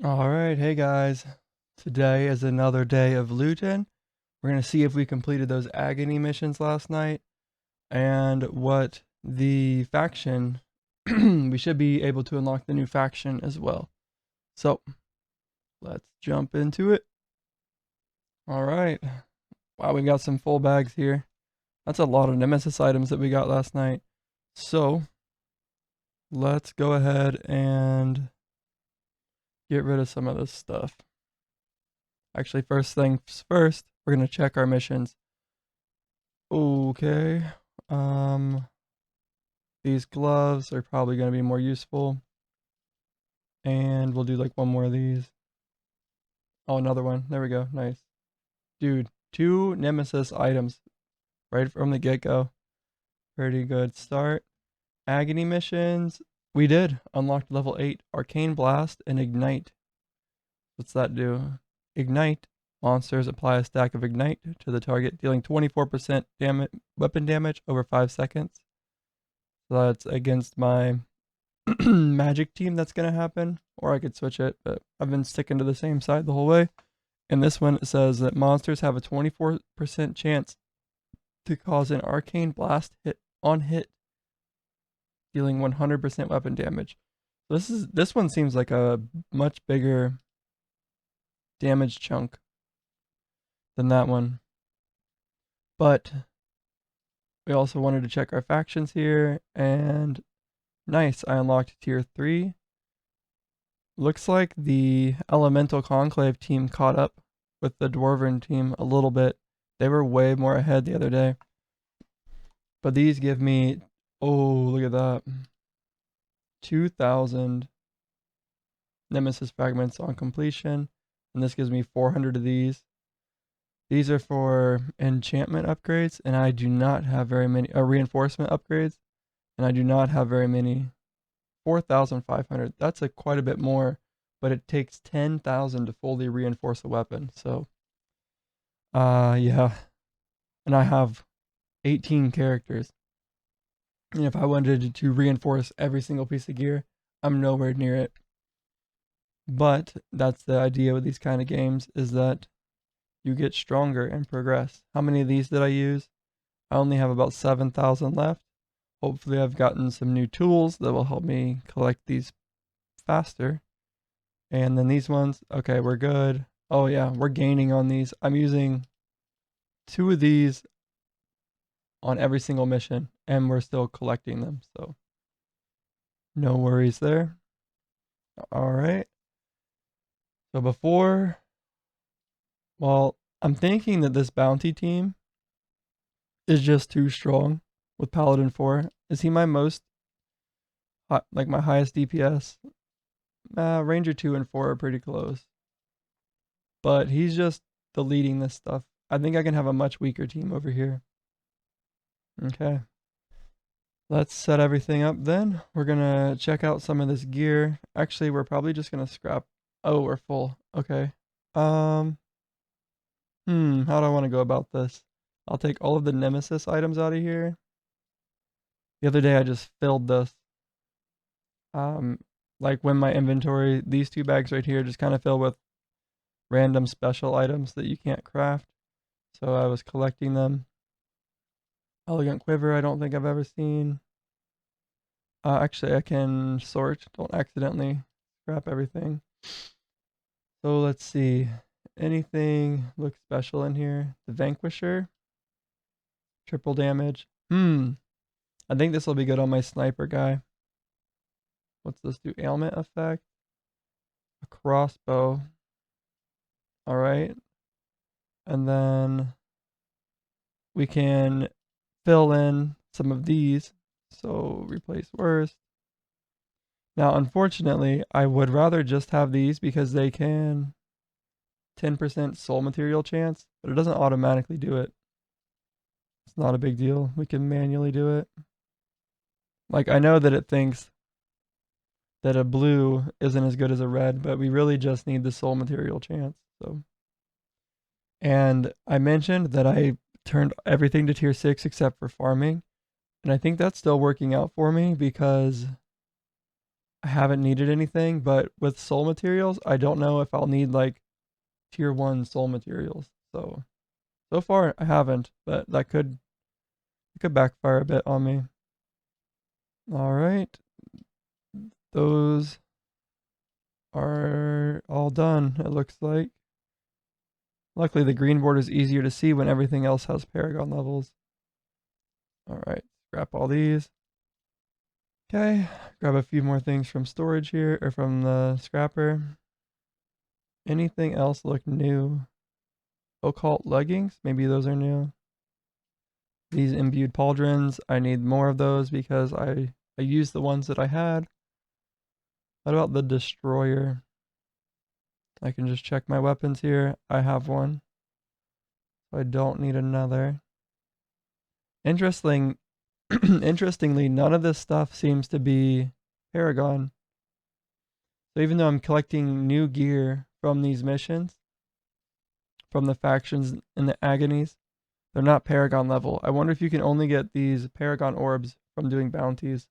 Alright, hey guys. Today is another day of Lootun. We're going to see if we completed those agony missions last night and what the faction, we should be able to unlock the new faction as well. So, let's jump into it. Alright. Wow, we got some full bags here. That's a lot of Nemesis items that we got last night. So, let's go ahead and get rid of some of this stuff. Actually, first things first, we're going to check our missions. Okay. Um, these gloves are probably going to be more useful. And we'll do like one more of these. Oh, another one. There we go. Nice. Dude, 2 Nemesis items right from the get-go. Pretty good start. Agony missions. We did. Unlocked level 8. Arcane Blast and Ignite. What's that do? Ignite. Monsters apply a stack of Ignite to the target, dealing 24% weapon damage over 5 seconds. So that's against my magic team that's going to happen. Or I could switch it, but I've been sticking to the same side the whole way. In this one, it says that monsters have a 24% chance to cause an arcane blast hit, dealing 100% weapon damage. This one seems like a much bigger damage chunk than that one. But we also wanted to check our factions here, and nice, I unlocked tier 3. Looks like the Elemental Conclave team caught up with the Dwarven team a little bit. They were way more ahead the other day. But these give me, oh, look at that. 2,000 Nemesis fragments on completion. And this gives me 400 of these. These are for enchantment upgrades, and I do not have very many, reinforcement upgrades, and I do not have very many. 4,500, that's quite a bit more, but it takes 10,000 to fully reinforce a weapon, so, yeah. And I have 18 characters. And if I wanted to reinforce every single piece of gear, I'm nowhere near it. But that's the idea with these kind of games, is that you get stronger and progress. How many of these did I use? I only have about 7,000 left. Hopefully I've gotten some new tools that will help me collect these faster. And then these ones, okay, we're good. Oh yeah, we're gaining on these. I'm using 2 of these on every single mission, and we're still collecting them, so no worries there. All right. So well, I'm thinking that this bounty team is just too strong with Paladin 4. Is he my most, like my highest DPS? Ranger 2 and 4 are pretty close. But he's just the leading this stuff. I think I can have a much weaker team over here. Okay. Let's set everything up then. We're gonna check out some of this gear. Actually, we're probably just gonna scrap. Oh, we're full. Okay. How do I want to go about this? I'll take all of the Nemesis items out of here. The other day I just filled this. Like when my inventory, these 2 bags right here just kind of fill with random special items that you can't craft. So I was collecting them. Elegant quiver, I don't think I've ever seen. Actually, I can sort. Don't accidentally scrap everything. So let's see. Anything looks special in here? The Vanquisher. Triple damage. I think this will be good on my sniper guy. What's this do? Ailment effect. A crossbow. Alright. And then we can fill in some of these. So replace worst. Now, unfortunately, I would rather just have these because they can 10% soul material chance, but it doesn't automatically do it. It's not a big deal. We can manually do it. Like, I know that it thinks that a blue isn't as good as a red, but we really just need the soul material chance. So, and I mentioned that I turned everything to tier 6 except for farming, and I think that's still working out for me because I haven't needed anything, but with soul materials, I don't know if I'll need like tier 1 soul materials. So far I haven't, but that could backfire a bit on me. All right. Those are all done, it looks like. Luckily, the green border is easier to see when everything else has paragon levels. All right, scrap all these. Okay, grab a few more things from storage here, or from the scrapper. Anything else look new? Occult leggings, maybe those are new. These imbued pauldrons, I need more of those because I used the ones that I had. What about the destroyer? I can just check my weapons here. I have one. So I don't need another. Interestingly, none of this stuff seems to be Paragon. So even though I'm collecting new gear from these missions, from the factions and the agonies, they're not Paragon level. I wonder if you can only get these Paragon orbs from doing bounties.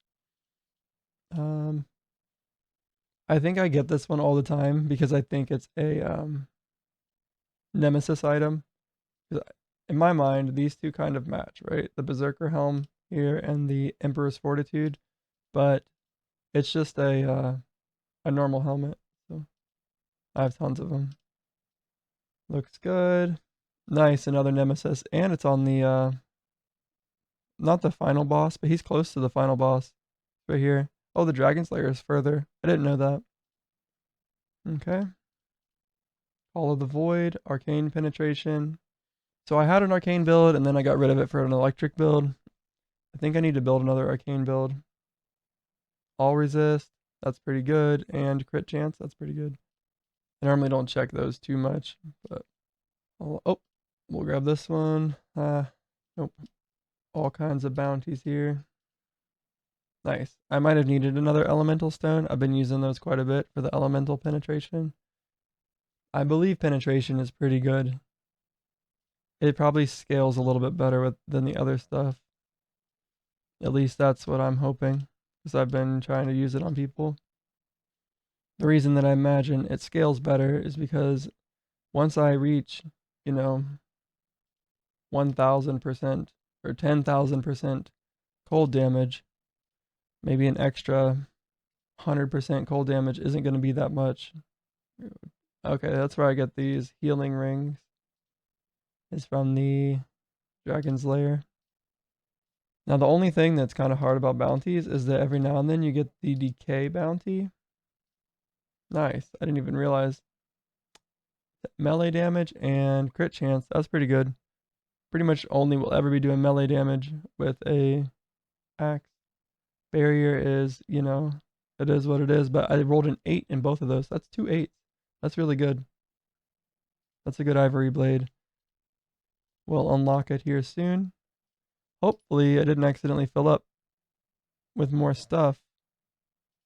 I think I get this one all the time because I think it's a nemesis item. In my mind, these two kind of match, right? The Berserker helm here and the Emperor's Fortitude, but it's just a normal helmet. So I have tons of them. Looks good. Nice, another nemesis, and it's on the not the final boss, but he's close to the final boss right here. Oh, the Dragon Slayer is further. I didn't know that. Okay. Call of the Void, Arcane Penetration. So I had an Arcane build, and then I got rid of it for an Electric build. I think I need to build another Arcane build. All Resist, that's pretty good, and Crit Chance, that's pretty good. I normally don't check those too much, but we'll grab this one. Nope. All kinds of bounties here. Nice. I might have needed another elemental stone. I've been using those quite a bit for the elemental penetration. I believe penetration is pretty good. It probably scales a little bit better than the other stuff. At least that's what I'm hoping, because I've been trying to use it on people. The reason that I imagine it scales better is because once I reach, 1000% or 10,000% cold damage, maybe an extra 100% cold damage isn't going to be that much. Okay, that's where I get these healing rings. It's from the Dragon's Lair. Now, the only thing that's kind of hard about bounties is that every now and then you get the decay bounty. Nice. I didn't even realize. Melee damage and crit chance. That's pretty good. Pretty much only will ever be doing melee damage with a axe. Barrier is, it is what it is, but I rolled an 8 in both of those. That's 2 8s. That's really good. That's a good ivory blade. We'll unlock it here soon. Hopefully I didn't accidentally fill up with more stuff.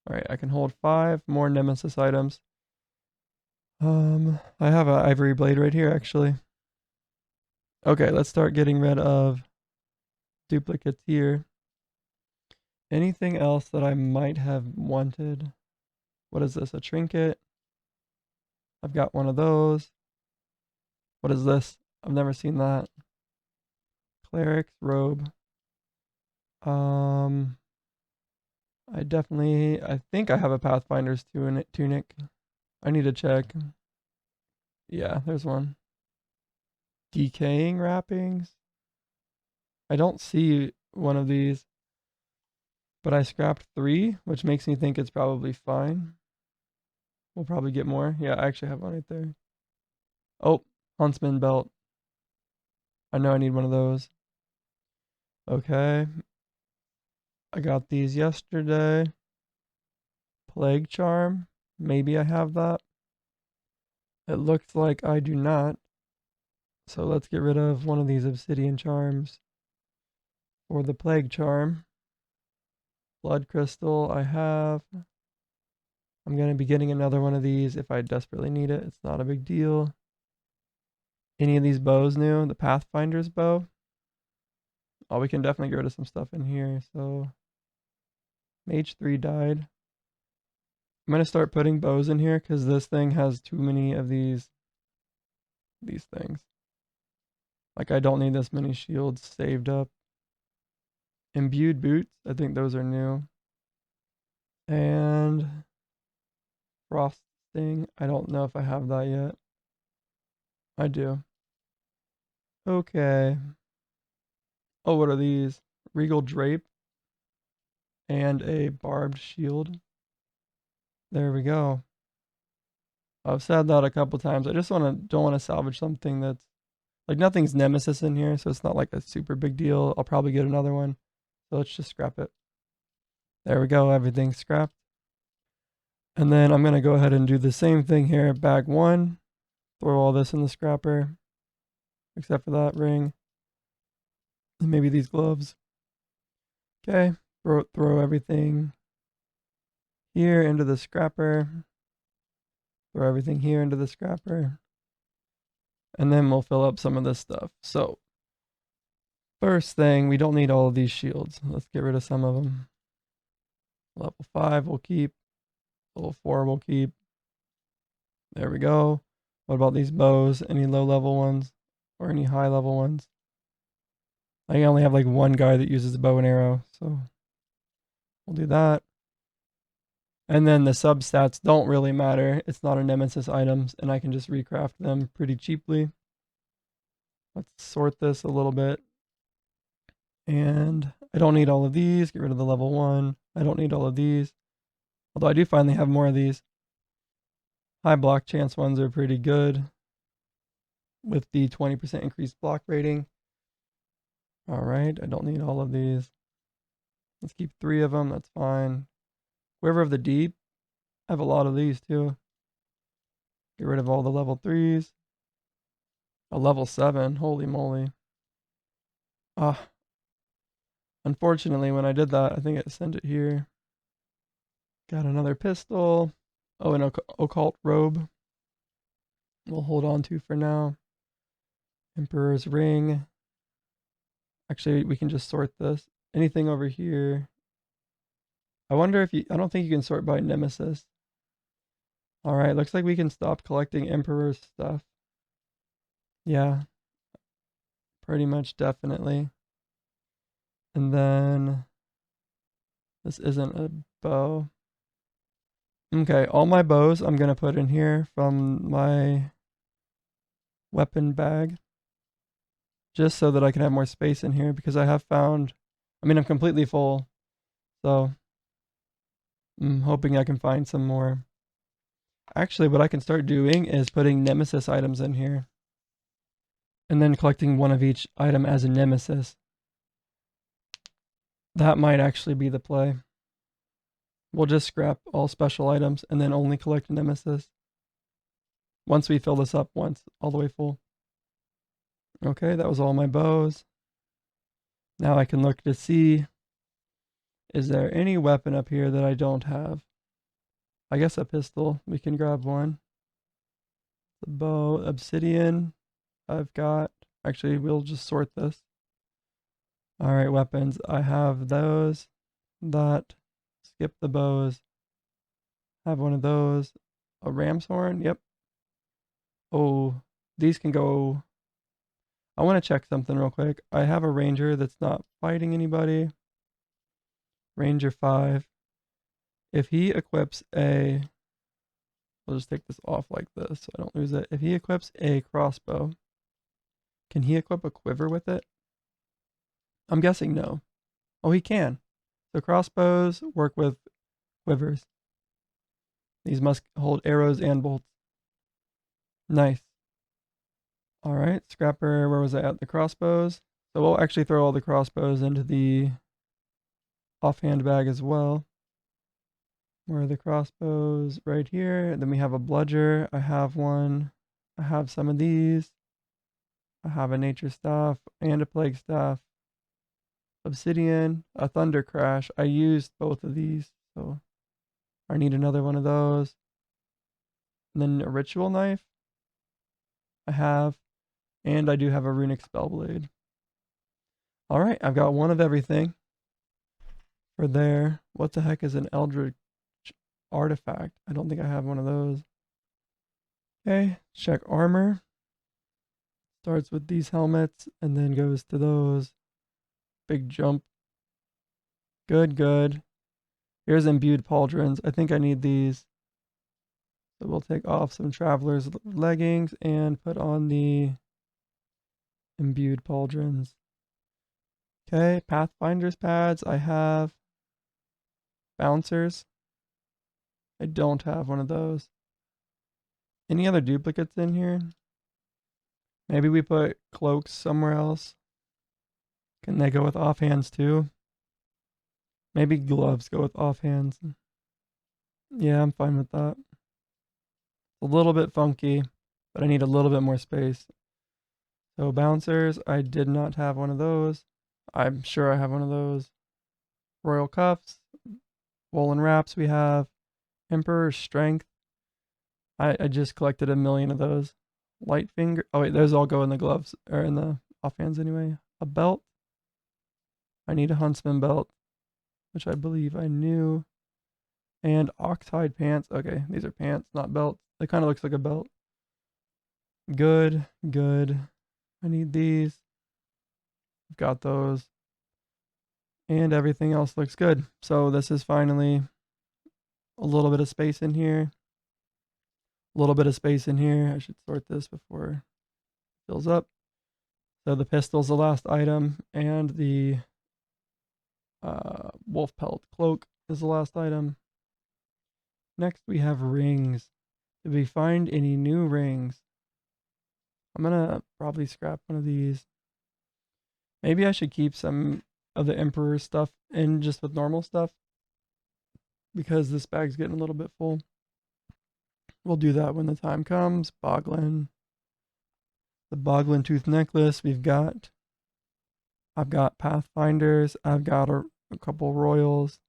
Alright, I can hold 5 more nemesis items. I have an ivory blade right here, actually. Okay, let's start getting rid of duplicates here. Anything else that I might have wanted? What is this? A trinket? I've got one of those. What is this? I've never seen that. Cleric's robe. I think I have a Pathfinder's tunic. I need to check. Yeah, there's one. Decaying wrappings. I don't see one of these, but I scrapped 3, which makes me think it's probably fine. We'll probably get more. Yeah, I actually have one right there. Oh, Huntsman belt. I know I need one of those. Okay. I got these yesterday. Plague charm. Maybe I have that. It looks like I do not. So let's get rid of one of these obsidian charms for the plague charm. Blood crystal I have. I'm going to be getting another one of these if I desperately need it. It's not a big deal. Any of these bows new? The Pathfinder's bow? Oh, we can definitely get rid of some stuff in here. So, Mage 3 died. I'm gonna start putting bows in here because this thing has too many of these things. Like I don't need this many shields saved up. Imbued boots, I think those are new. And frosting, I don't know if I have that yet. I do. Okay. Oh, what are these? Regal drape and a barbed shield. There we go. I've said that a couple times. I just don't want to salvage something that's like nothing's nemesis in here, so it's not like a super big deal. I'll probably get another one. So let's just scrap it. There we go, everything's scrapped. And then I'm gonna go ahead and do the same thing here. Bag one, throw all this in the scrapper, except for that ring. And maybe these gloves. Okay, throw everything here into the scrapper. Throw everything here into the scrapper. And then we'll fill up some of this stuff. So, first thing, we don't need all of these shields. Let's get rid of some of them. Level 5 we'll keep. Level 4 we'll keep. There we go. What about these bows? Any low level ones? Or any high level ones? I only have like one guy that uses a bow and arrow, so we'll do that. And then the substats don't really matter. It's not a nemesis items, and I can just recraft them pretty cheaply. Let's sort this a little bit. And I don't need all of these. Get rid of the level 1. I don't need all of these. Although I do finally have more of these. High block chance ones are pretty good with the 20% increased block rating. All right, I don't need all of these. Let's keep 3 of them. That's fine. Quiver of the Deep. I have a lot of these too. Get rid of all the level 3s. A level 7. Holy moly. Ah. Unfortunately, when I did that, I think it sent it here. Got another pistol. Oh, an occult robe. We'll hold on to for now. Emperor's ring. Actually, we can just sort this. Anything over here. I wonder if you... I don't think you can sort by nemesis. Alright, looks like we can stop collecting Emperor's stuff. Yeah. Pretty much, definitely. And then... This isn't a bow. Okay, all my bows I'm going to put in here from my weapon bag. Just so that I can have more space in here because I have found... I mean, I'm completely full. So... I'm hoping I can find some more. Actually, what I can start doing is putting nemesis items in here. And then collecting one of each item as a nemesis. That might actually be the play. We'll just scrap all special items and then only collect nemesis. Once we fill this up once, all the way full. Okay, that was all my bows. Now I can look to see, is there any weapon up here that I don't have? I guess a pistol. We can grab one. The bow, obsidian. I've got... Actually, we'll just sort this. Alright, weapons. I have those. That. Skip the bows. Have one of those. A ram's horn. Yep. Oh, these can go... I want to check something real quick. I have a ranger that's not fighting anybody. Ranger 5. If he equips a... I'll just take this off like this so I don't lose it. If he equips a crossbow, can he equip a quiver with it? I'm guessing no. Oh, he can. So crossbows work with quivers. These must hold arrows and bolts. Nice. Alright, scrapper, where was I at? The crossbows. So we'll actually throw all the crossbows into the offhand bag as well. Where are the crossbows? Right here. Then we have a bludger. I have one. I have some of these. I have a nature staff and a plague staff. Obsidian, a thunder crash. I used both of these, so I need another one of those. And then a ritual knife. I have. And I do have a runic spellblade. Alright, I've got one of everything. For there. What the heck is an eldritch artifact. I don't think I have one of those. Okay, check armor. Starts with these helmets and then goes to those. Big jump. Good, good. Here's imbued pauldrons. I think I need these. So we'll take off some traveler's leggings and put on the imbued pauldrons. Okay, pathfinder's pads. I have bouncers. I don't have one of those. Any other duplicates in here? Maybe we put cloaks somewhere else. Can they go with offhands too? Maybe gloves go with offhands. Yeah, I'm fine with that. A little bit funky, but I need a little bit more space. So bouncers, I did not have one of those. I'm sure I have one of those. Royal cuffs, woolen wraps we have. Emperor's strength. I just collected 1,000,000 of those. Light finger. Oh wait, those all go in the gloves or in the offhands anyway. A belt. I need a huntsman belt, which I believe I knew. And oxhide pants. Okay, these are pants, not belts. It kind of looks like a belt. Good, good. I need these. I've got those. And everything else looks good. So this is finally a little bit of space in here. A little bit of space in here. I should sort this before it fills up. So the pistol's the last item, and the wolf pelt cloak is the last item. Next we have rings. Did we find any new rings? I'm gonna probably scrap one of these. Maybe I should keep some of the Emperor stuff in just with normal stuff, because this bag's getting a little bit full. We'll do that when the time comes. Boglin. The Boglin tooth necklace. I've got Pathfinders. I've got a couple Royals.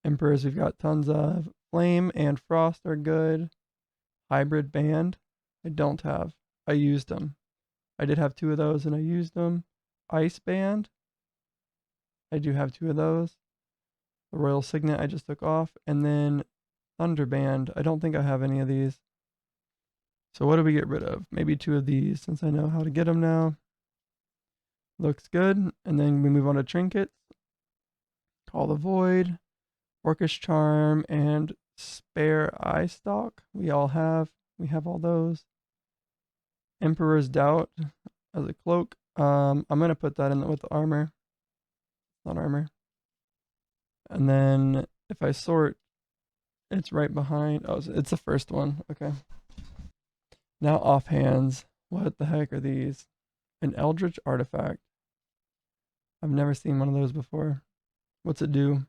Emperors we've got tons of. Flame and Frost are good. Hybrid band. I don't have. I used them. I did have 2 of those and I used them. Ice band. I do have 2 of those. The Royal Signet I just took off. And then Thunder band. I don't think I have any of these. So what do we get rid of? Maybe 2 of these since I know how to get them now. Looks good. And then we move on to trinkets. Call the Void. Orcish Charm and Spare Eye Stalk. We have all those. Emperor's Doubt as a cloak. I'm gonna put that in with the armor. Not armor. And then if I sort, it's right behind. Oh, it's the first one. Okay. Now offhands. What the heck are these? An Eldritch artifact. I've never seen one of those before. What's it do?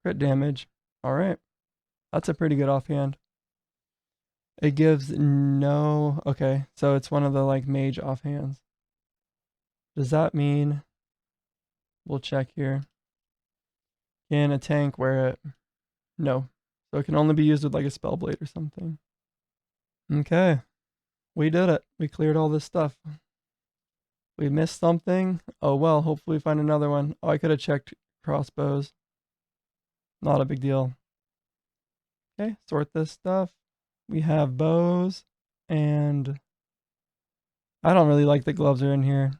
Crit damage. Alright. That's a pretty good offhand. It gives no... Okay, so it's one of the like mage offhands. Does that mean... We'll check here. Can a tank wear it? No. So it can only be used with like a spell blade or something. Okay. We did it. We cleared all this stuff. We missed something. Oh well, hopefully we find another one. Oh, I could have checked crossbows. Not a big deal. Okay, sort this stuff. We have bows, and I don't really like the gloves are in here.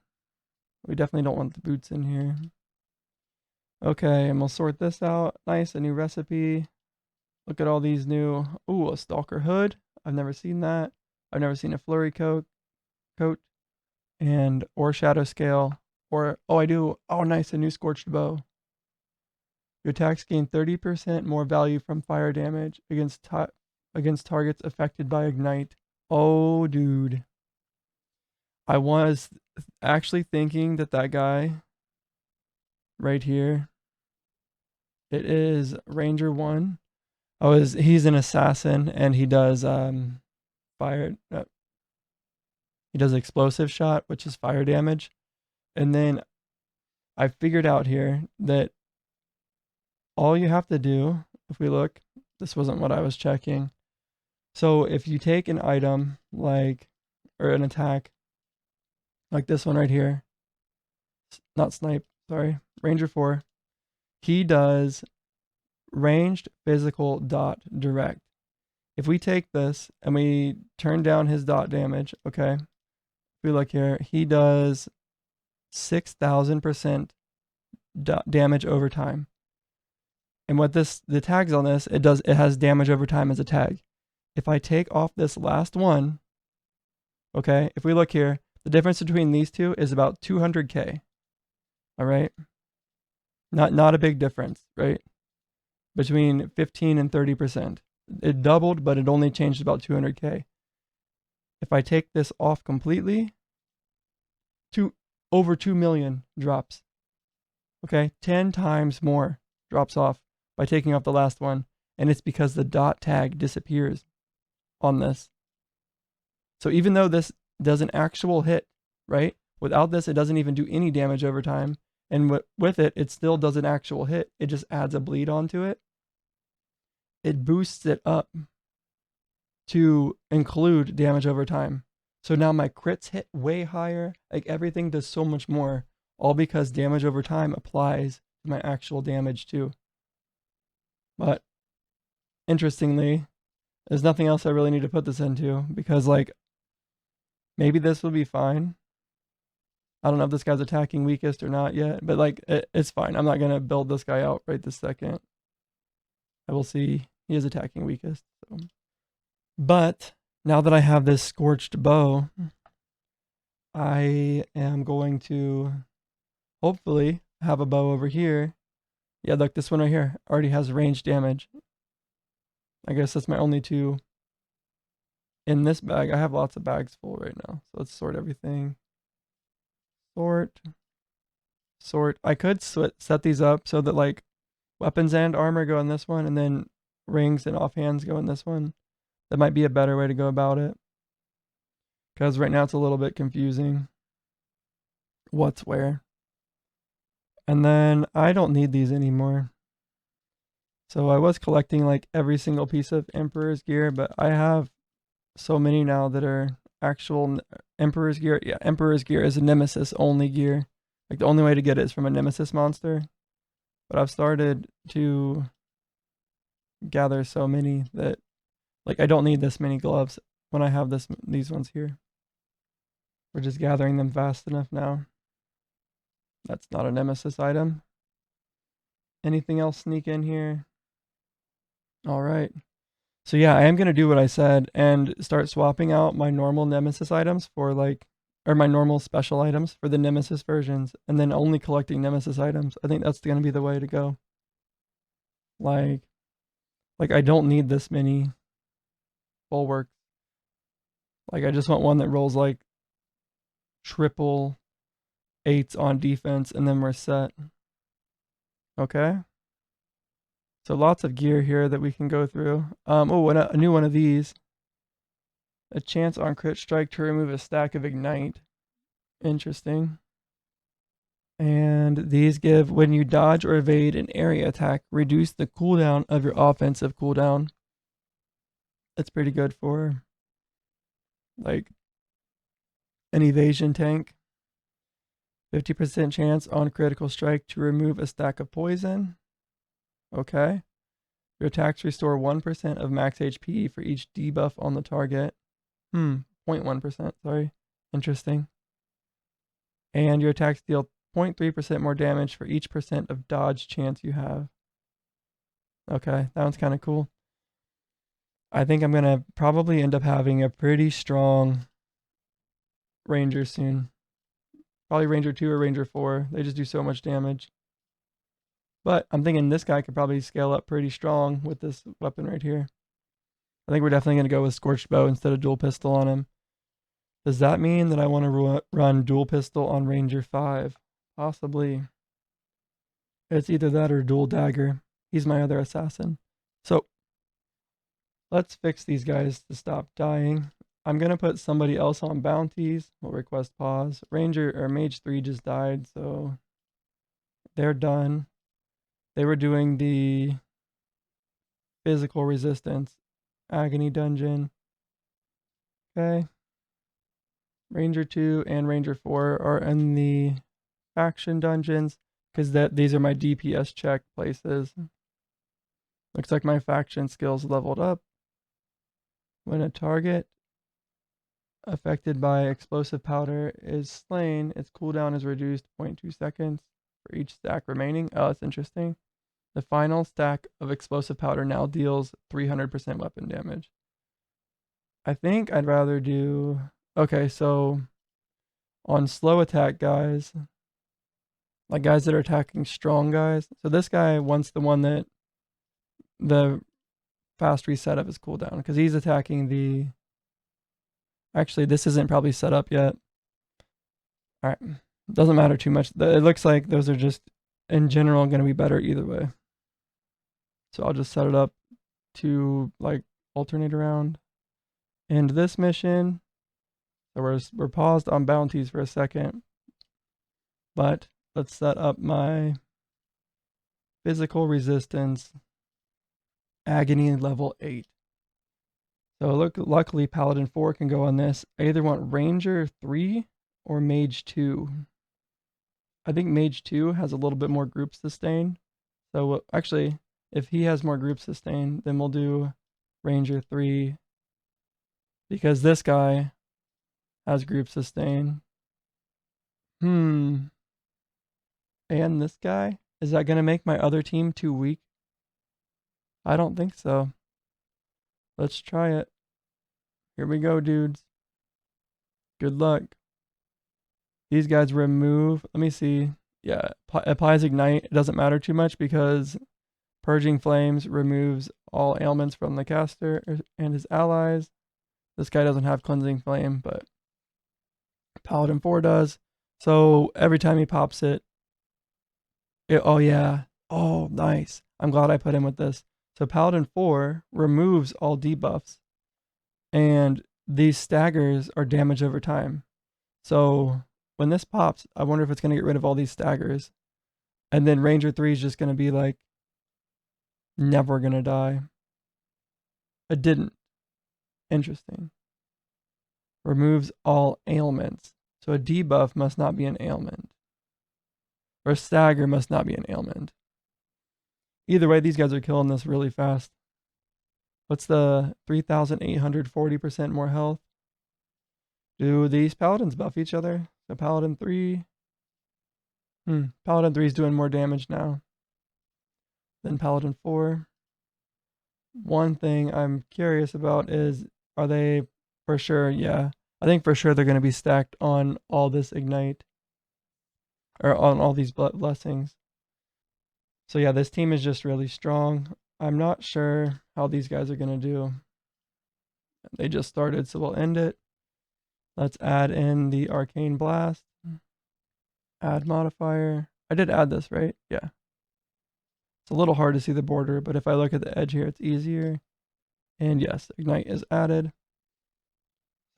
We definitely don't want the boots in here. Okay, and we'll sort this out. Nice, a new recipe. Look at all these new... Ooh, a stalker hood. I've never seen that. I've never seen a flurry coat. And or shadow scale. Or, oh, I do. Oh, nice, a new scorched bow. Your attacks gain 30% more value from fire damage against targets affected by ignite. Oh, dude. I was actually thinking that guy right here, it is Ranger 1. He's an assassin and he does fire he does explosive shot, which is fire damage. And then I figured out here that all you have to do, if we look, this wasn't what I was checking. So if you take an item like, or an attack like this one right here, not snipe, sorry, Ranger 4, he does ranged physical dot direct. If we take this and we turn down his dot damage, okay, if we look here, he does 6,000% damage over time. And what the tags on this, it has damage over time as a tag. If I take off this last one, okay, if we look here, the difference between these two is about 200k. All right, not a big difference, right? Between 15 and 30%. It doubled, but it only changed about 200k. If I take this off completely, over 2 million drops. Okay, 10 times more drops off by taking off the last one, and it's because the dot tag disappears on this. So even though this does an actual hit, right? Without this, it doesn't even do any damage over time. And with it, it still does an actual hit. It just adds a bleed onto it. It boosts it up to include damage over time. So now my crits hit way higher. Like everything does so much more, all because damage over time applies to my actual damage too. But interestingly, there's nothing else I really need to put this into because like maybe this will be fine. I don't know if this guy's attacking weakest or not yet, but like it's fine. I'm not gonna build this guy out right this second. I will see. He is attacking weakest. So. But now that I have this scorched bow, I am going to hopefully have a bow over here. Yeah, look, this one right here already has range damage. I guess that's my only two in this bag. I have lots of bags full right now. So let's sort everything. Sort. I could set these up so that like weapons and armor go in this one, and then rings and offhands go in this one. That might be a better way to go about it. Because right now it's a little bit confusing. What's where. And then I don't need these anymore. So I was collecting like every single piece of Emperor's gear, but I have so many now that are actual Emperor's gear. Yeah, Emperor's gear is a Nemesis only gear. Like the only way to get it is from a Nemesis monster. But I've started to gather so many that like I don't need this many gloves when I have these ones here. We're just gathering them fast enough now. That's not a Nemesis item. Anything else sneak in here? All right. So yeah, I am going to do what I said and start swapping out my normal Nemesis items for like, or my normal special items for the Nemesis versions, and then only collecting Nemesis items. I think that's going to be the way to go. Like I don't need this many bulwarks. Like I just want one that rolls like triple 8s on defense, and then we're set. Okay. So lots of gear here that we can go through. Oh, a new one of these. A chance on crit strike to remove a stack of ignite. Interesting. And these give, when you dodge or evade an area attack, reduce the cooldown of your offensive cooldown. That's pretty good for like an evasion tank. 50% chance on critical strike to remove a stack of poison. Okay. Your attacks restore 1% of max HP for each debuff on the target. 0.1%, sorry. Interesting. And your attacks deal 0.3% more damage for each percent of dodge chance you have. Okay, that one's kind of cool. I think I'm going to probably end up having a pretty strong Ranger soon. Probably Ranger 2 or Ranger 4. They just do so much damage. But I'm thinking this guy could probably scale up pretty strong with this weapon right here. I think we're definitely going to go with Scorched Bow instead of Dual Pistol on him. Does that mean that I want to run Dual Pistol on Ranger 5? Possibly. It's either that or Dual Dagger. He's my other assassin. So, let's fix these guys to stop dying. I'm going to put somebody else on bounties. We'll request pause. Ranger or Mage 3 just died, so they're done. They were doing the physical resistance agony dungeon. Okay. Ranger 2 and Ranger 4 are in the faction dungeons because these are my DPS check places. Looks like my faction skills leveled up. When a target affected by explosive powder is slain, its cooldown is reduced 0.2 seconds for each stack remaining. Oh, that's interesting. The final stack of explosive powder now deals 300% weapon damage. I think I'd rather do... Okay, so on slow attack guys, like guys that are attacking strong guys. So this guy wants the one that the fast reset of his cooldown because he's attacking the... Actually, this isn't probably set up yet. All right, doesn't matter too much. It looks like those are just in general going to be better either way. So I'll just set it up to like alternate around. And this mission, so we're paused on bounties for a second, but let's set up my physical resistance agony level 8. So luckily Paladin 4 can go on this. I either want Ranger 3 or Mage 2. I think Mage 2 has a little bit more group sustain. So actually, if he has more group sustain, then we'll do Ranger 3 because this guy has group sustain. And this guy? Is that going to make my other team too weak? I don't think so. Let's try it. Here we go, dudes. Good luck. These guys remove... Let me see. Yeah, applies Ignite. It doesn't matter too much because Purging Flames removes all ailments from the caster and his allies. This guy doesn't have Cleansing Flame, but Paladin 4 does. So every time he pops it... Oh, yeah. Oh, nice. I'm glad I put him with this. So Paladin 4 removes all debuffs. And these staggers are damage over time. So when this pops, I wonder if it's going to get rid of all these staggers. And then Ranger 3 is just going to be like, never going to die. It didn't. Interesting. Removes all ailments. So a debuff must not be an ailment. Or a stagger must not be an ailment. Either way, these guys are killing this really fast. What's the 3,840% more health? Do these paladins buff each other? So Paladin 3. Paladin 3 is doing more damage now than Paladin 4. One thing I'm curious about is, are they for sure? Yeah, I think for sure they're going to be stacked on all this Ignite. Or on all these blessings. So yeah, this team is just really strong. I'm not sure how these guys are going to do. They just started, so we'll end it. Let's add in the Arcane Blast. Add modifier. I did add this, right? Yeah. It's a little hard to see the border, but if I look at the edge here, it's easier. And yes, Ignite is added.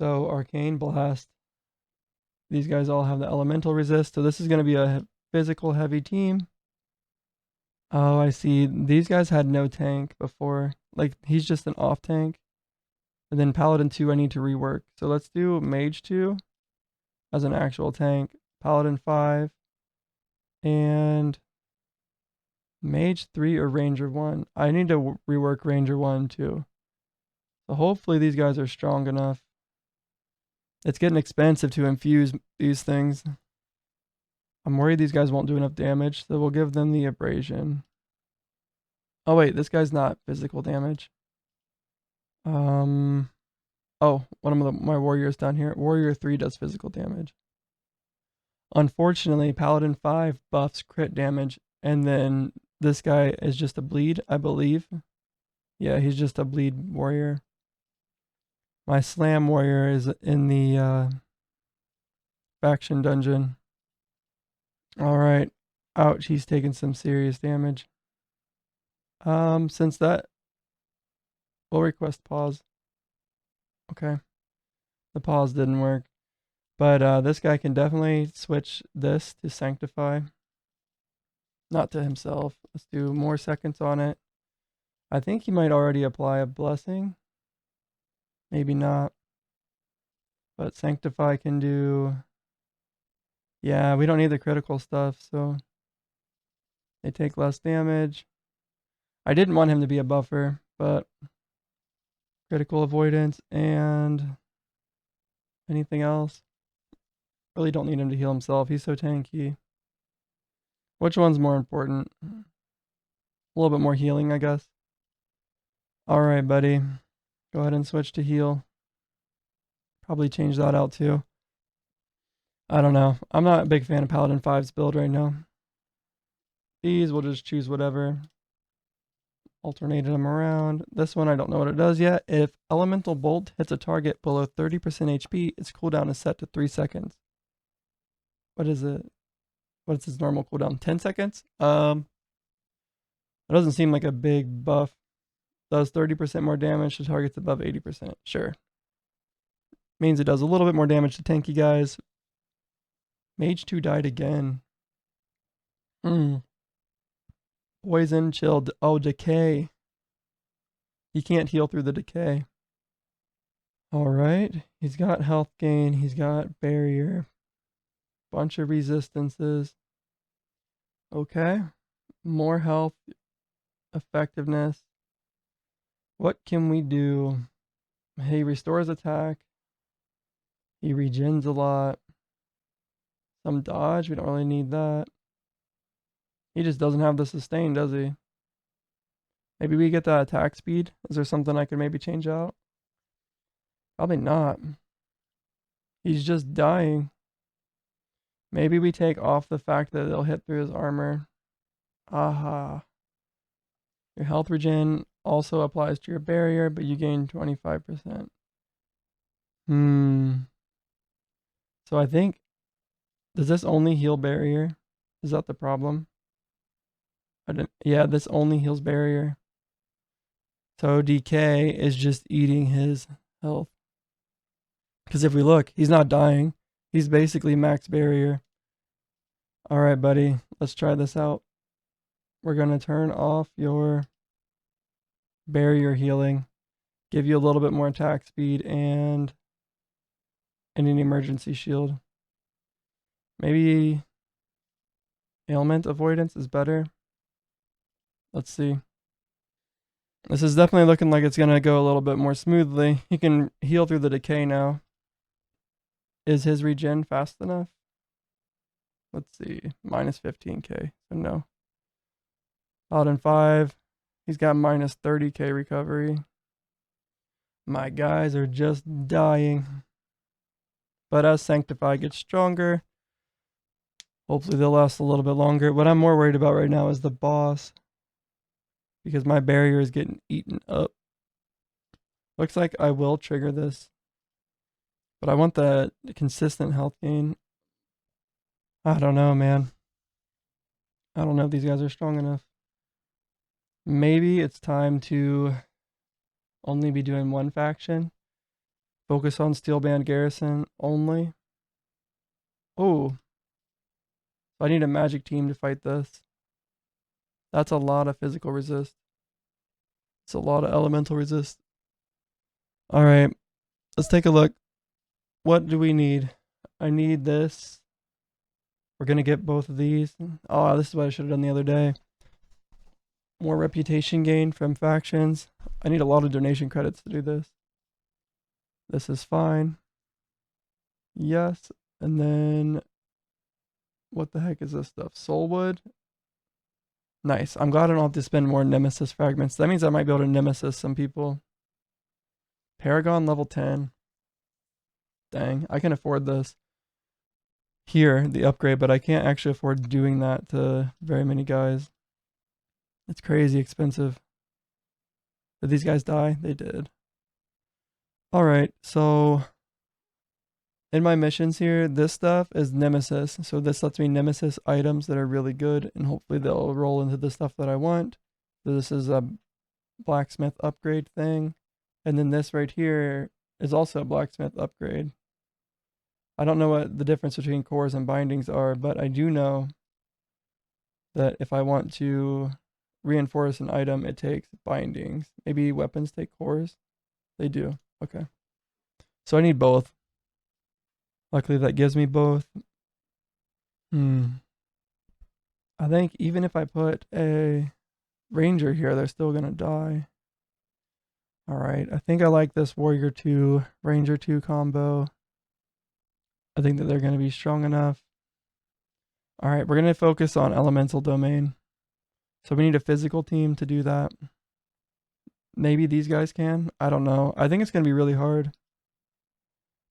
So Arcane Blast. These guys all have the elemental resist, so this is going to be a physical heavy team. Oh, I see. These guys had no tank before. Like, he's just an off tank. And then Paladin 2 I need to rework. So let's do Mage 2 as an actual tank. Paladin 5. And Mage 3 or Ranger 1. I need to rework Ranger 1 too. So hopefully these guys are strong enough. It's getting expensive to infuse these things. I'm worried these guys won't do enough damage, so we'll give them the abrasion. Oh wait, this guy's not physical damage. Oh, one of my warriors down here. Warrior 3 does physical damage. Unfortunately, Paladin 5 buffs crit damage, and then this guy is just a bleed, I believe. Yeah, he's just a bleed warrior. My slam warrior is in the faction dungeon. Alright. Ouch, he's taking some serious damage. Since that... We'll request pause. Okay. The pause didn't work. But this guy can definitely switch this to Sanctify. Not to himself. Let's do more seconds on it. I think he might already apply a blessing. Maybe not. But Sanctify can do... Yeah, we don't need the critical stuff, so... They take less damage. I didn't want him to be a buffer, but critical avoidance and anything else. Really don't need him to heal himself. He's so tanky. Which one's more important? A little bit more healing, I guess. Alright, buddy. Go ahead and switch to heal. Probably change that out too. I don't know. I'm not a big fan of Paladin 5's build right now. These, we'll just choose whatever. Alternated them around. This one, I don't know what it does yet. If Elemental Bolt hits a target below 30% HP, its cooldown is set to 3 seconds. What is it? What's its normal cooldown? 10 seconds? It doesn't seem like a big buff. Does 30% more damage to targets above 80%. Sure. Means it does a little bit more damage to tanky guys. Mage 2 died again. Poison, chilled. Oh, decay. He can't heal through the decay. Alright. He's got health gain. He's got barrier. Bunch of resistances. Okay. More health. Effectiveness. What can we do? He restores attack. He regens a lot. Some dodge. We don't really need that. He just doesn't have the sustain, does he? Maybe we get that attack speed. Is there something I could maybe change out? Probably not. He's just dying. Maybe we take off the fact that it'll hit through his armor. Aha. Your health regen also applies to your barrier, but you gain 25%. So I think, does this only heal barrier? Is that the problem? Yeah, this only heals barrier. So DK is just eating his health. Because if we look, he's not dying. He's basically max barrier. Alright, buddy. Let's try this out. We're going to turn off your barrier healing. Give you a little bit more attack speed and an emergency shield. Maybe ailment avoidance is better. Let's see. This is definitely looking like it's going to go a little bit more smoothly. He can heal through the decay now. Is his regen fast enough? Let's see. Minus 15k. So no. Paladin 5. He's got minus 30k recovery. My guys are just dying. But as Sanctify gets stronger, hopefully they'll last a little bit longer. What I'm more worried about right now is the boss. Because my barrier is getting eaten up. Looks like I will trigger this. But I want the consistent health gain. I don't know, man. I don't know if these guys are strong enough. Maybe it's time to only be doing one faction. Focus on Steelband Garrison only. Oh. So I need a magic team to fight this. That's a lot of physical resist. It's a lot of elemental resist. Alright. Let's take a look. What do we need? I need this. We're going to get both of these. Oh, this is what I should have done the other day. More reputation gain from factions. I need a lot of donation credits to do this. This is fine. Yes. And then, what the heck is this stuff? Soulwood. Nice. I'm glad I don't have to spend more Nemesis fragments. That means I might be able to Nemesis some people. Paragon level 10. Dang, I can afford this. Here, the upgrade, but I can't actually afford doing that to very many guys. It's crazy expensive. Did these guys die? They did. Alright, so in my missions here, this stuff is Nemesis. So this lets me Nemesis items that are really good, and hopefully they'll roll into the stuff that I want. So this is a blacksmith upgrade thing. And then this right here is also a blacksmith upgrade. I don't know what the difference between cores and bindings are, but I do know that if I want to reinforce an item, it takes bindings. Maybe weapons take cores? They do. Okay. So I need both. Luckily that gives me both. I think even if I put a Ranger here, they're still gonna die. Alright, I think I like this Warrior 2, Ranger 2 combo. I think that they're gonna be strong enough. Alright, we're gonna focus on Elemental Domain. So we need a physical team to do that. Maybe these guys can. I don't know. I think it's gonna be really hard.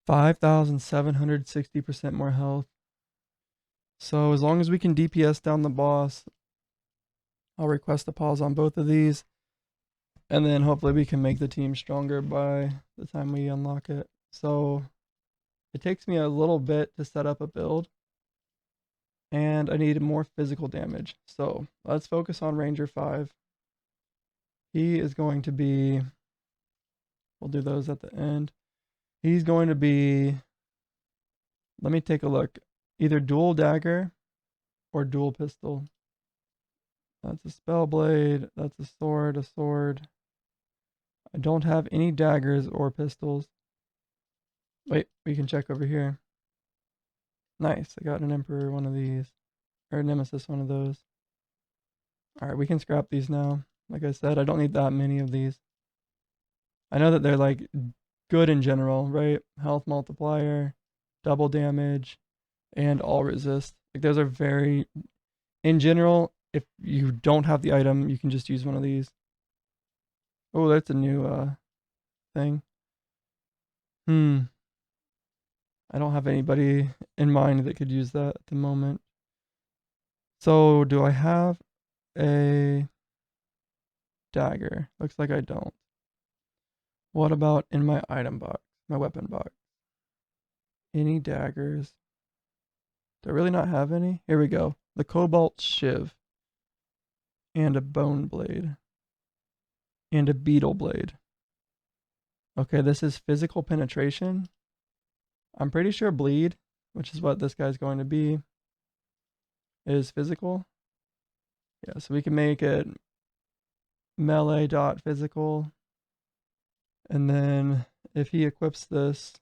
5,760% more health. So as long as we can DPS down the boss, I'll request a pause on both of these. And then hopefully we can make the team stronger by the time we unlock it. So it takes me a little bit to set up a build. And I need more physical damage. So let's focus on Ranger 5. He is going to be, we'll do those at the end. He's going to be, let me take a look, either dual dagger or dual pistol. That's a spell blade, that's a sword, a sword. I don't have any daggers or pistols. Wait, we can check over here. Nice, I got an Emperor one of these. Or Nemesis one of those. Alright, we can scrap these now. Like I said, I don't need that many of these. I know that they're like good in general, right? Health multiplier, double damage, and all resist. Like those are very, in general, if you don't have the item, you can just use one of these. Oh, that's a new thing. I don't have anybody in mind that could use that at the moment. So do I have a dagger? Looks like I don't. What about in my item box, my weapon box? Any daggers? Do I really not have any? Here we go. The Cobalt Shiv. And a Bone Blade. And a Beetle Blade. Okay, this is physical penetration. I'm pretty sure bleed, which is what this guy's going to be, is physical. Yeah, so we can make it melee dot physical. And then if he equips this,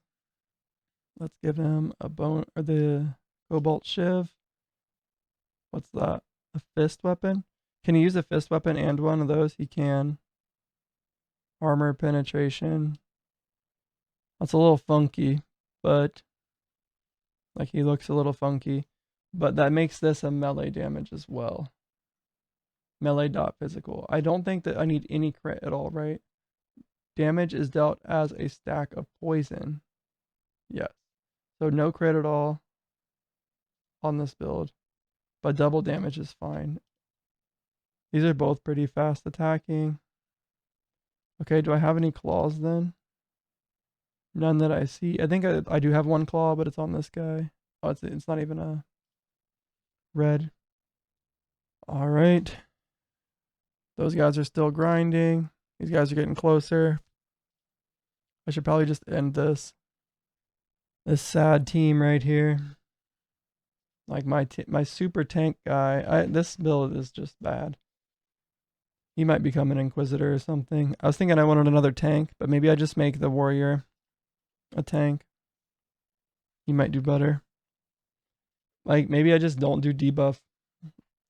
let's give him a bone, or the Cobalt Shiv. What's that? A fist weapon? Can he use a fist weapon and one of those? He can. Armor penetration. That's a little funky, but like he looks a little funky. But that makes this a melee damage as well. Melee dot physical. I don't think that I need any crit at all, right? Damage is dealt as a stack of poison. Yes. So no crit at all on this build. But double damage is fine. These are both pretty fast attacking. Okay, do I have any claws then? None that I see. I think I do have one claw, but it's on this guy. Oh, it's not even a red. All right. Those guys are still grinding. These guys are getting closer. I should probably just end this sad team right here. Like my super tank guy. This build is just bad. He might become an Inquisitor or something. I was thinking I wanted another tank, but maybe I just make the Warrior a tank. He might do better. Like, maybe I just don't do debuff.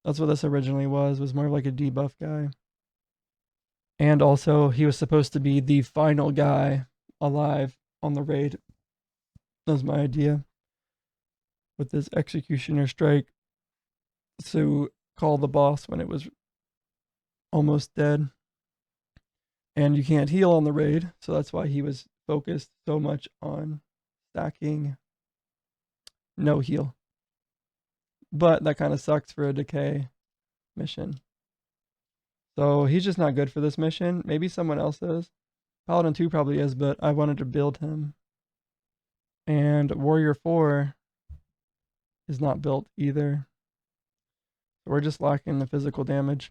That's what this originally was more of like a debuff guy. And also, he was supposed to be the final guy alive on the raid. That was my idea. With this Executioner Strike. To call the boss when it was almost dead. And you can't heal on the raid, so that's why he was focused so much on stacking no heal. But that kind of sucks for a decay mission. So he's just not good for this mission. Maybe someone else is. Paladin 2 probably is, but I wanted to build him. And Warrior 4 is not built either. So we're just lacking the physical damage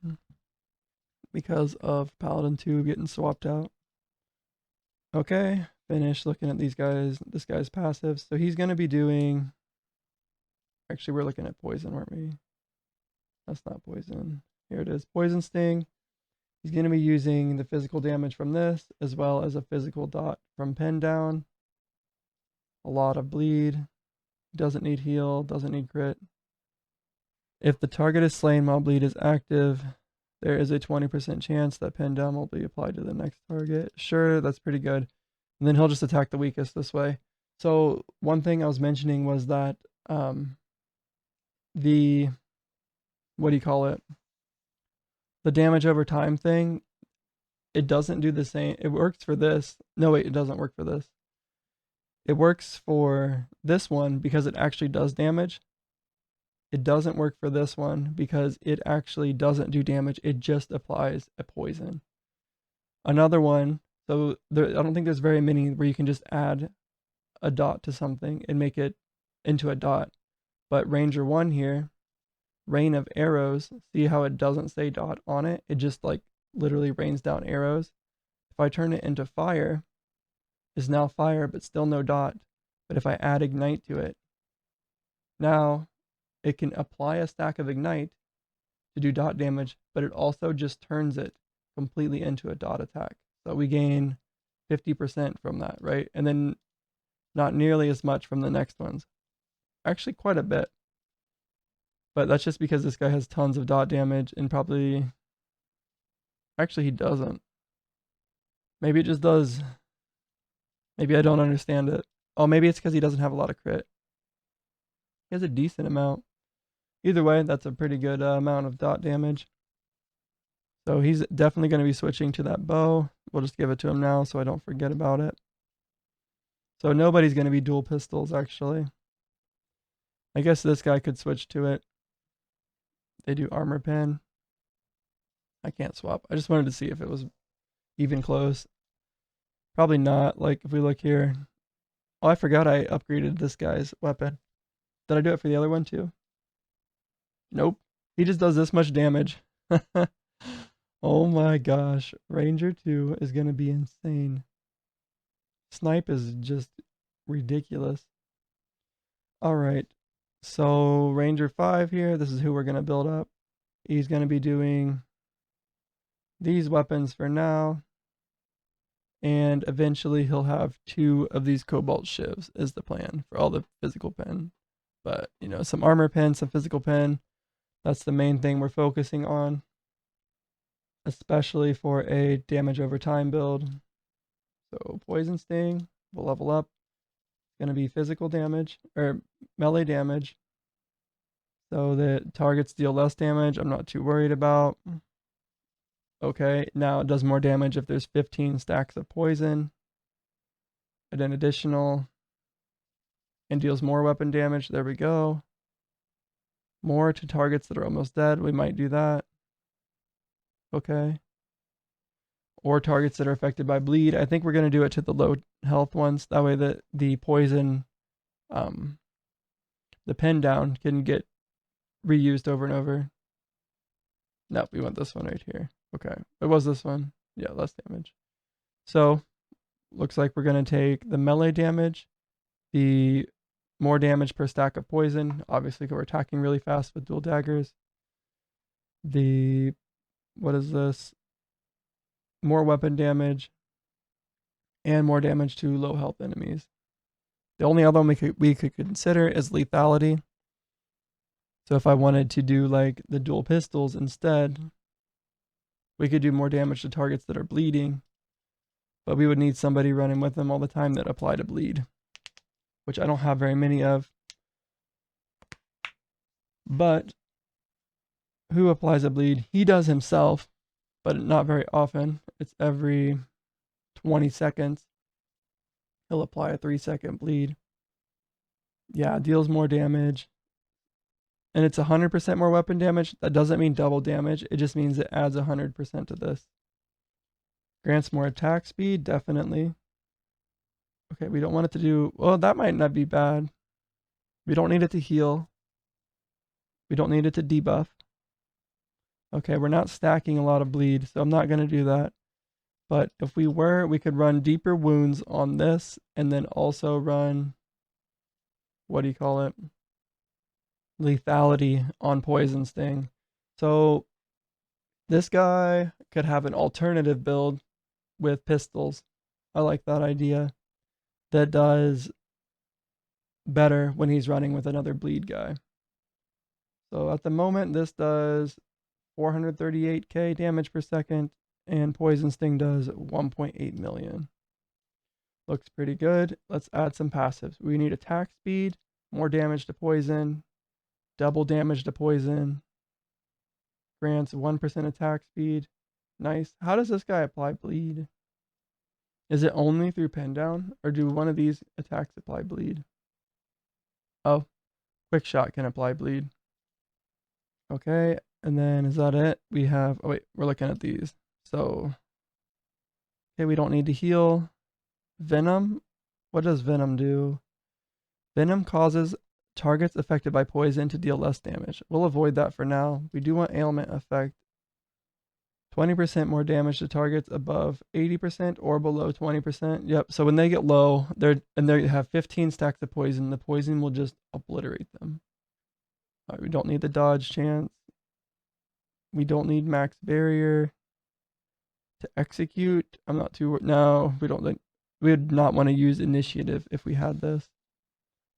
because of Paladin 2 getting swapped out. Okay, finish looking at these guys. This guy's passive. So he's going to be doing... Actually, we're looking at poison, weren't we? That's not poison. Here it is. Poison Sting. He's going to be using the physical damage from this, as well as a physical dot from Pen Down. A lot of bleed. Doesn't need heal. Doesn't need crit. If the target is slain while bleed is active, There is a 20% chance that pin down will be applied to the next target. Sure, that's pretty good. And then he'll just attack the weakest this way. So one thing I was mentioning was that the what do you call it? The damage over time thing, it doesn't do the same. It works for this. No, wait, it doesn't work for this. It works for this one because it actually does damage. It doesn't work for this one because it actually doesn't do damage. It just applies a poison. Another one, so I don't think there's very many where you can just add a dot to something and make it into a dot. But Ranger 1 here, Rain of Arrows, see how it doesn't say dot on it? It just like literally rains down arrows. If I turn it into fire, is now fire but still no dot. But if I add ignite to it, now it can apply a stack of ignite to do dot damage, but it also just turns it completely into a dot attack. So we gain 50% from that, right? And then not nearly as much from the next ones. Actually, quite a bit. But that's just because this guy has tons of dot damage and probably. Actually, he doesn't. Maybe it just does. Maybe I don't understand it. Oh, maybe it's because he doesn't have a lot of crit. He has a decent amount. Either way, that's a pretty good amount of dot damage. So he's definitely going to be switching to that bow. We'll just give it to him now so I don't forget about it. So nobody's going to be dual pistols, actually. I guess this guy could switch to it. They do armor pen. I can't swap. I just wanted to see if it was even close. Probably not. Like, if we look here. Oh, I forgot I upgraded this guy's weapon. Did I do it for the other one too? Nope. He just does this much damage. Oh my gosh. Ranger 2 is going to be insane. Snipe is just ridiculous. Alright. So, Ranger 5 here. This is who we're going to build up. He's going to be doing these weapons for now. And eventually he'll have 2 of these cobalt shivs is the plan for all the physical pen. But, you know, some armor pen, some physical pen. That's the main thing we're focusing on. Especially for a damage over time build. So poison sting will level up. It's going to be physical damage or melee damage. So the targets deal less damage. I'm not too worried about. Okay, now it does more damage if there's 15 stacks of poison. And then additional. And deals more weapon damage. There we go. More to targets that are almost dead. We might do that. Okay. Or targets that are affected by bleed. I think we're going to do it to the low health ones. That way the poison, the pen down can get reused over and over. Nope, we want this one right here. Okay. It was this one. Yeah, less damage. So, looks like we're going to take the melee damage, the more damage per stack of poison, obviously because we're attacking really fast with dual daggers. The, what is this? More weapon damage, and more damage to low health enemies. The only other one we could consider is lethality. So if I wanted to do like the dual pistols instead, we could do more damage to targets that are bleeding, but we would need somebody running with them all the time that apply to bleed, which I don't have very many of. But who applies a bleed? He does himself, but not very often. It's every 20 seconds. He'll apply a 3-second bleed. Yeah, deals more damage. And it's 100% more weapon damage. That doesn't mean double damage. It just means it adds 100% to this. Grants more attack speed, definitely. Okay, we don't want it to do... Well, that might not be bad. We don't need it to heal. We don't need it to debuff. Okay, we're not stacking a lot of bleed, so I'm not going to do that. But if we were, we could run deeper wounds on this, and then also run, what do you call it? Lethality on poison sting. So this guy could have an alternative build with pistols. I like that idea. That does better when he's running with another bleed guy. So at the moment, this does 438k damage per second, and Poison Sting does 1.8 million. Looks pretty good. Let's add some passives. We need attack speed, more damage to poison, double damage to poison, grants 1% attack speed. Nice. How does this guy apply bleed? Is it only through pen down, or do one of these attacks apply bleed? Oh, quick shot can apply bleed. Okay, and then is that it? We have, oh wait, we're looking at these. So, okay, we don't need to heal. Venom, what does Venom do? Venom causes targets affected by poison to deal less damage. We'll avoid that for now. We do want ailment effect. 20% more damage to targets above 80% or below 20%. Yep, so when they get low, they have 15 stacks of poison, the poison will just obliterate them. All right, we don't need the dodge chance. We don't need max barrier to execute. I'm not too, no, we don't think, we would not want to use initiative if we had this.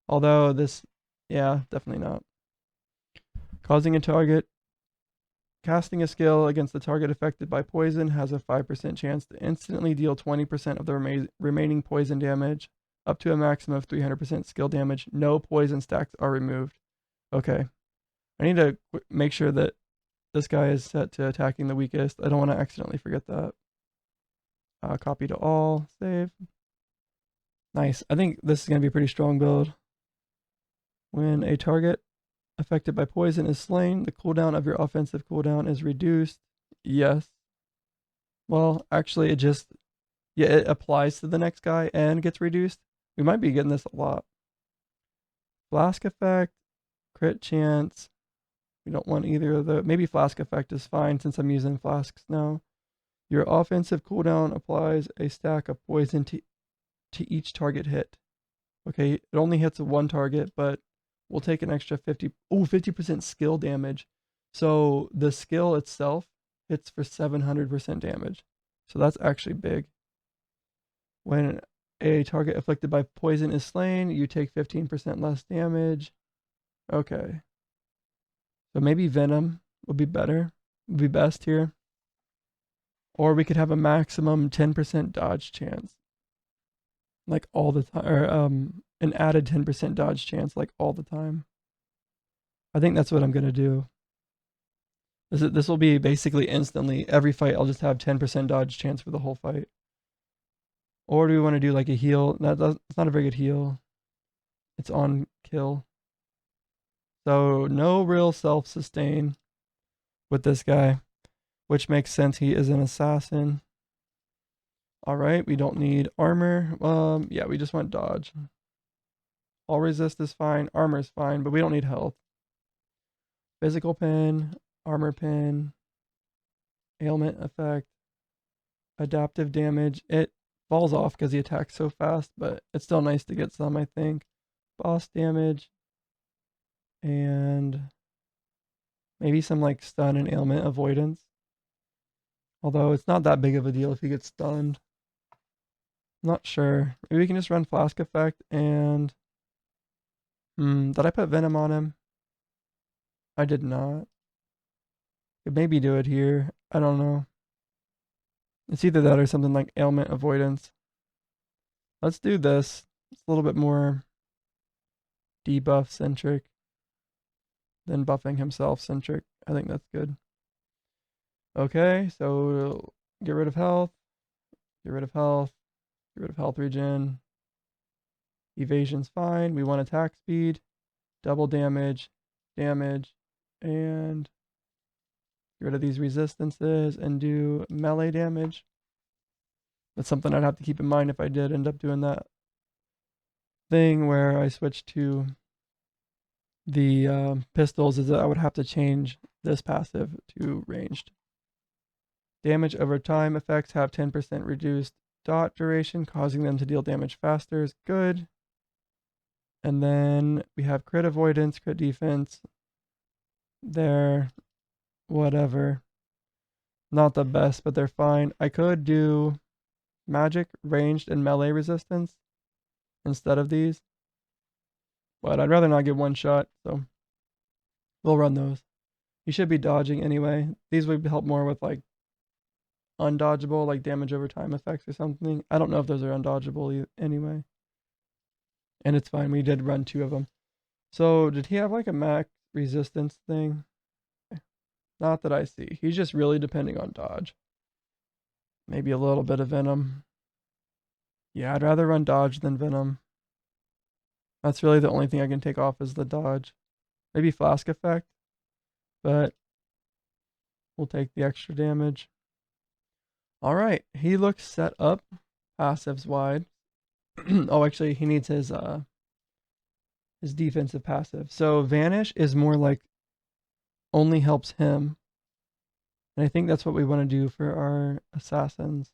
Although this, yeah, definitely not. Causing a target, casting a skill against the target affected by poison has a 5% chance to instantly deal 20% of the remaining poison damage, up to a maximum of 300% skill damage. No poison stacks are removed. Okay. I need to make sure that this guy is set to attacking the weakest. I don't want to accidentally forget that. Copy to all, save. Nice. I think this is going to be a pretty strong build. When a target affected by poison is slain, the cooldown of your offensive cooldown is reduced. Yes. Well, actually, it applies to the next guy and gets reduced. We might be getting this a lot. Flask effect, crit chance. We don't want either of the. Maybe flask effect is fine since I'm using flasks now. Your offensive cooldown applies a stack of poison to each target hit. Okay, it only hits one target, but we'll take an extra 50% skill damage. So the skill itself hits for 700% damage. So that's actually big. When a target afflicted by poison is slain, you take 15% less damage. Okay. So maybe Venom would be better, would be best here. Or we could have a maximum 10% dodge chance. Like all the time, or an added 10% dodge chance like all the time. I think that's what I'm gonna do. This will be basically instantly, every fight I'll just have 10% dodge chance for the whole fight. Or do we want to do like a heal? It's not a very good heal. It's on kill. So no real self-sustain with this guy, which makes sense. He is an assassin. All right, we don't need armor. Yeah, we just want dodge. All resist is fine. Armor is fine, but we don't need health. Physical pin, armor pin, ailment effect, adaptive damage. It falls off because he attacks so fast, but it's still nice to get some, I think. Boss damage, and maybe some like stun and ailment avoidance. Although it's not that big of a deal if he gets stunned. Not sure. Maybe we can just run flask effect and... did I put venom on him? I did not. Could maybe do it here. I don't know. It's either that or something like ailment avoidance. Let's do this. It's a little bit more debuff centric than buffing himself centric. I think that's good. Okay, so get rid of health. Get rid of health. Get rid of health regen. Evasion's fine. We want attack speed, double damage, and get rid of these resistances and do melee damage. That's something I'd have to keep in mind if I did end up doing that thing where I switched to the pistols, is that I would have to change this passive to ranged. Damage over time effects have 10% reduced dot duration, causing them to deal damage faster is good. And then we have crit avoidance, crit defense. They're whatever. Not the best, but they're fine. I could do magic, ranged, and melee resistance instead of these. But I'd rather not get one shot, so we'll run those. He should be dodging anyway. These would help more with like undodgeable, like damage over time effects or something. I don't know if those are undodgeable anyway. And it's fine. We did run 2 of them. So did he have like a max resistance thing? Not that I see. He's just really depending on dodge. Maybe a little bit of venom. Yeah, I'd rather run dodge than venom. That's really the only thing I can take off is the dodge. Maybe flask effect, but we'll take the extra damage. All right, he looks set up. Passives wide. Oh, actually, he needs his defensive passive. So vanish is more like only helps him, and I think that's what we want to do for our assassins.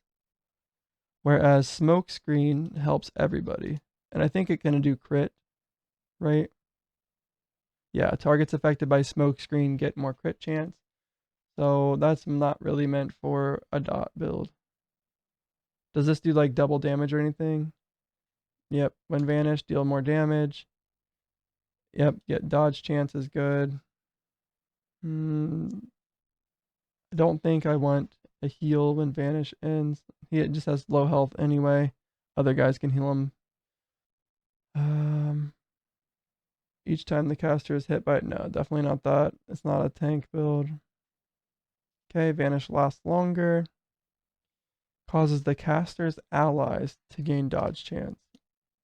Whereas smoke screen helps everybody, and I think it can do crit, right? Yeah, targets affected by smoke screen get more crit chance. So that's not really meant for a dot build. Does this do like double damage or anything? Yep, when vanish, deal more damage. Yep, get dodge chance is good. I don't think I want a heal when vanish ends. He just has low health anyway. Other guys can heal him. Each time the caster is hit by it. No, definitely not that. It's not a tank build. Okay, vanish lasts longer. Causes the caster's allies to gain dodge chance.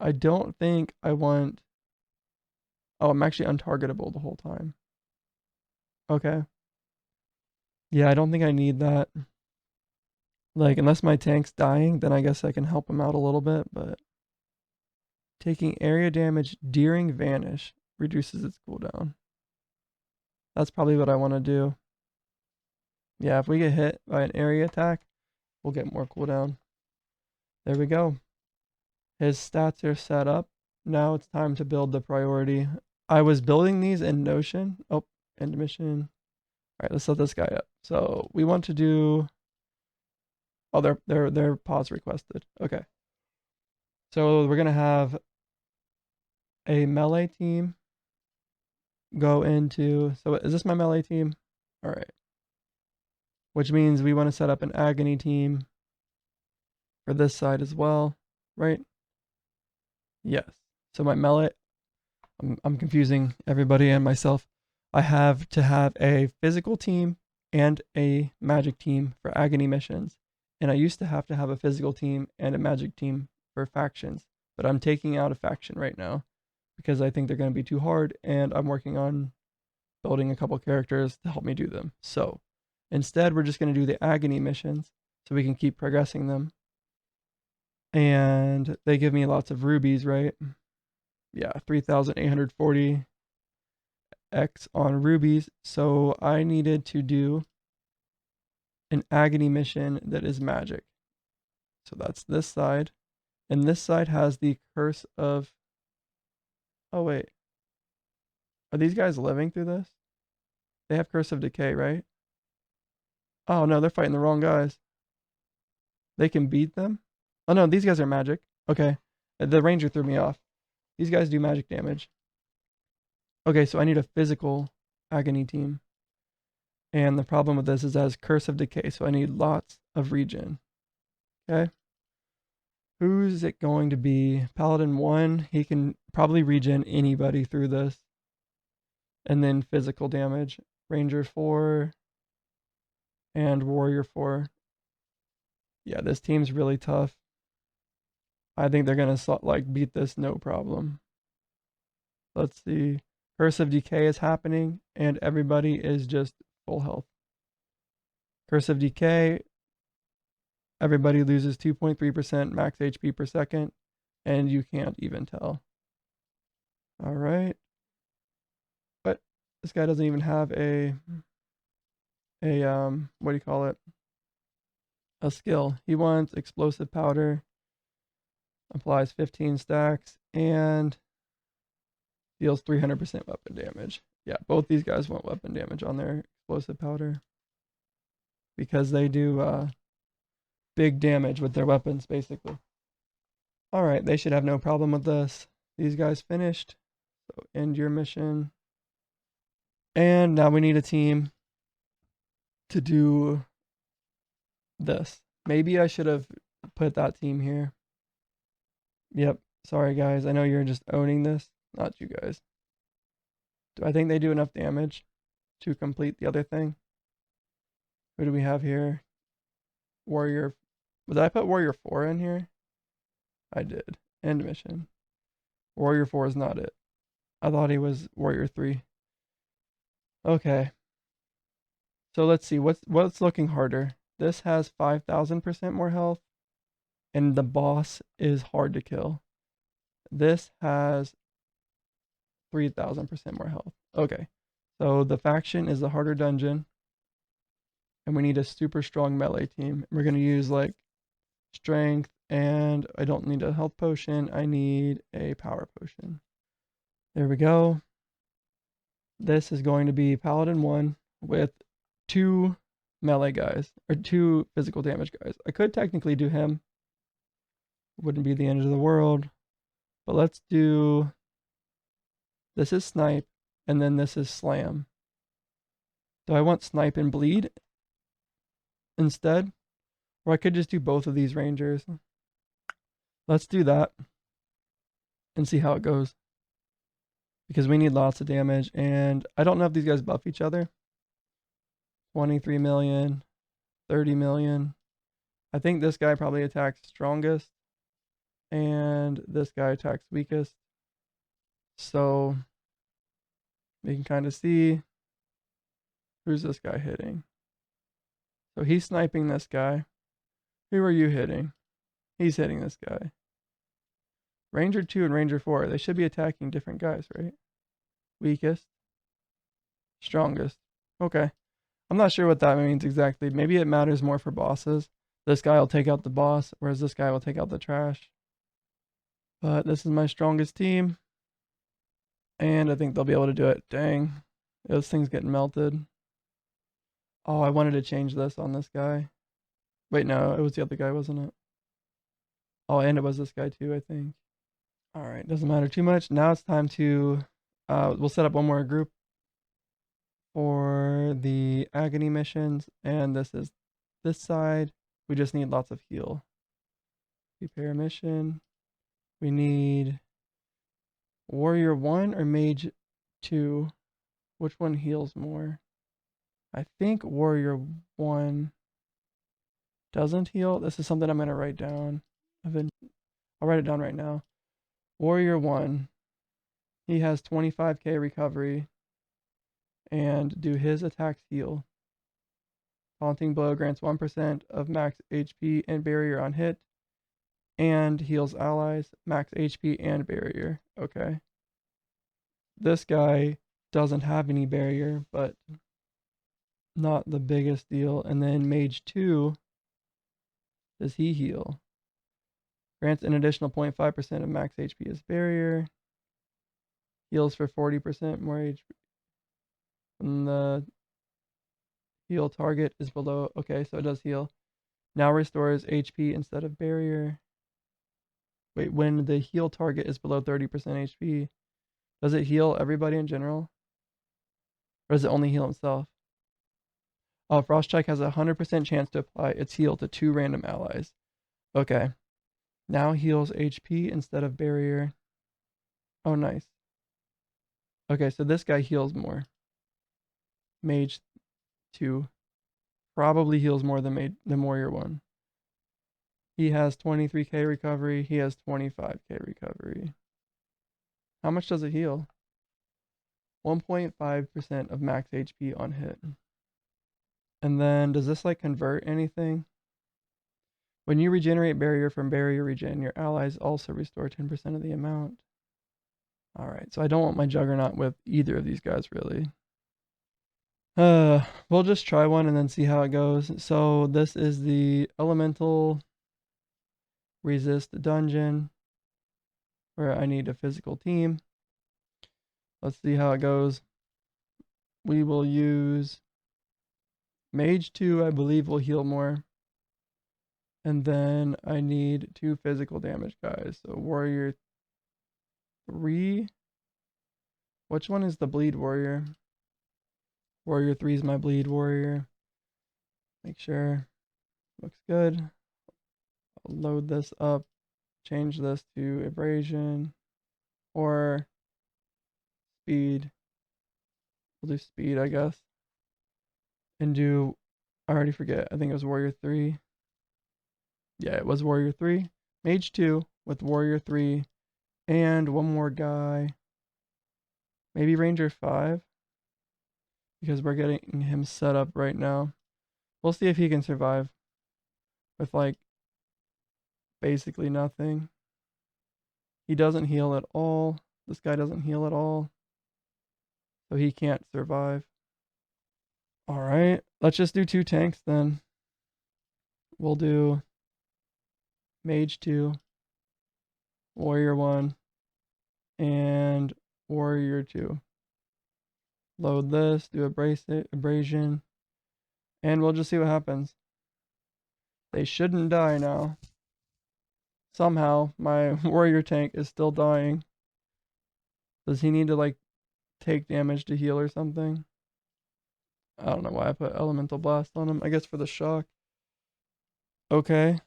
I don't think I want... Oh, I'm actually untargetable the whole time. Okay. Yeah, I don't think I need that. Like, unless my tank's dying, then I guess I can help him out a little bit, but... Taking area damage during vanish reduces its cooldown. That's probably what I want to do. Yeah, if we get hit by an area attack, we'll get more cooldown. There we go. His stats are set up. Now it's time to build the priority. I was building these in Notion. Oh, end mission. All right, let's set this guy up. So we want to do... Oh, they're pause requested. Okay. So we're gonna have a melee team go into... So is this my melee team? All right. Which means we want to set up an agony team for this side as well, right? Yes. So my melee... I'm confusing everybody and myself. I have to have a physical team and a magic team for agony missions. And I used to have a physical team and a magic team for factions. But I'm taking out a faction right now because I think they're going to be too hard, and I'm working on building a couple characters to help me do them. So instead, we're just going to do the agony missions so we can keep progressing them. And they give me lots of rubies, right? Yeah, 3,840 X on rubies. So I needed to do an agony mission that is magic. So that's this side. And this side has the curse of... Oh, wait. Are these guys living through this? They have curse of decay, right? Oh, no, they're fighting the wrong guys. They can beat them? Oh, no, these guys are magic. Okay. The ranger threw me off. These guys do magic damage. Okay, so I need a physical agony team. And the problem with this is it has curse of decay, so I need lots of regen. Okay. Who's it going to be? Paladin 1, he can probably regen anybody through this. And then physical damage. Ranger 4 and Warrior 4. Yeah, this team's really tough. I think they're going to like beat this no problem. Let's see. Curse of Decay is happening, and everybody is just full health. Curse of Decay, everybody loses 2.3% max HP per second, and you can't even tell. All right. But this guy doesn't even have a what do you call it? A skill. He wants explosive powder, applies 15 stacks, and deals 300% weapon damage. Yeah, both these guys want weapon damage on their explosive powder because they do big damage with their weapons, basically. All right, they should have no problem with this. These guys finished. So end your mission. And now we need a team. to do this. Maybe I should have put that team here. Yep. Sorry, guys. I know you're just owning this. Not you guys. Do I think they do enough damage to complete the other thing? Who do we have here? Warrior. Did I put Warrior 4 in here? I did. End mission. Warrior 4 is not it. I thought he was Warrior 3. Okay. So let's see. What's looking harder? This has 5,000% more health, and the boss is hard to kill. This has 3,000% more health. Okay. So the faction is the harder dungeon, and we need a super strong melee team. We're going to use like strength, and I don't need a health potion. I need a power potion. There we go. This is going to be Paladin 1 with 2 melee guys, or 2 physical damage guys. I could technically do him. Wouldn't be the end of the world. But let's do... This is Snipe, and then this is Slam. Do I want Snipe and Bleed instead? Or I could just do both of these Rangers. Let's do that and see how it goes. Because we need lots of damage, and I don't know if these guys buff each other. 23 million, 30 million. I think this guy probably attacks strongest, and this guy attacks weakest. So we can kind of see who's this guy hitting. So he's sniping this guy. Who are you hitting? He's hitting this guy. Ranger 2 and Ranger 4, they should be attacking different guys, right? Weakest. Strongest. Okay. I'm not sure what that means exactly. Maybe it matters more for bosses. This guy will take out the boss, whereas this guy will take out the trash. But this is my strongest team. And I think they'll be able to do it. Dang. This thing's getting melted. Oh, I wanted to change this on this guy. Wait, no, it was the other guy, wasn't it? Oh, and it was this guy too, I think. Alright, doesn't matter too much. Now it's time to... we'll set up one more group for the agony missions. And this is this side. We just need lots of heal. Prepare mission. We need Warrior 1 or Mage 2. Which one heals more? I think Warrior 1 doesn't heal. This is something I'm going to write down. I'll write it down right now. Warrior 1. He has 25k recovery. And do his attacks heal? Taunting Blow grants 1% of max HP and barrier on hit. And heals allies, max HP and barrier. Okay. This guy doesn't have any barrier, but not the biggest deal. And then Mage 2, does he heal? Grants an additional 0.5% of max HP as barrier. Heals for 40% more HP. And the heal target is below. Okay, so it does heal. Now restores HP instead of barrier. Wait, when the heal target is below 30% HP, does it heal everybody in general? Or does it only heal himself? Oh, Frost Strike has a 100% chance to apply its heal to 2 random allies. Okay. Now heals HP instead of barrier. Oh, nice. Okay, so this guy heals more. Mage 2 probably heals more than Warrior 1. He has 23k recovery. He has 25k recovery. How much does it heal? 1.5% of max HP on hit. And then, does this like convert anything? When you regenerate barrier from barrier regen, your allies also restore 10% of the amount. Alright, so I don't want my Juggernaut with either of these guys, really. We'll just try one and then see how it goes. So this is the Elemental Resist Dungeon, where I need a physical team. Let's see how it goes. We will use Mage 2, I believe, will heal more. And then I need 2 physical damage guys. So Warrior 3. Which one is the bleed warrior? Warrior 3 is my bleed warrior. Make sure looks good. I'll load this up, change this to abrasion or speed. We'll do speed, I guess. And do, I already forget, I think it was Warrior 3. Yeah, it was Warrior 3. Mage 2 with Warrior 3 and one more guy. Maybe Ranger 5 because we're getting him set up right now. We'll see if he can survive with like basically nothing. He doesn't heal at all. This guy doesn't heal at all. So he can't survive. Alright, let's just do 2 tanks then. We'll do Mage 2, Warrior 1, and Warrior 2. Load this, do abrasion, and we'll just see what happens. They shouldn't die now. Somehow, my warrior tank is still dying. Does he need to, like, take damage to heal or something? I don't know why I put elemental blast on him. I guess for the shock. Okay.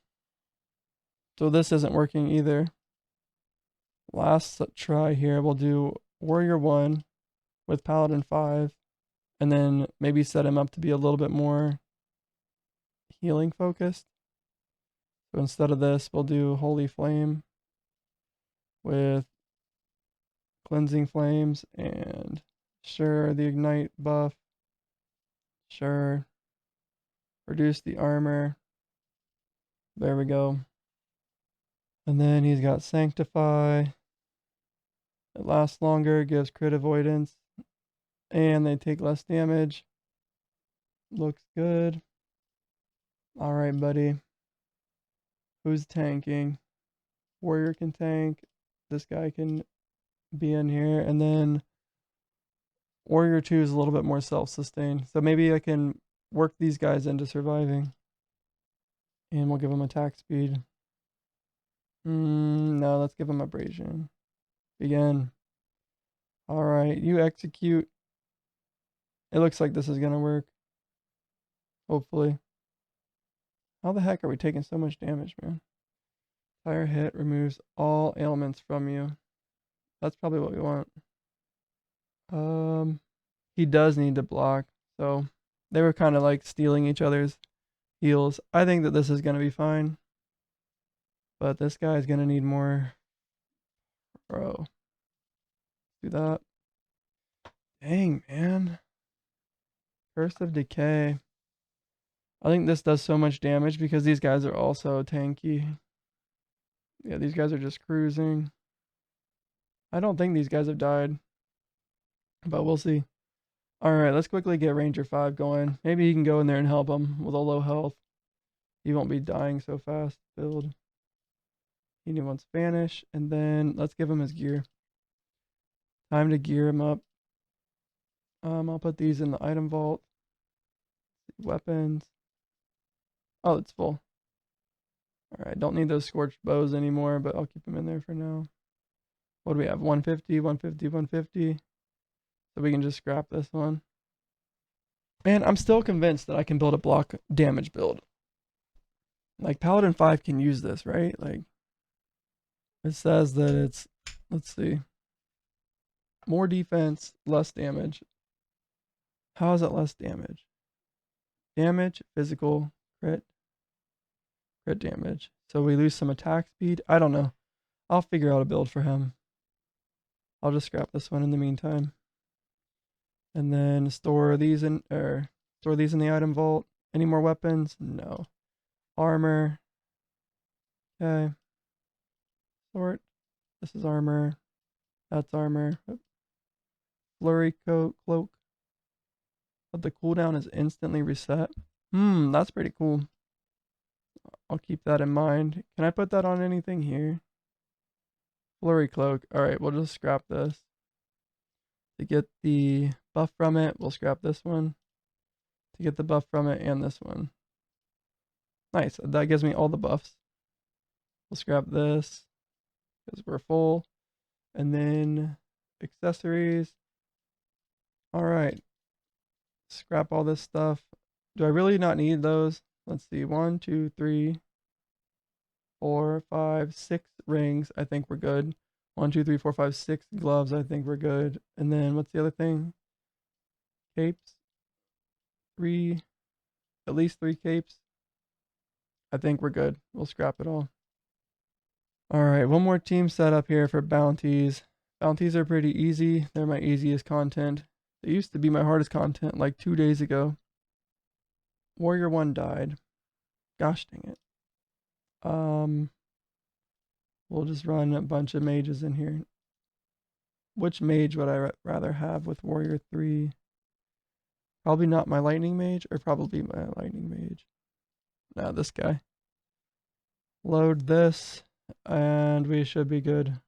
So this isn't working either. Last try here, we'll do warrior 1 with paladin 5. And then maybe set him up to be a little bit more healing focused. So instead of this, we'll do holy flame with cleansing flames and sure, the ignite buff. Sure. Reduce the armor. There we go. And then he's got sanctify. It lasts longer, gives crit avoidance, and they take less damage. Looks good. Alright, buddy. Who's tanking? Warrior can tank. This guy can be in here. And then Warrior 2 is a little bit more self-sustained. So maybe I can work these guys into surviving. And we'll give them attack speed. No, let's give them abrasion. Begin. Alright, you execute. It looks like this is gonna work. Hopefully. How the heck are we taking so much damage, man? Fire hit removes all ailments from you. That's probably what we want. He does need to block, so they were kind of like stealing each other's heals. I think that this is gonna be fine. But this guy is gonna need more. Bro. Do that. Dang, man. Curse of Decay. I think this does so much damage because these guys are also tanky. Yeah, these guys are just cruising. I don't think these guys have died. But we'll see. Alright, let's quickly get Ranger 5 going. Maybe he can go in there and help him with a low health. He won't be dying so fast. Build. He wants Vanish. And then let's give him his gear. Time to gear him up. I'll put these in the item vault. Weapons. Oh, it's full. Alright, don't need those scorched bows anymore, but I'll keep them in there for now. What do we have? 150, 150, 150. So we can just scrap this one. Man, I'm still convinced that I can build a block damage build. Like, Paladin 5 can use this, right? Like, it says that it's, let's see, more defense, less damage. How is it less damage? Damage, physical, crit damage. So we lose some attack speed. I don't know. I'll figure out a build for him. I'll just scrap this one in the meantime. And then store these in the item vault. Any more weapons? No. Armor. Okay. Sort. This is armor. That's armor. Flurry cloak. But the cooldown is instantly reset. That's pretty cool. I'll keep that in mind. Can I put that on anything here? Flurry cloak. Alright, we'll just scrap this. To get the buff from it, we'll scrap this one. To get the buff from it and this one. Nice. That gives me all the buffs. We'll scrap this because we're full. And then accessories. Alright. Scrap all this stuff. Do I really not need those? Let's see. 1, 2, 3, 4, 5, 6 rings. I think we're good. 1, 2, 3, 4, 5, 6 gloves. I think we're good. And then what's the other thing? Capes. 3, at least 3 capes. I think we're good. We'll scrap it all. All right, one more team setup here for bounties. Bounties are pretty easy. They're my easiest content. They used to be my hardest content like 2 days ago. Warrior 1 died. Gosh dang it. We'll just run a bunch of mages in here. Which mage would I rather have with Warrior 3? Probably not my lightning mage, or probably my lightning mage. No, this guy. Load this, and we should be good.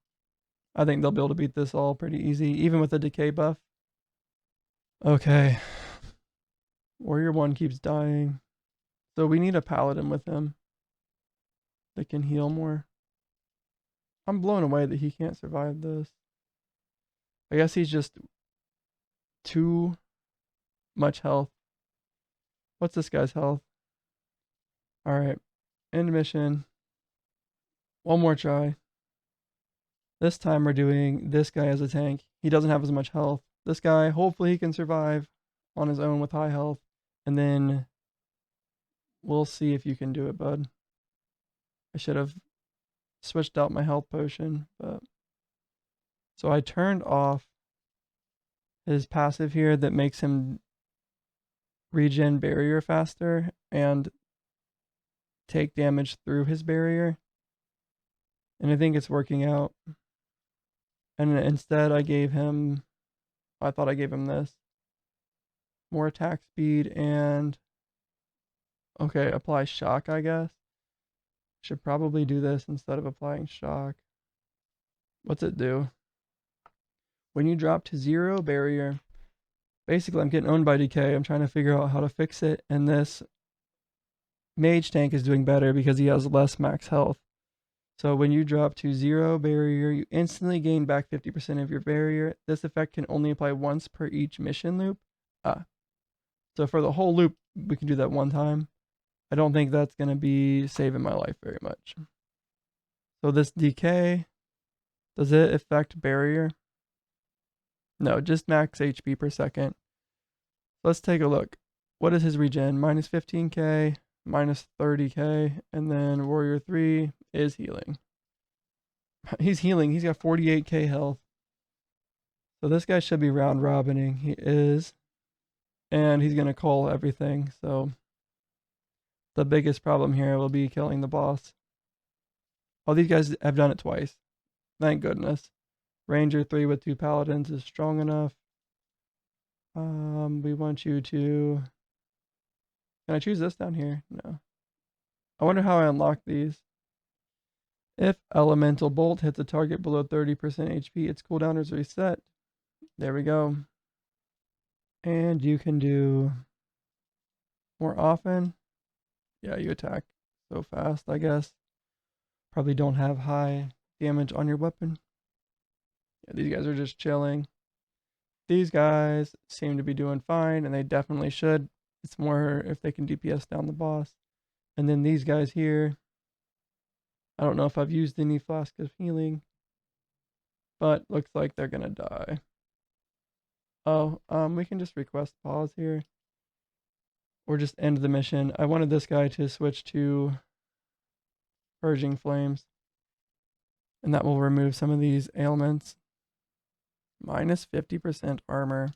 I think they'll be able to beat this all pretty easy, even with the decay buff. Okay. Warrior 1 keeps dying. So we need a paladin with him that can heal more. I'm blown away that he can't survive this. I guess he's just too much health. What's this guy's health? Alright. End mission. One more try. This time we're doing this guy as a tank. He doesn't have as much health. This guy, hopefully he can survive on his own with high health. And then we'll see if you can do it, bud. I should have switched out my health potion, but... So I turned off his passive here that makes him regen barrier faster and take damage through his barrier. And I think it's working out. And instead I gave him... I thought I gave him this. More attack speed and... Okay, apply shock, I guess. Should probably do this instead of applying shock. What's it do? When you drop to 0 barrier, basically I'm getting owned by decay. I'm trying to figure out how to fix it. And this mage tank is doing better because he has less max health. So when you drop to 0 barrier, you instantly gain back 50% of your barrier. This effect can only apply once per each mission loop. So for the whole loop, we can do that one time. I don't think that's going to be saving my life very much. So this decay, does it affect barrier? No, just max HP per second. Let's take a look. What is his regen? Minus 15k, minus 30k, and then Warrior 3 is healing. He's healing. He's got 48k health. So this guy should be round robining. He is. And he's going to call everything. So the biggest problem here will be killing the boss. Oh, these guys have done it twice. Thank goodness. Ranger 3 with 2 paladins is strong enough. We want you to... Can I choose this down here? No. I wonder how I unlock these. If Elemental Bolt hits a target below 30% HP, its cooldown is reset. There we go. And you can do more often. Yeah, you attack so fast, I guess. Probably don't have high damage on your weapon. Yeah, these guys are just chilling. These guys seem to be doing fine, and they definitely should. It's more if they can DPS down the boss. And then these guys here, I don't know if I've used any flask of healing, but looks like they're gonna die. Oh, we can just request pause here. Or just end the mission. I wanted this guy to switch to Purging Flames. And that will remove some of these ailments. Minus 50% armor.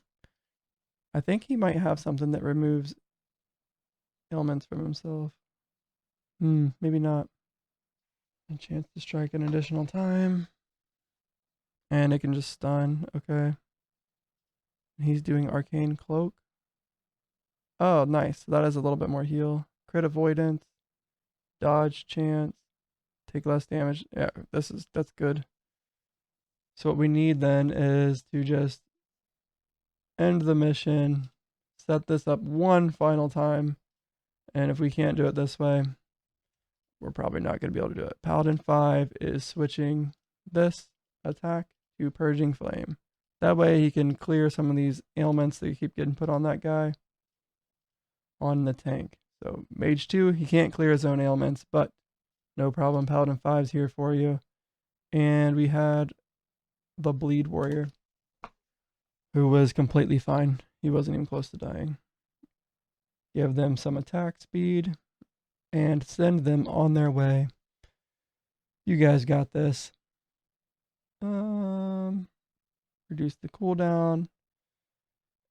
I think he might have something that removes ailments from himself. Maybe not. A chance to strike an additional time. And it can just stun. Okay. He's doing Arcane Cloak. Oh, nice. That has a little bit more heal. Crit avoidance. Dodge chance. Take less damage. Yeah, that's good. So what we need then is to just end the mission. Set this up one final time. And if we can't do it this way, we're probably not going to be able to do it. Paladin 5 is switching this attack to Purging Flame. That way he can clear some of these ailments that keep getting put on that guy. on the tank. So Mage 2, he can't clear his own ailments, but no problem. Paladin 5's here for you. And we had the Bleed Warrior, who was completely fine. He wasn't even close to dying. Give them some attack speed and send them on their way. You guys got this. Reduce the cooldown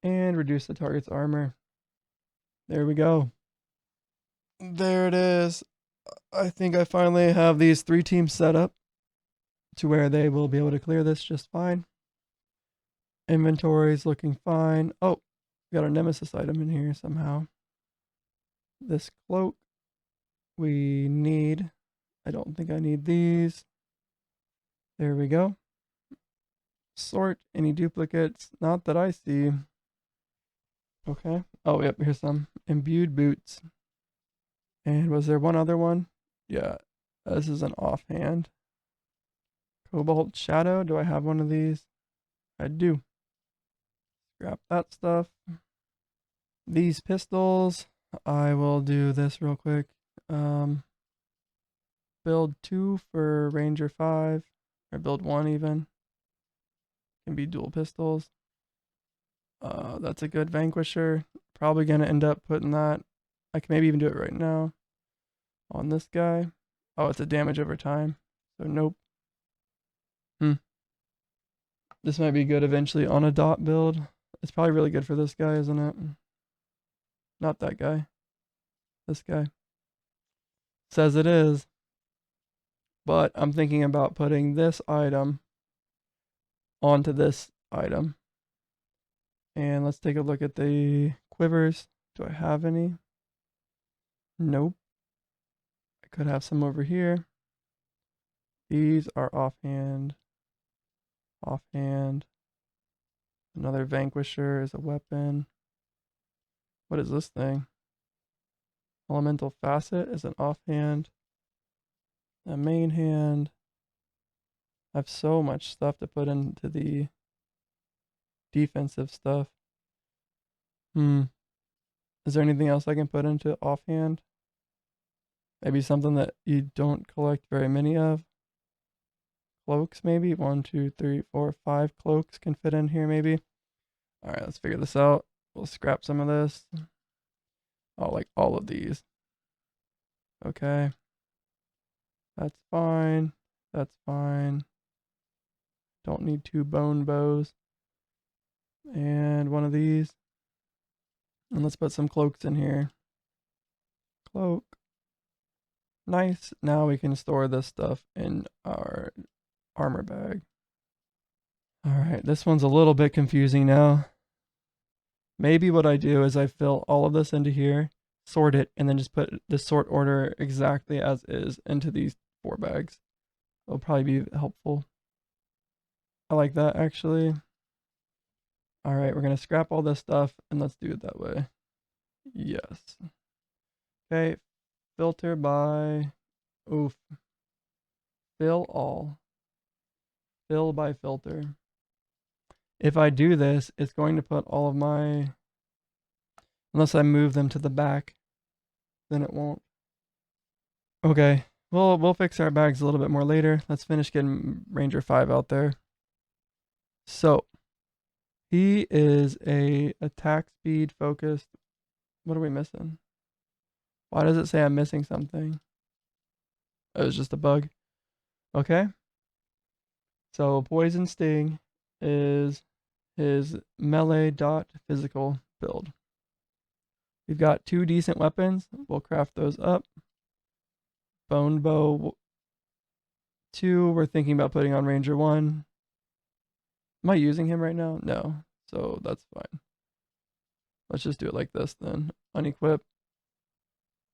and reduce the target's armor. There we go. There it is. I think I finally have these 3 teams set up to where they will be able to clear this just fine. Inventory is looking fine. Oh, we got a nemesis item in here somehow. This cloak we need. I don't think I need these. There we go. Sort any duplicates. Not that I see. Okay. Oh, yep, here's some. Imbued boots. And was there one other one? Yeah, this is an offhand. Cobalt Shadow. Do I have one of these? I do. Scrap that stuff. These pistols. I will do this real quick. Build 2 for Ranger 5. Or build 1 even. Can be dual pistols. That's a good Vanquisher. Probably going to end up putting that. I can maybe even do it right now. On this guy. Oh, it's a damage over time. So nope. This might be good eventually on a dot build. It's probably really good for this guy, isn't it? Not that guy. This guy. Says it is. But I'm thinking about putting this item onto this item. And let's take a look at the quivers. Do I have any? Nope. I could have some over here. These are offhand. Offhand. Another Vanquisher is a weapon. What is this thing? Elemental Facet is an offhand. A main hand. I have so much stuff to put into the defensive stuff. Is there anything else I can put into offhand? Maybe something that you don't collect very many of. Cloaks maybe? 1, 2, 3, 4, 5 cloaks can fit in here maybe. Alright, let's figure this out. We'll scrap some of this. Oh, like all of these. Okay. That's fine. That's fine. Don't need 2 bone bows. And one of these. And let's put some cloaks in here. Cloak. Nice. Now we can store this stuff in our armor bag. Alright, this one's a little bit confusing now. Maybe what I do is I fill all of this into here, sort it, and then just put the sort order exactly as is into these 4 bags. It'll probably be helpful. I like that actually. Alright, we're going to scrap all this stuff and let's do it that way. Yes. Okay, filter by, fill all. Fill by filter. If I do this, it's going to put all of my, unless I move them to the back, then it won't. Okay, well, we'll fix our bags a little bit more later. Let's finish getting Ranger 5 out there. So, he is a attack speed focused. What are we missing? Why does it say I'm missing something? Oh, it's just a bug. Okay. So, Poison Sting is his melee dot physical build. We've got 2 decent weapons. We'll craft those up. Bone bow 2, we're thinking about putting on Ranger 1. Am I using him right now? No. So that's fine. Let's just do it like this then. Unequip.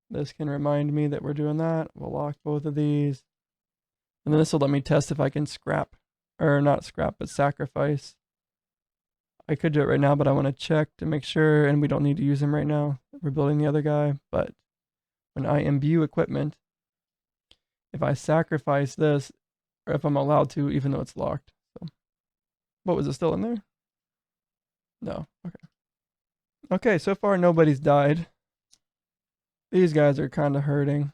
This can remind me that we're doing that. We'll lock both of these. And then this will let me test if I can scrap. Or not scrap, but sacrifice. I could do it right now, but I want to check to make sure, and we don't need to use him right now. We're building the other guy, but when I imbue equipment, if I sacrifice this, or if I'm allowed to, even though it's locked. So, what was it still in there? No. Okay. Okay, so far nobody's died. These guys are kind of hurting.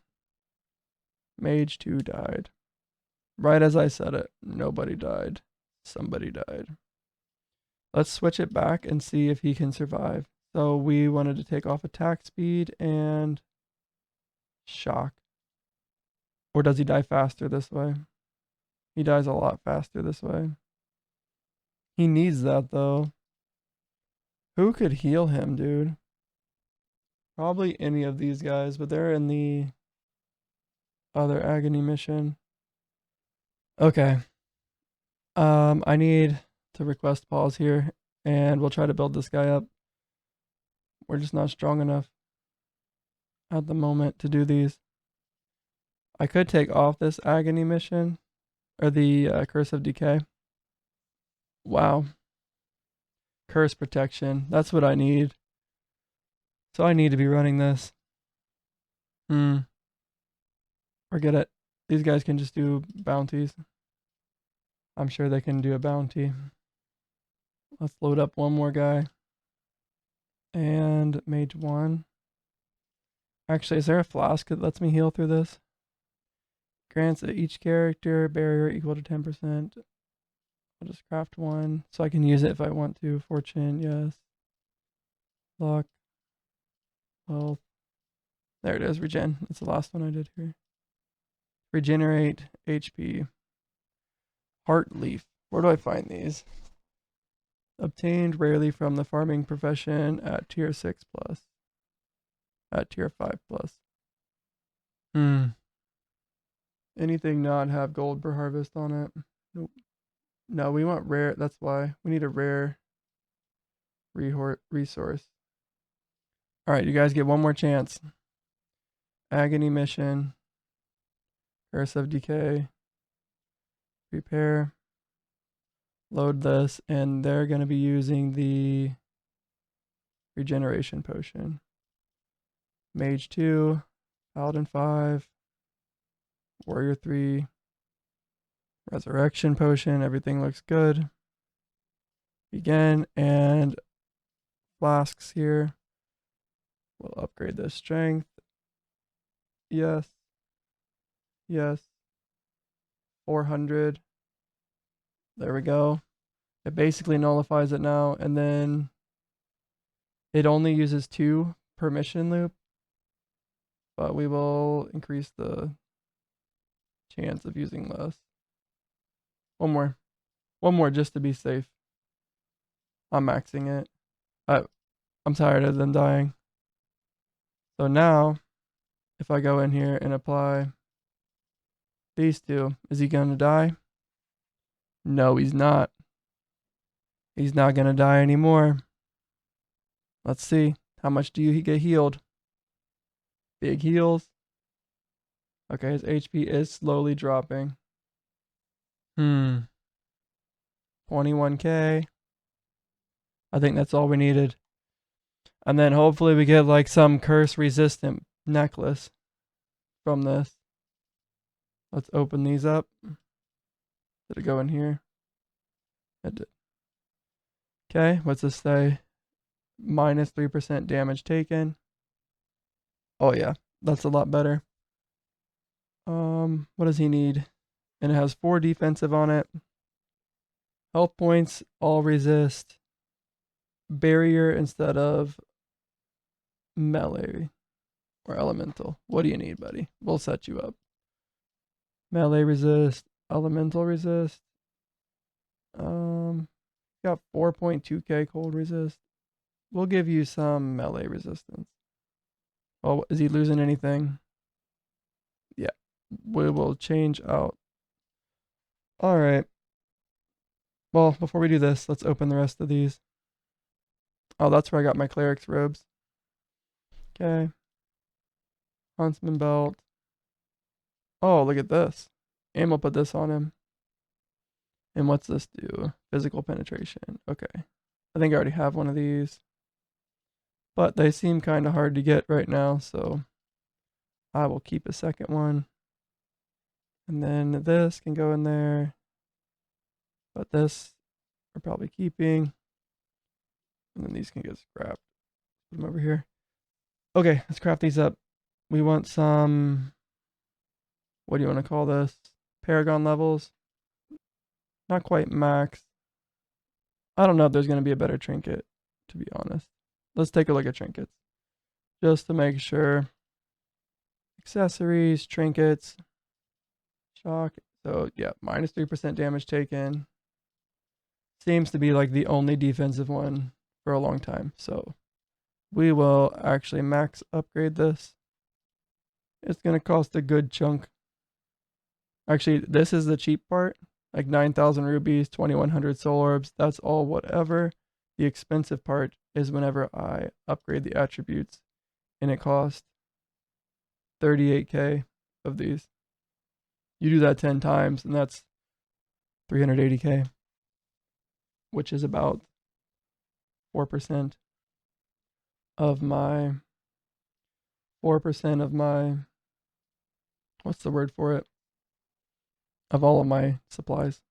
Mage 2 died. Right as I said it, nobody died. Somebody died. Let's switch it back and see if he can survive. So we wanted to take off attack speed and shock. Or does he die faster this way? He dies a lot faster this way. He needs that though. Who could heal him, dude? Probably any of these guys, but they're in the other agony mission. Okay. I need to request pause here, and we'll try to build this guy up. We're just not strong enough at the moment to do these. I could take off this agony mission, or the curse of decay. Wow. Curse protection. That's what I need. So I need to be running this. Forget it. These guys can just do bounties. I'm sure they can do a bounty. Let's load up one more guy. And mage 1. Actually, is there a flask that lets me heal through this? Grants each character barrier equal to 10%. I'll just craft one so I can use it if I want to. Fortune, yes. Luck. Health. There it is, regen. That's the last one I did here. Regenerate HP. Heart leaf. Where do I find these? Obtained rarely from the farming profession at tier 6 plus. At tier 5 plus. Anything not have gold per harvest on it? Nope. No, we want rare. That's why. We need a rare resource. Alright, you guys get one more chance. Agony mission. Curse of decay. Prepare. Load this, and they're going to be using the regeneration potion. Mage 2, Paladin 5, Warrior 3, Resurrection potion. Everything looks good. Begin, and flasks here. We'll upgrade the strength. Yes. Yes. 400. There we go. It basically nullifies it now, and then it only uses 2 per mission loop, but we will increase the chance of using less. One more just to be safe. I'm maxing it. I'm tired of them dying. So now, if I go in here and apply these 2, is he going to die? No, he's not. He's not going to die anymore. Let's see. How much do you get healed? Big heals. Okay, his HP is slowly dropping. 21k. I think that's all we needed. And then hopefully we get like some curse resistant necklace from this. Let's open these up. Did it go in here? It did. Okay, what's this say? Minus 3% damage taken. Oh yeah, that's a lot better. What does he need? And it has 4 defensive on it. Health points, all resist. Barrier instead of melee or elemental. What do you need, buddy? We'll set you up. Melee resist, elemental resist. Got 4.2k cold resist. We'll give you some melee resistance. Oh, is he losing anything? Yeah, we will change out. All right. Well, before we do this, let's open the rest of these. Oh, that's where I got my cleric's robes. Okay. Huntsman belt. Oh, look at this. And we'll put this on him. And what's this do? Physical penetration. Okay. I think I already have one of these. But they seem kind of hard to get right now, so I will keep a second one. And then this can go in there. But this we're probably keeping. And then these can get scrapped. Put them over here. Okay, let's craft these up. We want some, what do you want to call this? Paragon levels. Not quite max. I don't know if there's going to be a better trinket, to be honest. Let's take a look at trinkets. Just to make sure. Accessories, trinkets, shock. So yeah, minus 3% damage taken. Seems to be like the only defensive one for a long time. So we will actually max upgrade this. It's going to cost a good chunk. Actually, this is the cheap part. Like 9,000 rubies, 2,100 soul orbs. That's all whatever. The expensive part is whenever I upgrade the attributes. And it costs 38k of these. You do that 10 times, and that's 380k, which is about 4% of my 4% of my, what's the word for it? Of all of my supplies.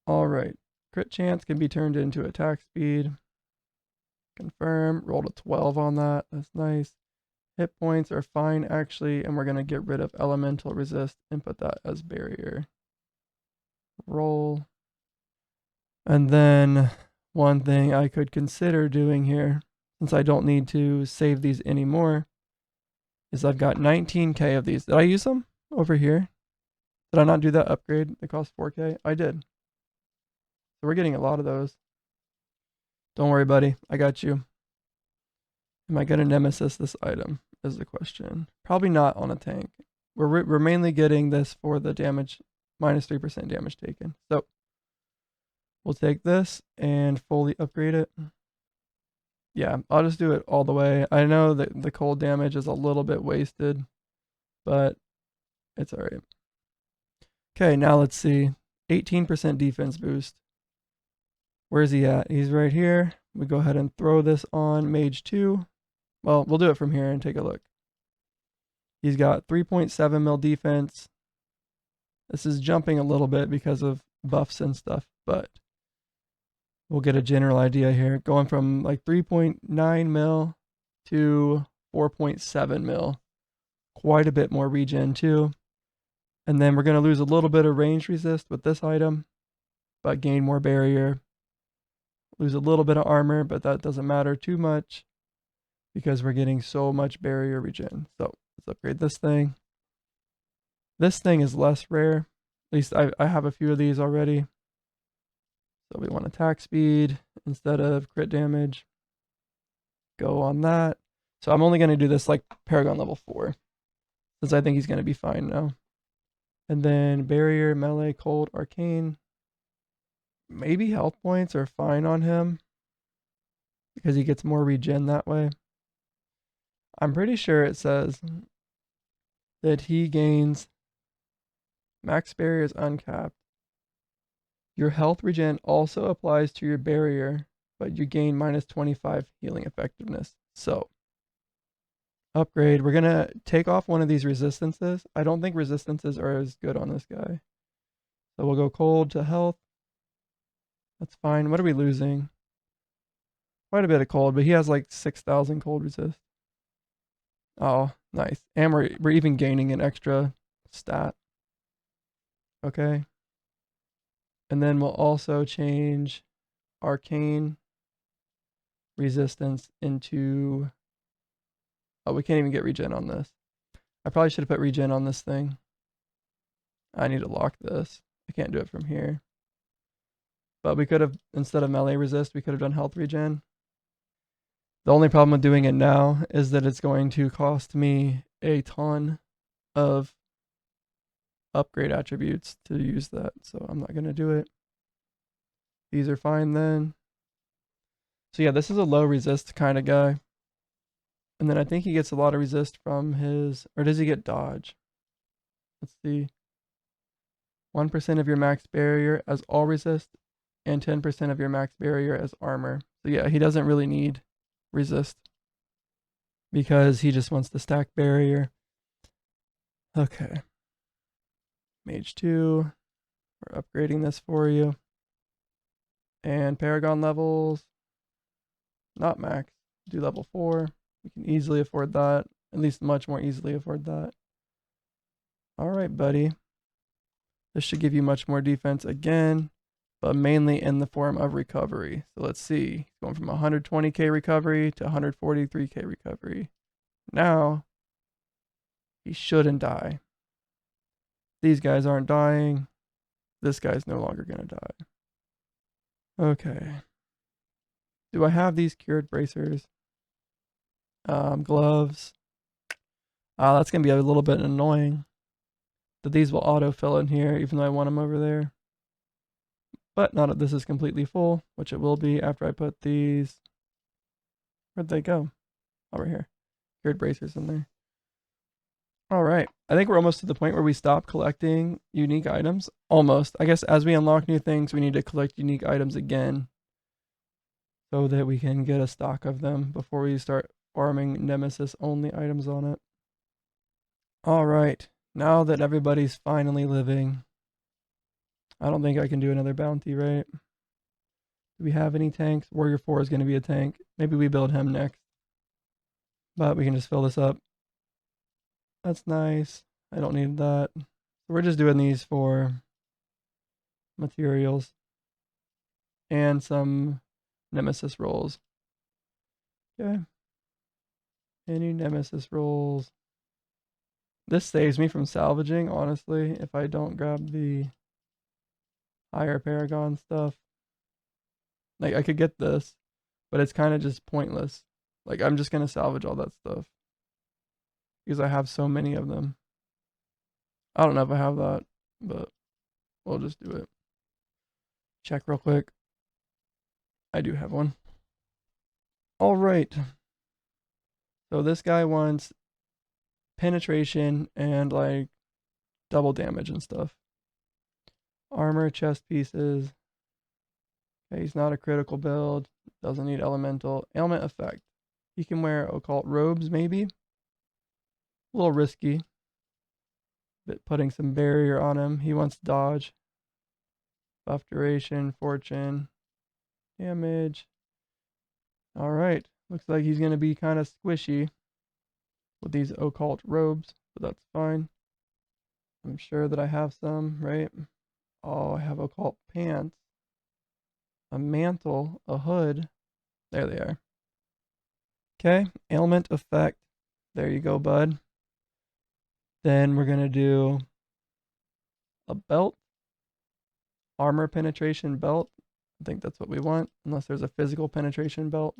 All right. Crit chance can be turned into attack speed. Confirm. Rolled a 12 on that. That's nice. Hit points are fine, actually, and we're going to get rid of elemental resist and put that as barrier. Roll. And then one thing I could consider doing here, since I don't need to save these anymore, is I've got 19k of these. Did I use them over here? Did I not do that upgrade that cost 4k? I did. So we're getting a lot of those. Don't worry, buddy. I got you. Am I going to nemesis this item is the question. Probably not on a tank. We're mainly getting this for the damage, minus 3% damage taken. So we'll take this and fully upgrade it. Yeah, I'll just do it all the way. I know that the cold damage is a little bit wasted, but it's all right. Okay, now let's see. 18% defense boost. Where's he at? He's right here. We go ahead and throw this on Mage 2. Well, we'll do it from here and take a look. He's got 3.7 mil defense. This is jumping a little bit because of buffs and stuff, but we'll get a general idea here. Going from like 3.9 mil to 4.7 mil. Quite a bit more regen too. And then we're going to lose a little bit of range resist with this item, but gain more barrier. Lose a little bit of armor, but that doesn't matter too much because we're getting so much barrier regen. So let's upgrade this thing. This thing is less rare. At least I have a few of these already. So we want attack speed instead of crit damage. Go on that. So I'm only going to do this like Paragon level 4, since I think he's going to be fine now. And then barrier, melee, cold, arcane. Maybe health points are fine on him because he gets more regen that way. I'm pretty sure it says that he gains max barrier is uncapped. Your health regen also applies to your barrier, but you gain minus 25 healing effectiveness. So upgrade. We're going to take off one of these resistances. I don't think resistances are as good on this guy. So we'll go cold to health. That's fine. What are we losing? Quite a bit of cold, but he has like 6,000 cold resist. Oh, nice. And we're even gaining an extra stat. Okay. And then we'll also change arcane resistance into... Oh, we can't even get regen on this. I probably should have put regen on this thing. I need to lock this. I can't do it from here. But we could have, instead of melee resist, we could have done health regen. The only problem with doing it now is that it's going to cost me a ton of upgrade attributes to use that. So I'm not going to do it. These are fine then. So yeah, this is a low resist kind of guy. And then I think he gets a lot of resist from his, or does he get dodge? Let's see. 1% of your max barrier as all resist and 10% of your max barrier as armor. So yeah, he doesn't really need resist because he just wants to stack barrier. Okay. Mage 2. We're upgrading this for you. And Paragon levels. Not max. Do level 4. We can easily afford that. At least much more easily afford that. All right, buddy. This should give you much more defense again, but mainly in the form of recovery. So let's see. Going from 120k recovery to 143k recovery. Now, he shouldn't die. These guys aren't dying. This guy's no longer going to die. Okay. Do I have these cured bracers? Gloves. That's going to be a little bit annoying. That these will autofill in here, even though I want them over there. But not that this is completely full, which it will be after I put these. Where'd they go? Over here. Cured bracers in there. All right. I think we're almost to the point where we stop collecting unique items. Almost. I guess as we unlock new things, we need to collect unique items again so that we can get a stock of them before we start farming Nemesis only items on it. All right. Now that everybody's finally living, I don't think I can do another bounty, right? Do we have any tanks? Warrior 4 is going to be a tank. Maybe we build him next. But we can just fill this up. That's nice. I don't need that. So we're just doing these for materials and some Nemesis rolls. Okay. Any Nemesis rolls. This saves me from salvaging, honestly, if I don't grab the higher Paragon stuff. Like, I could get this, but it's kind of just pointless. Like, I'm just going to salvage all that stuff because I have so many of them. I don't know if I have that, but we'll just do it. Check real quick. I do have one. All right. So this guy wants penetration and like double damage and stuff. Armor, chest pieces. Okay, he's not a critical build. Doesn't need elemental. Ailment effect. He can wear occult robes, maybe. A little risky. But putting some barrier on him. He wants dodge. Buff duration, fortune, damage. All right. Looks like he's going to be kind of squishy with these occult robes, but that's fine. I'm sure that I have some, right? Oh, I have occult pants, a mantle, a hood. There they are. Okay, ailment effect. There you go, bud. Then we're going to do a belt, armor penetration belt. I think that's what we want, unless there's a physical penetration belt.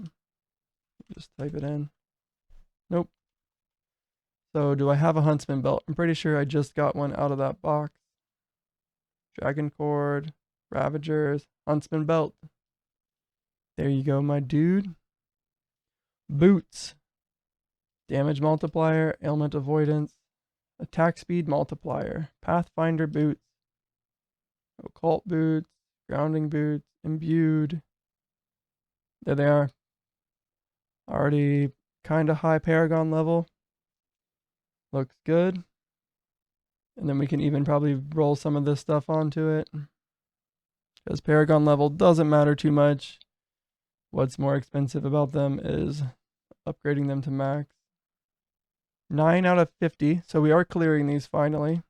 Just type it in. Nope. So do I have a huntsman belt? I'm pretty sure I just got one out of that box. Dragon cord, ravagers, huntsman belt. There you go, my dude. Boots. Damage multiplier, ailment avoidance, attack speed multiplier, pathfinder boots, occult boots, grounding boots, imbued. There they are. Already kind of high Paragon level. Looks good. And then we can even probably roll some of this stuff onto it. Because Paragon level doesn't matter too much. What's more expensive about them is upgrading them to max. 9 out of 50. So we are clearing these finally.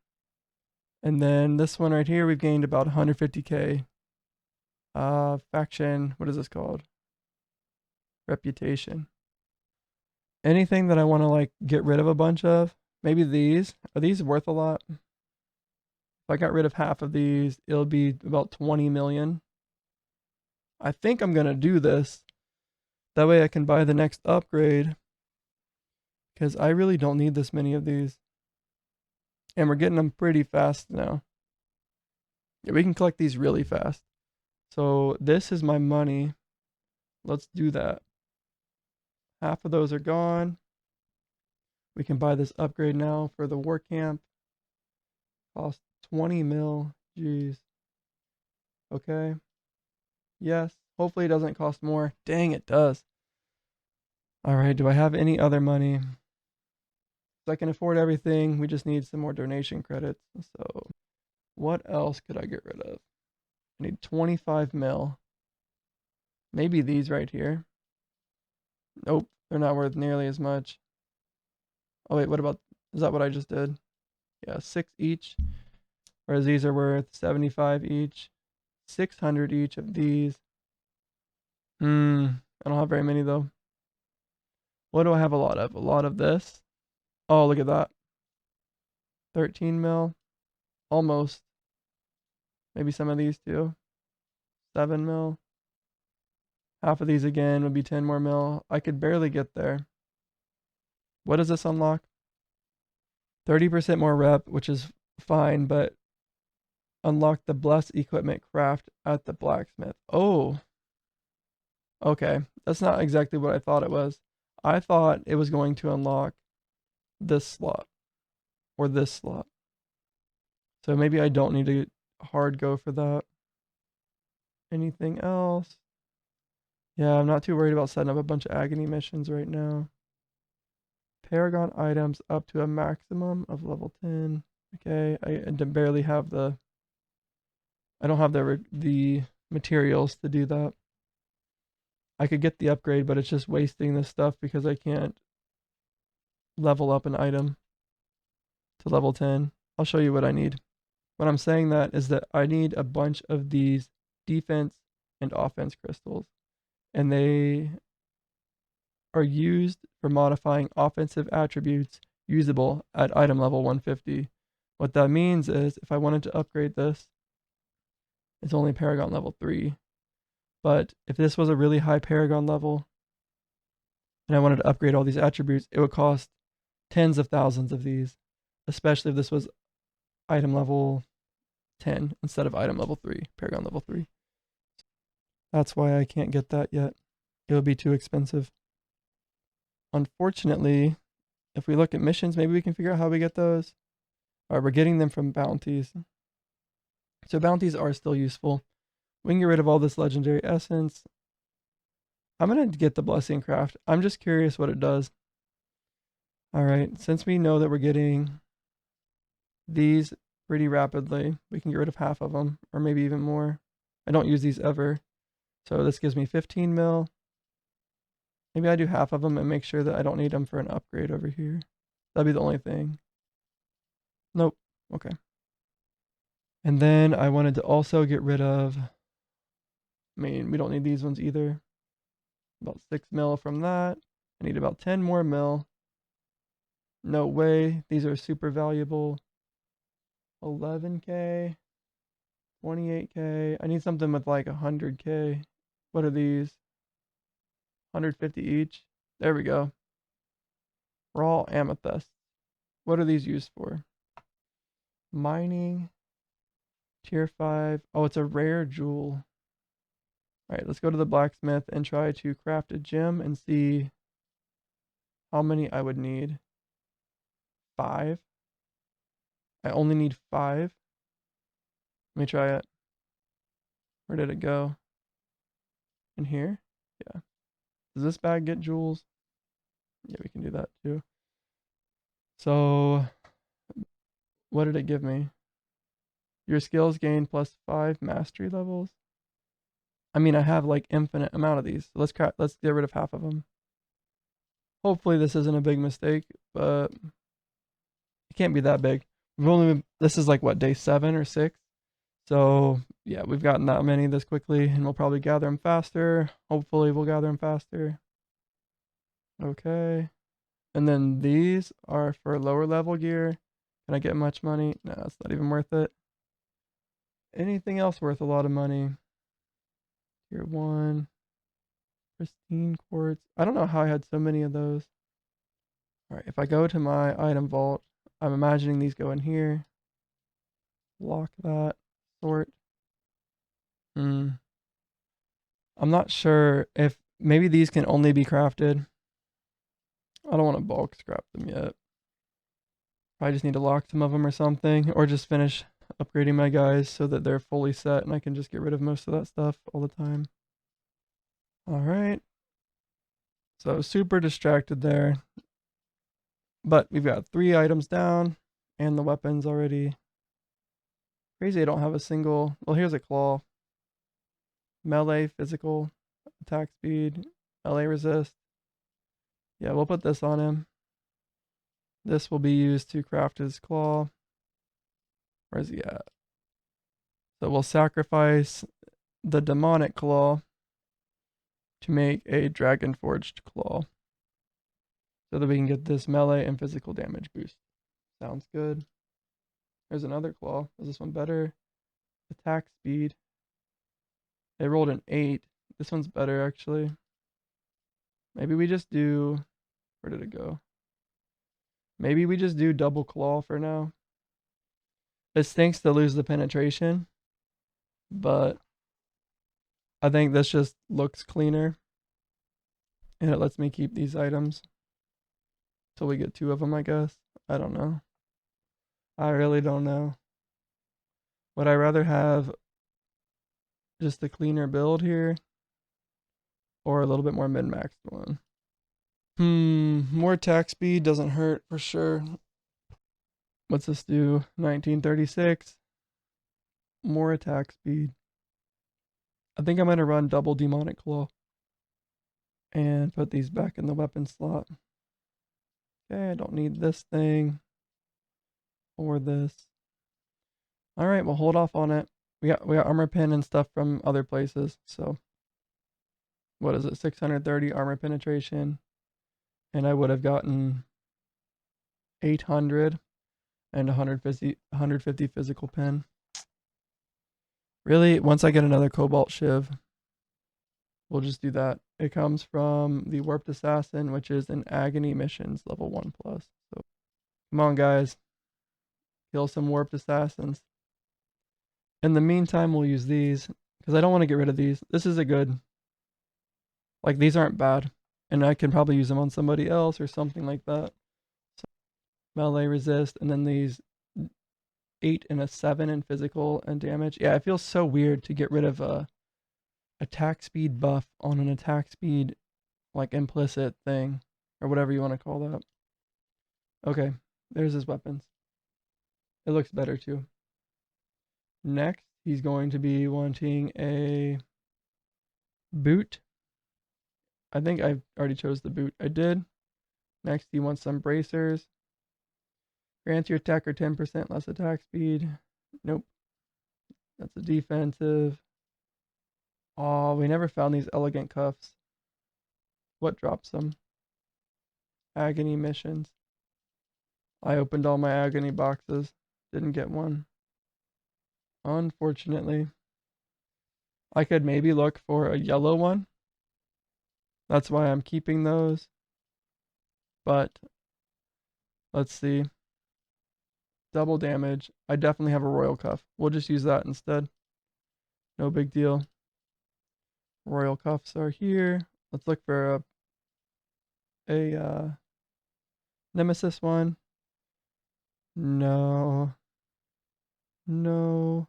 And then this one right here, we've gained about 150k. Faction, what is this called? Reputation. Anything that I want to like get rid of a bunch of. Maybe these. Are these worth a lot? If I got rid of half of these, it'll be about 20 million. I think I'm going to do this. That way I can buy the next upgrade. Because I really don't need this many of these. And we're getting them pretty fast now. Yeah, we can collect these really fast. So this is my money. Let's do that. Half of those are gone. We can buy this upgrade now for the war camp. Cost 20 mil. Jeez. Okay. Yes. Hopefully it doesn't cost more. Dang, it does. Alright, do I have any other money? So I can afford everything. We just need some more donation credits. So what else could I get rid of? I need 25 mil. Maybe these right here. Nope, they're not worth nearly as much. Oh wait, what about, is that what I just did? Yeah, 6 each. Whereas these are worth 75 each. 600 each of these. I don't have very many though. What do I have a lot of? A lot of this. Oh, look at that. 13 mil. Almost. Maybe some of these too. 7 mil. Half of these again would be 10 more mil. I could barely get there. What does this unlock? 30% more rep, which is fine, but unlock the blessed equipment craft at the blacksmith. Oh, okay. That's not exactly what I thought it was. I thought it was going to unlock this slot or this slot. So maybe I don't need to hard go for that. Anything else? Yeah, I'm not too worried about setting up a bunch of agony missions right now. Paragon items up to a maximum of level 10. Okay, I barely have the, I don't have the materials to do that. I could get the upgrade, but it's just wasting this stuff because I can't level up an item to level 10. I'll show you what I need. When I'm saying that is that I need a bunch of these defense and offense crystals, and they are used for modifying offensive attributes usable at item level 150. What that means is if I wanted to upgrade this, it's only Paragon level 3. But if this was a really high Paragon level and I wanted to upgrade all these attributes, it would cost tens of thousands of these, especially if this was item level 10 instead of item level 3, Paragon level 3. That's why I can't get that yet. It would be too expensive. Unfortunately, if we look at missions, maybe we can figure out how we get those. All right, we're getting them from bounties. So bounties are still useful. We can get rid of all this legendary essence. I'm going to get the blessing craft. I'm just curious what it does. All right, since we know that we're getting these pretty rapidly, we can get rid of half of them, or maybe even more. I don't use these ever. So this gives me 15 mil. Maybe I do half of them and make sure that I don't need them for an upgrade over here. That'd be the only thing. Nope. Okay. And then I wanted to also get rid of, I mean, we don't need these ones either. About 6 mil from that. I need about 10 more mil. No way. These are super valuable. 11k. 28k. I need something with like 100k. What are these? 150 each. There we go. Raw amethyst. What are these used for? Mining. Tier 5. Oh, it's a rare jewel. Alright, let's go to the blacksmith and try to craft a gem and see how many I would need. 5. I only need 5. Let me try it. Where did it go? In here? Yeah. Does this bag get jewels? Yeah, we can do that too. So, what did it give me? Your skills gain +5 mastery levels. I mean, I have like infinite amount of these. So let's get rid of half of them. Hopefully this isn't a big mistake, but it can't be that big. This is like what, day 7 or 6? So yeah, we've gotten that many this quickly, and we'll probably gather them faster. Hopefully we'll gather them faster. Okay. And then these are for lower level gear. Can I get much money? No, it's not even worth it. Anything else worth a lot of money? Tier 1. Pristine quartz. I don't know how I had so many of those. Alright, if I go to my item vault, I'm imagining these go in here. Lock that. Sort. I'm not sure if maybe these can only be crafted. I don't want to bulk scrap them yet. I just need to lock some of them or something, or just finish upgrading my guys so that they're fully set and I can just get rid of most of that stuff all the time. Alright. So I was super distracted there. But we've got 3 items down and the weapons already. Crazy I don't have a single, well here's a claw. Melee, physical, attack speed, melee resist. Yeah, we'll put this on him. This will be used to craft his claw. Where's he at? So we'll sacrifice the demonic claw to make a dragon forged claw so that we can get this melee and physical damage boost. Sounds good. There's another claw. Is this one better? Attack speed. They rolled an 8. This one's better actually. Maybe we just do, where did it go? Maybe we just do double claw for now. It stinks to lose the penetration, but I think this just looks cleaner. And it lets me keep these items till we get 2 of them, I guess. I don't know. I really don't know. Would I rather have just a cleaner build here or a little bit more min-maxed one? More attack speed doesn't hurt for sure. What's this do? 1936. More attack speed. I think I'm going to run double demonic claw and put these back in the weapon slot. Okay, I don't need this thing or this. All right, we'll hold off on it. We got armor pin and stuff from other places. So what is it? 630 armor penetration, and I would have gotten 800 and 150 physical pen. Really, once I get another cobalt shiv, we'll just do that. It comes from the warped assassin, which is an agony missions level 1+. So come on, guys, kill some warped assassins. In the meantime, we'll use these because I don't want to get rid of these. This is a good, like, these aren't bad, and I can probably use them on somebody else or something like that. So, melee resist, and then these 8 and a 7 in physical and damage. Yeah, it feels so weird to get rid of a attack speed buff on an attack speed, like, implicit thing, or whatever you want to call that. Okay, there's his weapons. It looks better too. Next, he's going to be wanting a boot. I think I already chose the boot. I did. Next, he wants some bracers. Grants your attacker 10% less attack speed. Nope. That's a defensive. Oh, we never found these elegant cuffs. What drops them? Agony missions. I opened all my agony boxes. Didn't get one. Unfortunately. I could maybe look for a yellow one. That's why I'm keeping those. But let's see. Double damage. I definitely have a royal cuff. We'll just use that instead. No big deal. Royal cuffs are here. Let's look for a nemesis one. No. No.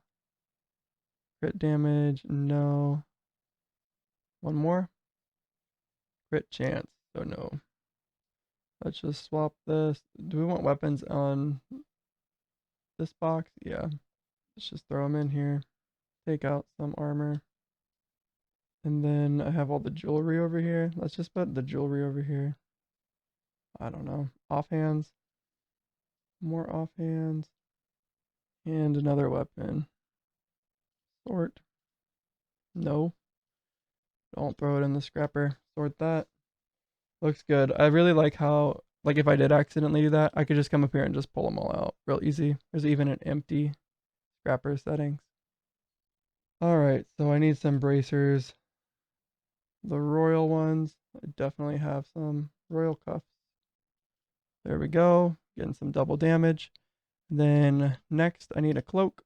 Crit damage. No. One more. Crit chance. So no. Let's just swap this. Do we want weapons on this box? Yeah. Let's just throw them in here. Take out some armor. And then I have all the jewelry over here. Let's just put the jewelry over here. I don't know. Offhands. More offhands. And another weapon. Sort. No. Don't throw it in the scrapper. Sort that. Looks good. I really like how, like, if I did accidentally do that, I could just come up here and just pull them all out real easy. There's even an empty scrapper settings. Alright, so I need some bracers. The royal ones. I definitely have some royal cuffs. There we go. Getting some double damage. Then next, I need a cloak.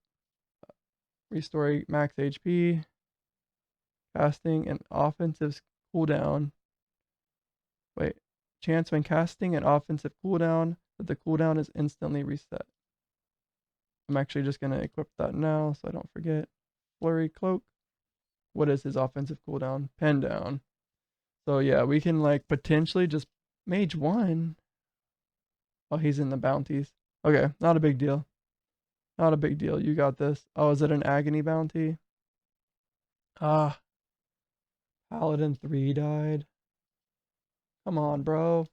Restore max HP. Casting and offensive cooldown. Wait. Chance when casting an offensive cooldown that the cooldown is instantly reset. I'm actually just going to equip that now so I don't forget. Flurry cloak. What is his offensive cooldown? Pen down. So yeah, we can, like, potentially just mage 1. Oh, he's in the bounties. Okay, not a big deal. Not a big deal. You got this. Oh, is it an agony bounty? Ah. Paladin 3 died. Come on, bro.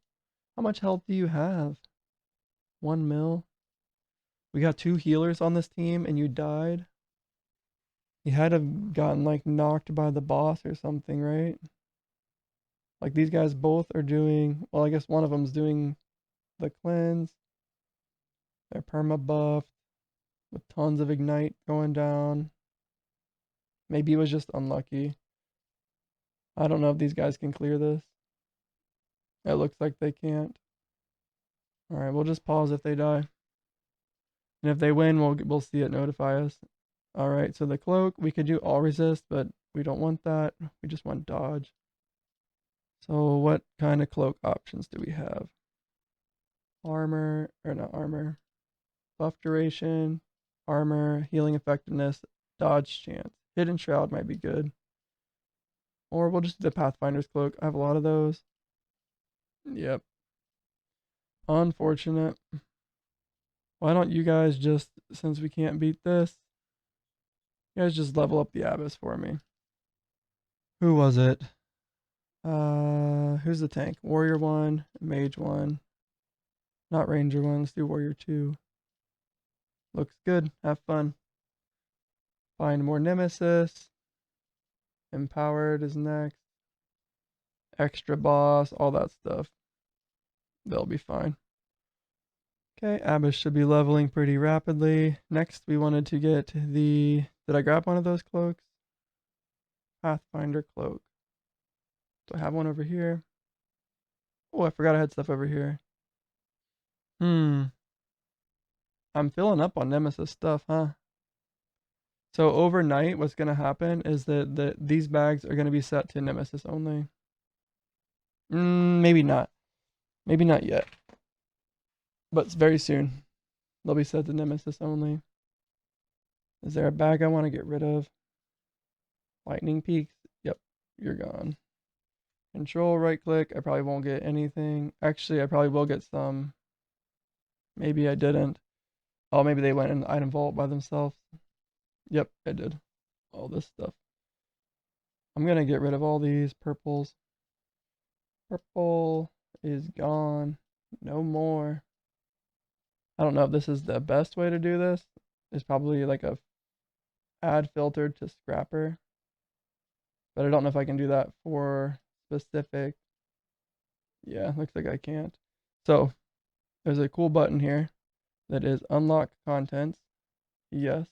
How much health do you have? 1 mil. We got 2 healers on this team and you died. You had to have gotten like knocked by the boss or something, right? Like these guys both are doing, well, I guess one of them's doing the cleanse. They're perma buffed with tons of ignite going down. Maybe it was just unlucky. I don't know if these guys can clear this. It looks like they can't. All right, we'll just pause if they die. And if they win, we'll see it notify us. All right, so the cloak, we could do all resist, but we don't want that. We just want dodge. So what kind of cloak options do we have? Armor, or not armor. Buff duration, armor, healing effectiveness, dodge chance. Hidden shroud might be good. Or we'll just do the Pathfinder's cloak. I have a lot of those. Yep. Unfortunate. Why don't you guys just, since we can't beat this, you guys just level up the Abyss for me. Who was it? Who's the tank? Warrior 1, Mage 1. Not Ranger 1, let's do Warrior 2. Looks good, have fun. Find more Nemesis. Empowered is next. Extra boss, all that stuff. They'll be fine. Okay, Abyss should be leveling pretty rapidly. Next, we wanted to get the... Did I grab one of those cloaks? Pathfinder cloak. Do I have one over here? Oh, I forgot I had stuff over here. I'm filling up on Nemesis stuff, huh? So overnight, what's going to happen is that these bags are going to be set to Nemesis only. Maybe not. Maybe not yet. But very soon. They'll be set to Nemesis only. Is there a bag I want to get rid of? Lightning Peaks. Yep, you're gone. Control right click. I probably won't get anything. Actually, I probably will get some. Maybe I didn't. Oh, maybe they went in the item vault by themselves. Yep, I did. All this stuff. I'm going to get rid of all these purples. Purple is gone. No more. I don't know if this is the best way to do this. It's probably like a add filter to scrapper. But I don't know if I can do that for specific. Yeah, looks like I can't. So there's a cool button here that is unlock contents. Yes.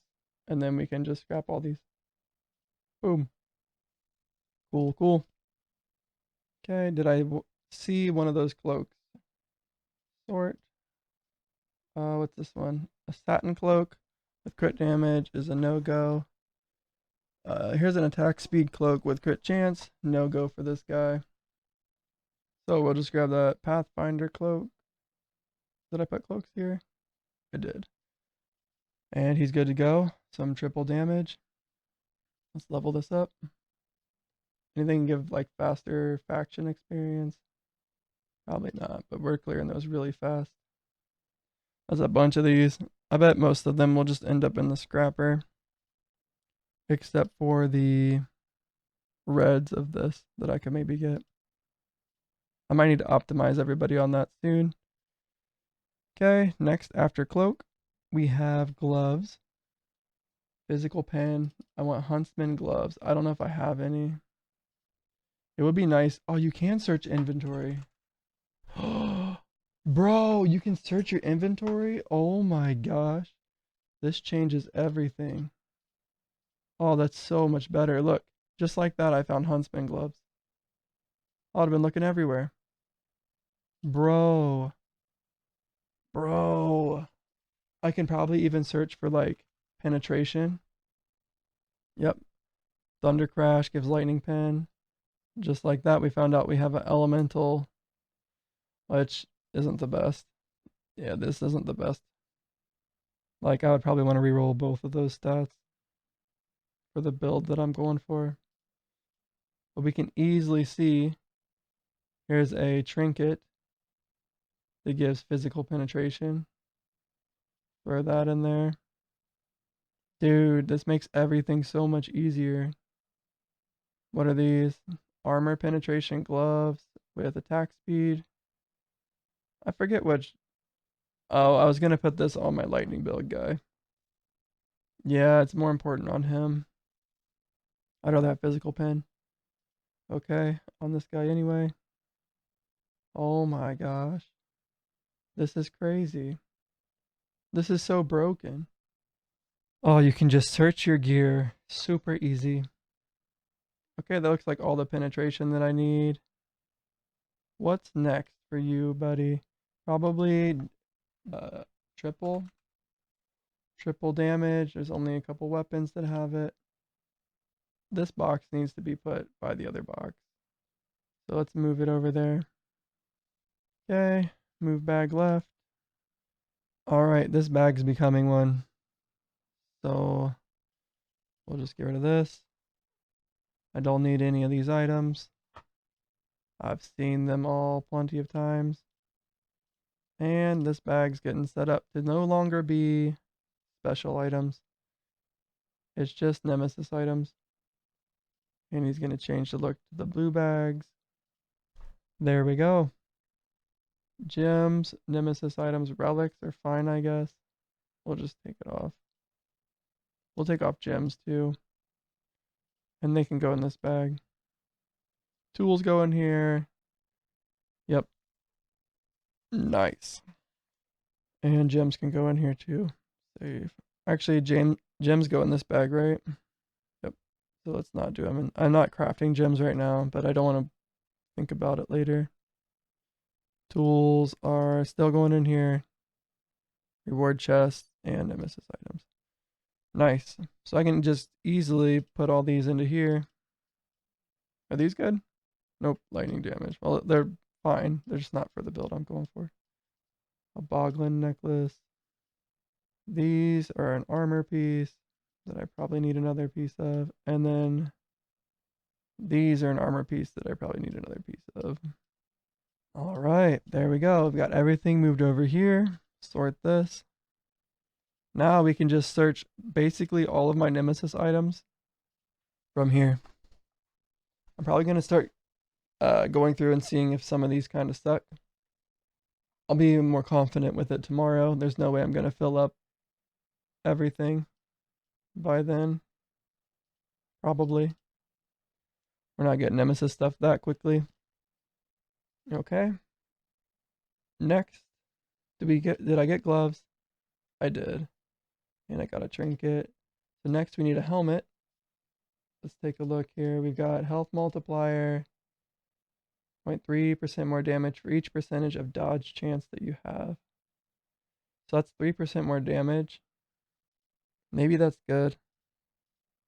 And then we can just scrap all these. Boom. Cool, cool. Okay, did I see one of those cloaks? Sort. What's this one? A satin cloak with crit damage is a no-go. Here's an attack speed cloak with crit chance. No-go for this guy. So we'll just grab that Pathfinder cloak. Did I put cloaks here? I did. And he's good to go. Some triple damage. Let's level this up. Anything give like faster faction experience? Probably not, but we're clearing those really fast. There's a bunch of these. I bet most of them will just end up in the scrapper. Except for the reds of this that I could maybe get. I might need to optimize everybody on that soon. Okay, next after cloak, we have gloves. Physical pen. I want huntsman gloves. I don't know if I have any. It would be nice. Oh, you can search inventory. Bro, you can search your inventory? Oh my gosh. This changes everything. Oh, that's so much better. Look, just like that, I found huntsman gloves. I would have been looking everywhere. Bro. Bro. I can probably even search for like penetration. Yep. Thunder crash gives lightning pen. Just like that, we found out we have an elemental, which isn't the best. Yeah, this isn't the best. Like, I would probably want to reroll both of those stats for the build that I'm going for. But we can easily see here's a trinket that gives physical penetration. Throw that in there. Dude, this makes everything so much easier. What are these? Armor penetration gloves with attack speed. I forget which Oh, I was gonna put this on my lightning build guy. Yeah, it's more important on him. I'd rather have physical pen. Okay, on this guy anyway. Oh my gosh. This is crazy. This is so broken. Oh, you can just search your gear. Super easy. Okay, that looks like all the penetration that I need. What's next for you, buddy? Probably uh, triple. Triple damage. There's only a couple weapons that have it. This box needs to be put by the other box. So let's move it over there. Okay, move bag left. Alright, this bag's becoming one. So we'll just get rid of this. I don't need any of these items. I've seen them all plenty of times. And this bag's getting set up to no longer be special items. It's just Nemesis items. And he's going to change the look to the blue bags. There we go. Gems, Nemesis items, relics are fine, I guess. We'll just take it off. We'll take off gems too. And they can go in this bag. Tools go in here. Yep. Nice. And gems can go in here too. Save. Actually, gems go in this bag, right? Yep. So let's not do them. I'm not crafting gems right now, but I don't want to think about it later. Tools are still going in here. Reward chests and nemesis items. Nice. So I can just easily put all these into here. Are these good? Nope. Lightning damage. Well, they're fine. They're just not for the build I'm going for. A boglin necklace. These are an armor piece that I probably need another piece of. And then these are an armor piece that I probably need another piece of. All right, there we go. We've got everything moved over here. Sort this. Now we can just search basically all of my Nemesis items from here. I'm probably going to start going through and seeing if some of these kind of stuck. I'll be more confident with it tomorrow. There's no way I'm going to fill up everything by then. Probably. We're not getting Nemesis stuff that quickly. Okay. Next. Did I get gloves? I did. And I got a trinket. So next we need a helmet. Let's take a look here. We've got health multiplier. 0.3% more damage for each percentage of dodge chance that you have. So that's 3% more damage. Maybe that's good.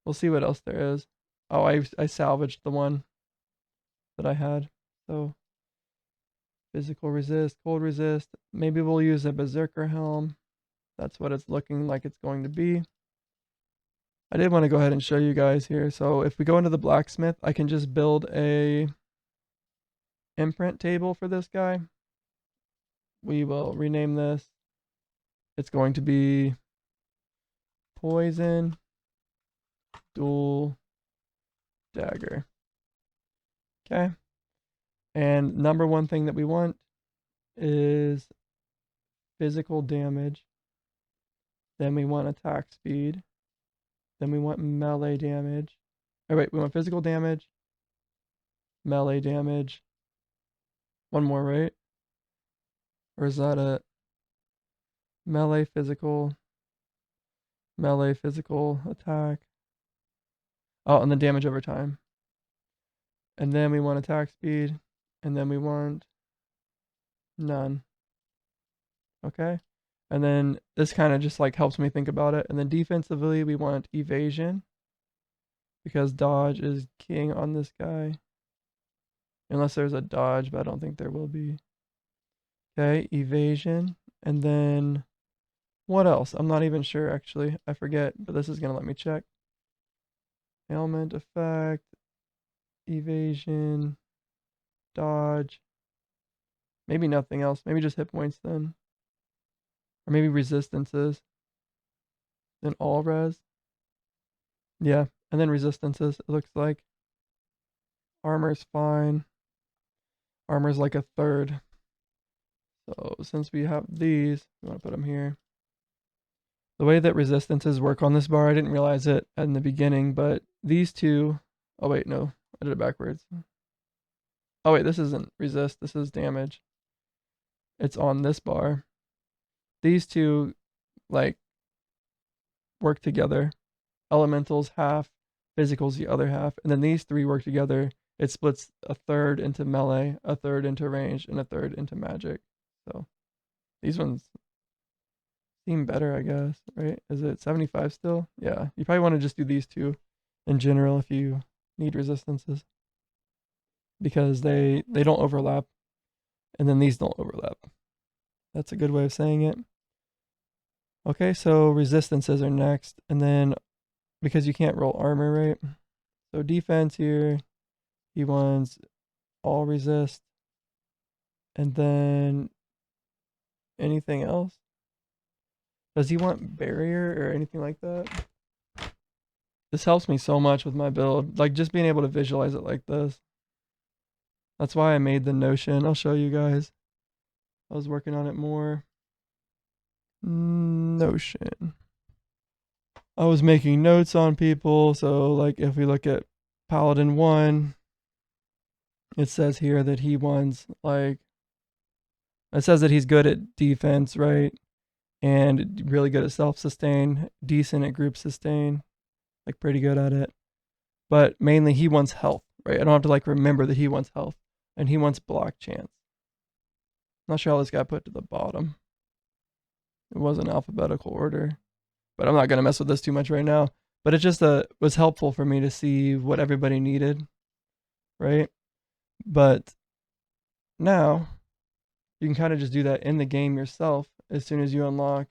We'll see what else there is. Oh, I salvaged the one that I had. So physical resist, cold resist. Maybe we'll use a berserker helm. That's what it's looking like it's going to be. I did want to go ahead and show you guys here. So if we go into the blacksmith, I can just build a imprint table for this guy. We will rename this. It's going to be poison dual dagger. Okay. And number one thing that we want is physical damage. Then we want attack speed. Then we want melee damage. Oh wait, we want physical damage, melee damage. One more, right? Or is that it? Melee physical attack. Oh, and then damage over time. And then we want attack speed. And then we want none. Okay. And then this kind of just like helps me think about it. And then defensively, we want evasion. Because dodge is king on this guy. Unless there's a dodge, but I don't think there will be. Okay, evasion. And then what else? I'm not even sure actually. I forget, but this is going to let me check. Ailment effect, evasion, dodge. Maybe nothing else. Maybe just hit points then. Or maybe resistances. Then all res. Yeah, and then resistances, it looks like. Armor's fine. Armor's like a third. So since we have these, we want to put them here. The way that resistances work on this bar, I didn't realize it in the beginning, but these two, oh wait, no, I did it backwards. Oh wait, this isn't resist, this is damage. It's on this bar. These two, like, work together. Elementals half, physicals the other half, and then these three work together. It splits a third into melee, a third into range, and a third into magic. So these ones seem better, I guess, right? Is it 75 still? Yeah, you probably want to just do these two in general if you need resistances, because they don't overlap, and then these don't overlap. That's a good way of saying it. Okay, so resistances are next, and then because you can't roll armor, right? So defense here, he wants all resist, and then anything else? Does he want barrier or anything like that? This helps me so much with my build, like just being able to visualize it like this. That's why I made the Notion. I'll show you guys. I was working on it more. Notion. I was making notes on people. So like if we look at Paladin 1, it says here that he wants like, it says that he's good at defense, right? And really good at self-sustain, decent at group sustain, like pretty good at it. But mainly he wants health, right? I don't have to like remember that he wants health. And he wants block chance. Not sure how this got put to the bottom. It was in alphabetical order. But I'm not going to mess with this too much right now. But it just was helpful for me to see what everybody needed, right? But now you can kind of just do that in the game yourself as soon as you unlock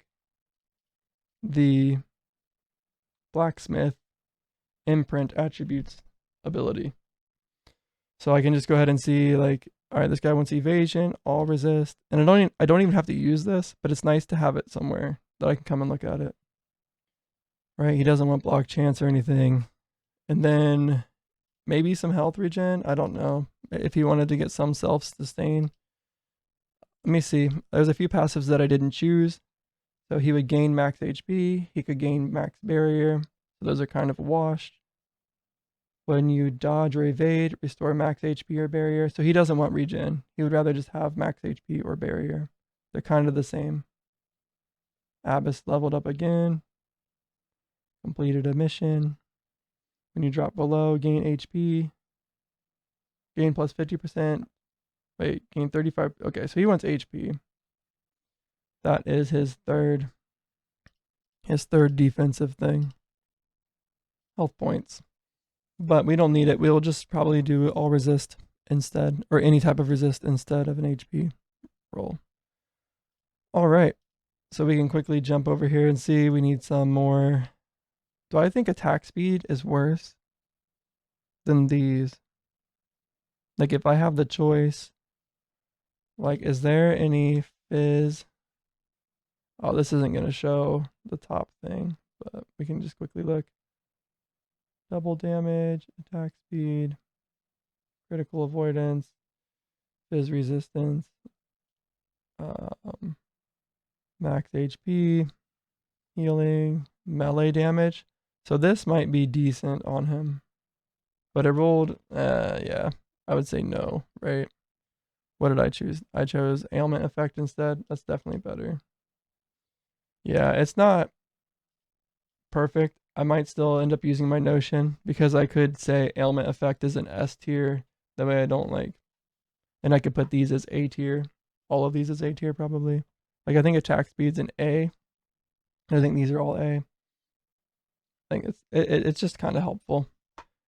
the blacksmith imprint attributes ability. So I can just go ahead and see like, all right, this guy wants evasion, all resist, and I don't even have to use this, but it's nice to have it somewhere that I can come and look at it. Right, he doesn't want block chance or anything, and then maybe some health regen. I don't know if he wanted to get some self sustain. Let me see. There's a few passives that I didn't choose. So he would gain max HP. He could gain max barrier. So those are kind of washed. When you dodge or evade, restore max HP or barrier. So he doesn't want regen. He would rather just have max HP or barrier. They're kind of the same. Abyss leveled up again. Completed a mission. When you drop below, gain HP. Gain plus 50%. Wait, gain 35. Okay, so he wants HP. That is his third defensive thing. Health points. But we don't need it. We'll just probably do all resist instead, or any type of resist instead of an HP roll. All right. So we can quickly jump over here and see we need some more. Do I think attack speed is worse than these? Like if I have the choice, like is there any fizz? Oh, this isn't going to show the top thing, but we can just quickly look. Double damage, attack speed, critical avoidance, fizz resistance, max HP, healing, melee damage. So this might be decent on him. But it rolled, yeah, I would say no, right? What did I choose? I chose ailment effect instead. That's definitely better. Yeah, it's not perfect. I might still end up using my Notion because I could say ailment effect is an S tier. That way I don't like, and I could put these as A tier. All of these as A tier probably. Like I think attack speed's an A. I think these are all A. I think it's just kind of helpful.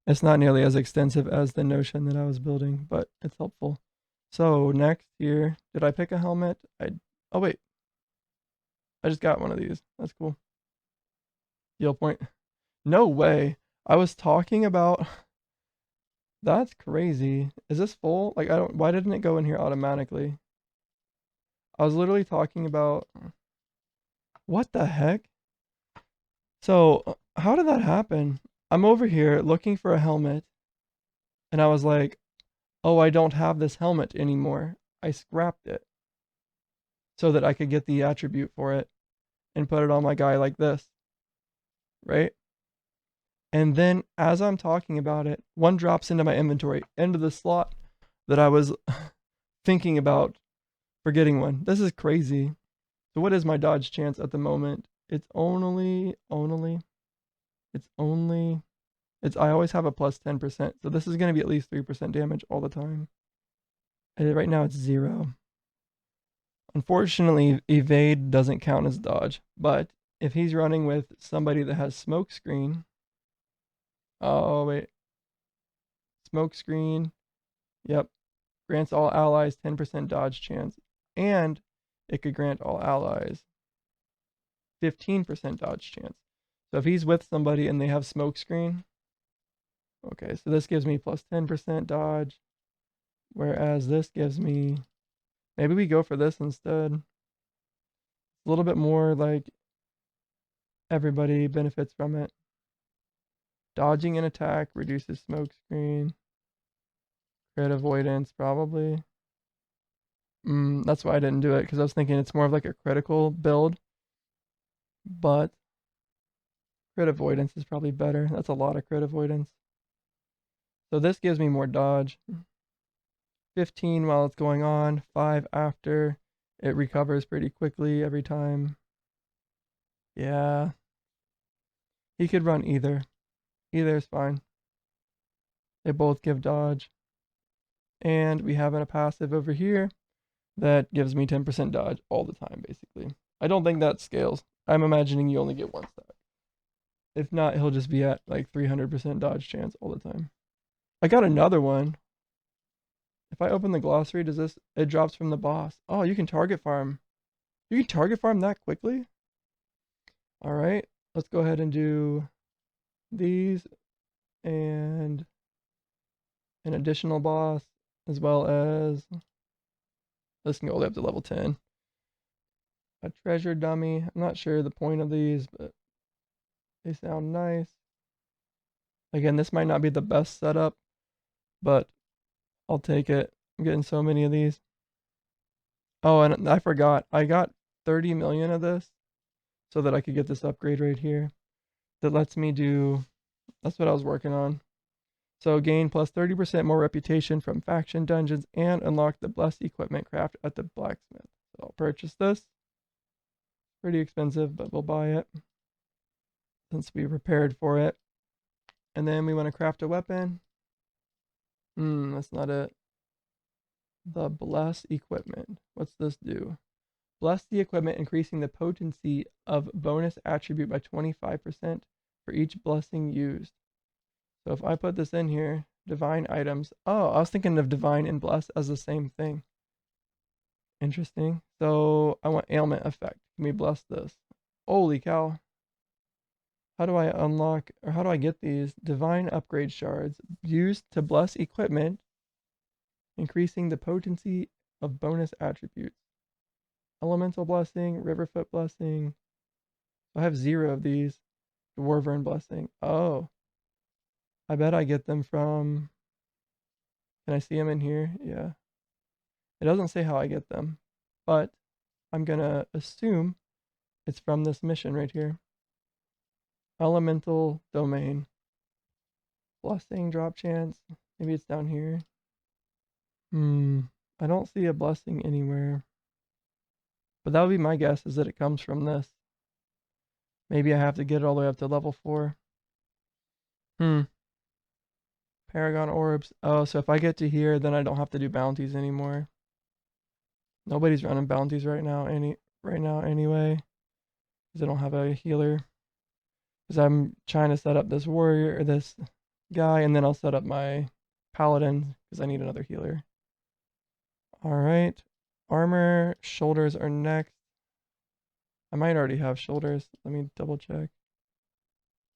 It's not nearly as extensive as the Notion that I was building, but it's helpful. So next here, did I pick a helmet? Oh wait, I just got one of these. That's cool. Heal point. No way. I was talking about. That's crazy. Is this full? Like why didn't it go in here automatically? I was literally talking about. What the heck? So how did that happen? I'm over here looking for a helmet, and I was like, oh, I don't have this helmet anymore. I scrapped it. so that I could get the attribute for it and put it on my guy like this, right? And then as I'm talking about it, one drops into my inventory, into the slot that I was thinking about for getting one. This is crazy. So what is my dodge chance at the moment? It's I always have a plus 10%. So this is going to be at least 3% damage all the time. And right now it's 0. Unfortunately, evade doesn't count as dodge, but if he's running with somebody that has smoke screen, oh wait, smoke screen, yep, grants all allies 10% dodge chance, and it could grant all allies 15% dodge chance. So if he's with somebody and they have smoke screen, okay, so this gives me plus 10% dodge, whereas this gives me, maybe we go for this instead. A little bit more like everybody benefits from it. Dodging an attack reduces smoke screen. Crit avoidance, probably. That's why I didn't do it, because I was thinking it's more of like a critical build. But crit avoidance is probably better. That's a lot of crit avoidance. So this gives me more dodge. 15 while it's going on, 5 after. It recovers pretty quickly every time. Yeah. He could run either. Either is fine. They both give dodge. And we have a passive over here that gives me 10% dodge all the time, basically. I don't think that scales. I'm imagining you only get one stack. If not, he'll just be at like 300% dodge chance all the time. I got another one. If I open the glossary, does this, it drops from the boss. Oh, you can target farm. You can target farm that quickly? All right, let's go ahead and do these and an additional boss, as well as, this can go all the way up to level 10. A treasure dummy. I'm not sure the point of these, but they sound nice. Again, this might not be the best setup, but I'll take it. I'm getting so many of these. Oh, and I forgot. I got 30 million of this so that I could get this upgrade right here that lets me do, that's what I was working on. So gain plus 30% more reputation from faction dungeons and unlock the blessed equipment craft at the blacksmith. So I'll purchase this. Pretty expensive, but we'll buy it since we prepared for it. And then we want to craft a weapon. That's not it. The bless equipment. What's this do? Bless the equipment, increasing the potency of bonus attribute by 25% for each blessing used. So if I put this in here, divine items. Oh, I was thinking of divine and bless as the same thing. Interesting. So I want ailment effect. Can we bless this? Holy cow. How do I unlock, or how do I get these? Divine upgrade shards. Used to bless equipment, increasing the potency of bonus attributes. Elemental blessing, riverfoot blessing. I have 0 of these. Dwarven blessing. Oh. I bet I get them from, can I see them in here? Yeah. It doesn't say how I get them, but I'm gonna assume it's from this mission right here. Elemental domain. Blessing drop chance. Maybe it's down here. I don't see a blessing anywhere. But that would be my guess, is that it comes from this. Maybe I have to get it all the way up to level 4. Paragon orbs. Oh, so if I get to here, then I don't have to do bounties anymore. Nobody's running bounties right now anyway. Because I don't have a healer. Because I'm trying to set up this warrior, or this guy, and then I'll set up my paladin, because I need another healer. Alright. Armor, shoulders are next. I might already have shoulders. Let me double check.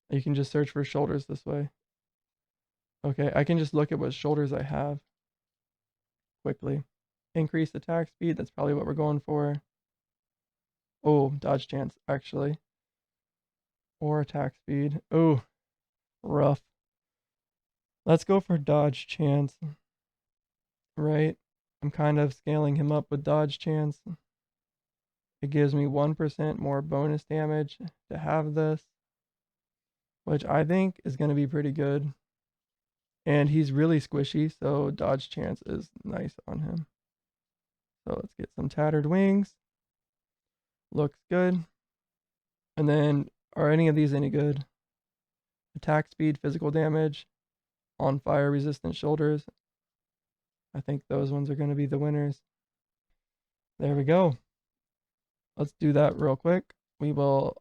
You can just search for shoulders this way. Okay, I can just look at what shoulders I have quickly. Increased attack speed, that's probably what we're going for. Oh, dodge chance, actually. Or attack speed. Oh, rough. Let's go for dodge chance. Right? I'm kind of scaling him up with dodge chance. It gives me 1% more bonus damage to have this, which I think is going to be pretty good. And he's really squishy, so dodge chance is nice on him. So let's get some tattered wings. Looks good. And then, are any of these any good? Attack speed, physical damage, on fire resistant shoulders. I think those ones are going to be the winners. There we go. Let's do that real quick. We will.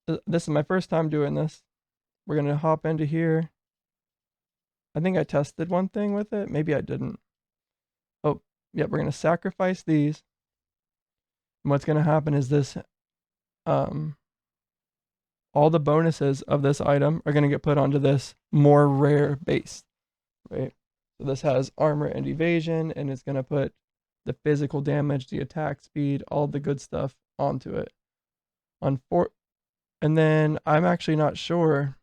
This is my first time doing this. We're going to hop into here. I think I tested one thing with it. Maybe I didn't. Oh, yeah, we're going to sacrifice these. And what's going to happen is this, all the bonuses of this item are going to get put onto this more rare base, right? So this has armor and evasion, and it's going to put the physical damage, the attack speed, all the good stuff onto it. And then I'm actually not sure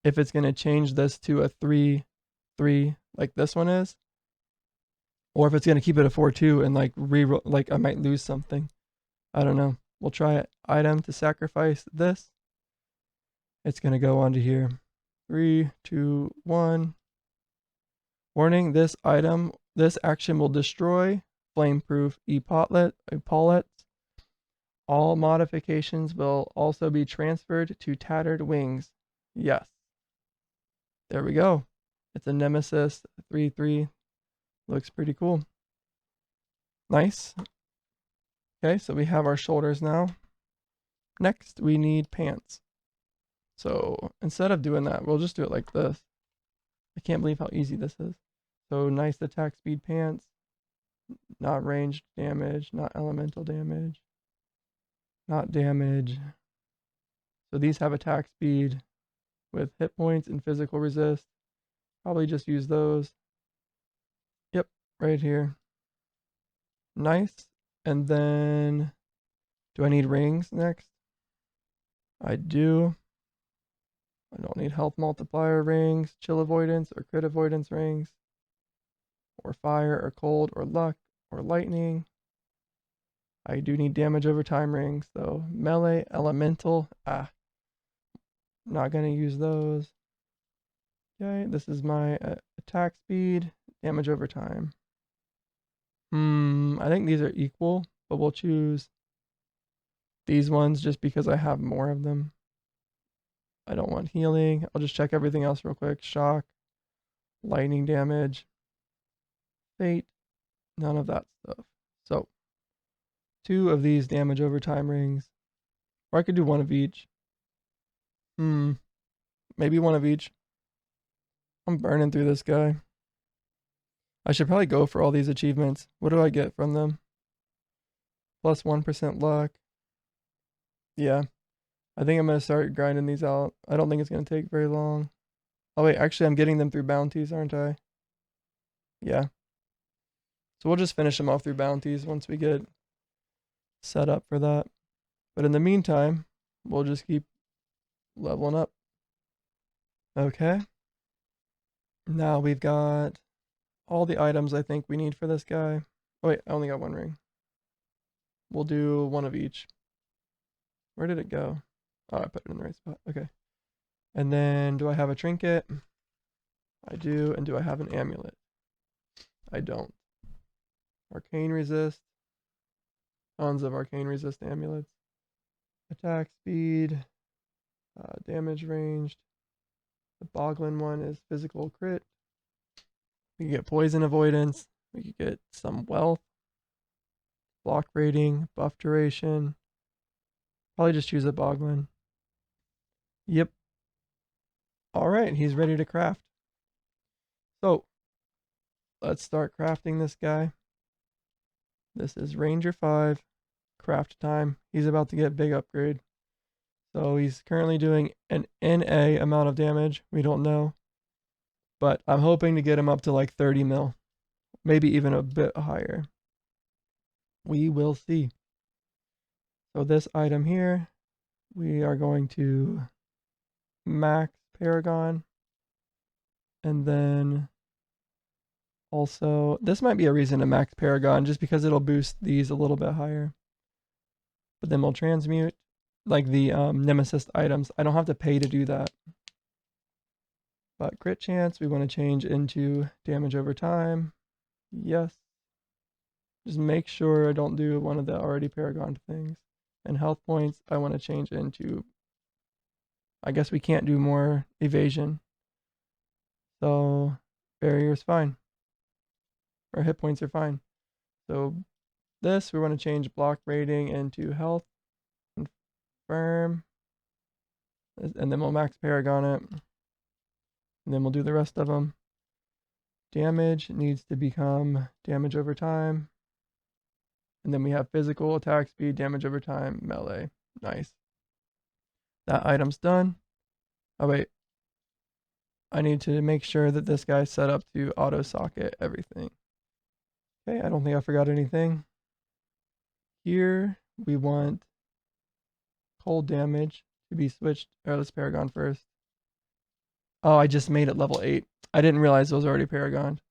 if it's going to change this to a 3-3 like this one is, or if it's going to keep it a 4-2 and like reroll, like I might lose something. I don't know. We'll try it. Item to sacrifice this. It's going to go onto here. 3, 2, 1. Warning, this action will destroy flameproof epaulets. All modifications will also be transferred to tattered wings. Yes. There we go. It's a Nemesis 3-3. Looks pretty cool. Nice. Okay, so we have our shoulders now. Next, we need pants. So instead of doing that, we'll just do it like this. I can't believe how easy this is. So nice attack speed pants. Not ranged damage, not elemental damage. Not damage. So these have attack speed with hit points and physical resist. Probably just use those. Yep, right here. Nice. And then, do I need rings next? I do. I don't need health multiplier rings, chill avoidance or crit avoidance rings, or fire or cold or luck or lightning. I do need damage over time rings though. Melee, elemental, not gonna use those. Okay, this is my attack speed, damage over time. I think these are equal, but we'll choose these ones just because I have more of them. I don't want healing. I'll just check everything else real quick. Shock, lightning damage, fate, none of that stuff. So 2 of these damage over time rings. Or I could do 1 of each. Maybe 1 of each. I'm burning through this guy. I should probably go for all these achievements. What do I get from them? Plus 1% luck. Yeah. I think I'm going to start grinding these out. I don't think it's going to take very long. Oh wait, actually I'm getting them through bounties, aren't I? Yeah. So we'll just finish them off through bounties once we get set up for that. But in the meantime, we'll just keep leveling up. Okay. Now we've got all the items I think we need for this guy. Oh wait, I only got 1 ring. We'll do 1 of each. Where did it go? Oh, I put it in the right spot. Okay. And then do I have a trinket? I do. And do I have an amulet? I don't. Arcane resist. Tons of arcane resist amulets. Attack speed. Damage ranged. The Boglin one is physical crit. We can get poison avoidance. We could get some wealth. Block rating. Buff duration. Probably just choose a Boglin. Yep. Alright, he's ready to craft. So, let's start crafting this guy. This is Ranger 5. Craft time. He's about to get a big upgrade. So he's currently doing an NA amount of damage. We don't know. But I'm hoping to get him up to like 30 mil. Maybe even a bit higher. We will see. So this item here, we are going to max Paragon. And then also, this might be a reason to max Paragon just because it'll boost these a little bit higher. but then we'll transmute like the nemesis items. I don't have to pay to do that. But crit chance, we want to change into damage over time. Yes. Just make sure I don't do one of the already paragoned things. And health points, I want to change into, I guess we can't do more evasion. So barrier's fine. Our hit points are fine. So this, we want to change block rating into health. Confirm. And then we'll max paragon it. And then we'll do the rest of them. Damage needs to become damage over time. And then we have physical, attack speed, damage over time, melee. Nice. That item's done. Oh, wait. I need to make sure that this guy's set up to auto socket everything. Okay, I don't think I forgot anything. Here, we want cold damage to be switched. Or let's paragon first. Oh, I just made it level 8. I didn't realize it was already paragoned.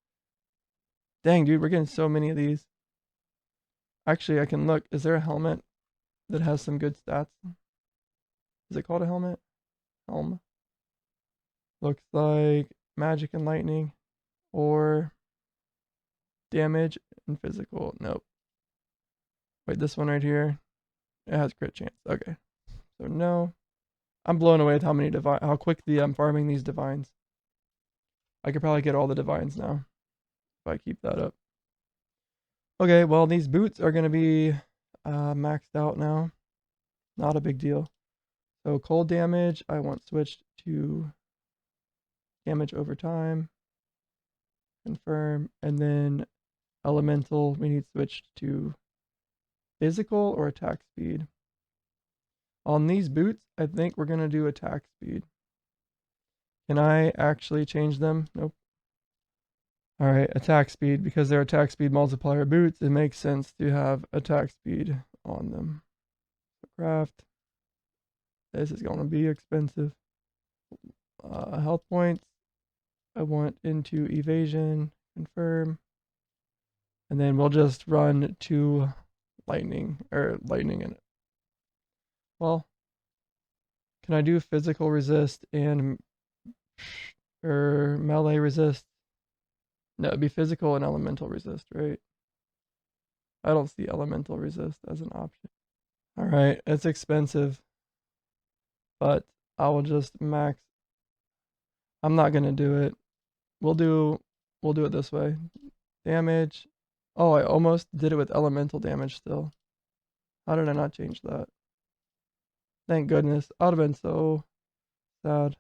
Dang, dude, we're getting so many of these. Actually, I can look. Is there a helmet that has some good stats? Is it called a helmet? Helm. Looks like magic and lightning or damage and physical. Nope. Wait, this one right here. It has crit chance. Okay. So no. I'm blown away with how quickly I'm farming these divines. I could probably get all the divines now if I keep that up. Okay, well, these boots are going to be maxed out now. Not a big deal. So cold damage, I want switched to damage over time. Confirm. And then elemental, we need switched to physical or attack speed. On these boots, I think we're going to do attack speed. Can I actually change them? Nope. All right, attack speed. Because they're attack speed multiplier boots, it makes sense to have attack speed on them. Craft. This is going to be expensive. Health points. I want into evasion. Confirm. And then we'll just run to lightning in it. Well, can I do physical resist and melee resist? No, it'd be physical and elemental resist, right? I don't see elemental resist as an option. All right, it's expensive, but I will just max. I'm not gonna do it. We'll do it this way. Damage. Oh, I almost did it with elemental damage still. How did I not change that? Thank goodness. I would have been so sad.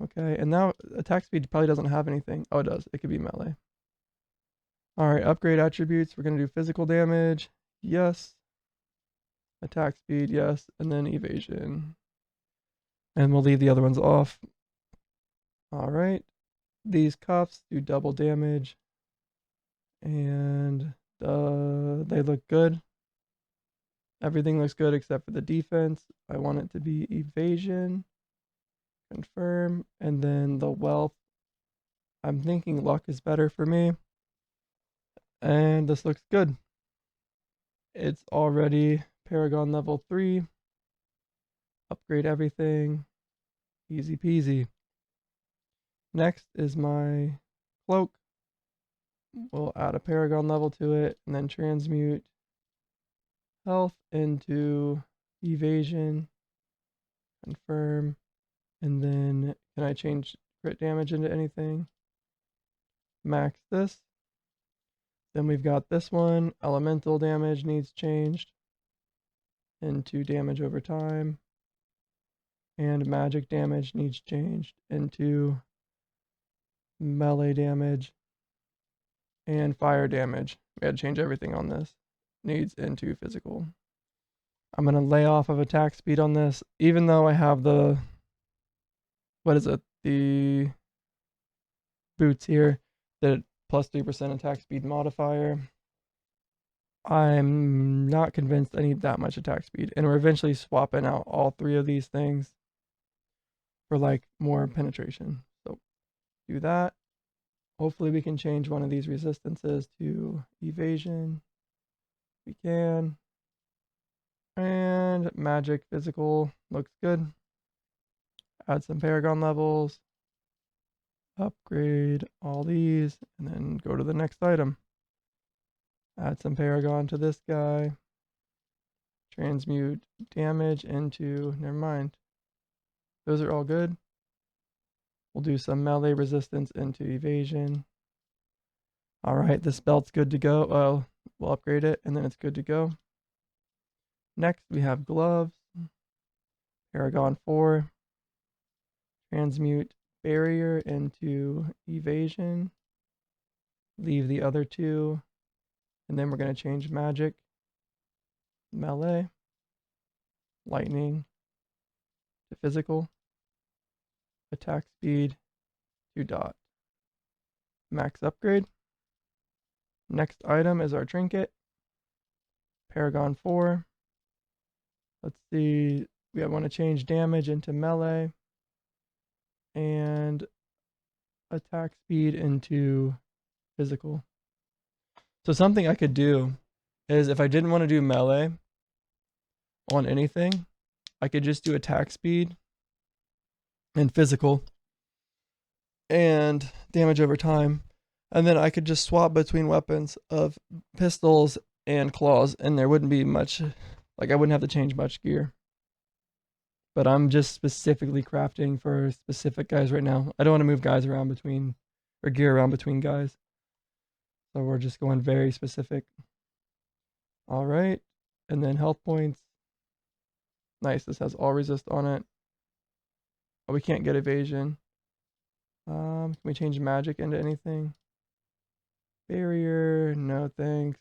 Okay, and now attack speed probably doesn't have anything. Oh, it does. It could be melee. All right, upgrade attributes. We're going to do physical damage. Yes. Attack speed. Yes. And then evasion. And we'll leave the other ones off. All right. These cuffs do double damage. And they look good. Everything looks good except for the defense. I want it to be evasion. Confirm. And then the wealth. I'm thinking luck is better for me. And this looks good. It's already Paragon level 3. Upgrade everything. Easy peasy. Next is my cloak. We'll add a Paragon level to it and then transmute health into evasion. Confirm. And then can I change crit damage into anything? Max this. Then we've got this one. Elemental damage needs changed into damage over time. And magic damage needs changed into melee damage. And fire damage. We had to change everything on this. Needs into physical. I'm going to lay off of attack speed on this. Even though I have the... What is it? The boots here. The plus 3% attack speed modifier. I'm not convinced I need that much attack speed. And we're eventually swapping out all 3 of these things for like more penetration. So do that. Hopefully we can change one of these resistances to evasion. We can. And magic physical looks good. Add some paragon levels. Upgrade all these, and then go to the next item. Add some paragon to this guy. Transmute damage into, never mind. Those are all good. We'll do some melee resistance into evasion. All right, this belt's good to go. We'll upgrade it, and then it's good to go. Next, we have gloves. Paragon 4. Transmute barrier into evasion. Leave the other two. And then we're going to change magic. Melee. Lightning. To physical. Attack speed. To dot. Max upgrade. Next item is our trinket. Paragon 4. Let's see. We want to change damage into melee. And attack speed into physical. So something I could do is if I didn't want to do melee on anything, I could just do attack speed and physical and damage over time. And then I could just swap between weapons of pistols and claws, and there wouldn't be much, like I wouldn't have to change much gear. But I'm just specifically crafting for specific guys right now. I don't want to move guys around between, or gear around between guys. So we're just going very specific. All right. And then health points. Nice. This has all resist on it. Oh, we can't get evasion. Can we change magic into anything? Barrier. No, thanks.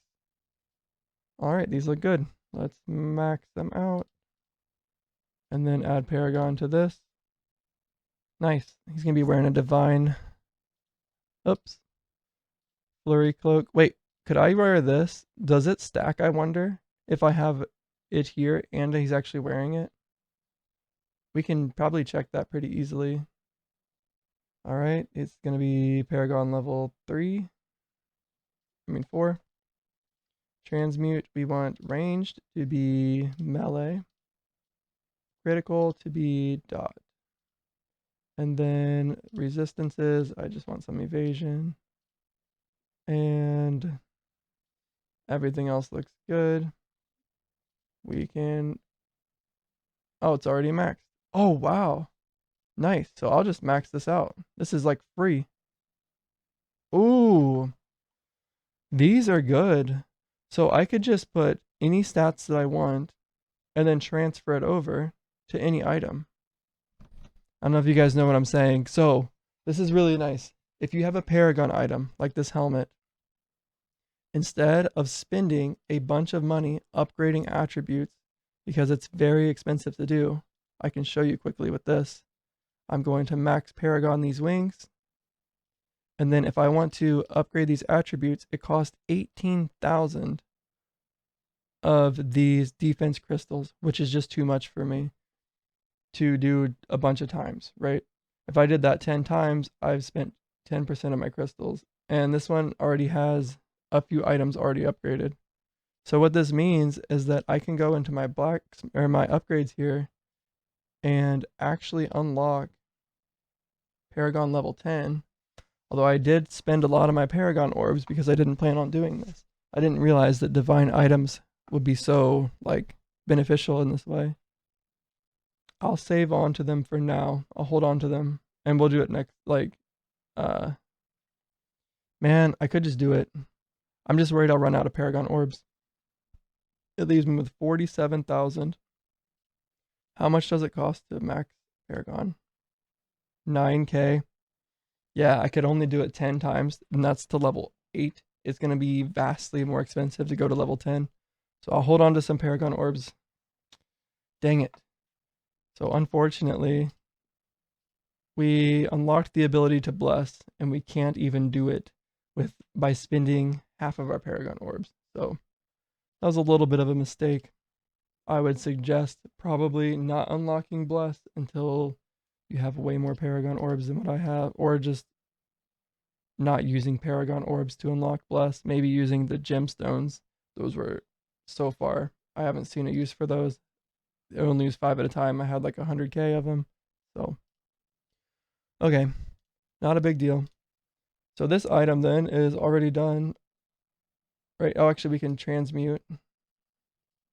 All right. These look good. Let's max them out. And then add Paragon to this. Nice. He's going to be wearing a divine. Oops. Flurry cloak. Wait, could I wear this? Does it stack, I wonder? If I have it here and he's actually wearing it? We can probably check that pretty easily. All right, it's going to be Paragon level 4. Transmute, we want ranged to be melee. Critical to be dot. And then resistances, I just want some evasion. And everything else looks good. We can, oh, it's already maxed. Oh, wow. Nice. So I'll just max this out. This is like free. Ooh. These are good. So I could just put any stats that I want and then transfer it over to any item. I don't know if you guys know what I'm saying. So this is really nice. If you have a Paragon item like this helmet, instead of spending a bunch of money upgrading attributes, because it's very expensive to do, I can show you quickly with this. I'm going to max Paragon these wings. And then if I want to upgrade these attributes, it costs 18,000 of these defense crystals, which is just too much for me to do a bunch of times, right? If I did that 10 times, I've spent 10% of my crystals. And this one already has a few items already upgraded. So what this means is that I can go into my my upgrades here and actually unlock Paragon level 10. Although I did spend a lot of my Paragon orbs because I didn't plan on doing this. I didn't realize that divine items would be so like beneficial in this way. I'll save on to them for now. I'll hold on to them and we'll do it next. Man, I could just do it. I'm just worried I'll run out of Paragon orbs. It leaves me with 47,000. How much does it cost to max Paragon? 9K. Yeah, I could only do it 10 times, and that's to level 8. It's going to be vastly more expensive to go to level 10. So I'll hold on to some Paragon orbs. Dang it. So unfortunately, we unlocked the ability to bless, and we can't even do it by spending half of our Paragon orbs. So that was a little bit of a mistake. I would suggest probably not unlocking bless until you have way more Paragon orbs than what I have, or just not using Paragon orbs to unlock bless, maybe using the gemstones. Those were so far I haven't seen a use for those. I only use 5 at a time. I had like 100k of them. So, okay, not a big deal. So this item then is already done. Right, oh, actually we can transmute.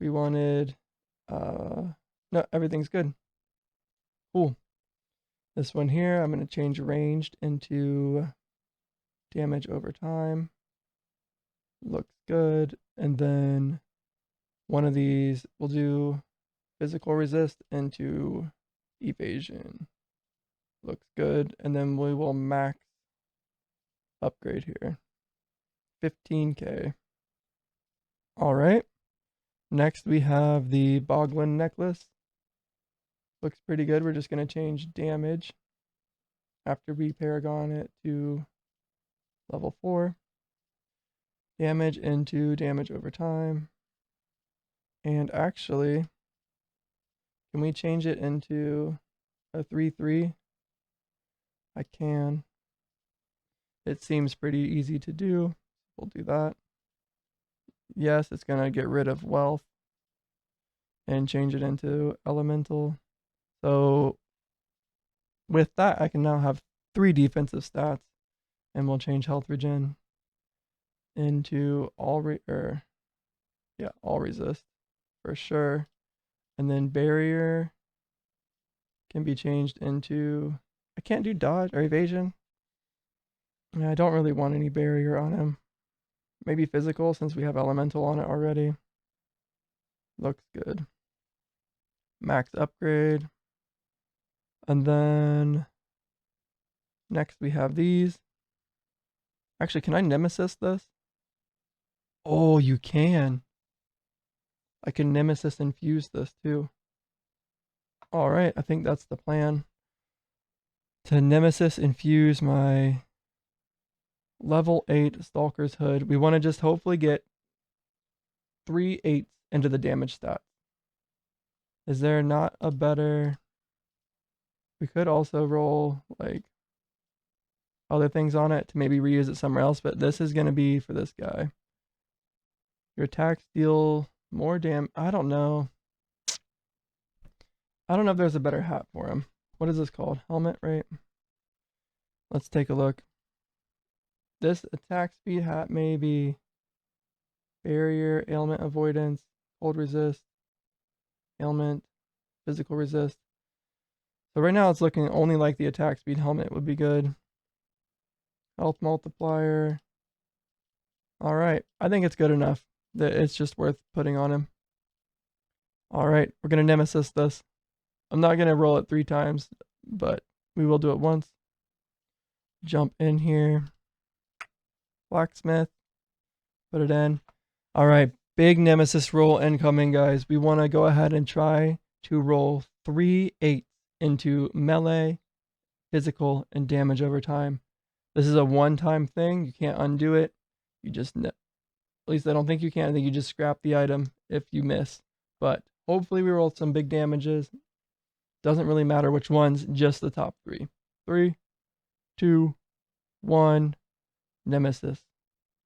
We wanted, no, everything's good. Cool. This one here, I'm going to change ranged into damage over time. Looks good. And then one of these, we'll do physical resist into evasion. Looks good. And then we will max upgrade here. 15k. All right. Next we have the Boglin necklace. Looks pretty good. We're just going to change damage after we paragon it to level 4. Damage into damage over time. And actually, can we change it into a 3/3? I can. It seems pretty easy to do. We'll do that. Yes, it's going to get rid of wealth and change it into elemental. So with that, I can now have 3 defensive stats, and we'll change health regen into all resist for sure. And then barrier can be changed into, I can't do dodge or evasion. Yeah, I don't really want any barrier on him. Maybe physical since we have elemental on it already. Looks good. Max upgrade. And then next we have these. Actually, can I nemesis this? Oh, you can. I can nemesis infuse this too. All right, I think that's the plan. To nemesis infuse my level 8 Stalker's Hood. We want to just hopefully get 3 8s into the damage stat. Is there not a better... We could also roll like other things on it to maybe reuse it somewhere else, but this is going to be for this guy. Your attacks deal more damage. I don't know. I don't know if there's a better hat for him. What is this called? Helmet, right? Let's take a look. This attack speed hat may be barrier, ailment avoidance, cold resist, ailment, physical resist. So right now it's looking only like the attack speed helmet would be good. Health multiplier. All right, I think it's good enough that it's just worth putting on him. All right, we're gonna nemesis this. I'm not gonna roll it 3 times, but we will do it once. Jump in here. Blacksmith. Put it in. All right, big nemesis roll incoming, guys. We want to go ahead and try to roll 3 8s into melee, physical, and damage over time. This is a one-time thing. You can't undo it. You just, at least I don't think you can. I think you just scrap the item if you miss. But hopefully we roll some big damages. Doesn't really matter which ones, just the top 3. 3, 2, 1, nemesis.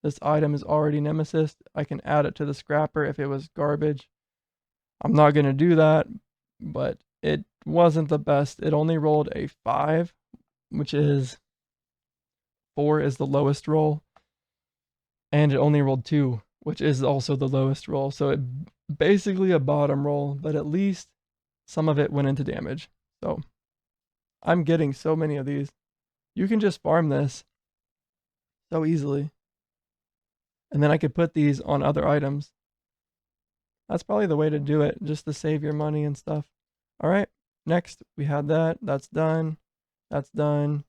This item is already nemesis. I can add it to the scrapper if it was garbage. I'm not going to do that, but it wasn't the best. It only rolled a 5, which is 4 is the lowest roll. And it only rolled 2, which is also the lowest roll. So it basically a bottom roll, but at least some of it went into damage. So I'm getting so many of these. You can just farm this so easily. And then I could put these on other items. That's probably the way to do it, just to save your money and stuff. All right, next we had that. That's done. That's done.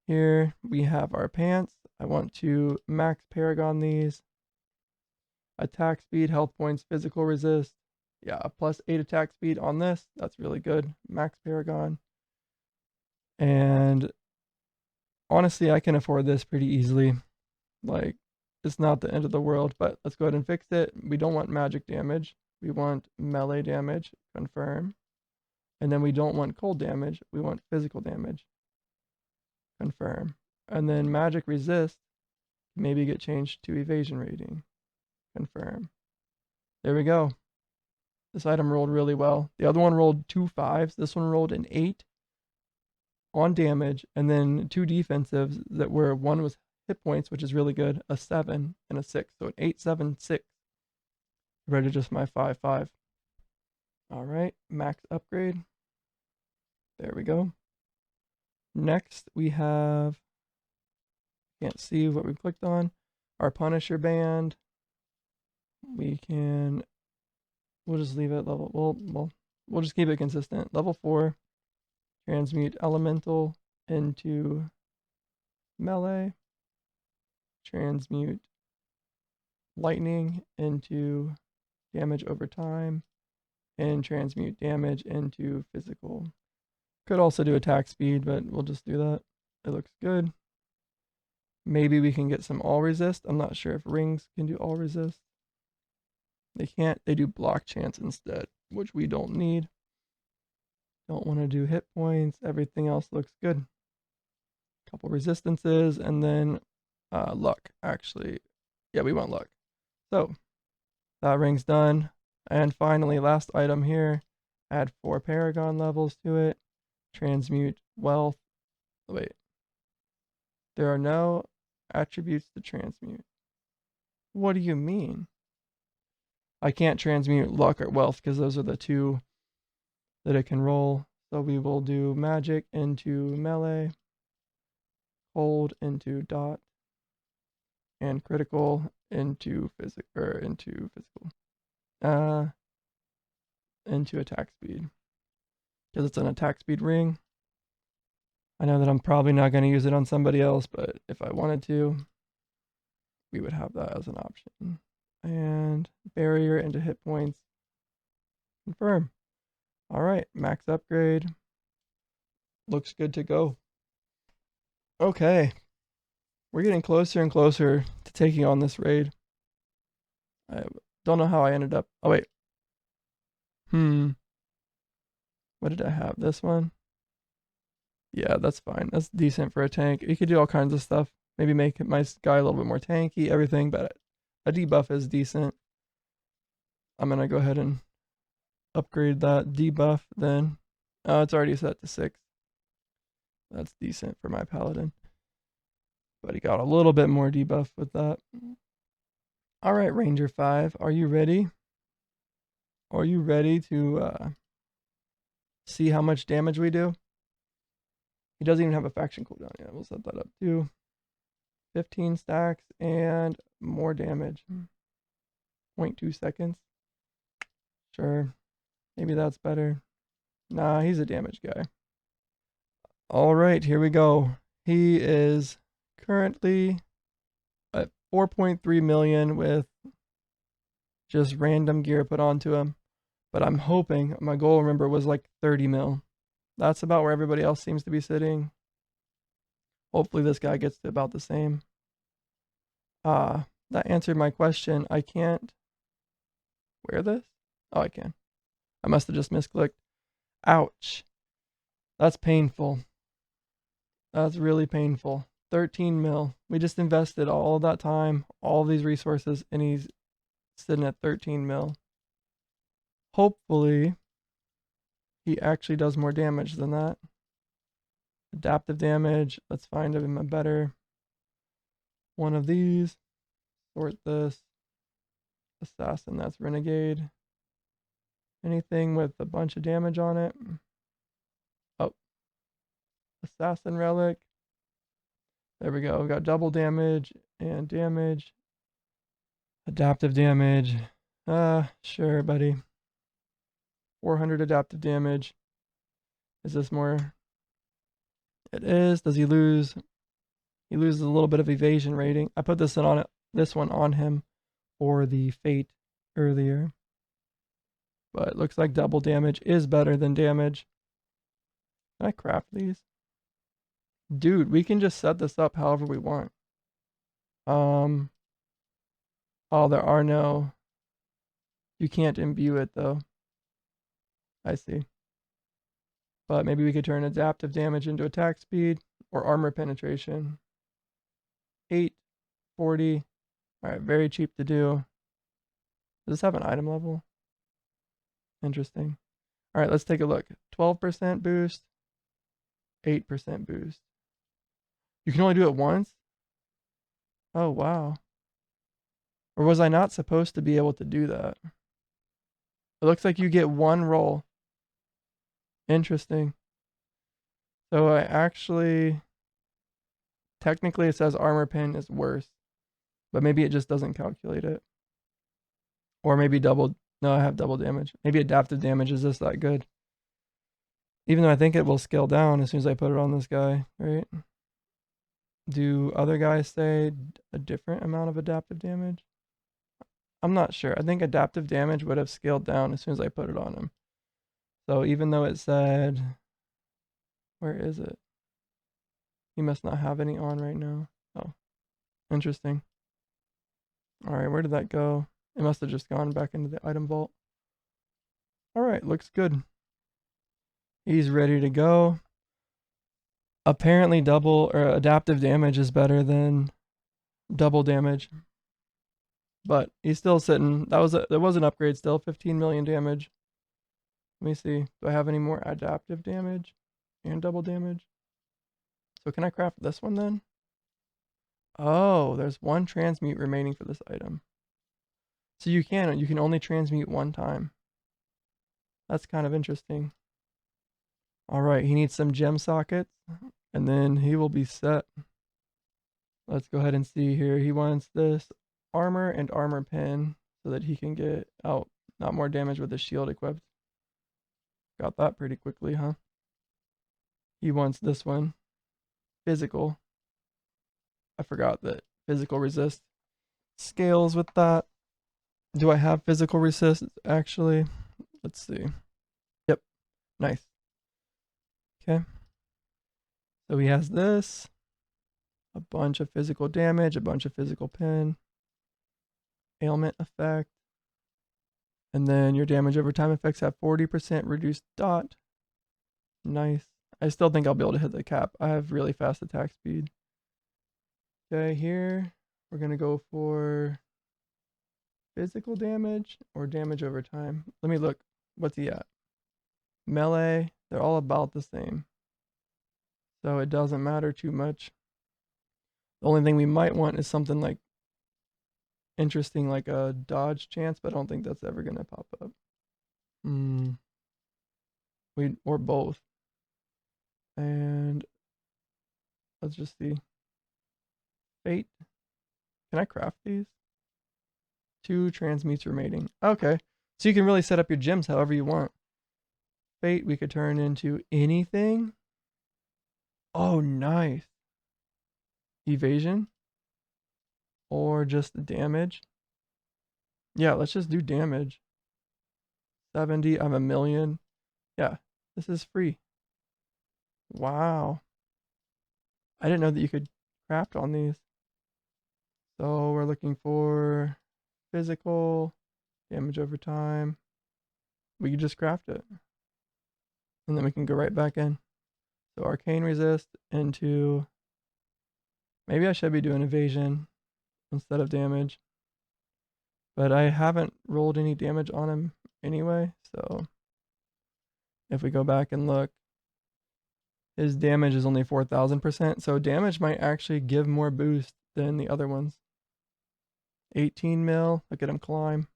Here we have our pants. I want to max paragon these. Attack speed, health points, physical resist. Yeah, a +8 attack speed on this. That's really good. Max paragon. And honestly, I can afford this pretty easily. Like, it's not the end of the world, but let's go ahead and fix it. We don't want magic damage. We want melee damage. Confirm. And then we don't want cold damage. We want physical damage. Confirm. And then magic resist. Maybe get changed to evasion rating. Confirm. There we go. This item rolled really well. The other one rolled 2 5s. This one rolled an 8 on damage, and then 2 defensives that were, one was hit points, which is really good, a 7 and a 6. So an 8, 7, 6. Compared to just my 5 5. All right, max upgrade. There we go. Next, we have, can't see what we clicked on, our Punisher band. We can, we'll just leave it level, we'll just keep it consistent. Level 4, transmute elemental into melee, transmute lightning into damage over time, and transmute damage into physical. Could also do attack speed, but we'll just do that. It looks good. Maybe we can get some all resist. I'm not sure if rings can do all resist. They can't. They do block chance instead, which we don't need. Don't want to do hit points. Everything else looks good. Couple resistances, and then luck, actually. Yeah, we want luck. So that ring's done. And finally, last item here, add 4 paragon levels to it. Transmute wealth. Wait. There are no attributes to transmute. What do you mean? I can't transmute luck or wealth because those are the 2 that it can roll. So we will do magic into melee, hold into dot, and critical into physical. Into attack speed. Because it's an attack speed ring. I know that I'm probably not going to use it on somebody else, but if I wanted to, we would have that as an option. And barrier into hit points. Confirm. All right, max upgrade. Looks good to go. Okay. We're getting closer and closer to taking on this raid. I don't know how I ended up. Oh, wait. What did I have? This one? Yeah, that's fine. That's decent for a tank. You could do all kinds of stuff. Maybe make my guy a little bit more tanky, everything, but a debuff is decent. I'm going to go ahead and upgrade that debuff then. It's already set to 6. That's decent for my paladin. But he got a little bit more debuff with that. All right, Ranger 5, are you ready? Are you ready to see how much damage we do? He doesn't even have a faction cooldown yet. We'll set that up too. 15 stacks and more damage. 0.2 seconds. Sure. Maybe that's better. Nah, he's a damage guy. All right, here we go. He is currently at 4.3 million with just random gear put onto him. But I'm hoping, my goal, remember, was like 30 mil. That's about where everybody else seems to be sitting. Hopefully this guy gets to about the same. That answered my question. I can't wear this? Oh, I can. I must have just misclicked. Ouch. That's painful. That's really painful. 13 mil. We just invested all that time, all these resources, and he's sitting at 13 mil. Hopefully, he actually does more damage than that. Adaptive damage. Let's find him a better one of these. Sort this. Assassin, that's renegade. Anything with a bunch of damage on it. Oh. Assassin relic. There we go. We got double damage and damage. Adaptive damage. Sure, buddy. 400 adaptive damage. Is this more? It is. Does he lose? He loses a little bit of evasion rating. I put this one on him for the fate earlier. But it looks like double damage is better than damage. Can I craft these? Dude, we can just set this up however we want. Oh, there are no. You can't imbue it though. I see. But maybe we could turn adaptive damage into attack speed or armor penetration. 8, 40. All right, very cheap to do. Does this have an item level? Interesting. All right, let's take a look. 12% boost, 8% boost. You can only do it once? Oh, wow. Or was I not supposed to be able to do that? It looks like you get one roll. Interesting. So I actually, technically it says armor pin is worse, but maybe it just doesn't calculate it. Or maybe double, no, I have double damage. Maybe adaptive damage is just that good. Even though I think it will scale down as soon as I put it on this guy, right? Do other guys say a different amount of adaptive damage? I'm not sure. I think adaptive damage would have scaled down as soon as I put it on him. So even though it said, where is it? He must not have any on right now. Oh, interesting. All right, where did that go? It must have just gone back into the item vault. All right, looks good. He's ready to go. Apparently double or adaptive damage is better than double damage. But he's still sitting. There was an upgrade still, 15 million damage. Let me see. Do I have any more adaptive damage and double damage? So can I craft this one then? Oh, there's one transmute remaining for this item. So you can only transmute one time. That's kind of interesting. All right, he needs some gem sockets and then he will be set. Let's go ahead and see here. He wants this armor and armor pin so that he can get out not more damage with his shield equipped. Got that pretty quickly, huh? He wants this one. Physical. I forgot that physical resist scales with that. Do I have physical resist actually? Let's see. Yep. Nice. Okay. So he has this. A bunch of physical damage, a bunch of physical pin. Ailment effect. And then your damage over time effects have 40% reduced dot. Nice. I still think I'll be able to hit the cap. I have really fast attack speed. Okay, here we're going to go for physical damage or damage over time. Let me look. What's he at? Melee. They're all about the same. So it doesn't matter too much. The only thing we might want is something like interesting, like a dodge chance, but I don't think that's ever going to pop up. Or both. And let's just see. Fate. Can I craft these? 2 transmutes remaining. Okay. So you can really set up your gems however you want. Fate we could turn into anything. Oh, nice. Evasion. Or just damage. Yeah, let's just do damage. 70. I'm a million. Yeah, this is free. Wow. I didn't know that you could craft on these. So we're looking for physical, damage over time. We could just craft it. And then we can go right back in. So arcane resist into, maybe I should be doing evasion instead of damage. But I haven't rolled any damage on him anyway. So if we go back and look, his damage is only 4,000%. So damage might actually give more boost than the other ones. 18 mil. Look at him climb.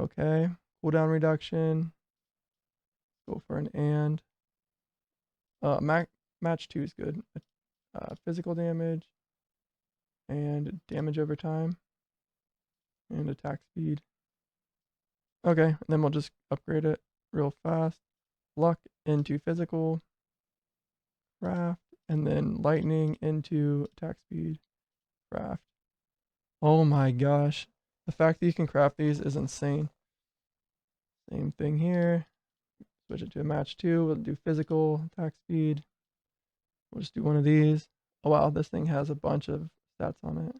Okay. Cooldown reduction. Go for an and. Match 2 is good. Physical damage. And damage over time. And attack speed. Okay. And then we'll just upgrade it real fast. Luck into physical. Craft. And then lightning into attack speed. Craft. Oh my gosh. The fact that you can craft these is insane. Same thing here. Switch it to a match 2. We'll do physical, attack speed. We'll just do one of these. Oh wow, this thing has a bunch of stats on it.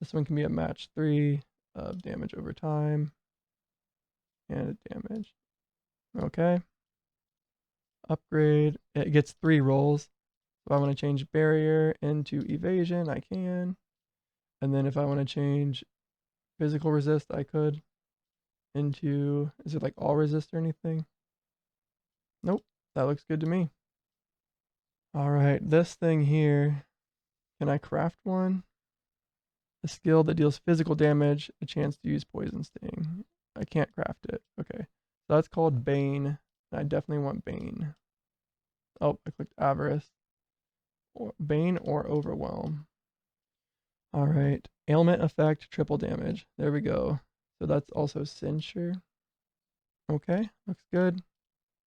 This one can be a match 3 of damage over time. And damage. Okay. Upgrade. It gets 3 rolls. If I want to change barrier into evasion, I can. And then if I want to change physical resist, I could. into, is it like all resist or anything? Nope, that looks good to me. All right, this thing here, can I craft one? A skill that deals physical damage, a chance to use poison sting. I can't craft it. Okay, so that's called Bane. I definitely want Bane. Oh, I clicked Avarice. Or Bane or Overwhelm. All right, ailment effect, triple damage. There we go. So that's also Censure. Okay, looks good.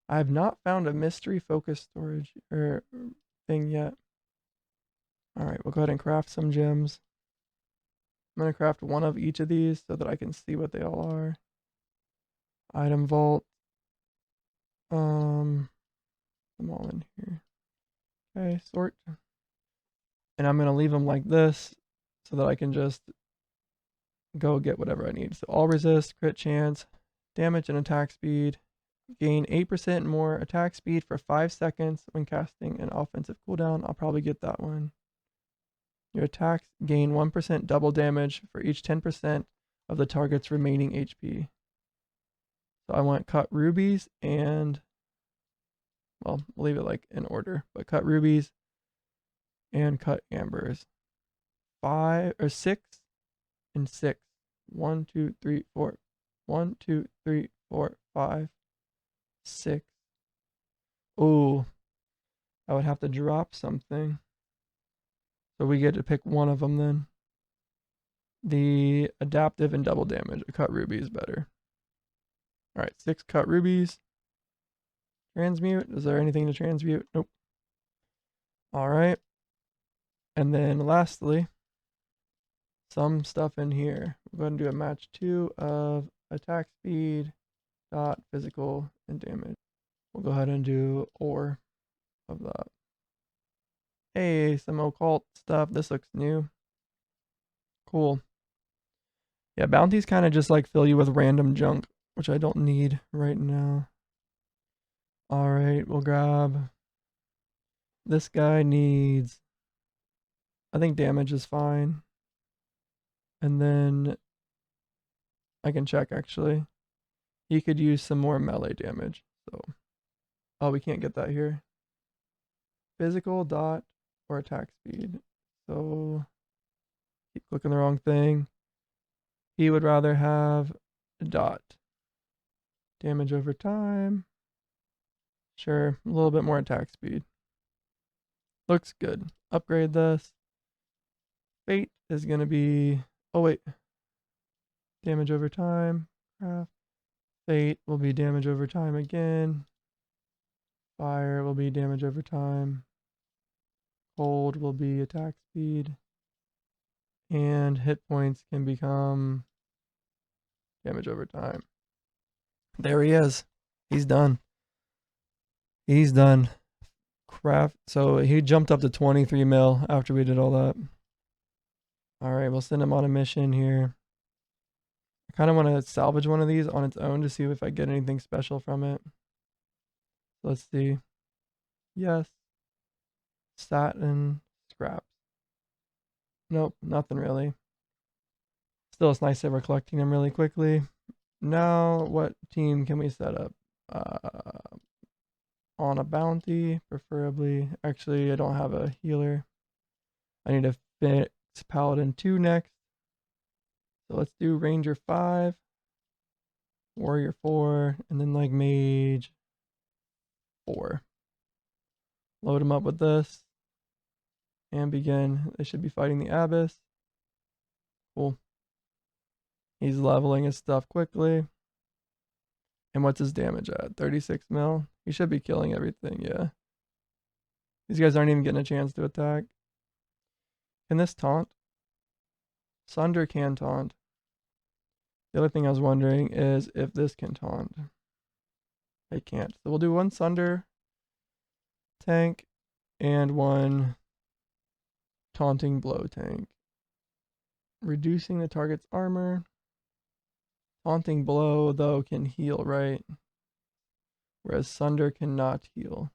I have not found a mystery focus storage or thing yet. All right, we'll go ahead and craft some gems. I'm gonna craft one of each of these so that I can see what they all are. Item vault. Them all in here. Okay, sort. And I'm gonna leave them like this so that I can just go get whatever I need. So all resist, crit chance, damage and attack speed. Gain 8% more attack speed for 5 seconds when casting an offensive cooldown. I'll probably get that one. Your attacks gain 1% double damage for each 10% of the target's remaining HP. So I want cut rubies and, well, we'll leave it like in order, but cut rubies and cut ambers. 5 or 6 and 6. 1, 2, 3, 4. 1, 2, 3, 4, 5, 6. Oh, I would have to drop something. So we get to pick one of them then. The adaptive and double damage. A cut ruby is better. All right, 6 cut rubies. Transmute. Is there anything to transmute? Nope. All right. And then lastly, some stuff in here. We're going to do a match 2 of attack speed, dot, physical, and damage. We'll go ahead and do ore of that. Hey, some occult stuff. This looks new. Cool. Yeah, bounties kind of just like fill you with random junk, which I don't need right now. All right, we'll grab. This guy needs, I think damage is fine. And then I can check actually. He could use some more melee damage. So, oh, we can't get that here. Physical, dot, or attack speed. So, keep clicking the wrong thing. He would rather have dot. Damage over time. Sure, a little bit more attack speed. Looks good. Upgrade this. Fate is going to be, oh wait. Damage over time. Craft. Fate will be damage over time again. Fire will be damage over time. Cold will be attack speed. And hit points can become damage over time. There he is. He's done. He's done. Craft. So he jumped up to 23 mil after we did all that. All right, we'll send him on a mission here. I kind of want to salvage one of these on its own to see if I get anything special from it. Let's see. Yes. Satin scraps. Nope, nothing really. Still, it's nice that we're collecting them really quickly. Now, what team can we set up? On a bounty, preferably. Actually, I don't have a healer. I need to fix Paladin 2 next. So let's do Ranger 5, Warrior 4, and then like Mage 4. Load them up with this. And begin. They should be fighting the Abyss. Cool. He's leveling his stuff quickly. And what's his damage at? 36 mil? He should be killing everything, yeah. These guys aren't even getting a chance to attack. Can this taunt? Sunder can taunt. The other thing I was wondering is if this can taunt. It can't. So we'll do one Sunder tank and one taunting blow tank. Reducing the target's armor. Taunting blow, though, can heal, right? Whereas Sunder cannot heal.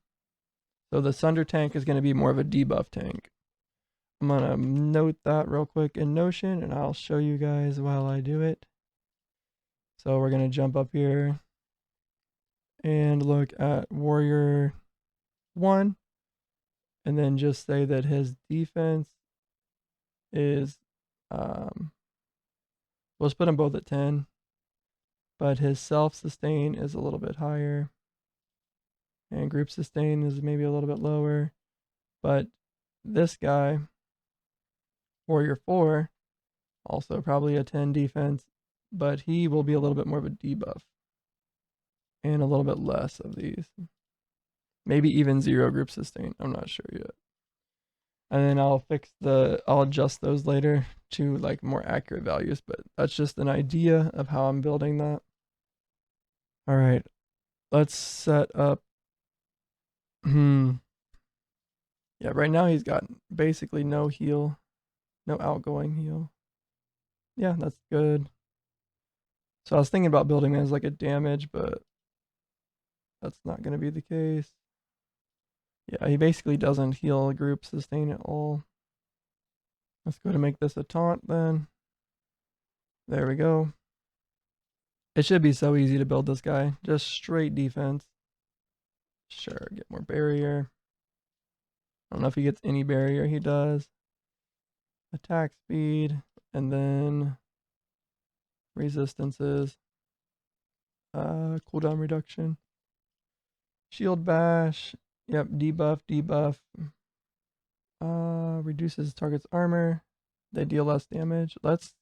So the Sunder tank is going to be more of a debuff tank. I'm going to note that real quick in Notion, and I'll show you guys while I do it. So we're going to jump up here and look at Warrior 1 and then just say that his defense is, let's put them both at 10, but his self-sustain is a little bit higher and group sustain is maybe a little bit lower. But this guy, Warrior 4, also probably a 10 defense, but he will be a little bit more of a debuff and a little bit less of these. Maybe even 0 group sustain. I'm not sure yet. And then I'll adjust those later to like more accurate values, but that's just an idea of how I'm building that. All right, let's set up. Yeah, right now he's got basically no heal, no outgoing heal. Yeah, that's good. So I was thinking about building as like a damage, but that's not going to be the case. Yeah, he basically doesn't heal a group sustain at all. Let's go to make this a taunt then. There we go. It should be so easy to build this guy. Just straight defense. Sure, get more barrier. I don't know if he gets any barrier. He does. Attack speed. And then resistances. Cooldown reduction. Shield bash. Yep, debuff, debuff. Reduces target's armor. They deal less damage. Let's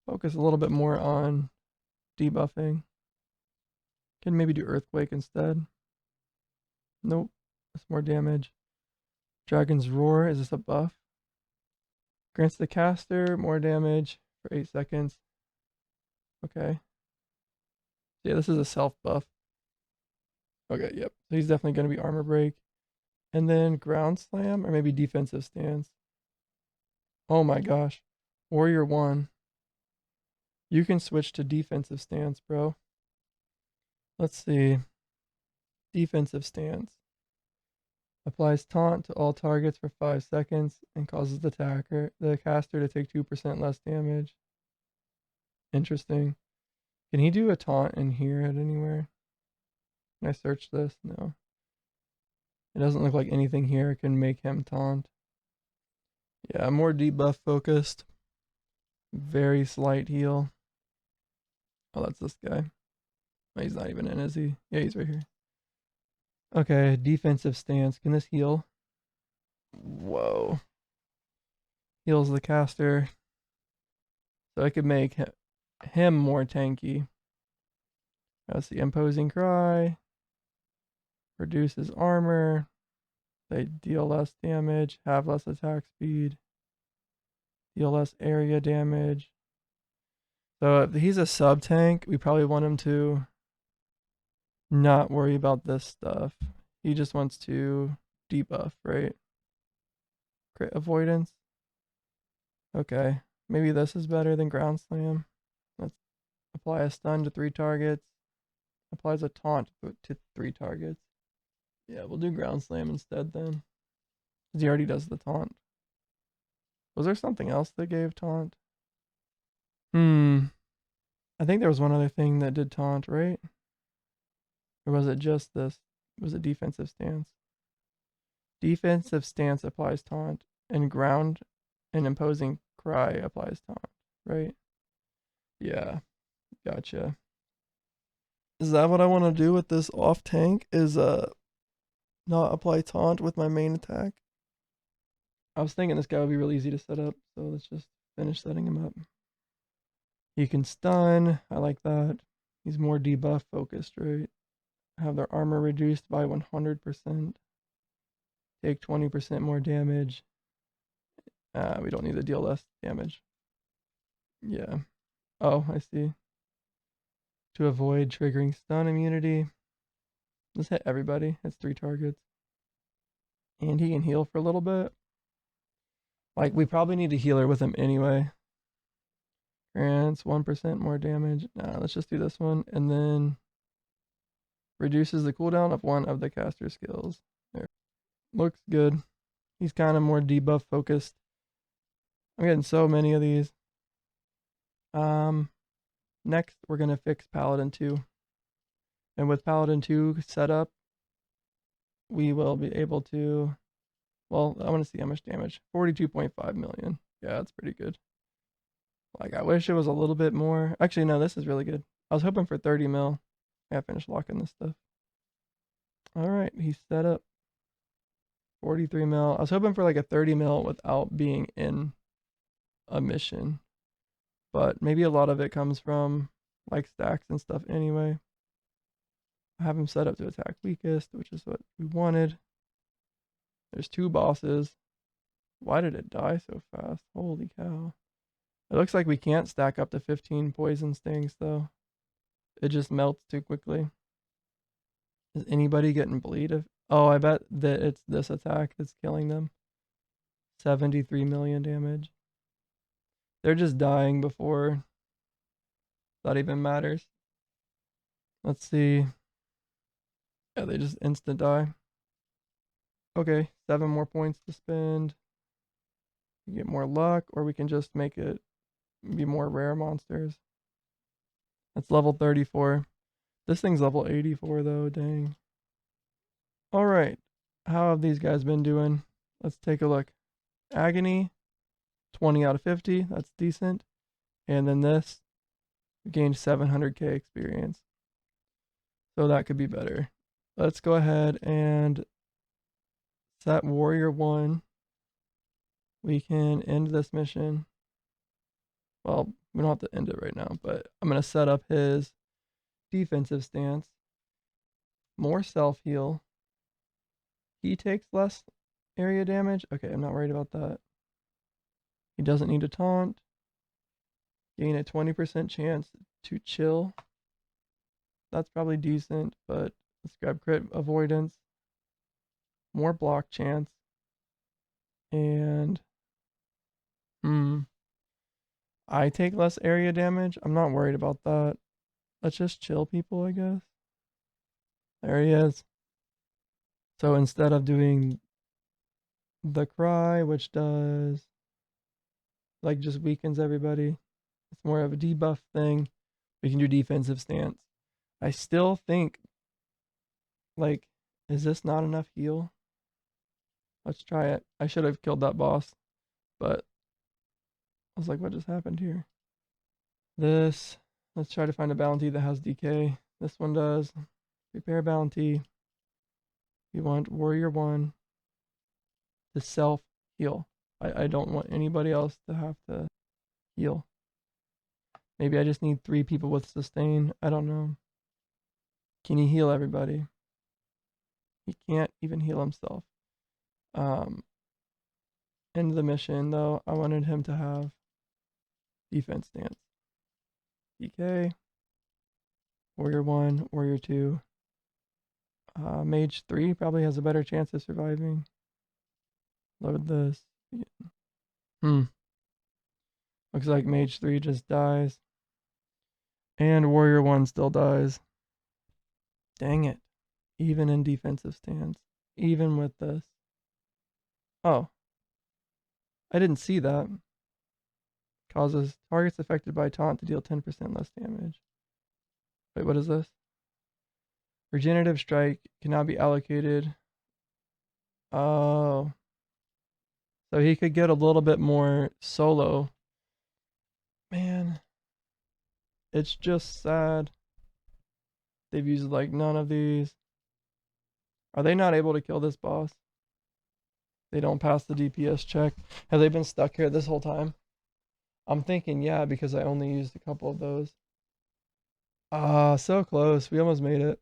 focus a little bit more on debuffing. Can maybe do earthquake instead. Nope, that's more damage. Dragon's roar, is this a buff? Grants the caster more damage for 8 seconds. Okay. Yeah, this is a self buff. Okay, yep. So he's definitely going to be armor break. And then ground slam or maybe defensive stance. Oh my gosh. Warrior 1. You can switch to defensive stance, bro. Let's see. Defensive stance. Applies taunt to all targets for 5 seconds and causes the caster to take 2% less damage. Interesting. Can he do a taunt in here at anywhere? Can I search this? No. It doesn't look like anything here can make him taunt. Yeah, more debuff focused. Very slight heal. Oh, that's this guy. Oh, he's not even in, is he? Yeah, he's right here. Okay, defensive stance. Can this heal? Whoa. Heals the caster. So I could make him more tanky. Let's see. Imposing cry. Reduces armor. They deal less damage. Have less attack speed. Deal less area damage. So if he's a sub tank, we probably want him to not worry about this stuff. He just wants to debuff, right? Crit avoidance. Okay, maybe this is better than ground slam. Let's apply a stun to 3 targets. Applies a taunt to 3 targets. Yeah, we'll do ground slam instead then. Because he already does the taunt. Was there something else that gave taunt? I think there was one other thing that did taunt, right? Or was it just this? Was it defensive stance? Defensive stance applies taunt, and ground and imposing cry applies taunt, right? Yeah, gotcha. Is that what I want to do with this off tank? Is not apply taunt with my main attack? I was thinking this guy would be really easy to set up, so let's just finish setting him up. He can stun. I like that. He's more debuff focused, right? Have their armor reduced by 100%. Take 20% more damage. We don't need to deal less damage. Yeah. Oh, I see. To avoid triggering stun immunity. Let's hit everybody. It's 3 targets. And he can heal for a little bit. Like, we probably need a healer with him anyway. Grants 1% more damage. Nah, let's just do this one. And then reduces the cooldown of one of the caster skills. There. Looks good. He's kind of more debuff focused. I'm getting so many of these. Next, we're going to fix Paladin 2. And with Paladin 2 set up, we will be able to, well, I want to see how much damage. 42.5 million. Yeah, that's pretty good. Like, I wish it was a little bit more. Actually, no, this is really good. I was hoping for 30 mil. I finished locking this stuff. All right, he's set up. 43 mil. I was hoping for like a 30 mil without being in a mission. But maybe a lot of it comes from like stacks and stuff anyway. I have him set up to attack weakest, which is what we wanted. There's 2 bosses. Why did it die so fast? Holy cow. It looks like we can't stack up to 15 poison stings though. It just melts too quickly. Is anybody getting bleed? Oh, I bet that it's this attack that's killing them. 73 million damage. They're just dying before that even matters. Let's see. Yeah, they just instant die. Okay, 7 more points to spend. We get more luck, or we can just make it be more rare monsters. That's level 34. This thing's level 84 though, dang. Alright, how have these guys been doing? Let's take a look. Agony, 20 out of 50, that's decent. And then this, we gained 700k experience. So that could be better. Let's go ahead and set Warrior 1. We can end this mission. Well, we don't have to end it right now, but I'm going to set up his defensive stance. More self-heal. He takes less area damage. Okay, I'm not worried about that. He doesn't need a taunt. Gain a 20% chance to chill. That's probably decent, but let's grab crit avoidance. More block chance. And I take less area damage. I'm not worried about that. Let's just chill people, I guess. There he is. So instead of doing the cry, which does like just weakens everybody, it's more of a debuff thing. We can do defensive stance. I still think, like, is this not enough heal? Let's try it. I should have killed that boss, but I was like, what just happened here? This, let's try to find a bounty that has DK. This one does. Prepare bounty. We want Warrior 1 to self heal. I don't want anybody else to have to heal. Maybe I just need 3 people with sustain. I don't know. Can he heal everybody? He can't even heal himself. End of the mission though, I wanted him to have defense stance. DK. Warrior 1, Warrior 2. Mage 3 probably has a better chance of surviving. Load this. Looks like Mage 3 just dies. And Warrior 1 still dies. Dang it. Even in defensive stance. Even with this. Oh. I didn't see that. Causes targets affected by taunt to deal 10% less damage. Wait, what is this? Regenerative strike cannot be allocated. Oh. So he could get a little bit more solo. Man. It's just sad. They've used like none of these. Are they not able to kill this boss? They don't pass the DPS check. Have they been stuck here this whole time? I'm thinking, yeah, because I only used a couple of those. Ah, so close. We almost made it.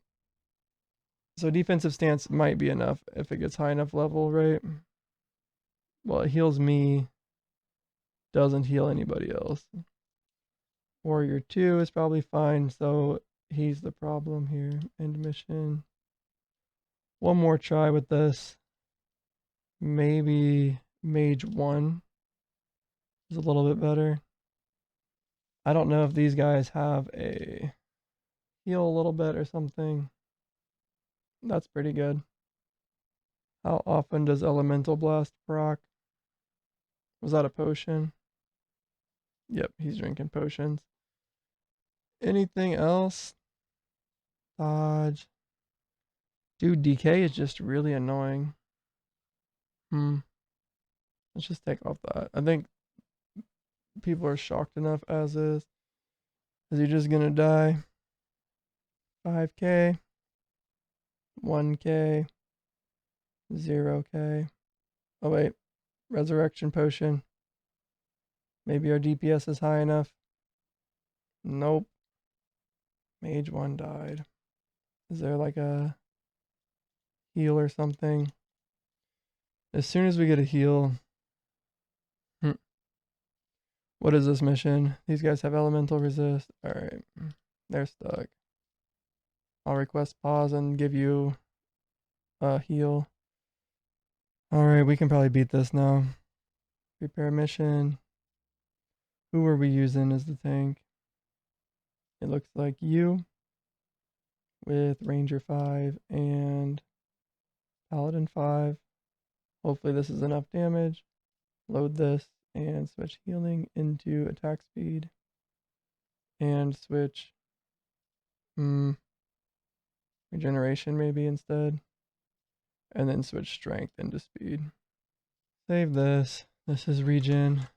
So defensive stance might be enough if it gets high enough level, right? Well, it heals me. Doesn't heal anybody else. Warrior 2 is probably fine, so he's the problem here. End mission. One more try with this. Maybe Mage 1 is a little bit better. I don't know if these guys have a heal a little bit or something. That's pretty good. How often does Elemental Blast proc? Was that a potion? Yep, he's drinking potions. Anything else? Dodge. Dude, decay is just really annoying. Let's just take off that. I think people are shocked enough as is. Is he just gonna die? 5k, 1k, 0k. Oh wait, resurrection potion. Maybe our DPS is high enough. Nope. Mage 1 died. Is there like a heal or something? As soon as we get a heal. What is this mission? These guys have elemental resist. Alright. They're stuck. I'll request pause and give you a heal. Alright, we can probably beat this now. Prepare mission. Who are we using as the tank? It looks like you with Ranger 5 and Paladin 5. Hopefully this is enough damage. Load this and switch healing into attack speed. And switch regeneration maybe instead. And then switch strength into speed. Save this. This is regen.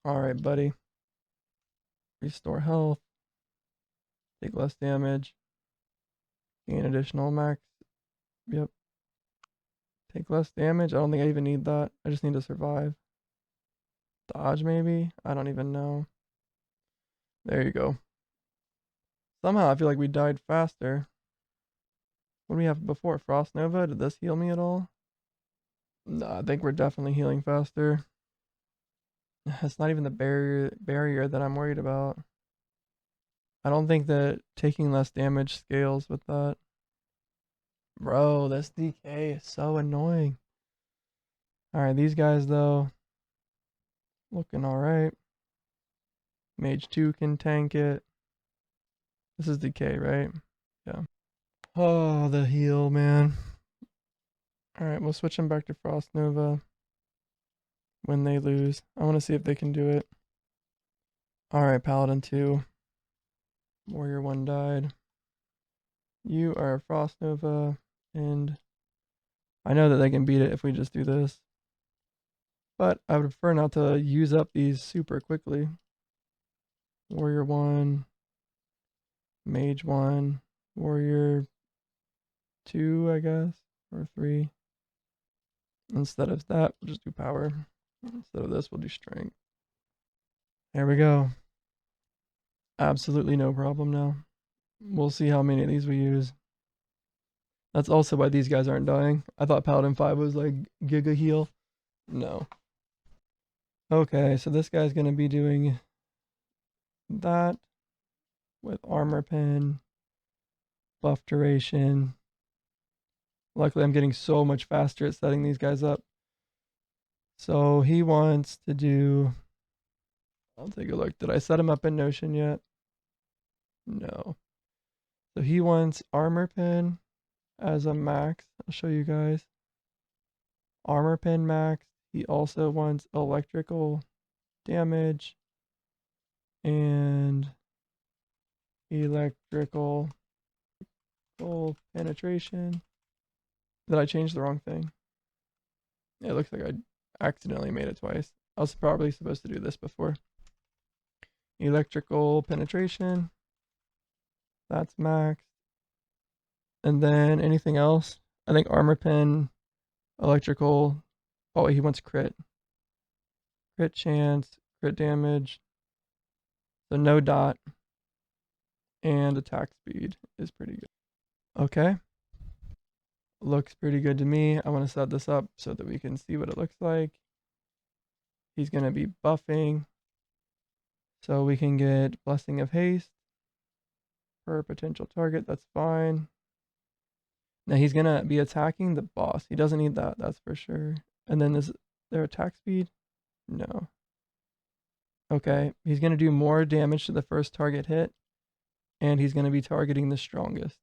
Alright, buddy. Restore health. Take less damage. Gain additional max. Yep. Take less damage. I don't think I even need that. I just need to survive. Dodge maybe? I don't even know. There you go. Somehow I feel like we died faster. What do we have before? Frost Nova? Did this heal me at all? No, I think we're definitely healing faster. It's not even the barrier that I'm worried about. I don't think that taking less damage scales with that. Bro, this DK is so annoying. Alright, these guys though, looking alright. Mage 2 can tank it. This is DK, right? Yeah. Oh, the heal, man. Alright, we'll switch them back to Frost Nova when they lose. I want to see if they can do it. Alright, Paladin 2. Warrior 1 died. You are Frost Nova, and I know that they can beat it if we just do this. But I would prefer not to use up these super quickly. Warrior 1, Mage 1, Warrior 2, I guess, or 3. Instead of that, we'll just do power. Instead of this, we'll do strength. There we go. Absolutely no problem now. We'll see how many of these we use. That's also why these guys aren't dying. I thought Paladin 5 was like Giga Heal. No. Okay, so this guy's going to be doing that with armor pen, buff duration. Luckily, I'm getting so much faster at setting these guys up. So he wants to do... I'll take a look. Did I set him up in Notion yet? No. So he wants armor pen as a max. I'll show you guys. Armor pen max. He also wants electrical damage and electrical penetration. Did I change the wrong thing? It looks like I accidentally made it twice. I was probably supposed to do this before. Electrical penetration. That's maxed. And then anything else? I think armor pen, electrical. Oh, he wants crit. Crit chance, crit damage. So no dot. And attack speed is pretty good. Okay. Looks pretty good to me. I want to set this up so that we can see what it looks like. He's going to be buffing. So we can get Blessing of Haste per potential target. That's fine. Now he's going to be attacking the boss. He doesn't need that, that's for sure. And then is there attack speed? No. Okay, he's going to do more damage to the first target hit. And he's going to be targeting the strongest.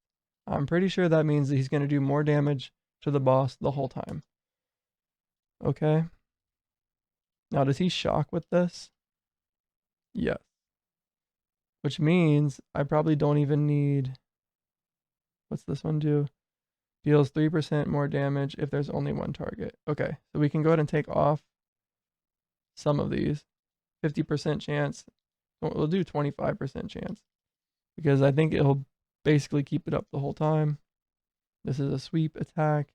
I'm pretty sure that means that he's going to do more damage to the boss the whole time. Okay. Now, does he shock with this? Yes. which means I probably don't even need, what's this one do? Deals 3% more damage if there's only one target. Okay, so we can go ahead and take off some of these. 50% chance. We'll do 25% chance because I think it'll basically keep it up the whole time. This is a sweep attack.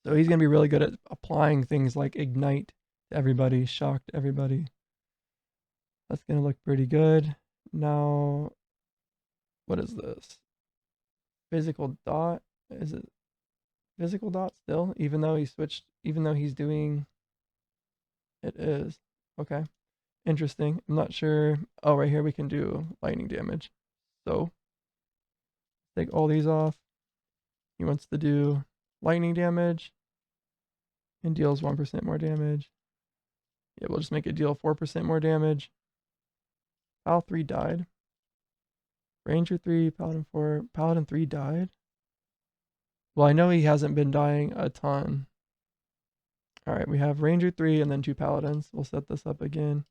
So he's going to be really good at applying things like ignite to everybody, shock to everybody. That's going to look pretty good. Now, what is this? Physical dot? Is it physical dot still? Even though he switched, even though he's doing, it is. Okay. Interesting. I'm not sure. Oh, right here we can do lightning damage. So, take all these off. He wants to do lightning damage and deals 1% more damage. Yeah, we'll just make it deal 4% more damage. Pal 3 died. Ranger 3, Paladin 4. Paladin 3 died? Well, I know he hasn't been dying a ton. Alright, we have Ranger 3 and then 2 Paladins. We'll set this up again.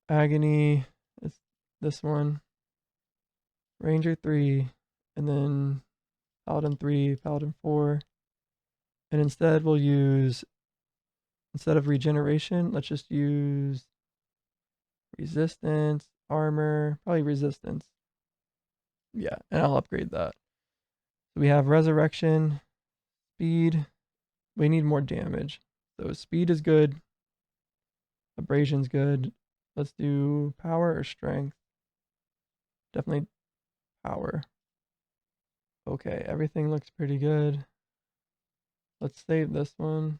Agony, it's this one. Ranger 3, and then Paladin 3, Paladin 4. And instead we'll use, instead of regeneration, let's just use resistance, armor, probably resistance. Yeah, and I'll upgrade that. So we have resurrection, speed. We need more damage. So speed is good. Abrasion's good. Let's do power or strength. Definitely power. Okay, everything looks pretty good. Let's save this one.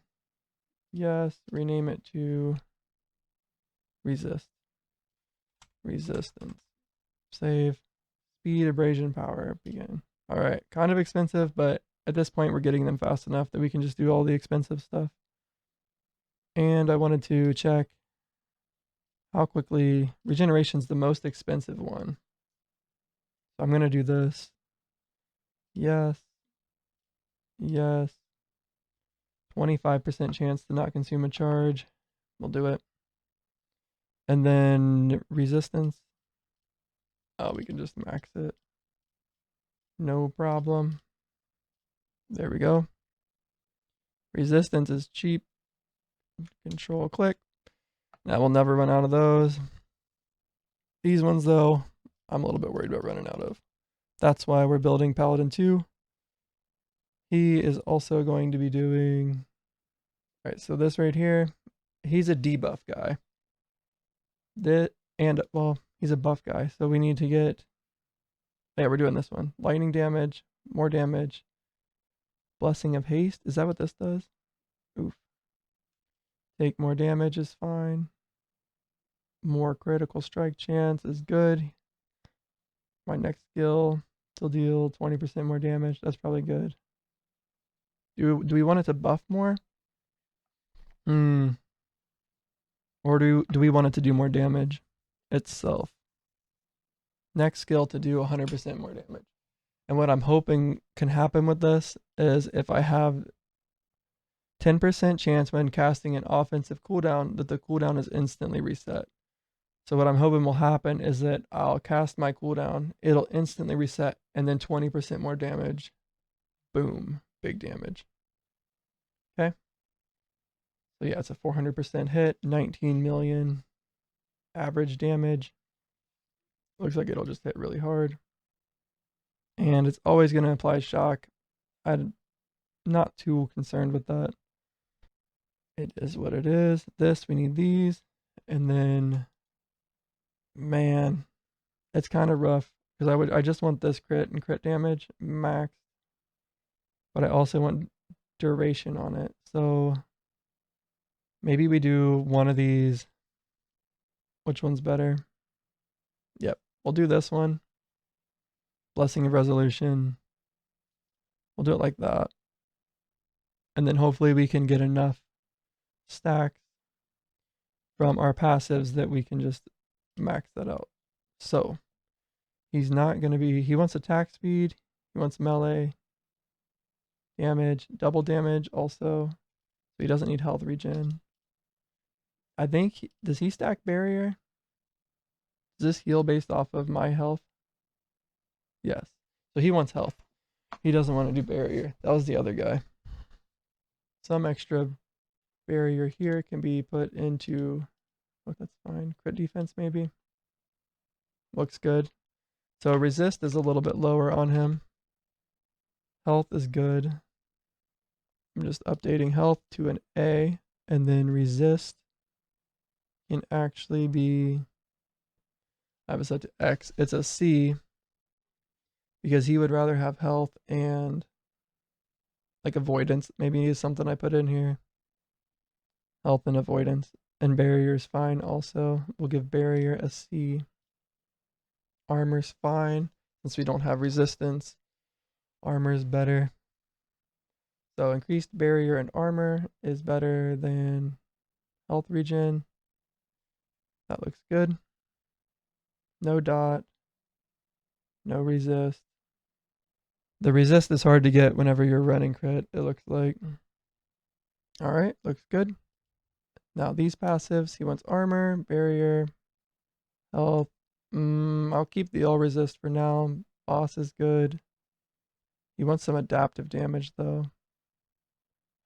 Yes, rename it to resist. Resistance. Save. Speed, abrasion, power, begin. Alright, kind of expensive, but at this point we're getting them fast enough that we can just do all the expensive stuff. And I wanted to check how quickly regeneration's the most expensive one. So I'm going to do this. Yes. Yes. 25% chance to not consume a charge. We'll do it. And then resistance. Oh, we can just max it. No problem. There we go. Resistance is cheap. Control click. Now we'll never run out of those. These ones, though, I'm a little bit worried about running out of. That's why we're building Paladin 2. He is also going to be doing... Alright, so this right here, he's a debuff guy. Well, he's a buff guy, so we need to get... Yeah, we're doing this one. Lightning damage, more damage. Blessing of haste, is that what this does? Oof. Take more damage is fine. More critical strike chance is good. My next skill will deal 20% more damage. That's probably good. Do we want it to buff more? Or do we want it to do more damage itself? Next skill to do 100% more damage. And what I'm hoping can happen with this is if I have 10% chance when casting an offensive cooldown that the cooldown is instantly reset. So what I'm hoping will happen is that I'll cast my cooldown, it'll instantly reset, and then 20% more damage. Boom. Big damage. Okay. So yeah, it's a 400% hit, 19 million average damage. Looks like it'll just hit really hard. And it's always going to apply shock. I'm not too concerned with that. It is what it is. This, we need these. And then, man, it's kind of rough. Because I just want this crit and crit damage max. But I also want duration on it. So maybe we do one of these. Which one's better? Yep, we'll do this one. Blessing of Resolution. We'll do it like that. And then hopefully we can get enough stacks from our passives that we can just max that out. So he's not going to be, he wants attack speed, he wants melee, damage, double damage also. So he doesn't need health regen. I think, does he stack barrier? Does this heal based off of my health? Yes. So he wants health. He doesn't want to do barrier. That was the other guy. Some extra barrier here can be put into, oh, that's fine. Crit defense maybe. Looks good. So resist is a little bit lower on him. Health is good. I'm just updating health to an A, and then resist can actually be, I have it set to X. It's a C because he would rather have health and like avoidance. Maybe is something I put in here. Health and avoidance. And barrier is fine also. We'll give barrier a C. Armor's fine since we don't have resistance. Armor is better. So increased barrier and armor is better than health regen. That looks good. No dot. No resist. The resist is hard to get whenever you're running crit, it looks like. Alright, looks good. Now these passives, he wants armor, barrier, health. I'll keep the all resist for now. Boss is good. He wants some adaptive damage though.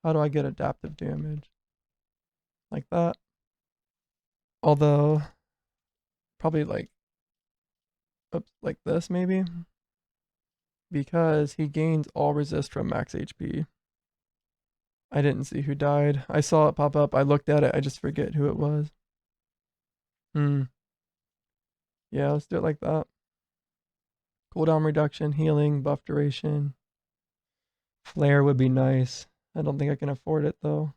How do I get adaptive damage? Like that. Although, probably like, oops, like this maybe? Because he gains all resist from max HP. I didn't see who died. I saw it pop up. I looked at it. I just forget who it was. Yeah, let's do it like that. Cooldown reduction, healing, buff duration. Flare would be nice. I don't think I can afford it though.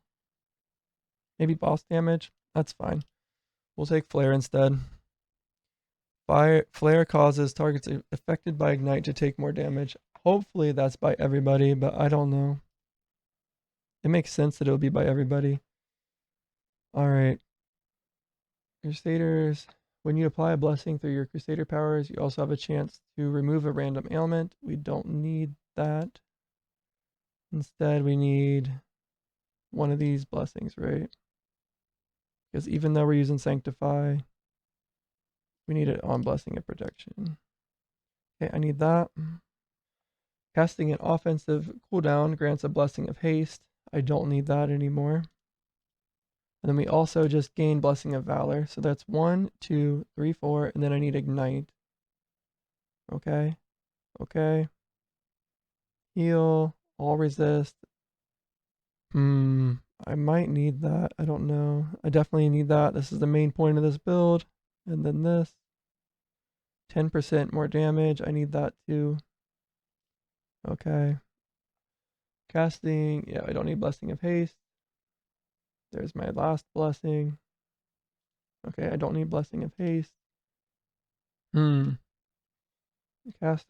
Maybe boss damage? That's fine. We'll take flare instead. Flare causes targets affected by ignite to take more damage. Hopefully that's by everybody, but I don't know. It makes sense that it would be by everybody. Alright. Crusaders. When you apply a blessing through your Crusader powers, you also have a chance to remove a random ailment. We don't need that. Instead, we need one of these blessings, right? Because even though we're using Sanctify, we need it on Blessing of Protection. Okay, I need that. Casting an offensive cooldown grants a Blessing of Haste. I don't need that anymore. And then we also just gain Blessing of Valor. So that's 1, 2, 3, 4, and then I need Ignite. Okay. Okay. Heal. All resist. I might need that. I don't know. I definitely need that. This is the main point of this build. And then this. 10% more damage. I need that too. Okay. Casting. Yeah, I don't need Blessing of Haste. There's my last blessing. Okay, I don't need Blessing of Haste. Caster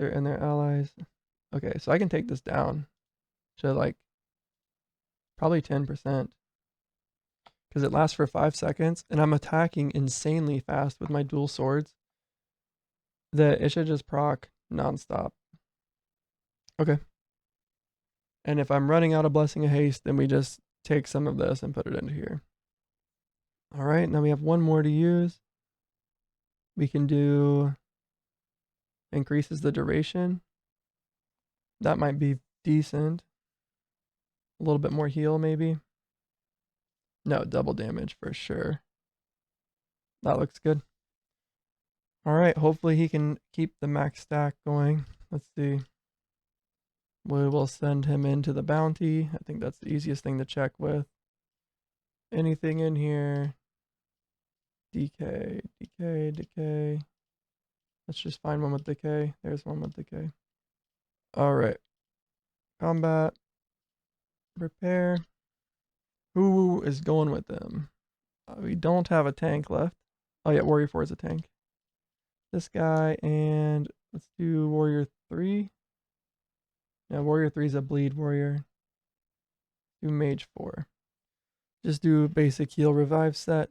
and their allies. Okay, so I can take this down to like probably 10%. Because it lasts for 5 seconds and I'm attacking insanely fast with my dual swords. That it should just proc nonstop. Okay. And if I'm running out of Blessing of Haste, then we just take some of this and put it into here. Alright, now we have one more to use. We can do increases the duration. That might be decent. A little bit more heal maybe. No, double damage for sure. That looks good. Alright, hopefully he can keep the max stack going. Let's see. We will send him into the bounty. I think that's the easiest thing to check with. Anything in here? Decay, decay, decay. Let's just find one with decay. There's one with decay. Alright. Combat. Repair. Who is going with them? We don't have a tank left. Oh yeah, Warrior 4 is a tank. This guy, and let's do Warrior 3. Yeah, Warrior 3 is a bleed warrior. Do Mage 4. Just do basic heal revive set.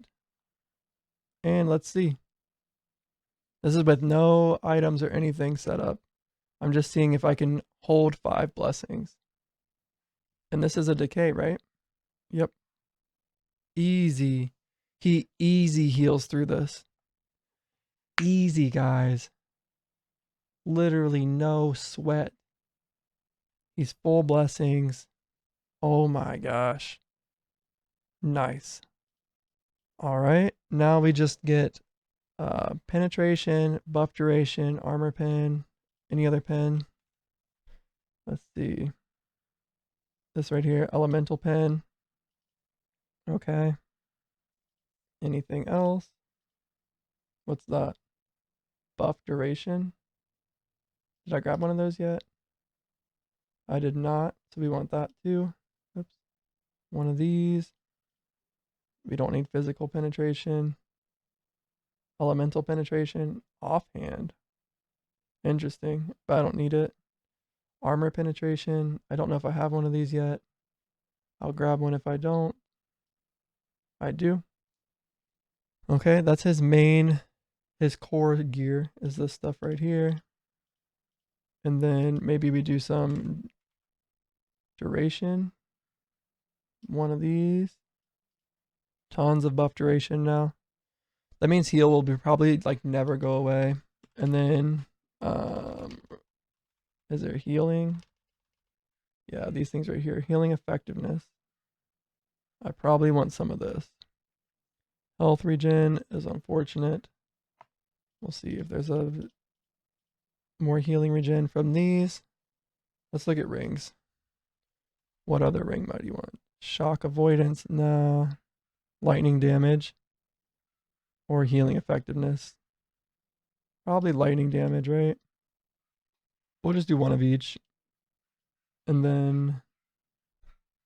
And let's see. This is with no items or anything set up. I'm just seeing if I can hold 5 blessings. And this is a decay, right? Yep. Easy. He easy heals through this. Easy, guys. Literally no sweat. He's full blessings. Oh my gosh. Nice. All right. Now we just get penetration, buff duration, armor pen, any other pen. Let's see. This right here, elemental pen. Okay. Anything else? What's that? Buff duration. Did I grab one of those yet? I did not, so we want that too. Oops. One of these. We don't need physical penetration. Elemental penetration. Offhand. Interesting, but I don't need it. Armor penetration. I don't know if I have one of these yet. I'll grab one if I don't. I do. Okay, that's his main, his core gear is this stuff right here. And then maybe we do some duration. One of these. Tons of buff duration now. That means heal will be probably like never go away. And then, is there healing? Yeah, these things right here. Healing effectiveness. I probably want some of this. Health regen is unfortunate. We'll see if there's a more healing regen from these. Let's look at rings. What other ring might you want? Shock avoidance? Nah. Lightning damage. Or healing effectiveness. Probably lightning damage, right? We'll just do one of each. And then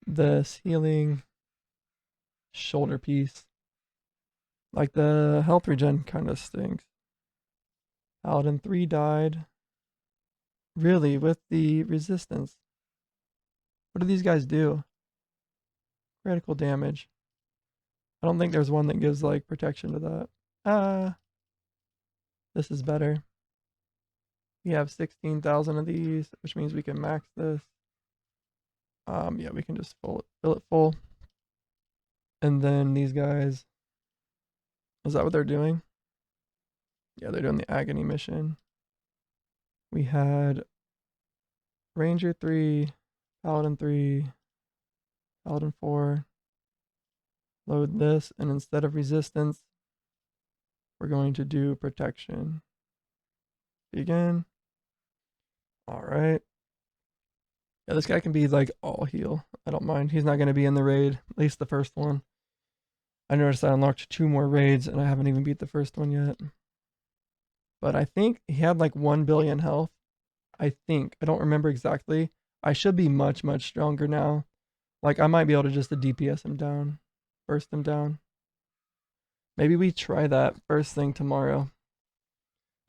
this healing shoulder piece. Like the health regen kind of stinks. Paladin 3 died. Really, with the resistance. What do these guys do? Critical damage. I don't think there's one that gives like protection to that. This is better. We have 16,000 of these, which means we can max this. Yeah, we can just fill it full. And then these guys, is that what they're doing? Yeah, they're doing the agony mission. We had Ranger 3, Paladin 3, Paladin 4. Load this, and instead of resistance, we're going to do protection. Begin. Alright. Yeah, this guy can be like all heal. I don't mind. He's not going to be in the raid, at least the first one. I noticed I unlocked 2 more raids, and I haven't even beat the first one yet. But I think he had like 1 billion health. I think. I don't remember exactly. I should be much, much stronger now. Like, I might be able to just DPS him down. Burst him down. Maybe we try that first thing tomorrow.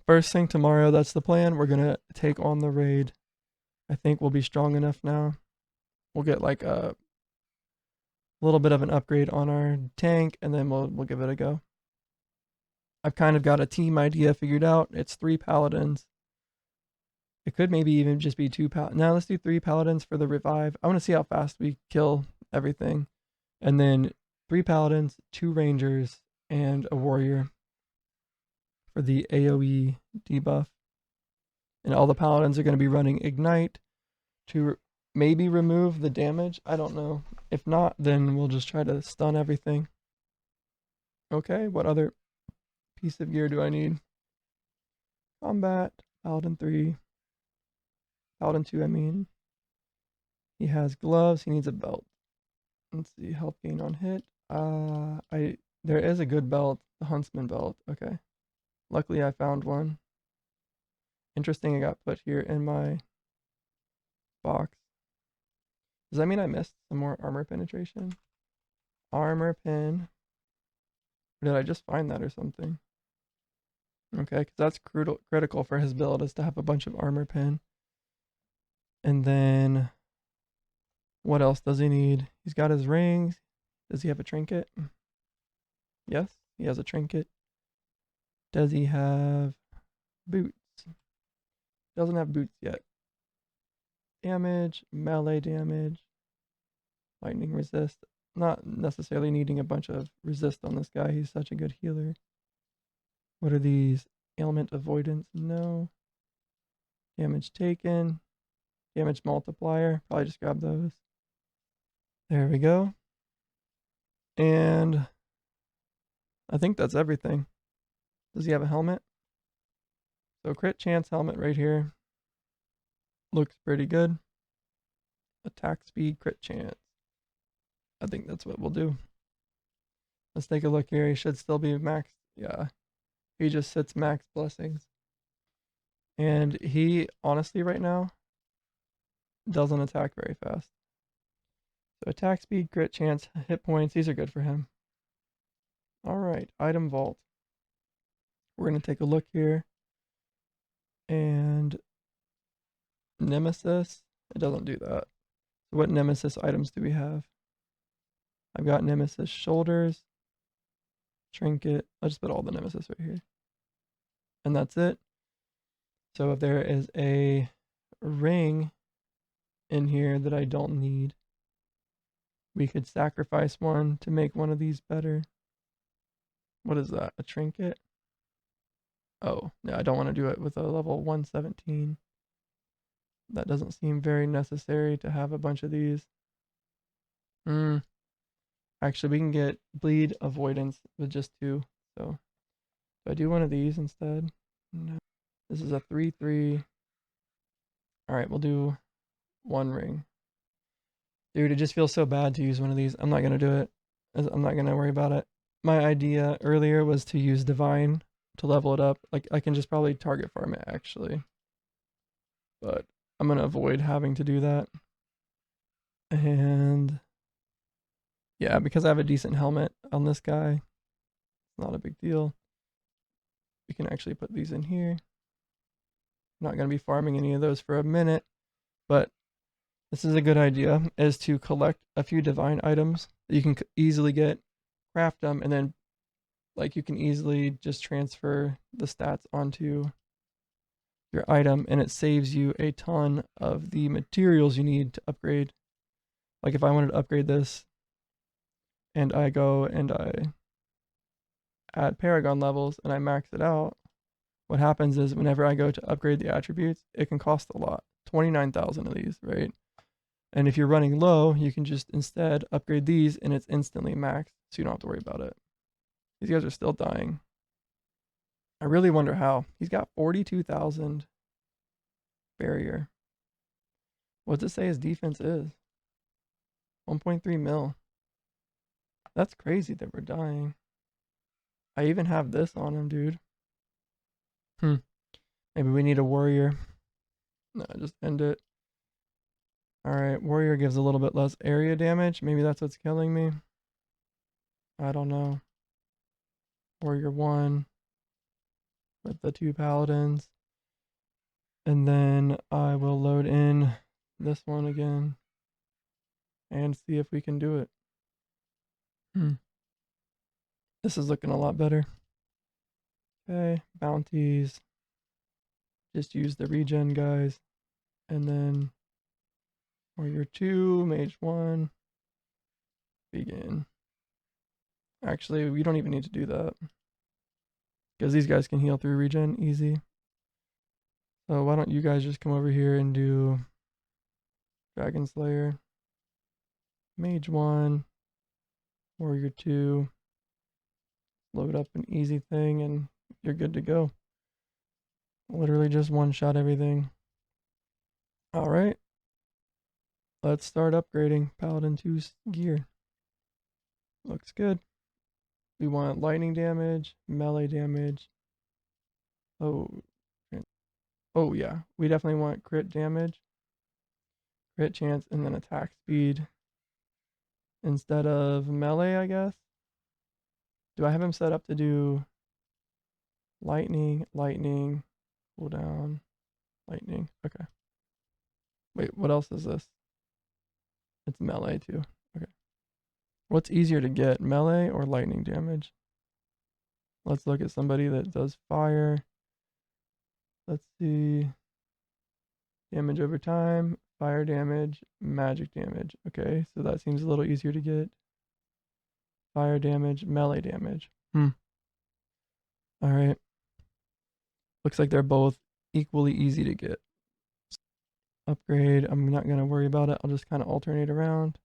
First thing tomorrow, that's the plan. We're gonna take on the raid. I think we'll be strong enough now. We'll get like a little bit of an upgrade on our tank, and then we'll give it a go. I've kind of got a team idea figured out. It's 3 paladins. It could maybe even just be 2 paladins. Now let's do 3 paladins for the revive. I want to see how fast we kill everything. And then 3 paladins, 2 rangers, and a warrior for the AoE debuff. And all the paladins are going to be running ignite to maybe remove the damage. I don't know. If not, then we'll just try to stun everything. Okay, what other piece of gear do I need? Combat, Paladin 3. Paladin 2, I mean. He has gloves. He needs a belt. Let's see, health gain on hit. There is a good belt, the Huntsman belt. Okay. Luckily, I found one. Interesting, it got put here in my box. Does that mean I missed some more armor penetration? Armor pen. Or did I just find that or something? Okay, because that's critical for his build, is to have a bunch of armor pen. And then, what else does he need? He's got his rings. Does he have a trinket? Yes, he has a trinket. Does he have boots? Doesn't have boots yet. Damage, melee damage, lightning resist. Not necessarily needing a bunch of resist on this guy. He's such a good healer. What are these? Ailment avoidance, no. Damage taken. Damage multiplier. Probably just grab those. There we go. And I think that's everything. Does he have a helmet? So crit chance helmet right here. Looks pretty good. Attack speed, crit chance. I think that's what we'll do. Let's take a look here. He should still be max. Yeah. He just sits max blessings. And he, honestly, right now, doesn't attack very fast. So attack speed, crit chance, hit points, these are good for him. Alright, item vault. We're going to take a look here. And Nemesis, it doesn't do that. So what Nemesis items do we have? I've got Nemesis shoulders, trinket. I'll just put all the Nemesis right here. And that's it. So if there is a ring in here that I don't need, we could sacrifice one to make one of these better. What is that? A trinket? Oh, yeah, I don't want to do it with a level 117. That doesn't seem very necessary to have a bunch of these. Actually, we can get bleed avoidance with just 2. So, do I do one of these instead? No. This is a 3/3. Alright, we'll do 1 ring. Dude, it just feels so bad to use one of these. I'm not going to do it. I'm not going to worry about it. My idea earlier was to use Divine to level it up. Like, I can just probably target farm it, actually. But I'm going to avoid having to do that. And yeah, because I have a decent helmet on this guy, it's not a big deal. We can actually put these in here. I'm not going to be farming any of those for a minute, but this is a good idea, is to collect a few divine items that you can easily get, craft them, and then like you can easily just transfer the stats onto your item, and it saves you a ton of the materials you need to upgrade. Like if I wanted to upgrade this and I go and I add paragon levels and I max it out, what happens is whenever I go to upgrade the attributes, it can cost a lot. 29,000 of these, right? And if you're running low, you can just instead upgrade these and it's instantly maxed, so you don't have to worry about it. These guys are still dying. I really wonder how. He's got 42,000 barrier. What does it say his defense is? 1.3 mil. That's crazy that we're dying. I even have this on him, dude. Maybe we need a warrior. No, just end it. Alright, warrior gives a little bit less area damage. Maybe that's what's killing me. I don't know. Warrior 1 with the 2 paladins. And then I will load in this one again and see if we can do it. This is looking a lot better. Okay, bounties. Just use the regen, guys. And then warrior 2, mage 1. Begin. Actually, we don't even need to do that, because these guys can heal through regen easy. So why don't you guys just come over here and do Dragon Slayer, Mage 1, Warrior 2, load up an easy thing and you're good to go. Literally just one-shot everything. Alright. Let's start upgrading Paladin 2's gear. Looks good. We want lightning damage, melee damage. Oh yeah, we definitely want crit damage, crit chance, and then attack speed instead of melee, I guess. Do I have him set up to do lightning, cooldown, lightning? Okay. Wait, what else is this? It's melee too. Okay. What's easier to get, melee or lightning damage? Let's look at somebody that does fire. Let's see. Damage over time, fire damage, magic damage. Okay, so that seems a little easier to get. Fire damage, melee damage. Alright. Looks like they're both equally easy to get. Upgrade, I'm not going to worry about it. I'll just kind of alternate around.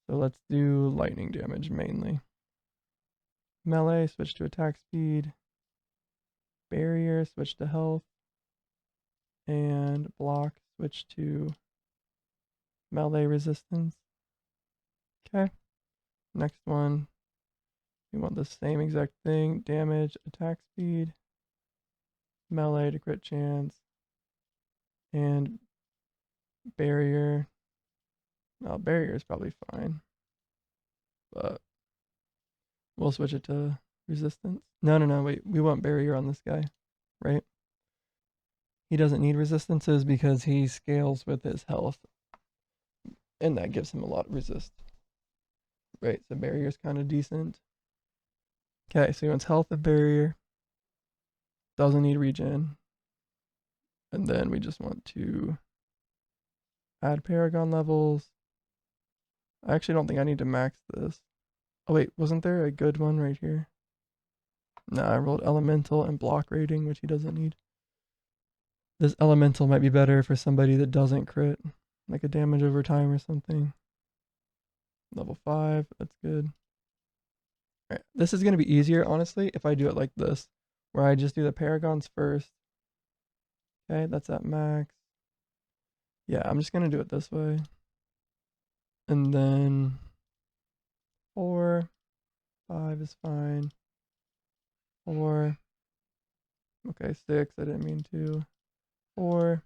So let's do lightning damage mainly. Melee, switch to attack speed. Barrier, switch to health. And block, switch to melee resistance. Okay. Next one. We want the same exact thing. Damage, attack speed. Melee to crit chance. And barrier. Well, barrier is probably fine. But we'll switch it to resistance. No, wait. We want barrier on this guy, right? He doesn't need resistances because he scales with his health. And that gives him a lot of resist. Right, so barrier's kind of decent. Okay, so he wants health of barrier. Doesn't need regen. And then we just want to add paragon levels. I actually don't think I need to max this. Oh wait, wasn't there a good one right here? No, I rolled elemental and block rating, which he doesn't need. This elemental might be better for somebody that doesn't crit, like a damage over time or something. Level 5, that's good. Alright, this is going to be easier, honestly, if I do it like this, where I just do the paragons first. Okay, that's at max. Yeah, I'm just going to do it this way. And then 4, 5 is fine. 4. Okay, 6, I didn't mean to. 4.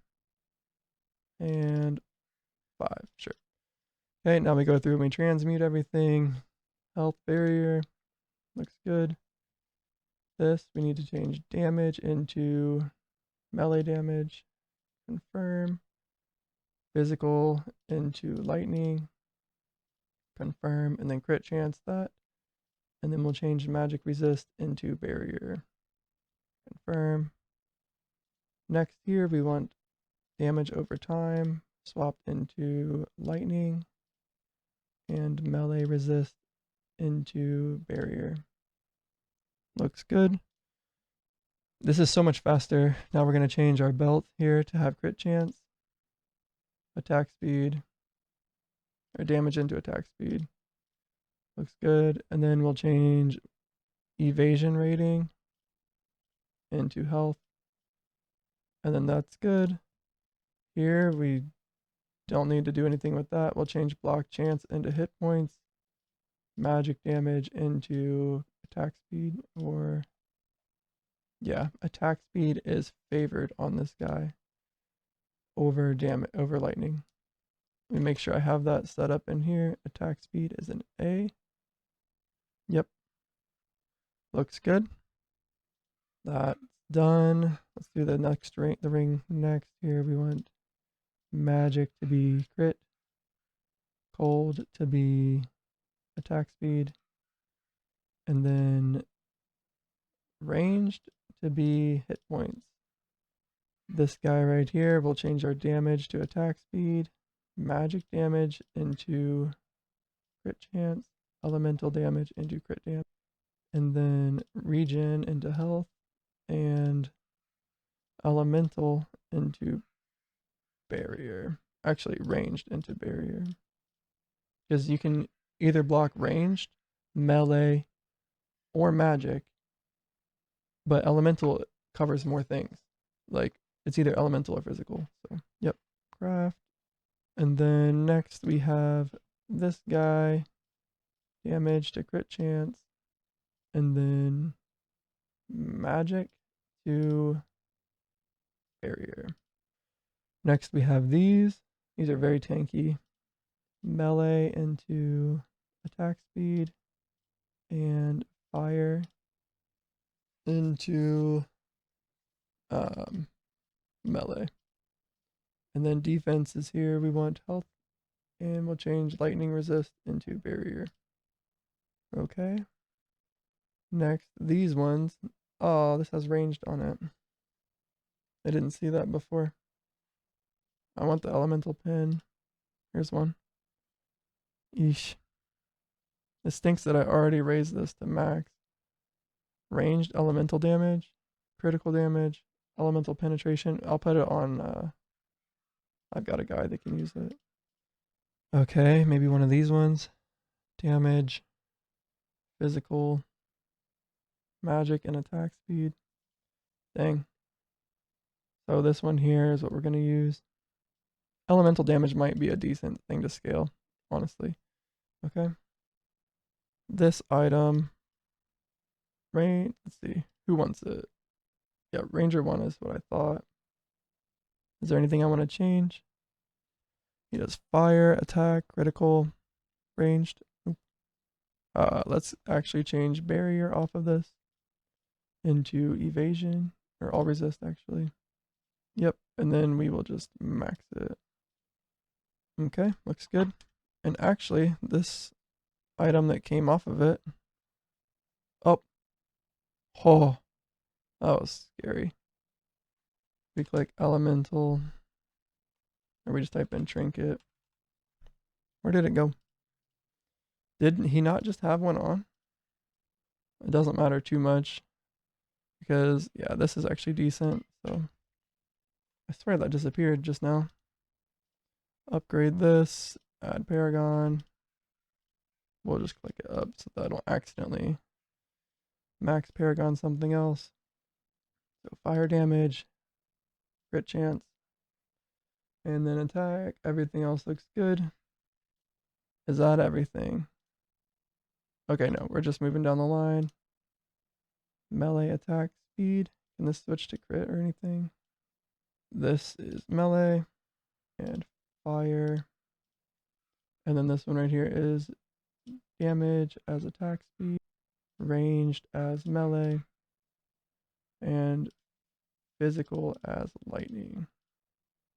And 5, sure. Okay, now we go through and we transmute everything. Health barrier, looks good. This, we need to change damage into melee damage. Confirm. Physical into lightning. Confirm, and then crit chance that. And then we'll change magic resist into barrier. Confirm. Next here, we want damage over time swapped into lightning. And melee resist into barrier. Looks good. This is so much faster. Now we're going to change our belt here to have crit chance. Attack speed. Or damage into attack speed. Looks good. And then we'll change evasion rating into health. And then that's good. Here we don't need to do anything with that. We'll change block chance into hit points. Magic damage into attack speed, or yeah, attack speed is favored on this guy over lightning. Let me make sure I have that set up in here. Attack speed is an A. Yep. Looks good. That's done. Let's do the next ring. The ring next here. We want magic to be crit, cold to be attack speed, and then ranged to be hit points. This guy right here, we'll change our damage to attack speed, magic damage into crit chance, elemental damage into crit damage, and then regen into health, and elemental into barrier. Actually, ranged into barrier. Because you can either block ranged, melee, or magic, but elemental covers more things. Like, it's either elemental or physical. So, yep, craft. And then next we have this guy, damage to crit chance, and then magic to barrier. Next we have these. These are very tanky. Melee into attack speed, and fire into melee. And then defense is here. We want health, and we'll change lightning resist into barrier. Okay. Next, these ones. Oh, this has ranged on it. I didn't see that before. I want the elemental pin. Here's one. Eesh. It stinks that I already raised this to max. Ranged elemental damage. critical damage, elemental penetration. I'll put it on, I've got a guy that can use it. Okay, maybe one of these ones. Damage, physical, magic, and attack speed. Dang. So this one here is what we're going to use. Elemental damage might be a decent thing to scale, honestly. Okay. This item, right? Let's see. Who wants it? Yeah, Ranger 1 is what I thought. Is there anything I want to change? He does fire, attack, critical, ranged. Let's actually change barrier off of this into evasion, or all resist actually. Yep, and then we will just max it. Okay, looks good. And actually, this item that came off of it. Oh, that was scary. We click elemental, or we just type in trinket. Where did it go? Didn't he not just have one on? It doesn't matter too much because, yeah, this is actually decent. So I swear that disappeared just now. Upgrade this, add Paragon. We'll just click it up so that I don't accidentally max Paragon something else. So fire damage, crit chance, and then attack. Everything else looks good. Is that everything? Okay, no, we're just moving down the line. Melee attack speed. Can this switch to crit or anything? This is melee and fire. And then this one right here is damage as attack speed, ranged as melee, and physical as lightning.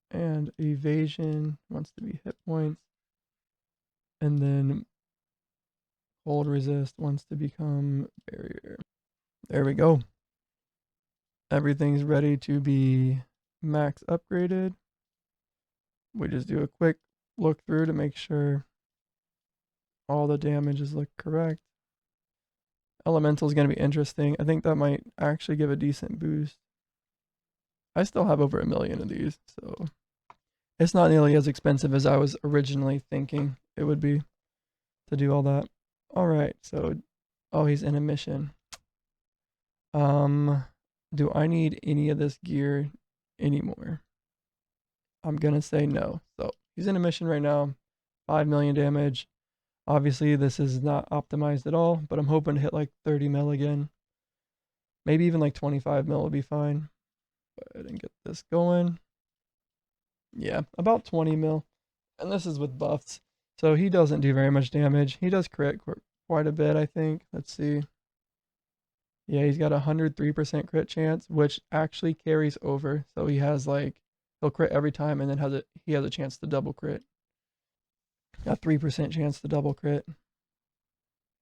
And evasion wants to be hit points. And then cold resist wants to become barrier. There we go. Everything's ready to be max upgraded. We just do a quick look through to make sure all the damages look correct. Elemental is going to be interesting. I think that might actually give a decent boost. I still have over 1 million of these, so it's not nearly as expensive as I was originally thinking it would be to do all that. All right, so he's in a mission. Do I need any of this gear anymore? I'm gonna say no. So he's in a mission right now, 5 million damage. Obviously, this is not optimized at all, but I'm hoping to hit like 30 mil again. Maybe even like 25 mil will be fine. Go ahead and get this going. Yeah, about 20 mil. And this is with buffs. So he doesn't do very much damage. He does crit quite a bit, I think. Let's see. Yeah, he's got a 103% crit chance, which actually carries over. So he has like, he'll crit every time and then he has a chance to double crit. Got 3% chance to double crit.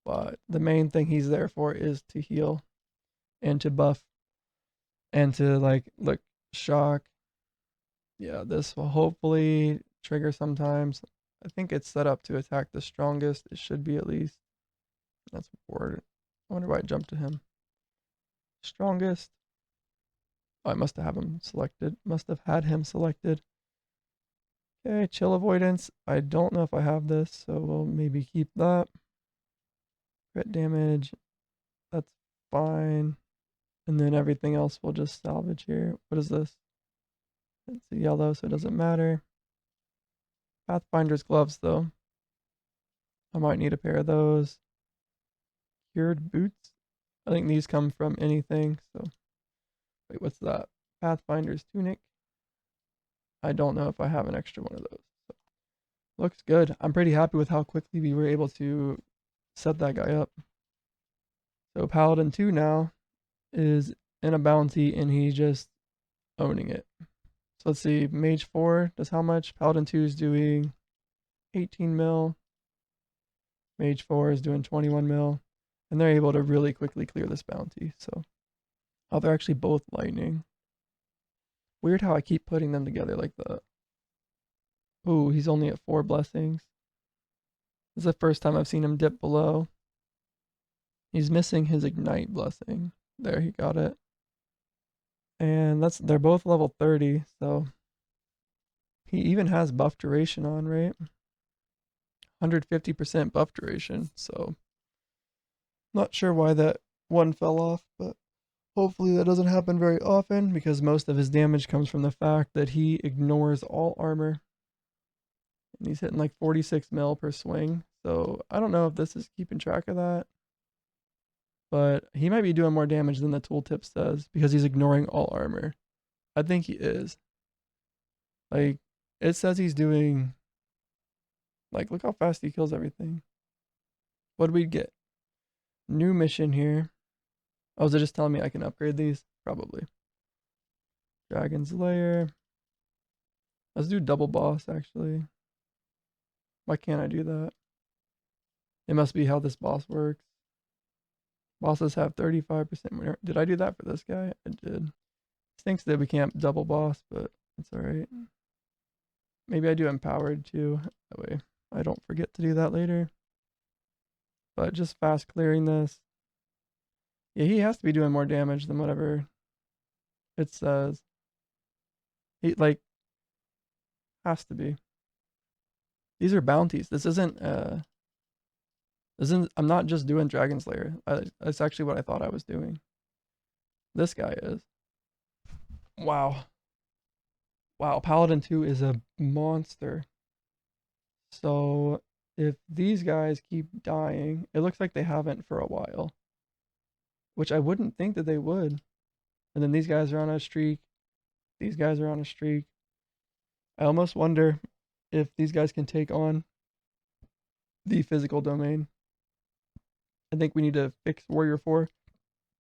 But the main thing he's there for is to heal and to buff and to like, look, shock. Yeah, this will hopefully trigger sometimes. I think it's set up to attack the strongest. It should be at least. That's word. I wonder why I jumped to him. Strongest. Oh, I must have him selected. Must have had him selected. Okay, chill avoidance. I don't know if I have this, so we'll maybe keep that. Crit damage. That's fine. And then everything else we'll just salvage here. What is this? It's a yellow, so it doesn't matter. Pathfinder's gloves, though. I might need a pair of those. Cured boots. I think these come from anything, so. Wait, what's that? Pathfinder's tunic. I don't know if I have an extra one of those. So. Looks good. I'm pretty happy with how quickly we were able to set that guy up. So Paladin 2 now is in a bounty and he's just owning it. So let's see, Mage 4 does how much? Paladin 2 is doing 18 mil. Mage 4 is doing 21 mil. And they're able to really quickly clear this bounty. So, oh, they're actually both lightning. Weird how I keep putting them together like that. Ooh, he's only at 4 blessings. This is the first time I've seen him dip below. He's missing his ignite blessing. There, he got it. And they're both level 30, so he even has buff duration on, right? 150% buff duration, so not sure why that one fell off, but hopefully that doesn't happen very often because most of his damage comes from the fact that he ignores all armor. And he's hitting like 46 mil per swing. So I don't know if this is keeping track of that. But he might be doing more damage than the tooltip says because he's ignoring all armor. I think he is. Like, it says he's doing. Like, look how fast he kills everything. What did we get? New mission here. Oh, is it just telling me I can upgrade these? Probably. Dragon's Lair. Let's do double boss, actually. Why can't I do that? It must be how this boss works. Bosses have 35%. Did I do that for this guy? I did. Stinks that we can't double boss, but it's alright. Maybe I do empowered too. That way I don't forget to do that later. But just fast clearing this. Yeah, he has to be doing more damage than whatever it says. He, like, has to be. These are bounties. This isn't, I'm not just doing Dragon Slayer. That's actually what I thought I was doing. This guy is. Wow. Wow, Paladin 2 is a monster. So if these guys keep dying, it looks like they haven't for a while. Which I wouldn't think that they would. And then these guys are on a streak. These guys are on a streak. I almost wonder if these guys can take on the physical domain. I think we need to fix Warrior 4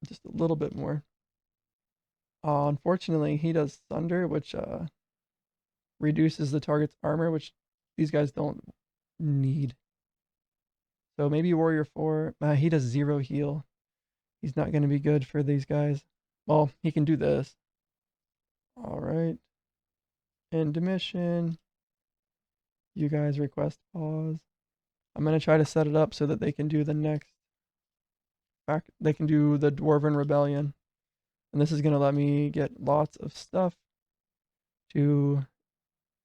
just a little bit more. Unfortunately, he does Thunder, which reduces the target's armor, which these guys don't need. So maybe Warrior 4. He does 0 heal. He's not going to be good for these guys. Well, he can do this. Alright. End mission. You guys request pause. I'm going to try to set it up so that they can do the next. They can do the Dwarven Rebellion. And this is going to let me get lots of stuff to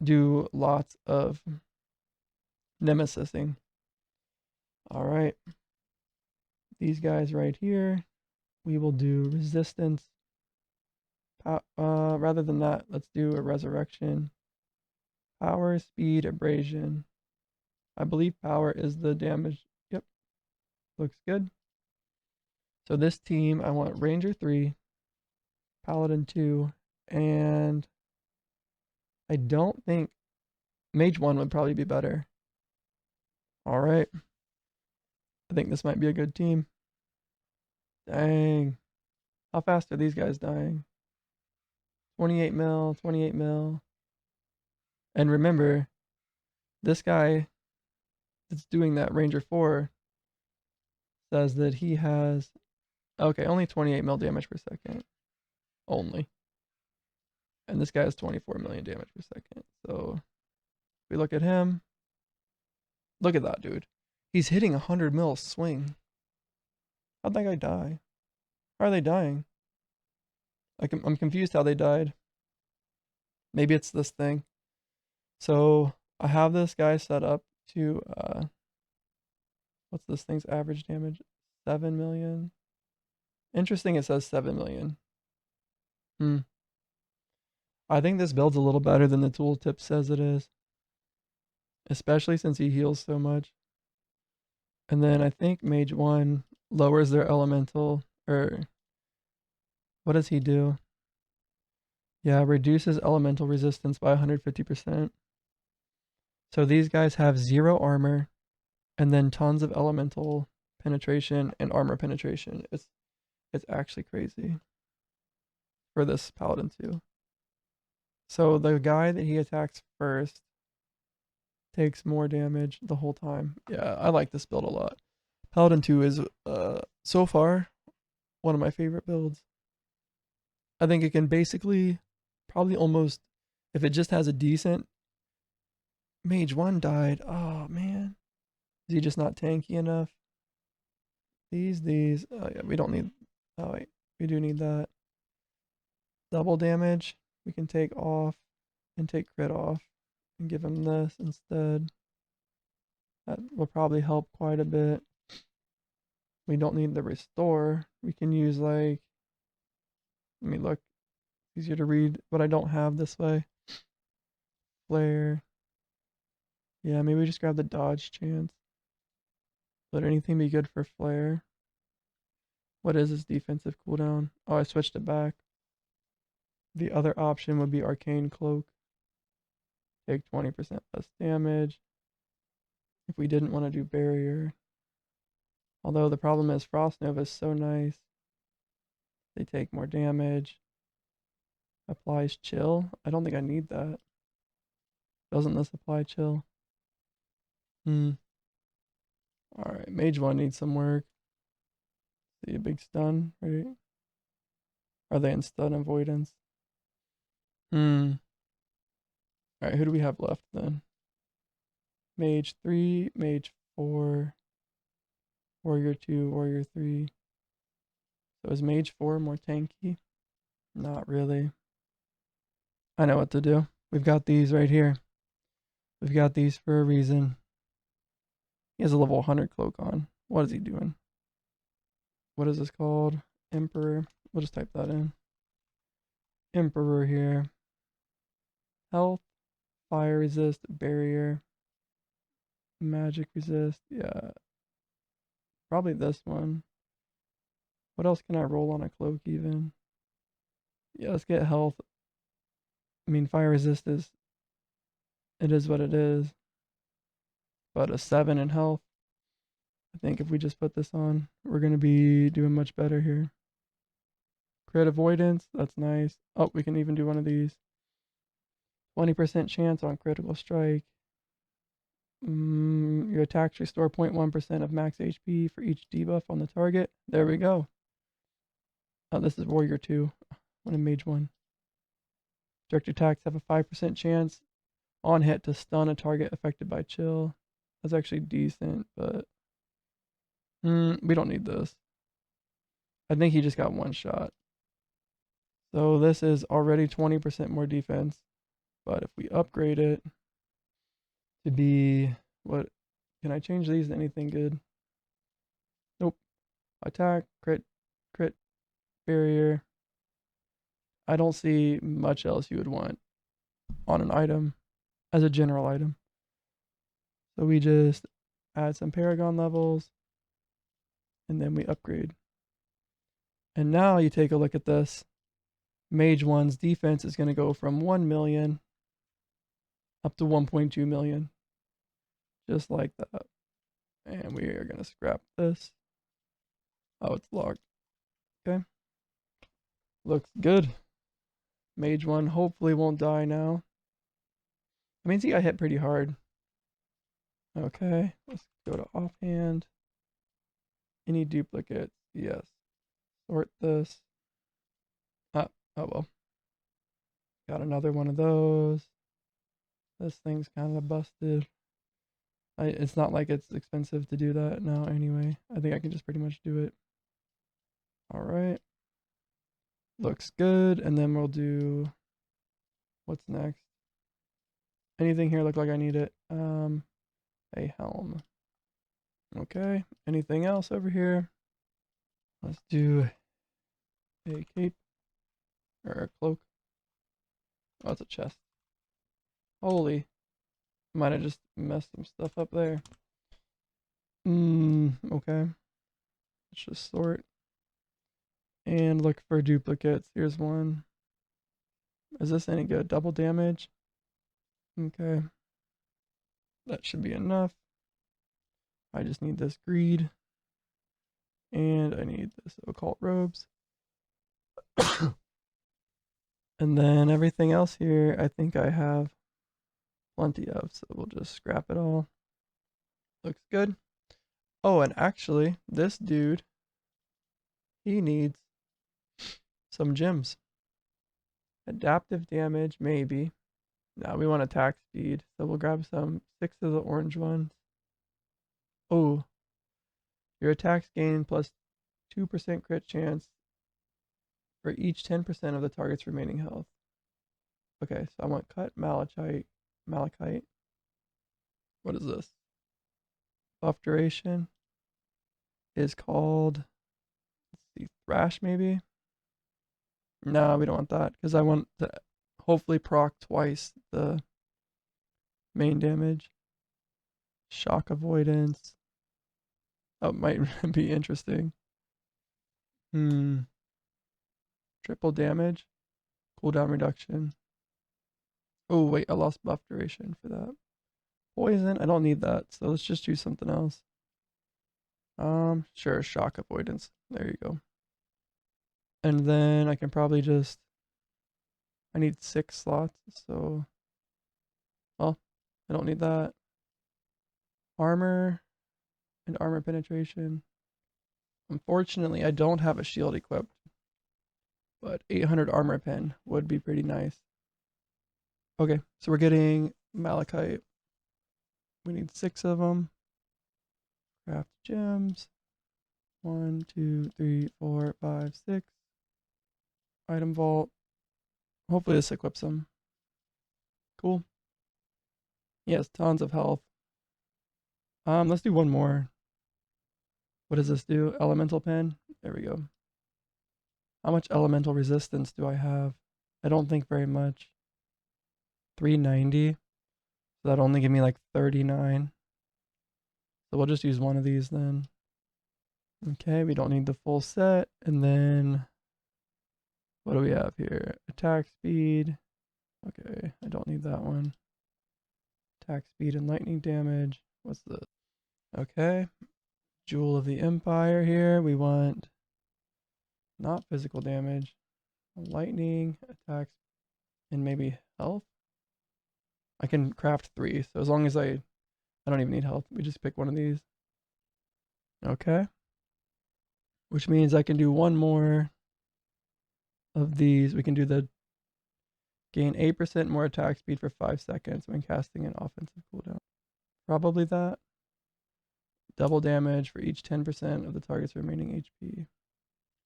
do lots of nemesising. Alright. These guys right here. We will do resistance. Rather than that, let's do a resurrection. Power, speed, abrasion. I believe power is the damage. Yep. Looks good. So this team, I want Ranger 3, Paladin 2, and I don't think Mage 1 would probably be better. Alright. I think this might be a good team. Dang. How fast are these guys dying? 28 mil, 28 mil. And remember, this guy that's doing that Ranger 4 says that he has, okay, only 28 mil damage per second. Only. And this guy has 24 million damage per second. So if we look at him, look at that dude. He's hitting 100 mil swing. How'd that guy die? How are they dying? I'm confused how they died. Maybe it's this thing. So I have this guy set up to, what's this thing's average damage? 7 million. Interesting, it says 7 million. I think this build's a little better than the tooltip says it is. Especially since he heals so much. And then I think Mage 1 lowers their elemental, or what does he do? Yeah, reduces elemental resistance by 150%. So these guys have 0 armor and then tons of elemental penetration and armor penetration. It's actually crazy for this Paladin 2. So the guy that he attacks first takes more damage the whole time. Yeah, I like this build a lot. Paladin 2 is so far one of my favorite builds. I think it can basically probably almost, if it just has a decent, Mage 1 died. Oh man. Is he just not tanky enough? These. Oh yeah, we don't need, oh wait, we do need that. double damage, we can take off and take crit off and give him this instead. That will probably help quite a bit. We don't need the restore. We can use like, let me look, easier to read, but I don't have this way. Flare. Yeah, maybe we just grab the dodge chance. Would anything be good for flare? What is his defensive cooldown? Oh, I switched it back. The other option would be arcane cloak. Take 20% less damage. If we didn't want to do barrier. Although the problem is Frost Nova is so nice. They take more damage. Applies chill. I don't think I need that. Doesn't this apply chill? Alright, Mage 1 needs some work. See a big stun, right? Are they in stun avoidance? Alright, who do we have left then? Mage 3, Mage 4, Warrior 2, Warrior 3. So is Mage 4 more tanky? Not really. I know what to do. We've got these right here. We've got these for a reason. He has a level 100 cloak on. What is he doing? What is this called? Emperor. We'll just type that in. Emperor here. Health. Fire resist. Barrier. Magic resist. Yeah. Probably this one. What else can I roll on a cloak even? Yeah, let's get health. I mean, fire resist is... It is what it is. But a 7 in health. I think if we just put this on, we're going to be doing much better here. Crit avoidance, that's nice. Oh, we can even do one of these. 20% chance on critical strike. Your attacks restore 0.1% of max HP for each debuff on the target. There we go. Oh, this is Warrior 2. One in Mage 1. Direct attacks have a 5% chance on hit to stun a target affected by chill. That's actually decent, but we don't need this. I think he just got one shot. So this is already 20% more defense. But if we upgrade it to be, what, can I change these to anything good? Nope. Attack, crit, barrier. I don't see much else you would want on an item as a general item. So we just add some Paragon levels and then we upgrade. And now you take a look at this. Mage 1's defense is going to go from 1 million up to 1.2 million. Just like that. And we are going to scrap this. Oh, it's locked. Okay. Looks good. Mage 1 hopefully won't die now. That means he got hit pretty hard. Okay, let's go to offhand. Any duplicates? Yes. Sort this. Oh well. Got another one of those. This thing's kind of busted. It's not like it's expensive to do that now anyway. I think I can just pretty much do it. Alright. Looks good. And then we'll do... What's next? Anything here look like I need it? A helm. Okay. Anything else over here? Let's do a cape. Or a cloak. Oh, it's a chest. Holy. Might have just messed some stuff up there. Okay. Let's just sort. And look for duplicates. Here's one. Is this any good? Double damage? Okay. That should be enough. I just need this greed. And I need this occult robes. And then everything else here, I think I have plenty of, so we'll just scrap it all. Looks good. Oh, and actually, this dude, he needs some gems. Adaptive damage, maybe. No, we want attack speed, so we'll grab 6 of the orange ones. Oh, your attacks gain plus 2% crit chance for each 10% of the target's remaining health. Okay, so I want cut malachite. Malachite. What is this? Buff duration is called, let's see, thrash maybe? No, we don't want that because I want to hopefully proc twice the main damage. Shock avoidance. That might be interesting. Triple damage. Cooldown reduction. Oh, wait, I lost buff duration for that. Poison, I don't need that, so let's just use something else. Sure, shock avoidance. There you go. And then I can probably just, I need 6 slots, so, well, I don't need that. Armor and armor penetration. Unfortunately, I don't have a shield equipped, but 800 armor pen would be pretty nice. Okay, so we're getting malachite. We need 6 of them. Craft gems. 1, 2, 3, 4, 5, 6. Item vault. Hopefully this equips them. Cool. Yes, tons of health. Let's do one more. What does this do? Elemental pen. There we go. How much elemental resistance do I have? I don't think very much. 390. So that'll only give me like 39. So we'll just use one of these then. Okay, we don't need the full set. And then what do we have here? Attack speed. Okay, I don't need that one. Attack speed and lightning damage. What's this? Okay. Jewel of the Empire here. We want not physical damage. Lightning, attacks, and maybe health. I can craft 3, so as long as I don't even need health. We just pick one of these. Okay. Which means I can do one more of these. We can do the gain 8% more attack speed for 5 seconds when casting an offensive cooldown. Probably that. Double damage for each 10% of the target's remaining HP.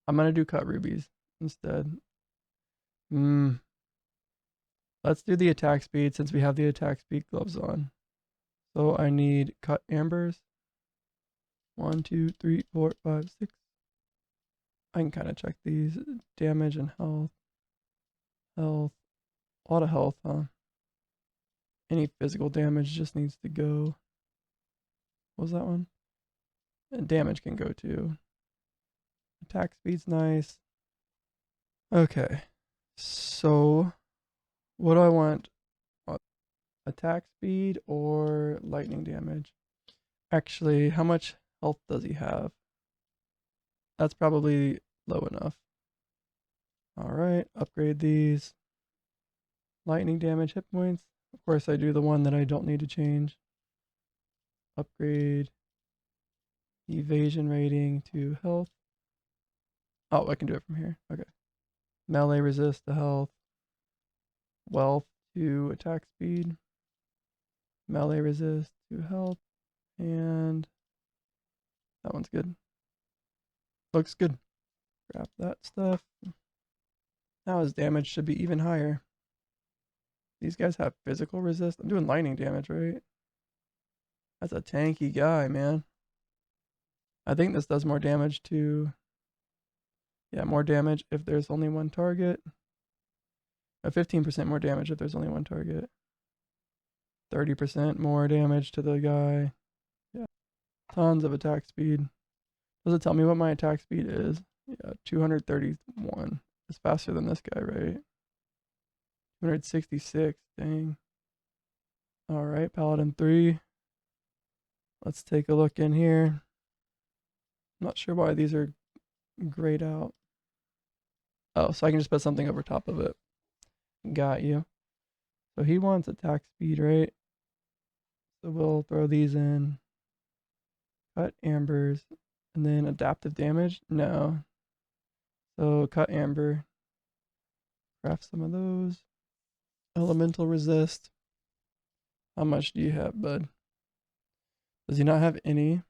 I'm going to do cut rubies instead. Let's do the attack speed since we have the attack speed gloves on. So I need cut ambers. 1, 2, 3, 4, 5, 6. I can kind of check these. Damage and health. Health. A lot of health, huh? Any physical damage just needs to go. What was that one? And damage can go too. Attack speed's nice. Okay. So, what do I want? Attack speed or lightning damage? Actually, how much health does he have? That's probably low enough. Alright, upgrade these. Lightning damage, hit points. Of course, I do the one that I don't need to change. Upgrade evasion rating to health. Oh, I can do it from here. Okay. Melee resist to health. Wealth to attack speed. Melee resist to health. And that one's good. Looks good. Grab that stuff. Now his damage should be even higher. These guys have physical resist. I'm doing lightning damage, right? That's a tanky guy, man. I think this does more damage to... Yeah, more damage if there's only one target. 15% more damage if there's only one target. 30% more damage to the guy. Yeah. Tons of attack speed. Does it tell me what my attack speed is? Yeah, 231. It's faster than this guy, right? 266. Dang. Alright, Paladin 3. Let's take a look in here. I'm not sure why these are grayed out. Oh, so I can just put something over top of it. Got you. So he wants attack speed, right? So we'll throw these in. Cut ambers. And then adaptive damage? No. So cut amber. Craft some of those. Elemental resist. How much do you have, bud? Does he not have any?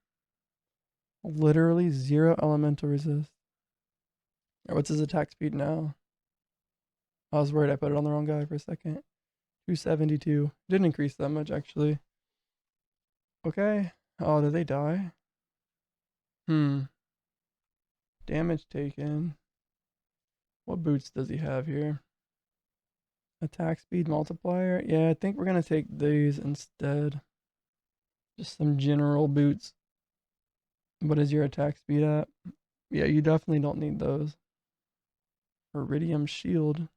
Literally 0 elemental resist. Or what's his attack speed now? I was worried I put it on the wrong guy for a second. 272. Didn't increase that much actually. Okay. Oh, did they die? Hmm. Damage taken. What boots does he have here? Attack speed multiplier. Yeah, I think we're gonna take these instead. Just some general boots. What is your attack speed at? Yeah, you definitely don't need those. Iridium shield.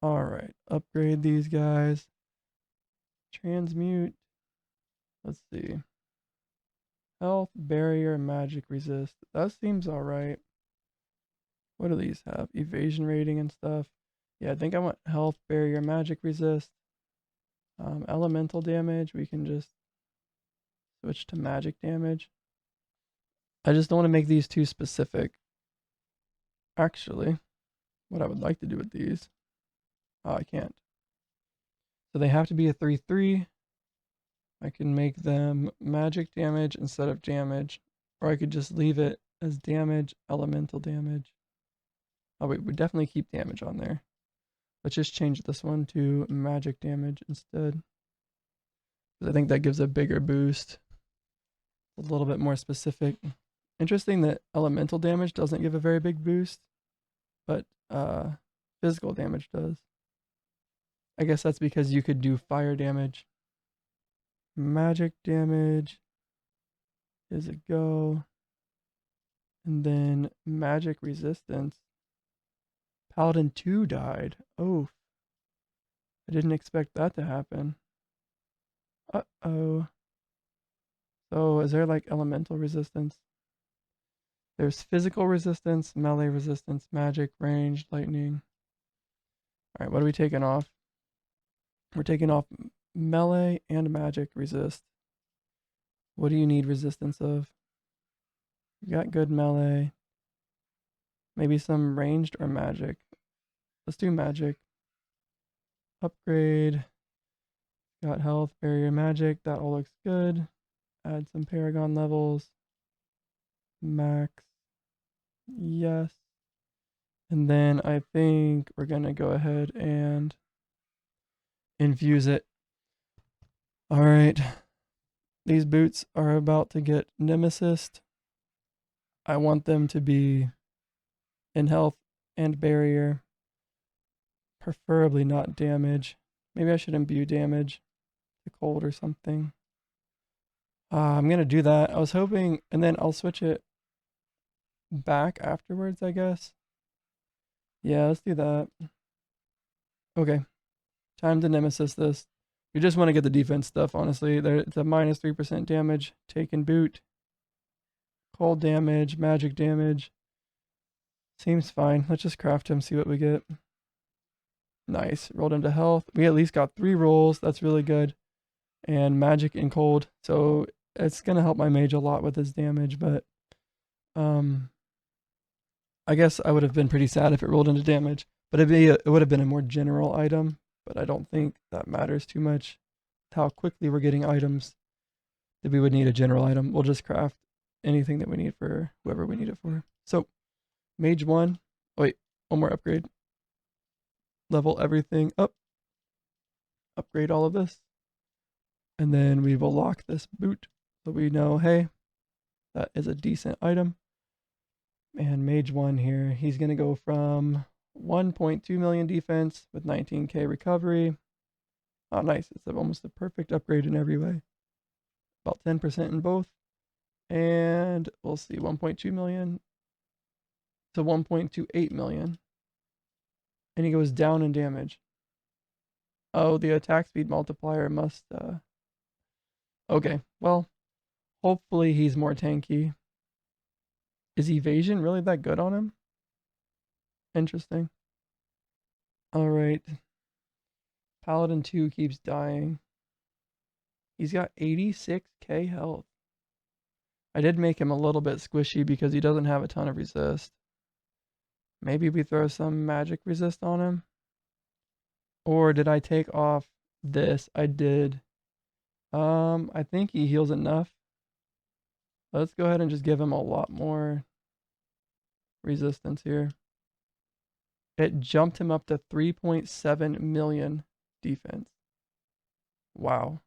Alright, upgrade these guys. Transmute. Let's see. Health, barrier, magic resist. That seems alright. What do these have? Evasion rating and stuff. Yeah, I think I want health, barrier, magic resist. Elemental damage. We can just switch to magic damage. I just don't want to make these too specific. Actually, what I would like to do with these. Oh, I can't. So they have to be a 3/3. I can make them magic damage instead of damage. Or I could just leave it as damage, elemental damage. Oh wait, we definitely keep damage on there. Let's just change this one to magic damage instead. Because I think that gives a bigger boost. A little bit more specific. Interesting that elemental damage doesn't give a very big boost, but physical damage does. I guess that's because you could do fire damage. Magic damage is a go. And then magic resistance. Paladin 2 died. Oh, I didn't expect that to happen. Uh-oh. So is there like elemental resistance? There's physical resistance, melee resistance, magic, range, lightning. Alright, what are we taking off? We're taking off melee and magic resist. What do you need resistance of? You got good melee. Maybe some ranged or magic. Let's do magic. Upgrade. Got health, barrier, magic. That all looks good. Add some paragon levels. Max. Yes. And then I think we're going to go ahead and infuse it. All right. These boots are about to get Nemesis. I want them to be in health and barrier. Preferably not damage. Maybe I should imbue damage to cold or something. I'm going to do that. I was hoping, and then I'll switch it back afterwards, I guess. Yeah, let's do that. Okay. Time to Nemesis this. We just want to get the defense stuff, honestly. It's a minus 3% damage. Taken boot. Cold damage. Magic damage. Seems fine. Let's just craft him, see what we get. Nice. Rolled him to health. We at least got 3 rolls. That's really good. And magic and cold. So it's going to help my mage a lot with his damage, but I guess I would have been pretty sad if it rolled into damage. But it would have been a more general item, but I don't think that matters too much. How quickly we're getting items that we would need a general item. We'll just craft anything that we need for whoever we need it for. So, mage 1. Oh, wait, one more upgrade. Level everything up. Upgrade all of this. And then we will lock this boot so we know, hey, that is a decent item. And mage 1 here, he's going to go from 1.2 million defense with 19k recovery. Oh, nice. It's almost a perfect upgrade in every way. About 10% in both. And we'll see, 1.2 million to 1.28 million. And he goes down in damage. Oh, the attack speed multiplier must... Okay, well, hopefully he's more tanky. Is evasion really that good on him? Interesting. Alright. Paladin 2 keeps dying. He's got 86k health. I did make him a little bit squishy because he doesn't have a ton of resist. Maybe we throw some magic resist on him. Or did I take off this? I did. I think he heals enough. Let's go ahead and just give him a lot more resistance here. It jumped him up to 3.7 million defense. Wow.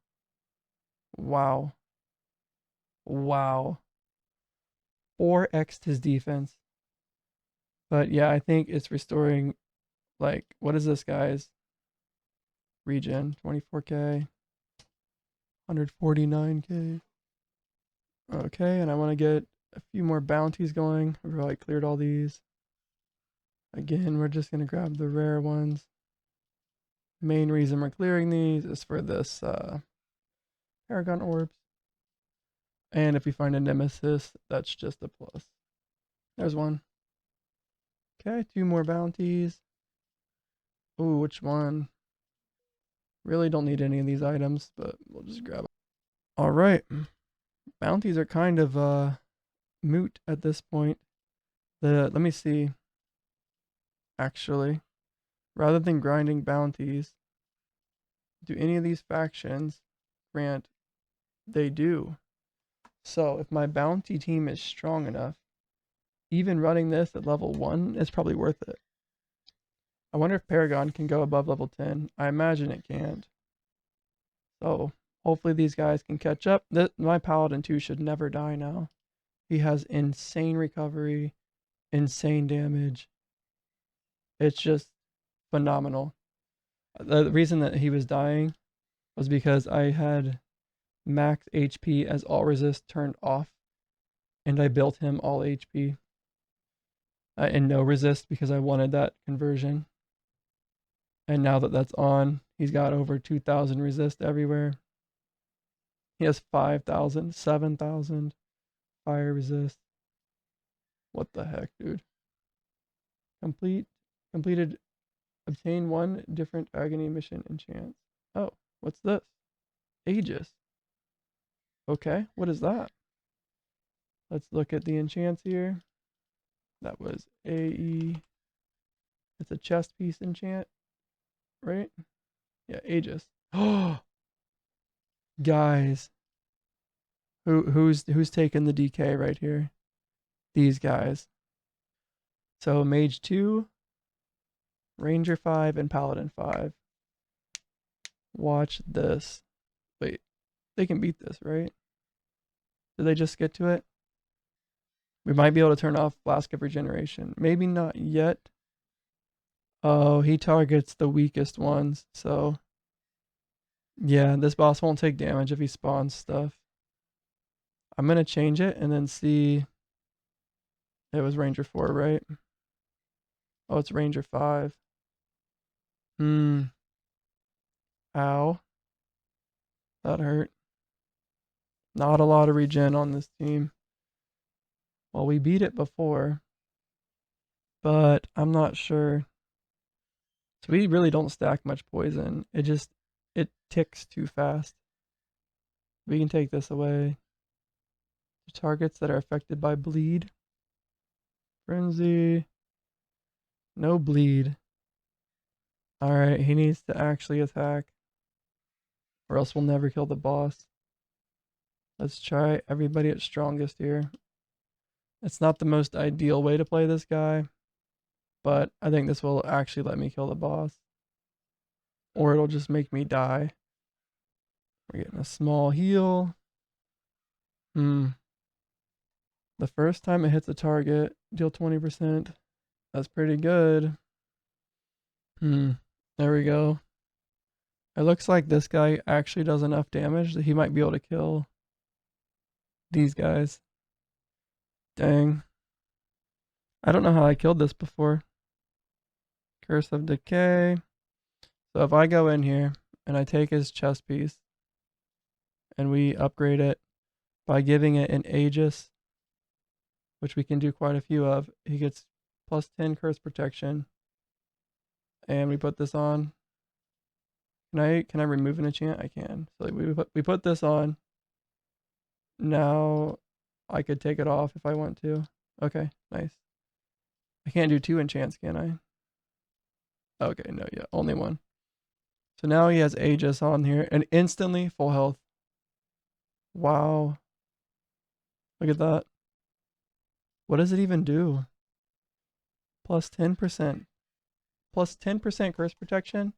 Wow. Wow. 4x his defense. But yeah, I think it's restoring, like, what is this guy's regen? 24k, 149k. Okay, and I want to get a few more bounties going. I've probably cleared all these. Again, we're just going to grab the rare ones. Main reason we're clearing these is for this Paragon orbs. And if we find a nemesis, that's just a plus. There's one. Okay, 2 more bounties. Ooh, which one? Really don't need any of these items, but we'll just grab it. Alright. Bounties are kind of moot at this point. Let me see. Actually, rather than grinding bounties, do any of these factions grant? They do. So if my bounty team is strong enough, even running this at level 1 is probably worth it. I wonder if Paragon can go above level 10. I imagine it can't. So hopefully these guys can catch up. My Paladin 2 should never die now. He has insane recovery, insane damage. It's just phenomenal. The reason that he was dying was because I had max HP as all resist turned off, and I built him all HP and no resist because I wanted that conversion. And now that that's on, he's got over 2,000 resist everywhere. He has 5,000, 7,000 fire resist. What the heck, dude? Completed. Obtain 1 different agony mission enchant. Oh, what's this? Aegis. Okay, what is that? Let's look at the enchants here. That was AE. It's a chest piece enchant, right? Yeah, Aegis. Oh, guys. Who's taking the DK right here? These guys. So Mage 2, Ranger 5, and Paladin 5. Watch this. Wait, they can beat this, right? Did they just get to it? We might be able to turn off Flask of Regeneration. Maybe not yet. Oh, he targets the weakest ones, so yeah, this boss won't take damage if he spawns stuff. I'm gonna change it and then see. It was Ranger 4, right? Oh, it's Ranger 5. Ow. That hurt. Not a lot of regen on this team. Well, we beat it before, but I'm not sure. So we really don't stack much poison. It ticks too fast. We can take this away. The targets that are affected by bleed. Frenzy. No bleed. Alright, he needs to actually attack, or else we'll never kill the boss. Let's try everybody at strongest here. It's not the most ideal way to play this guy, but I think this will actually let me kill the boss. Or it'll just make me die. We're getting a small heal. The first time it hits a target, deal 20%. That's pretty good. There we go. It looks like this guy actually does enough damage that he might be able to kill these guys. Dang. I don't know how I killed this before. Curse of Decay. So if I go in here and I take his chest piece and we upgrade it by giving it an Aegis, which we can do quite a few of, he gets plus 10 curse protection. And we put this on. Can I remove an enchant? I can. So we put this on. Now I could take it off if I want to. Okay, nice. I can't do 2 enchants, can I? Okay, no, yeah, only 1. So now he has Aegis on here and instantly full health. Wow. Look at that. What does it even do? Plus 10%. Plus 10% curse protection.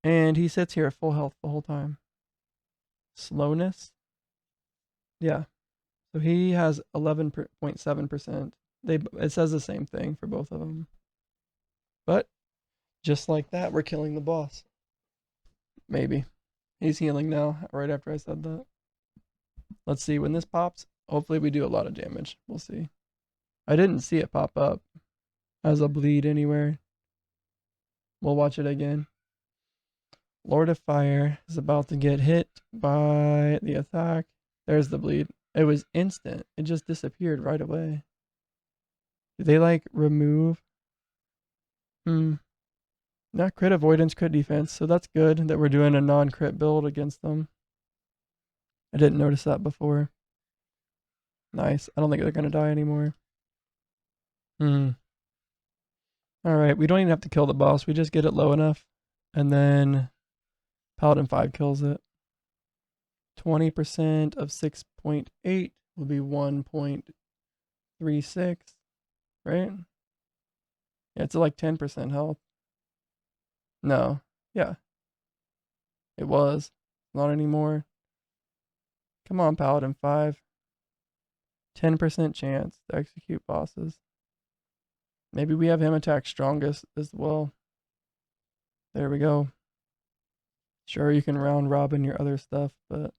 And he sits here at full health the whole time. Slowness. Yeah. So he has 11.7%. It says the same thing for both of them. But just like that, we're killing the boss. Maybe. He's healing now, right after I said that. Let's see, when this pops, hopefully we do a lot of damage. We'll see. I didn't see it pop up as a bleed anywhere. We'll watch it again. Lord of Fire is about to get hit by the attack. There's the bleed. It was instant. It just disappeared right away. Did they like remove? Not crit avoidance, crit defense. So that's good that we're doing a non-crit build against them. I didn't notice that before. Nice. I don't think they're going to die anymore. Alright, we don't even have to kill the boss. We just get it low enough. And then Paladin 5 kills it. 20% of 6.8 will be 1.36. Right? Yeah, it's like 10% health. No. Yeah. It was. Not anymore. Come on, Paladin 5. 10% chance to execute bosses. Maybe we have him attack strongest as well. There we go. Sure, you can round robin your other stuff, but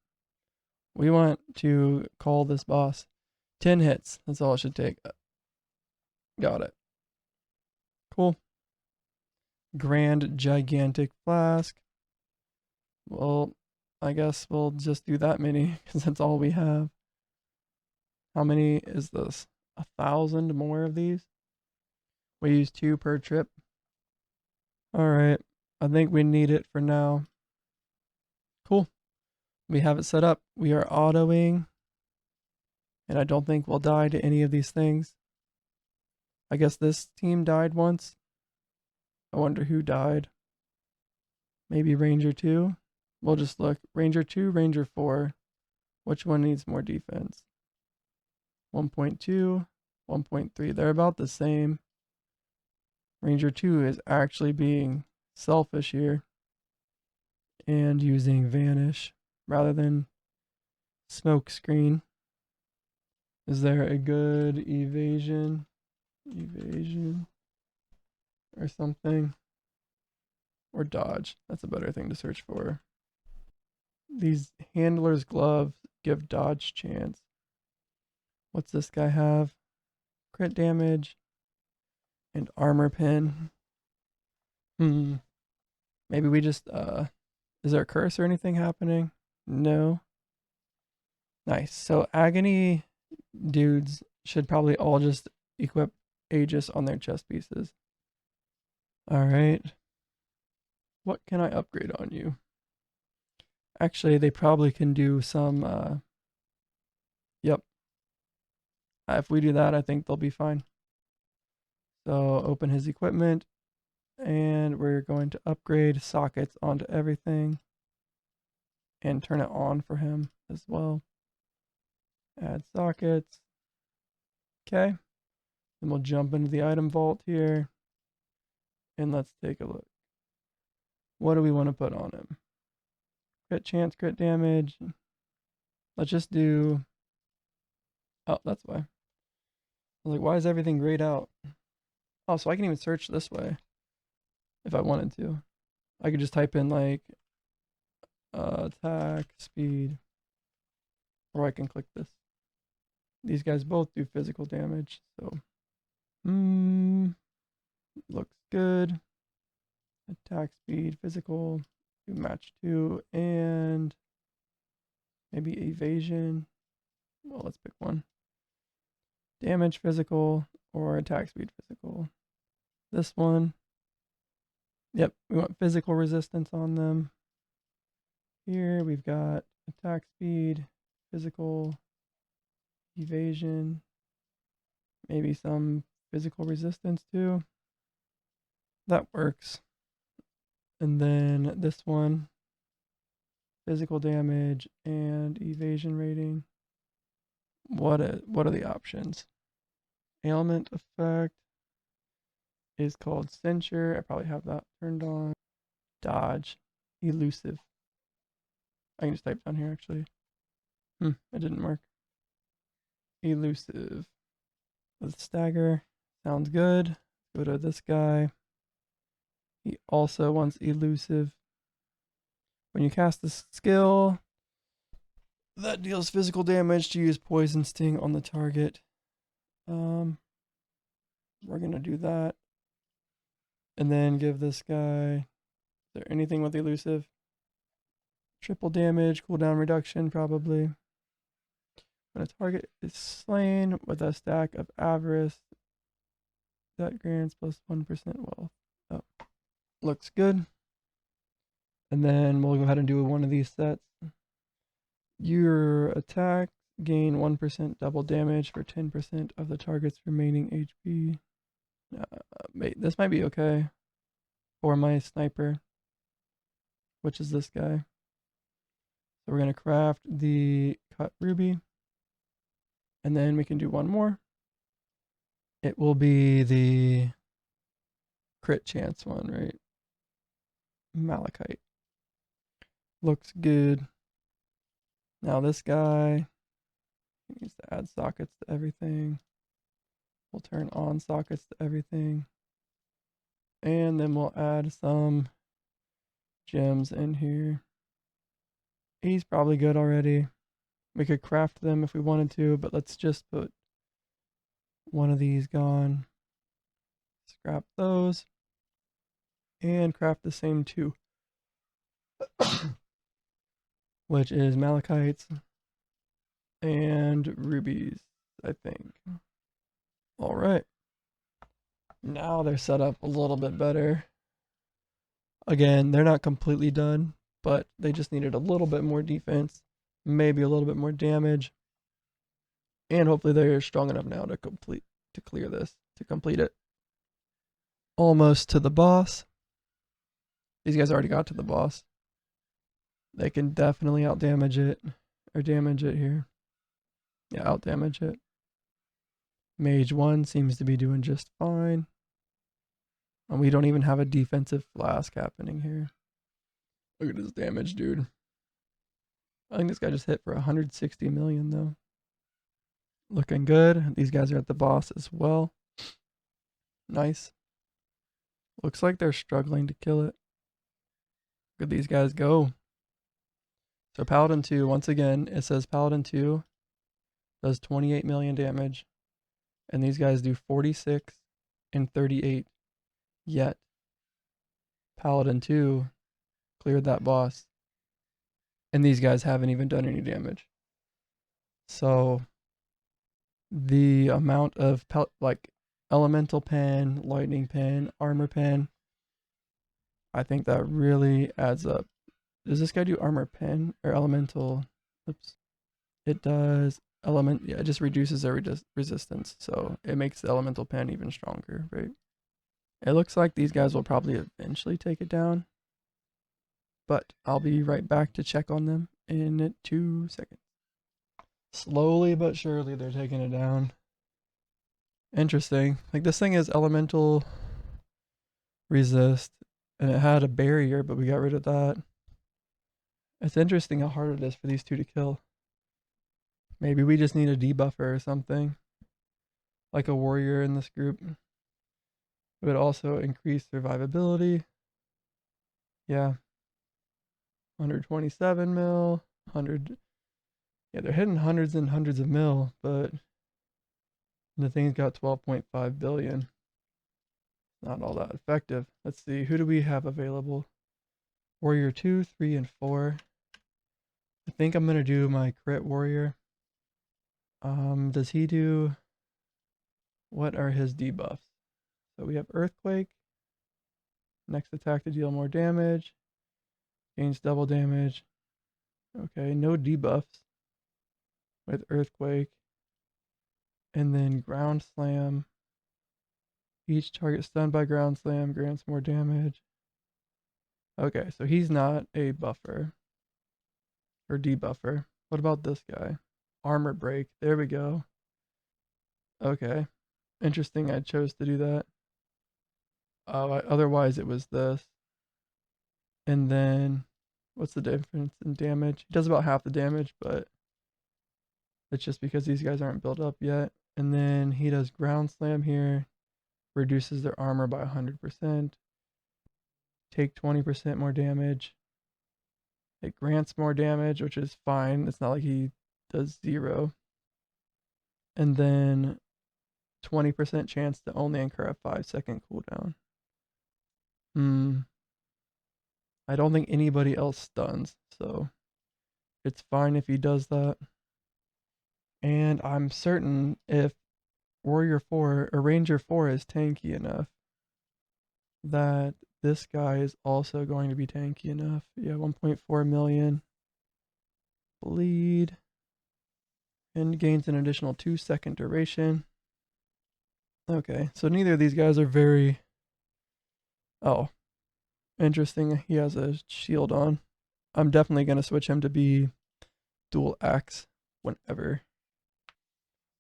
we want to call this boss. 10 hits. That's all it should take. Got it. Cool. Grand gigantic flask. Well, I guess we'll just do that many because that's all we have. How many is this? 1,000 more of these? We use 2 per trip. Alright, I think we need it for now. Cool. We have it set up. We are autoing. And I don't think we'll die to any of these things. I guess this team died once. I wonder who died. Maybe Ranger 2? We'll just look. Ranger 2, Ranger 4. Which one needs more defense? 1.2, 1.3. They're about the same. Ranger 2 is actually being selfish here and using Vanish rather than Smoke Screen. Is there a good evasion or something? Or dodge? That's a better thing to search for. These handler's gloves give dodge chance. What's this guy have? Crit damage and armor pin. Maybe we just is there a curse or anything happening? No. Nice. So agony dudes should probably all just equip Aegis on their chest pieces. Alright. What can I upgrade on you? Actually, they probably can do some yep. If we do that, I think they'll be fine. So open his equipment, and we're going to upgrade sockets onto everything and turn it on for him as well. Add sockets. Okay. Then we'll jump into the item vault here, and let's take a look. What do we want to put on him? Crit chance, crit damage. Let's just do... Oh, that's why. I was like, why is everything grayed out? Oh, so I can even search this way if I wanted to. I could just type in like attack, speed, or I can click this. These guys both do physical damage, so looks good. Attack, speed, physical, do match 2, and maybe evasion. Well, let's pick one. Damage, physical, or attack, speed, physical. This one. Yep, we want physical resistance on them. Here we've got attack speed, physical, evasion, maybe some physical resistance too. That works. And then this one, physical damage and evasion rating. What are the options? Ailment effect. is called Censure. I probably have that turned on. Dodge. Elusive. I can just type down here actually. It didn't work. Elusive. With stagger. Sounds good. Go to this guy. He also wants elusive. When you cast this skill, that deals physical damage to use poison sting on the target. We're gonna do that. And then give this guy, is there anything with elusive? Triple damage, cooldown reduction probably. When a target is slain with a stack of avarice, that grants plus 1% wealth. Oh, looks good. And then we'll go ahead and do one of these sets. Your attack gain 1% double damage for 10% of the target's remaining HP. This might be okay for my sniper, which is this guy. So we're going to craft the cut ruby, and then we can do one more. It will be the crit chance one, right? Malachite. Looks good. Now this guy needs to add sockets to everything. We'll turn on sockets to everything. And then we'll add some gems in here. He's probably good already. We could craft them if we wanted to, but let's just put one of these gone. Scrap those. And craft the same two. Which is malachites and rubies, I think. Alright. Now they're set up a little bit better. Again, they're not completely done, but they just needed a little bit more defense, maybe a little bit more damage. And hopefully they're strong enough now to complete it. Almost to the boss. These guys already got to the boss. They can definitely out damage it. Or damage it here. Yeah, out damage it. Mage 1 seems to be doing just fine. And we don't even have a defensive flask happening here. Look at this damage, dude. I think this guy just hit for 160 million though. Looking good. These guys are at the boss as well. Nice. Looks like they're struggling to kill it. Look at these guys go. So Paladin 2, once again, it says Paladin 2 does 28 million damage. And these guys do 46 and 38. Yet, Paladin 2 cleared that boss. And these guys haven't even done any damage. So, the amount of, elemental pen, lightning pen, armor pen, I think that really adds up. Does this guy do armor pen or elemental? Oops. It does yeah, it just reduces their resistance. So it makes the elemental pen even stronger, right? It looks like these guys will probably eventually take it down. But I'll be right back to check on them in 2 seconds. Slowly but surely they're taking it down. Interesting. Like this thing is elemental resist. And it had a barrier, but we got rid of that. It's interesting how hard it is for these two to kill. Maybe we just need a debuffer or something. Like a warrior in this group. It would also increase survivability. Yeah. 127 mil. 100. Yeah, they're hitting hundreds and hundreds of mil, but the thing's got 12.5 billion. Not all that effective. Let's see, who do we have available? Warrior 2, 3, and 4. I think I'm gonna do my crit warrior. Does he do, what are his debuffs? So we have earthquake. Next attack to deal more damage. Gains double damage. Okay, no debuffs with earthquake. And then ground slam. Each target stunned by ground slam grants more damage. Okay, so he's not a buffer or debuffer. What about this guy? Armor break. There we go. Okay. Interesting I chose to do that. Otherwise it was this. And then, what's the difference in damage? He does about half the damage, but it's just because these guys aren't built up yet. And then he does ground slam here, reduces their armor by 100%, take 20% more damage. It grants more damage, which is fine. It's not like he does 0. And then 20% chance to only incur a 5-second cooldown. I don't think anybody else stuns, so it's fine if he does that. And I'm certain if Warrior 4 or Ranger 4 is tanky enough, that this guy is also going to be tanky enough. Yeah, 1.4 million bleed and gains an additional 2-second duration. Okay, so neither of these guys are very... Oh, interesting. He has a shield on. I'm definitely going to switch him to be dual axe whenever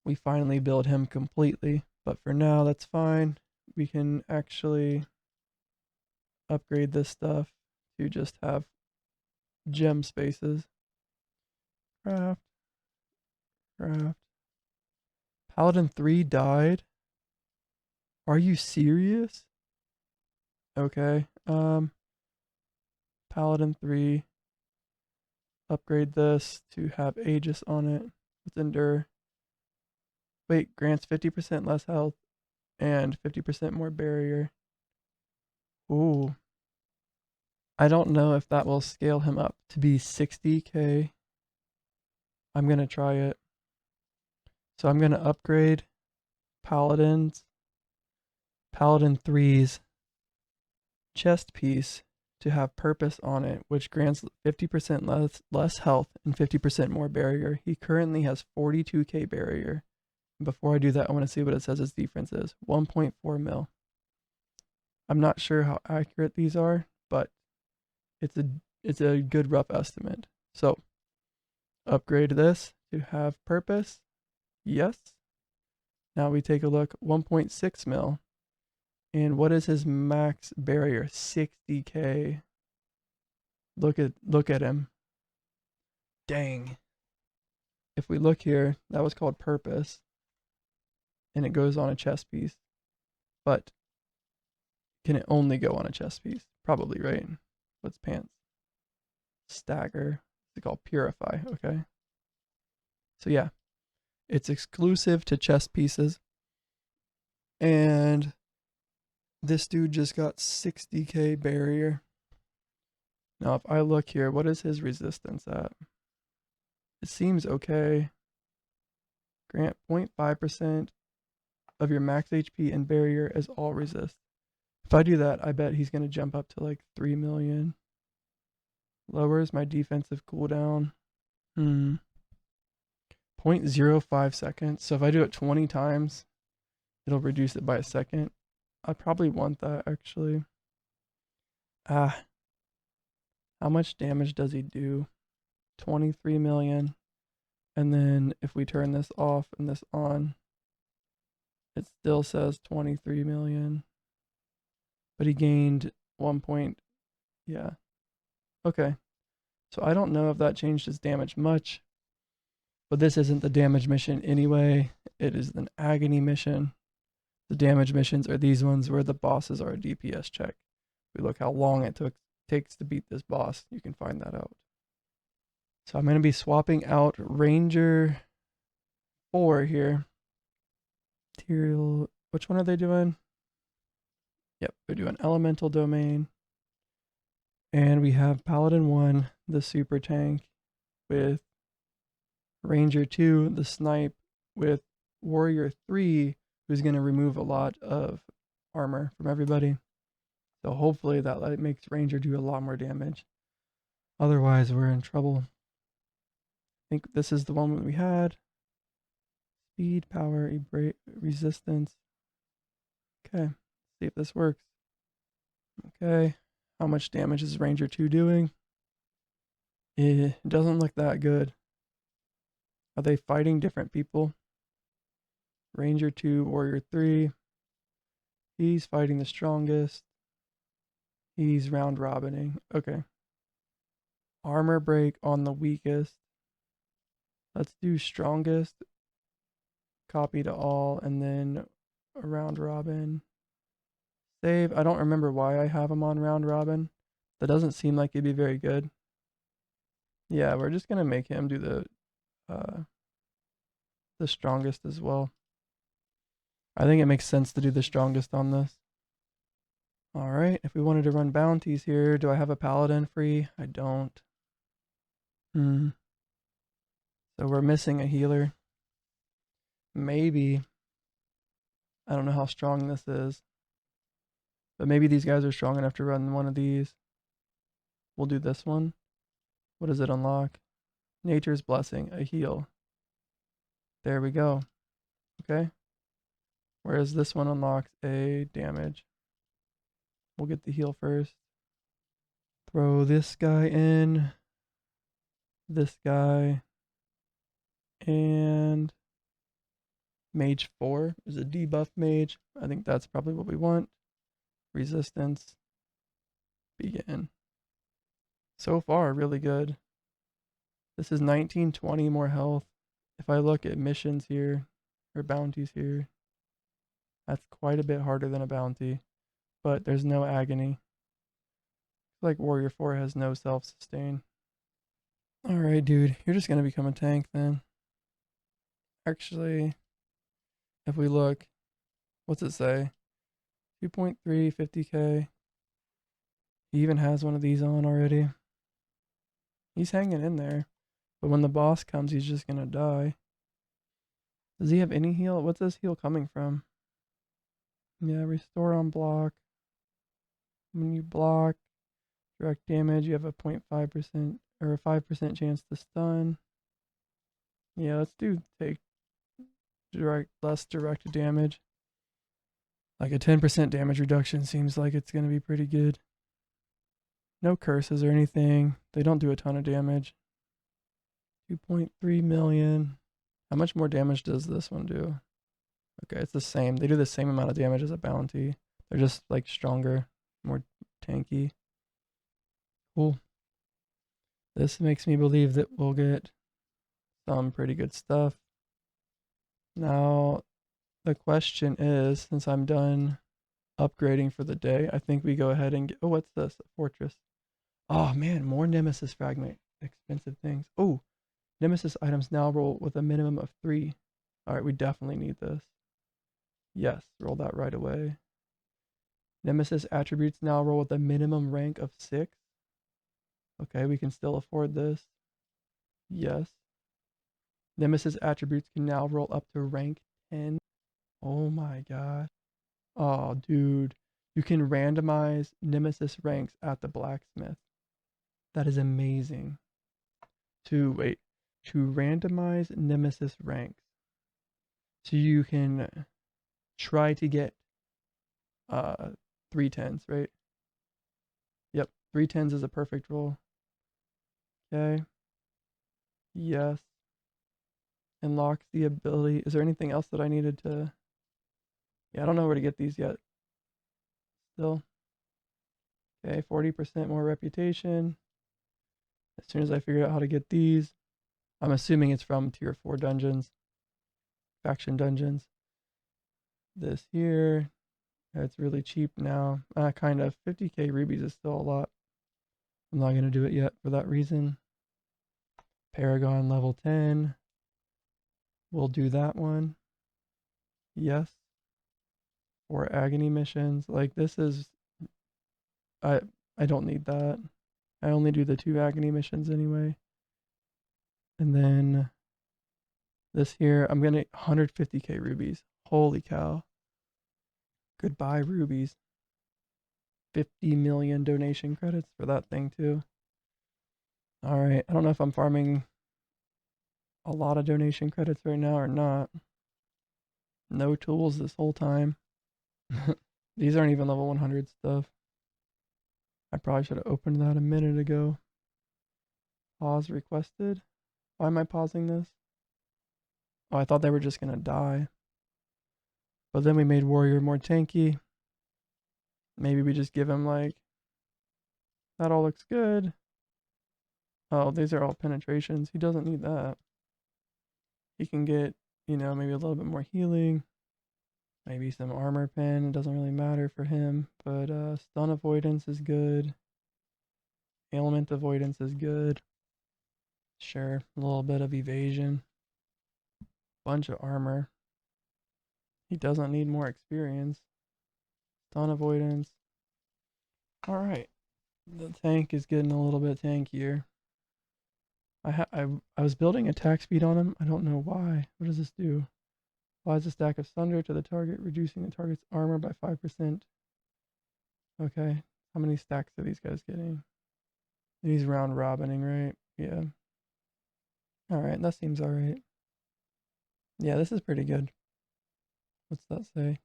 we finally build him completely. But for now, that's fine. We can actually upgrade this stuff to just have gem spaces. Craft. Paladin 3 died? Are you serious? Okay. Paladin 3. Upgrade this to have Aegis on it. Let's endure. Wait, grants 50% less health and 50% more barrier. Ooh. I don't know if that will scale him up to be 60k. I'm going to try it. So I'm going to upgrade Paladin 3's chest piece to have purpose on it, which grants 50% less health and 50% more barrier. He currently has 42k barrier. Before I do that, I want to see what it says his defense is. 1.4 mil. I'm not sure how accurate these are, but it's a good rough estimate. So upgrade this to have purpose. Yes. Now we take a look. 1.6 mil. And what is his max barrier? 60k. Look at him. Dang. If we look here, that was called purpose. And it goes on a chest piece. But can it only go on a chest piece? Probably, right? What's pants? Stagger. It's called purify, okay? So yeah. It's exclusive to chest pieces. And this dude just got 60k barrier. Now, if I look here, what is his resistance at? It seems okay. Grant 0.5% of your max HP and barrier as all resist. If I do that, I bet he's going to jump up to like 3 million. Lowers my defensive cooldown. 0.05 seconds. So if I do it 20 times, it'll reduce it by a second. I probably want that actually. How much damage does he do? 23 million. And then if we turn this off and this on, it still says 23 million. But he gained 1 point. Yeah. Okay. So I don't know if that changed his damage much. But this isn't the damage mission anyway. It is an agony mission. The damage missions are these ones where the bosses are a DPS check. We look how long it takes to beat this boss. You can find that out. So I'm going to be swapping out Ranger 4 here. Material. Which one are they doing? Yep, they're doing Elemental Domain. And we have Paladin 1, the super tank, with Ranger 2, the snipe, with Warrior 3, who's going to remove a lot of armor from everybody. So hopefully that makes Ranger do a lot more damage. Otherwise, we're in trouble. I think this is the one that we had. Speed, power, resistance. Okay, see if this works. Okay, how much damage is Ranger 2 doing? It doesn't look that good. Are they fighting different people? Ranger 2, Warrior 3. He's fighting the strongest. He's round robining. Okay. Armor break on the weakest. Let's do strongest. Copy to all, and then a round robin. Save. I don't remember why I have him on round robin. That doesn't seem like it'd be very good. Yeah, we're just gonna make him do the strongest as well. I think it makes sense to do the strongest on this. Alright, if we wanted to run bounties here, do I have a paladin free? I don't. So we're missing a healer. Maybe. I don't know how strong this is. But maybe these guys are strong enough to run one of these. We'll do this one. What does it unlock? Nature's Blessing, a heal. There we go. Okay. Whereas this one unlocks a damage. We'll get the heal first. Throw this guy in. This guy. And Mage 4 is a debuff mage. I think that's probably what we want. Resistance. Begin. So far, really good. This is 1920 more health. If I look at missions here, or bounties here, that's quite a bit harder than a bounty. But there's no agony. Like Warrior 4 has no self-sustain. Alright, dude. You're just gonna become a tank then. Actually, if we look, what's it say? 2.3, 50k. He even has one of these on already. He's hanging in there. But when the boss comes, he's just gonna die. Does he have any heal? What's this heal coming from? Yeah, restore on block. When you block direct damage, you have a 0.5% or a 5% chance to stun. Yeah, let's do take less direct damage. Like a 10% damage reduction seems like it's gonna be pretty good. No curses or anything. They don't do a ton of damage. 2.3 million. How much more damage does this one do? Okay, it's the same. They do the same amount of damage as a bounty. They're just like stronger, more tanky. Cool. This makes me believe that we'll get some pretty good stuff. Now, the question is, since I'm done upgrading for the day, I think we go ahead and get, oh, what's this? A fortress. Oh man, more Nemesis fragment. Expensive things. Oh, Nemesis items now roll with a minimum of 3. Alright, we definitely need this. Yes, roll that right away. Nemesis attributes now roll with a minimum rank of 6. Okay, we can still afford this. Yes. Nemesis attributes can now roll up to rank 10. Oh my god. Oh, dude. You can randomize Nemesis ranks at the blacksmith. That is amazing. To randomize Nemesis ranks. So you can try to get 3 10s, right? Yep, 3 10s is a perfect roll. Okay. Yes. Unlocks the ability. Is there anything else that I needed to... Yeah, I don't know where to get these yet. Still. Okay, 40% more reputation. As soon as I figure out how to get these. I'm assuming it's from tier 4 dungeons. Faction dungeons. This here. It's really cheap now. Kind of. 50k rubies is still a lot. I'm not going to do it yet for that reason. Paragon level 10. We'll do that one. Yes. Or agony missions. Like this is... I don't need that. I only do the 2 agony missions anyway. And then this here, I'm gonna 150k rubies. Holy cow. Goodbye rubies. 50 million donation credits for that thing too. Alright, I don't know if I'm farming a lot of donation credits right now or not. No tools this whole time. These aren't even level 100 stuff. I probably should have opened that a minute ago. Pause requested. Why am I pausing this? Oh, I thought they were just gonna die. But then we made warrior more tanky. Maybe we just give him like, that all looks good. Oh, these are all penetrations. He doesn't need that. He can get, maybe a little bit more healing. Maybe some armor pen. It doesn't really matter for him. But stun avoidance is good. Ailment avoidance is good. Sure, a little bit of evasion. Bunch of armor. He doesn't need more experience. Stun avoidance. Alright. The tank is getting a little bit tankier. I was building attack speed on him. I don't know why. What does this do? Applies a stack of thunder to the target, reducing the target's armor by 5%. Okay. How many stacks are these guys getting? He's round robining, right? Yeah. Alright, that seems alright. Yeah, this is pretty good. What's that say?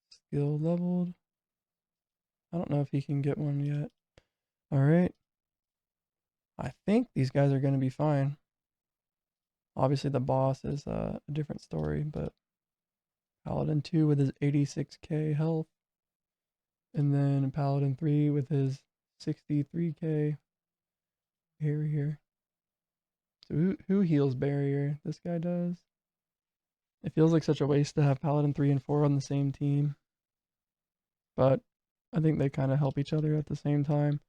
Skill leveled. I don't know if he can get one yet. Alright. I think these guys are going to be fine. Obviously, the boss is a different story, but Paladin 2 with his 86k health. And then Paladin 3 with his 63k barrier. So who heals barrier? This guy does. It feels like such a waste to have Paladin 3 and 4 on the same team. But I think they kind of help each other at the same time.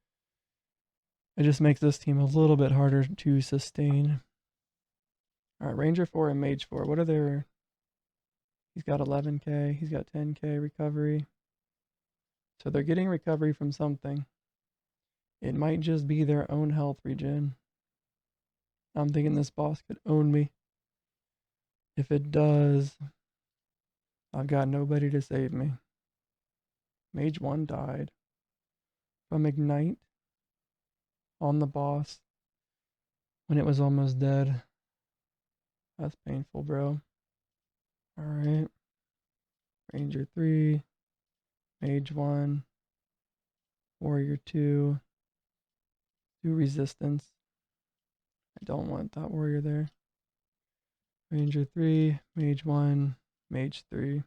It just makes this team a little bit harder to sustain. Alright, Ranger 4 and Mage 4. What are their... He's got 11k. He's got 10k recovery. So they're getting recovery from something. It might just be their own health regen. I'm thinking this boss could own me. If it does, I've got nobody to save me. Mage 1 died from Ignite on the boss when it was almost dead. That's painful, bro. Alright. Ranger 3. Mage 1. Warrior 2. Do resistance. I don't want that warrior there. Ranger 3. Mage 1. Mage 3.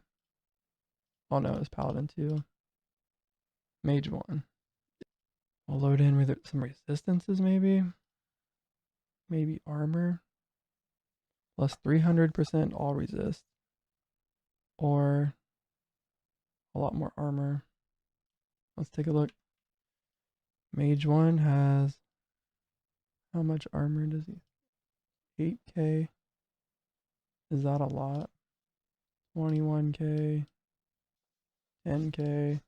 Oh no, it's Paladin 2. Mage 1. We'll load in with some resistances maybe. Maybe armor. Plus 300% all resist. Or a lot more armor. Let's take a look. Mage 1 has... How much armor does he? 8k. Is that a lot? 21k. 10k.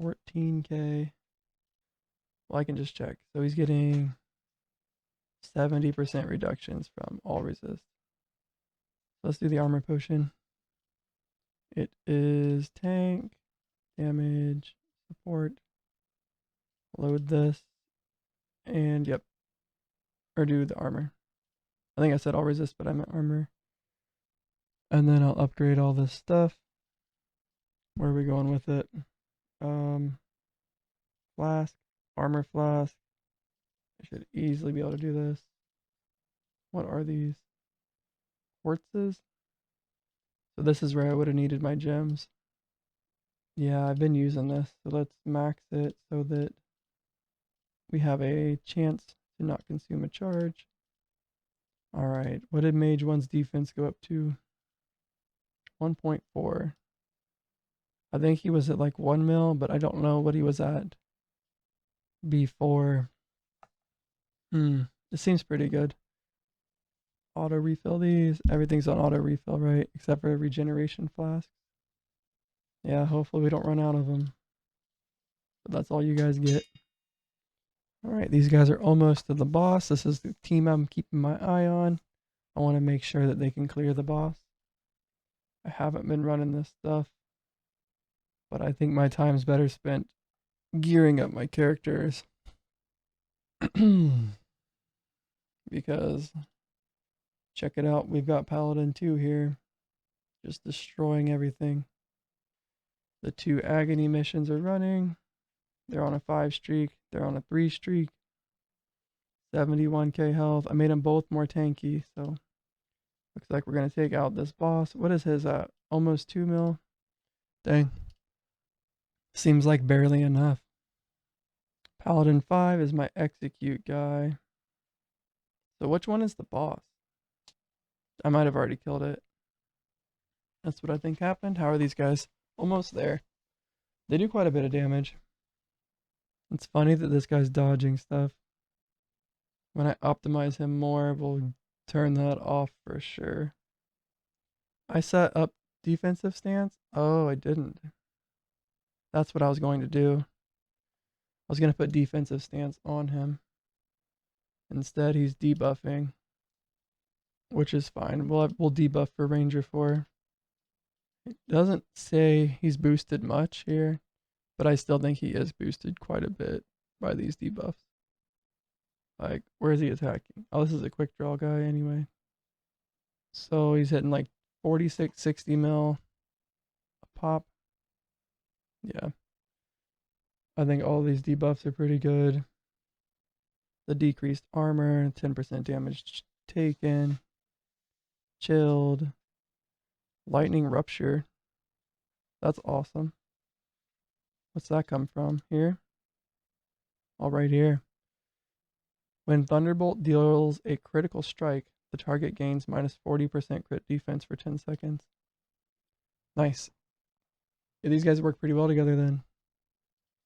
14k. Well, I can just check. So he's getting 70% reductions from all resist. Let's do the armor potion. It is tank, damage, support. Load this. And yep. Or do the armor. I think I said all resist, but I meant armor. And then I'll upgrade all this stuff. Where are we going with it? Flask. Armor flask. I should easily be able to do this. What are these? Quartzes? So this is where I would have needed my gems. Yeah, I've been using this. So let's max it so that we have a chance to not consume a charge. Alright, what did Mage 1's defense go up to? 1.4. I think he was at like 1 mil, but I don't know what he was at before. It seems pretty good. Auto refill these. Everything's on auto refill, right? Except for regeneration flasks. Yeah, hopefully we don't run out of them. But that's all you guys get. Alright, these guys are almost to the boss. This is the team I'm keeping my eye on. I want to make sure that they can clear the boss. I haven't been running this stuff, but I think my time's better spent gearing up my characters. Because, check it out, we've got Paladin 2 here, just destroying everything. The 2 agony missions are running. They're on a 5 streak. They're on a 3 streak. 71k health. I made them both more tanky, so looks like we're going to take out this boss. What is his almost 2 mil? Dang. Seems like barely enough. Paladin 5 is my execute guy. So which one is the boss? I might have already killed it. That's what I think happened. How are these guys? Almost there. They do quite a bit of damage. It's funny that this guy's dodging stuff. When I optimize him more, we'll turn that off for sure. I set up defensive stance. Oh, I didn't. That's what I was going to do. I was going to put defensive stance on him. Instead, he's debuffing, which is fine. We'll debuff for Ranger 4. It doesn't say he's boosted much here, but I still think he is boosted quite a bit by these debuffs. Like, where is he attacking? Oh, this is a quick draw guy anyway. So he's hitting like 46, 60 mil a pop. Yeah. I think all these debuffs are pretty good. The decreased armor, 10% damage taken, chilled, lightning rupture. That's awesome. What's that come from? Here? All right here. When Thunderbolt deals a critical strike, the target gains minus 40% crit defense for 10 seconds. Nice. Yeah, these guys work pretty well together then.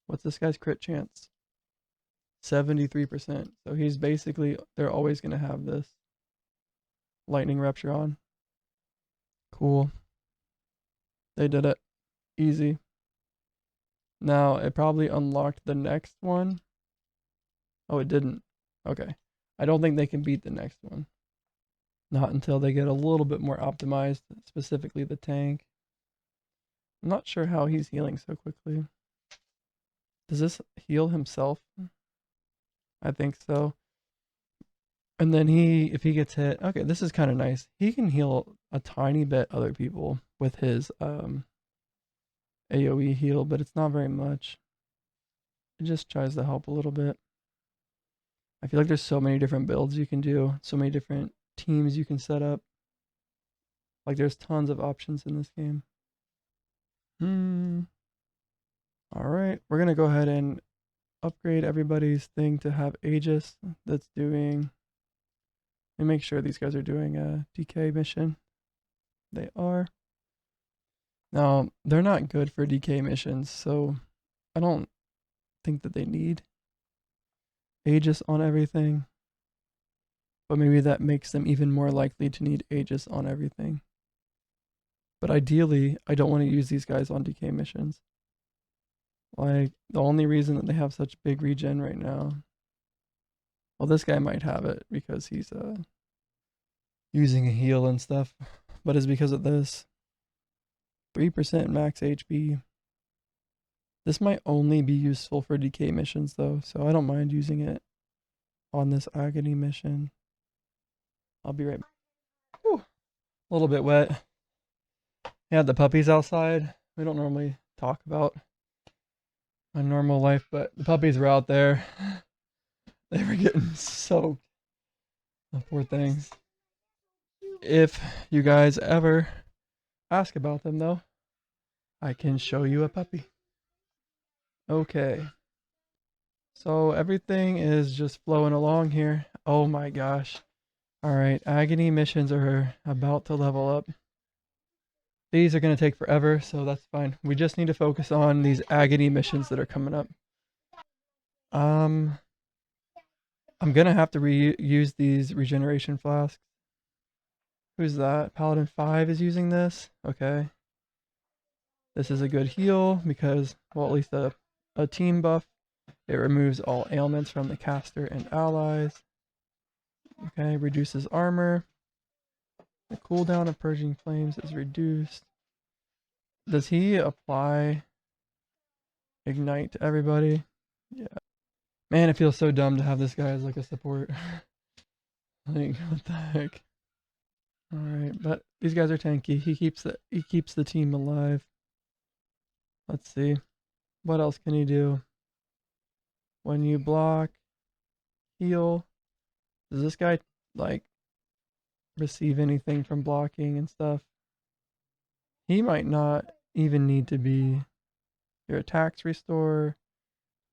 What's this guy's crit chance? 73%. So he's basically, they're always going to have this lightning rupture on. Cool. They did it. Easy. Now, it probably unlocked the next one. Oh, it didn't. Okay. I don't think they can beat the next one. Not until they get a little bit more optimized, specifically the tank. I'm not sure how he's healing so quickly. Does this heal himself? I think so. And then if he gets hit, okay, this is kind of nice. He can heal a tiny bit other people with his AoE heal, but it's not very much. It just tries to help a little bit. I feel like there's so many different builds you can do, so many different teams you can set up. Like there's tons of options in this game. All right, we're gonna go ahead and upgrade everybody's thing to have Aegis. That's doing. Let me make sure these guys are doing a DK mission. They are. Now they're not good for DK missions, so I don't think that they need Aegis on everything. But maybe that makes them even more likely to need Aegis on everything. But ideally, I don't want to use these guys on DK missions. Like, the only reason that they have such big regen right now. Well, this guy might have it because he's using a heal and stuff. But it's because of this. 3% max HP. This might only be useful for DK missions though, so I don't mind using it on this agony mission. I'll be right back. Whew, a little bit wet. Yeah, the puppies outside. We don't normally talk about my normal life, but the puppies were out there. They were getting soaked. The poor things. If you guys ever ask about them though, I can show you a puppy. Okay. So everything is just flowing along here. Oh my gosh. Alright, agony missions are about to level up. These are going to take forever, so that's fine. We just need to focus on these agony missions that are coming up. I'm going to have to reuse these regeneration flasks. Who's that? Paladin 5 is using this? Okay. This is a good heal because, well, at least a team buff. It removes all ailments from the caster and allies. Okay, reduces armor. The cooldown of Purging Flames is reduced. Does he apply Ignite to everybody? Yeah. Man, it feels so dumb to have this guy as like a support. Like, what the heck? Alright, but these guys are tanky. He keeps the team alive. Let's see. What else can he do? When you block, heal. Does this guy like receive anything from blocking and stuff? He might not even need to be Your attacks restore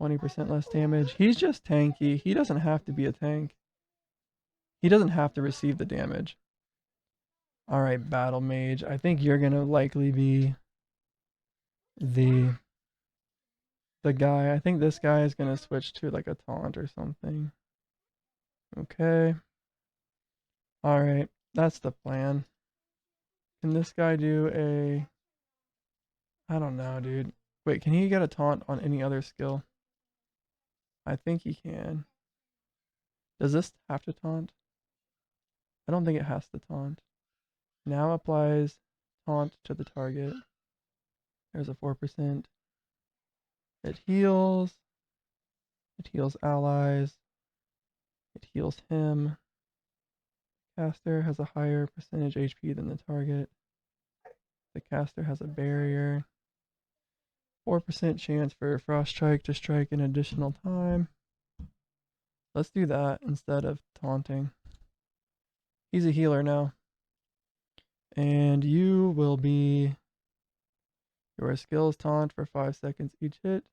20% less damage. He's just tanky. He doesn't have to be a tank. He doesn't have to receive the damage. Alright, Battle Mage. I think you're gonna likely be the guy. I think this guy is gonna switch to like a taunt or something. Okay. Alright, that's the plan. Can this guy do a... I don't know, dude. Wait, can he get a taunt on any other skill? I think he can. Does this have to taunt? I don't think it has to taunt. Now applies taunt to the target. There's a 4%. It heals. It heals allies. It heals him. Caster has a higher percentage HP than the target. The caster has a barrier. 4% chance for Frost Strike to strike an additional time. Let's do that instead of taunting. He's a healer now. And you will be... Your skills taunt for 5 seconds each hit.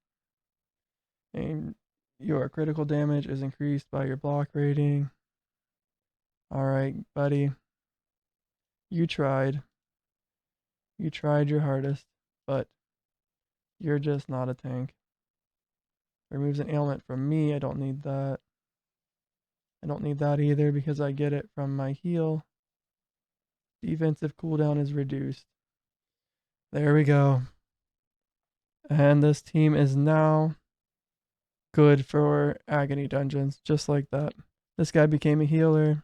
And your critical damage is increased by your block rating. Alright, buddy. You tried. You tried your hardest, but you're just not a tank. Removes an ailment from me. I don't need that. I don't need that either because I get it from my heal. Defensive cooldown is reduced. There we go. And this team is now good for agony dungeons, just like that. This guy became a healer.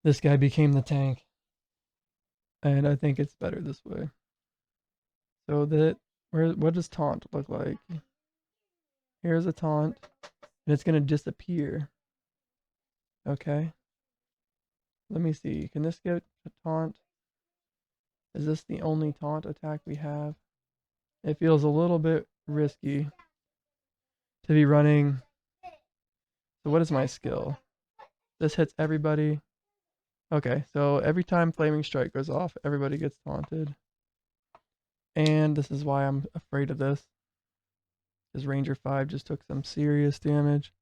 This guy became the tank. And I think it's better this way. So what does taunt look like? Here's a taunt, and it's gonna disappear. Okay. Let me see. Can this get a taunt? Is this the only taunt attack we have? It feels a little bit risky to be running. So what is my skill? This hits everybody. Okay, so every time Flaming Strike goes off, everybody gets taunted. And this is why I'm afraid of this. Because Ranger 5 just took some serious damage.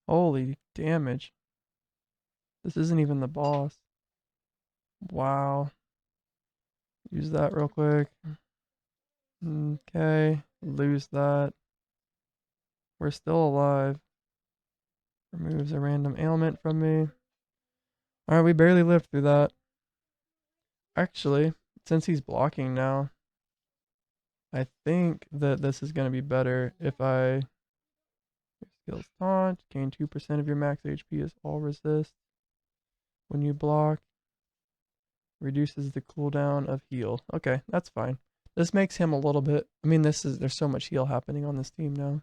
Holy damage. This isn't even the boss. Wow. Use that real quick. Okay. Lose that. We're still alive. Removes a random ailment from me. Alright, we barely lived through that. Actually, since he's blocking now, I think that this is going to be better if I... Skills taunt. Gain 2% of your max HP as all resist. When you block, reduces the cooldown of heal. Okay, that's fine. This makes him a little bit... I mean, there's so much heal happening on this team now.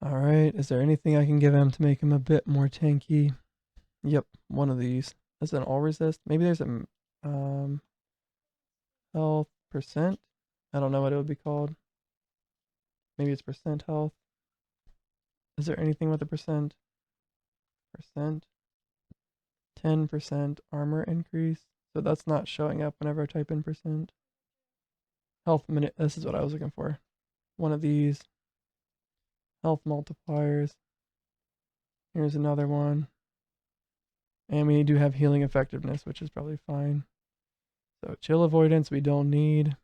Alright, is there anything I can give him to make him a bit more tanky? Yep, one of these. That's an all resist. Maybe there's a health percent. I don't know what it would be called. Maybe it's percent health. Is there anything with a percent? Percent. 10% armor increase. So that's not showing up whenever I type in percent. Health minute. This is what I was looking for. One of these. Health multipliers. Here's another one. And we do have healing effectiveness, which is probably fine. So chill avoidance we don't need.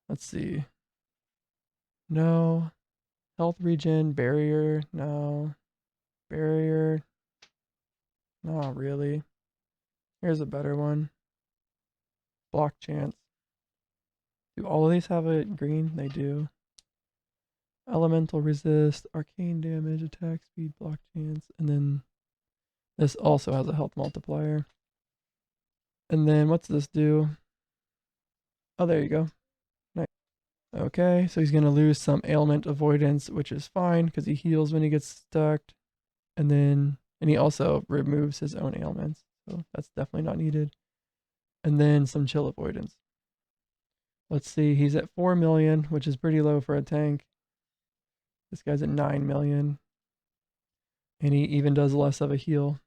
Let's see. No. Health regen, barrier, no. Barrier. Not really. Here's a better one. Block chance. Do all of these have a green? They do. Elemental resist, arcane damage, attack speed, block chance, and then this also has a health multiplier. And then what's this do? Oh, there you go. Nice. Okay, so he's gonna lose some ailment avoidance, which is fine because he heals when he gets stuck. And he also removes his own ailments, so that's definitely not needed. And then some chill avoidance. Let's see, he's at 4 million, which is pretty low for a tank. This guy's at 9 million. And he even does less of a heal.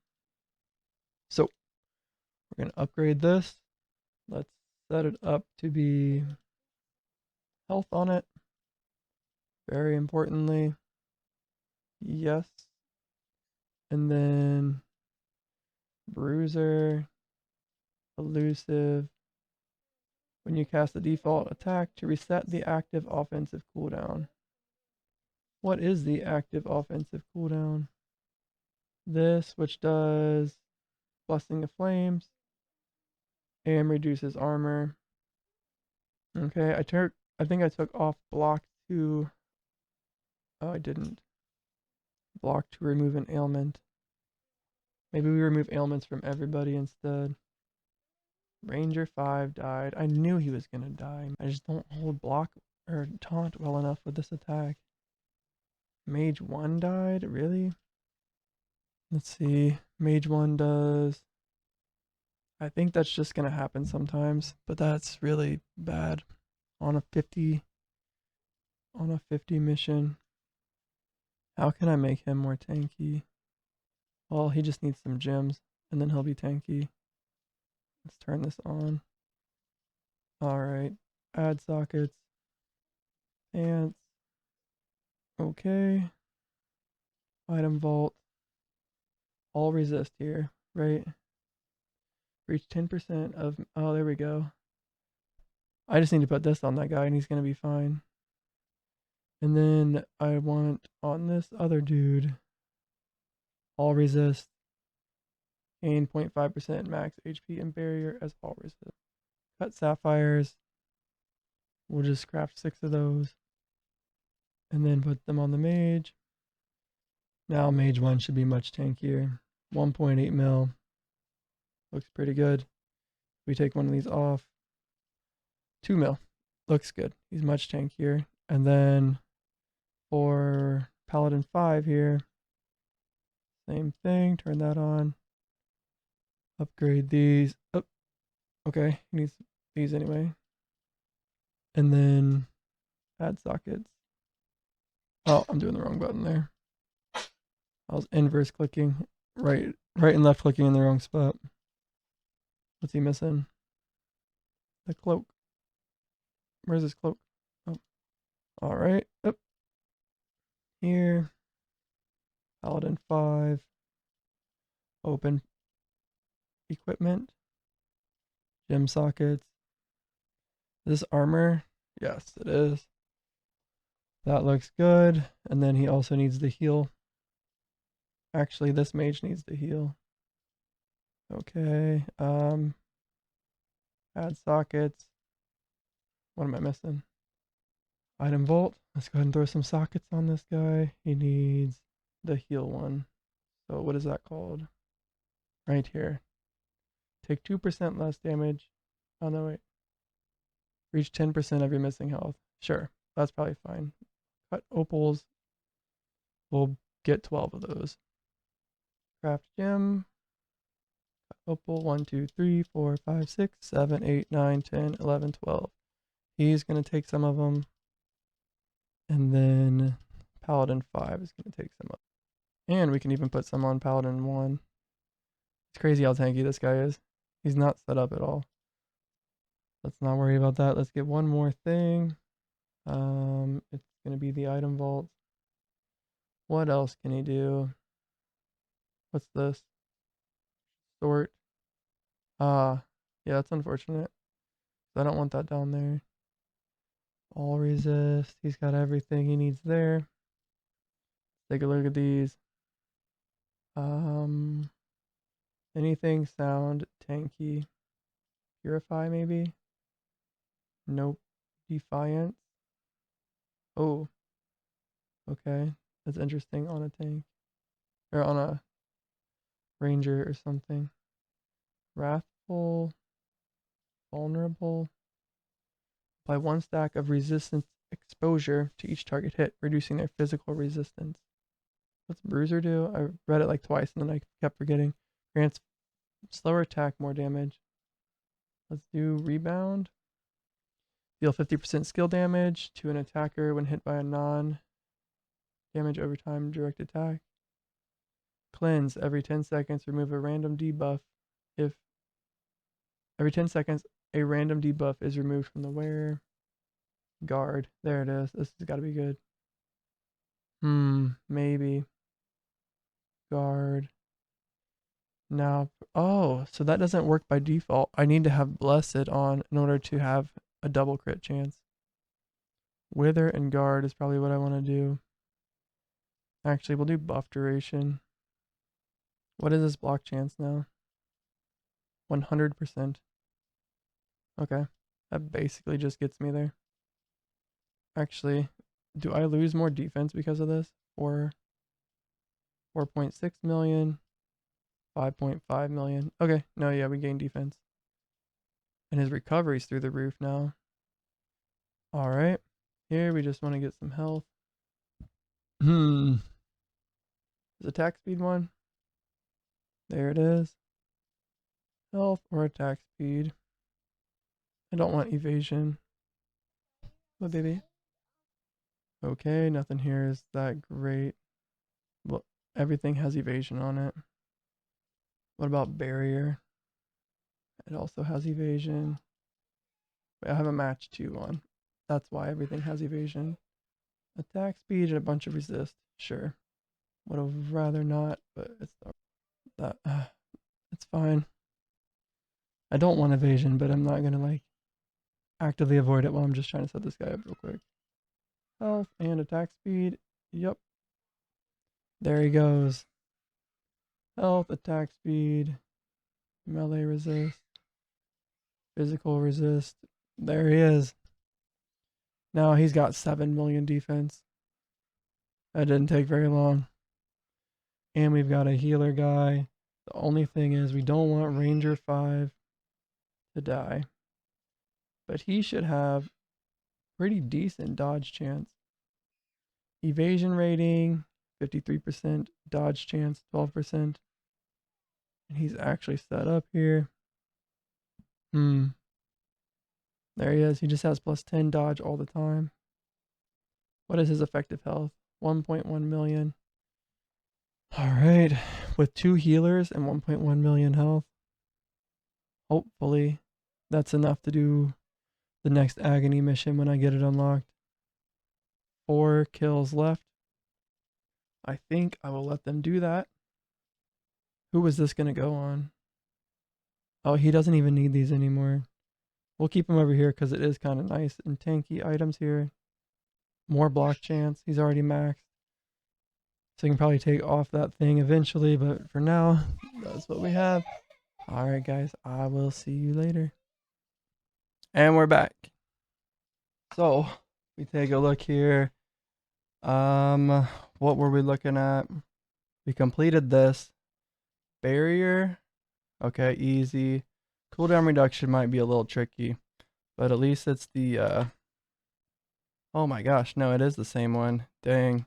So, we're going to upgrade this. Let's set it up to be health on it. Very importantly. Yes. And then bruiser, elusive. When you cast the default attack to reset the active offensive cooldown. What is the active offensive cooldown? This, which does Blessing of Flames and reduces armor. Okay, I think I took off block to. Oh, I didn't. Block to remove an ailment. Maybe we remove ailments from everybody instead. Ranger 5 died. I knew he was gonna die. I just don't hold block or taunt well enough with this attack. Mage 1 died? Really? Let's see. Mage 1 does. I think that's just gonna happen sometimes, but that's really bad. On a 50 mission. How can I make him more tanky? Well, he just needs some gems, and then he'll be tanky. Let's turn this on. Alright. Add sockets. Pants. Okay. Item vault. All resist here, right? Reach 10% of. Oh, there we go. I just need to put this on that guy and he's going to be fine. And then I want on this other dude. All resist. Gain 0.5% max HP and barrier as all resist. Cut sapphires. We'll just craft 6 of those. And then put them on the mage. Now mage 1 should be much tankier. 1.8 mil. Looks pretty good. We take one of these off. 2 mil. Looks good. He's much tankier. And then for Paladin 5 here, same thing. Turn that on. Upgrade these. Oh, okay. He needs these anyway. And then add sockets. Oh, I'm doing the wrong button there. I was inverse clicking. Right and left clicking in the wrong spot. What's he missing? The cloak. Where's his cloak? Oh. Alright. Up. Here. Paladin 5. Open equipment. Gem sockets. Is this armor? Yes, it is. That looks good. And then he also needs the heal. Actually, this mage needs to heal. Okay. Add sockets. What am I missing? Item vault. Let's go ahead and throw some sockets on this guy. He needs the heal one. So what is that called? Right here. Take 2% less damage. Oh no, wait. Reach 10% of your missing health. Sure, that's probably fine. Cut opals. We'll get 12 of those. Craft gem. Cut opal. 1, 2, 3, 4, 5, 6, 7, 8, 9, 10, 11, 12. He's going to take some of them. And then Paladin 5 is going to take some of them. And we can even put some on Paladin 1. It's crazy how tanky this guy is. He's not set up at all. Let's not worry about that. Let's get one more thing. It's going to be the item vault. What else can he do? What's this? Sort. Yeah, that's unfortunate. I don't want that down there. All resist. He's got everything he needs there. Take a look at these. Anything sound tanky? Purify maybe? Nope. Defiance. Oh. Okay. That's interesting on a tank. Or on a ranger or something. Wrathful. Vulnerable. Apply 1 stack of resistance exposure to each target hit, reducing their physical resistance. What's Bruiser do? I read it like twice and then I kept forgetting. Grants slower attack, more damage. Let's do Rebound. Deal 50% skill damage to an attacker when hit by a non-damage over time direct attack. Cleanse. Every 10 seconds, remove a random debuff. If every 10 seconds, A random debuff is removed from the wearer. Guard. There it is. This has got to be good. Maybe. Guard. Now, oh, so that doesn't work by default. I need to have Blessed on in order to have a double crit chance. Wither and Guard is probably what I want to do. Actually, we'll do buff duration. What is this block chance now? 100%. Okay. That basically just gets me there. Actually, do I lose more defense because of this? Or 4.6 million, 5.5 million. Okay, no, yeah, we gain defense. And his recovery's through the roof now. Alright. Here we just want to get some health. Is attack speed one? There it is. Health or attack speed. I don't want evasion. Oh, baby. Okay, nothing here is that great. Well, everything has evasion on it. What about barrier? It also has evasion. Wait, I have a match 2 on. That's why everything has evasion. Attack speed and a bunch of resist. Sure. Would have rather not, but it's that. It's fine. I don't want evasion, but I'm not gonna like actively avoid it while I'm just trying to set this guy up real quick. Health and attack speed. Yep. There he goes. Health, attack speed, melee resist, physical resist. There he is. Now he's got 7 million defense. That didn't take very long. And we've got a healer guy. The only thing is we don't want Ranger 5 to die. But he should have pretty decent dodge chance. Evasion rating, 53%. Dodge chance, 12%. And he's actually set up here. There he is. He just has plus 10 dodge all the time. What is his effective health? 1.1 million. Alright. With 2 healers and 1.1 million health. Hopefully that's enough to do the next agony mission when I get it unlocked. 4 kills left. I think I will let them do that. Who was this going to go on? Oh, he doesn't even need these anymore. We'll keep him over here because it is kind of nice and tanky items here. More block chance. He's already maxed. So you can probably take off that thing eventually, but for now, that's what we have. Alright guys, I will see you later. And we're back. So, we take a look here. What were we looking at? We completed this. Barrier. Okay, easy. Cooldown reduction might be a little tricky, but at least it's the, oh my gosh, no, it is the same one. Dang.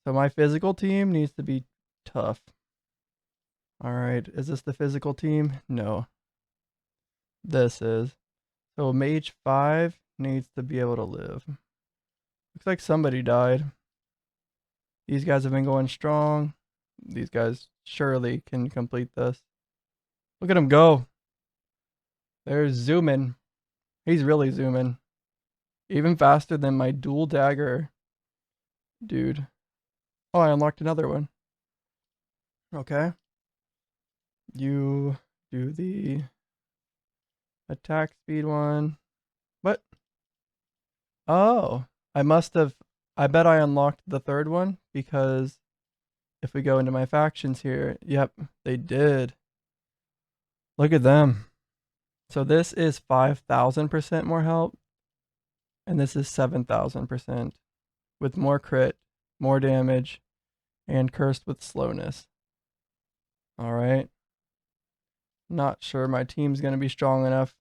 So my physical team needs to be tough. Alright, is this the physical team? No. This is. So Mage 5 needs to be able to live. Looks like somebody died. These guys have been going strong. These guys surely can complete this. Look at him go. There's zooming. He's really zooming. Even faster than my dual dagger. Dude. Oh, I unlocked another one. Okay. You do the attack speed one. What? Oh, I bet I unlocked the third one because if we go into my factions here, yep, they did. Look at them. So this is 5,000% more health, and this is 7,000% with more crit, more damage, and cursed with slowness. Alright. Not sure my team's going to be strong enough.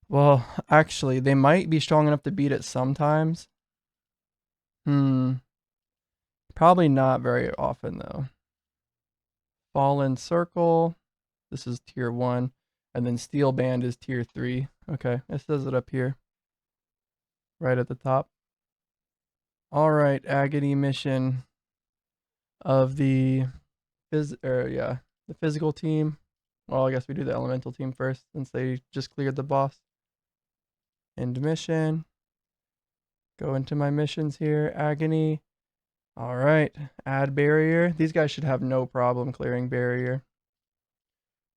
Well, actually, they might be strong enough to beat it sometimes. Probably not very often, though. Fallen Circle. This is tier 1. And then Steel Band is tier 3. Okay, it says it up here. Right at the top. Alright, Agony mission of the physical team. Well, I guess we do the elemental team first since they just cleared the boss. End mission. Go into my missions here. Agony. All right. Add barrier. These guys should have no problem clearing barrier.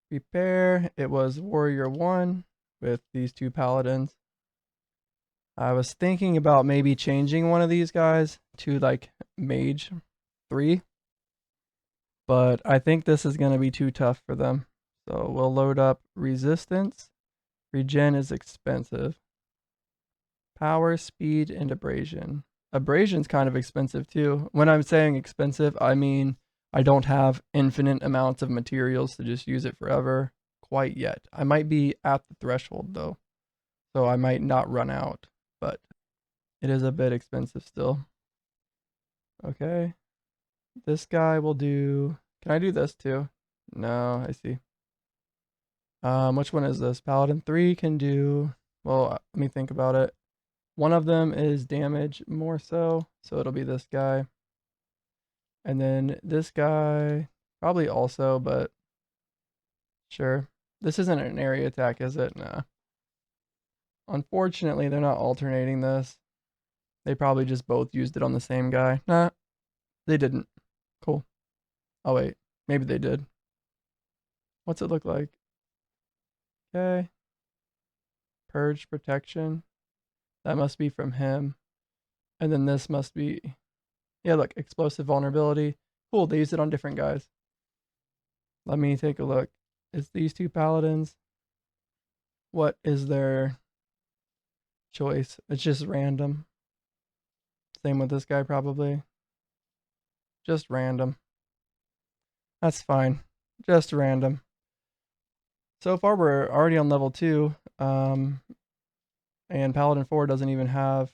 Prepare. It was Warrior 1 with these two paladins. I was thinking about maybe changing one of these guys to like Mage 3. But I think this is going to be too tough for them. So we'll load up resistance. Regen is expensive. Power, speed, and abrasion. Abrasion's kind of expensive too. When I'm saying expensive, I mean I don't have infinite amounts of materials to just use it forever quite yet. I might be at the threshold though. So I might not run out, but it is a bit expensive still. Okay. This guy will do... Can I do this too? No, I see. Which one is this? Paladin 3 can do... Well, let me think about it. One of them is damage more so it'll be this guy. And then this guy, probably also, but sure. This isn't an area attack, is it? Nah. Unfortunately, they're not alternating this. They probably just both used it on the same guy. Nah, they didn't. Cool. Oh, wait. Maybe they did. What's it look like? Okay. Purge protection. That must be from him. And then this must be... Yeah, look. Explosive vulnerability. Cool, they used it on different guys. Let me take a look. It's these two paladins. What is their choice? It's just random. Same with this guy, probably. Just random. That's fine. Just random. So far, we're already on level 2. And Paladin 4 doesn't even have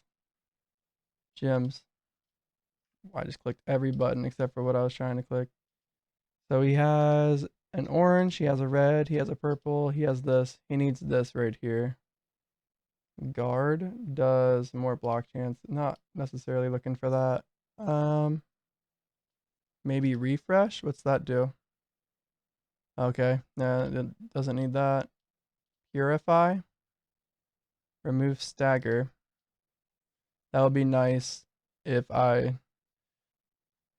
gems. I just clicked every button except for what I was trying to click. So he has an orange, he has a red, he has a purple, he has this. He needs this right here. Guard does more block chance. Not necessarily looking for that. Maybe refresh? What's that do? Okay, no, it doesn't need that. Purify. Remove stagger. That would be nice if I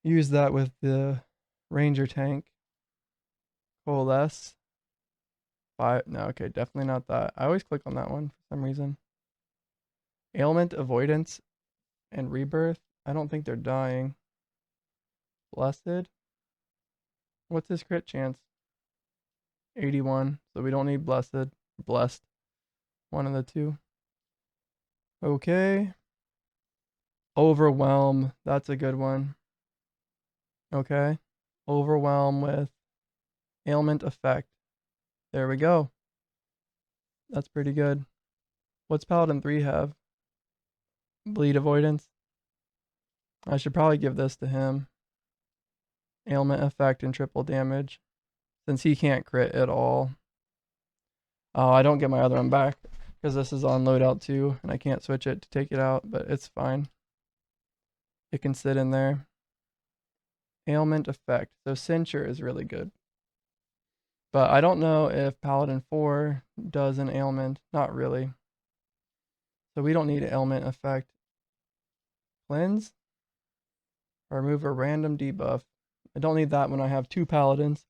use that with the ranger tank. Coalesce. No, okay, definitely not that. I always click on that one for some reason. Ailment, avoidance, and rebirth. I don't think they're dying. Blessed. What's his crit chance? 81. So we don't need blessed. Blessed. One of the two. Okay. Overwhelm. That's a good one. Okay. Overwhelm with ailment effect. There we go. That's pretty good. What's Paladin 3 have? Bleed avoidance. I should probably give this to him. Ailment effect and triple damage. Since he can't crit at all. Oh, I don't get my other one back. Because this is on loadout 2. And I can't switch it to take it out. But it's fine. It can sit in there. Ailment effect. So Cincher is really good. But I don't know if Paladin 4 does an ailment. Not really. So we don't need an ailment effect. Cleanse. Or remove a random debuff. I don't need that when I have 2 paladins.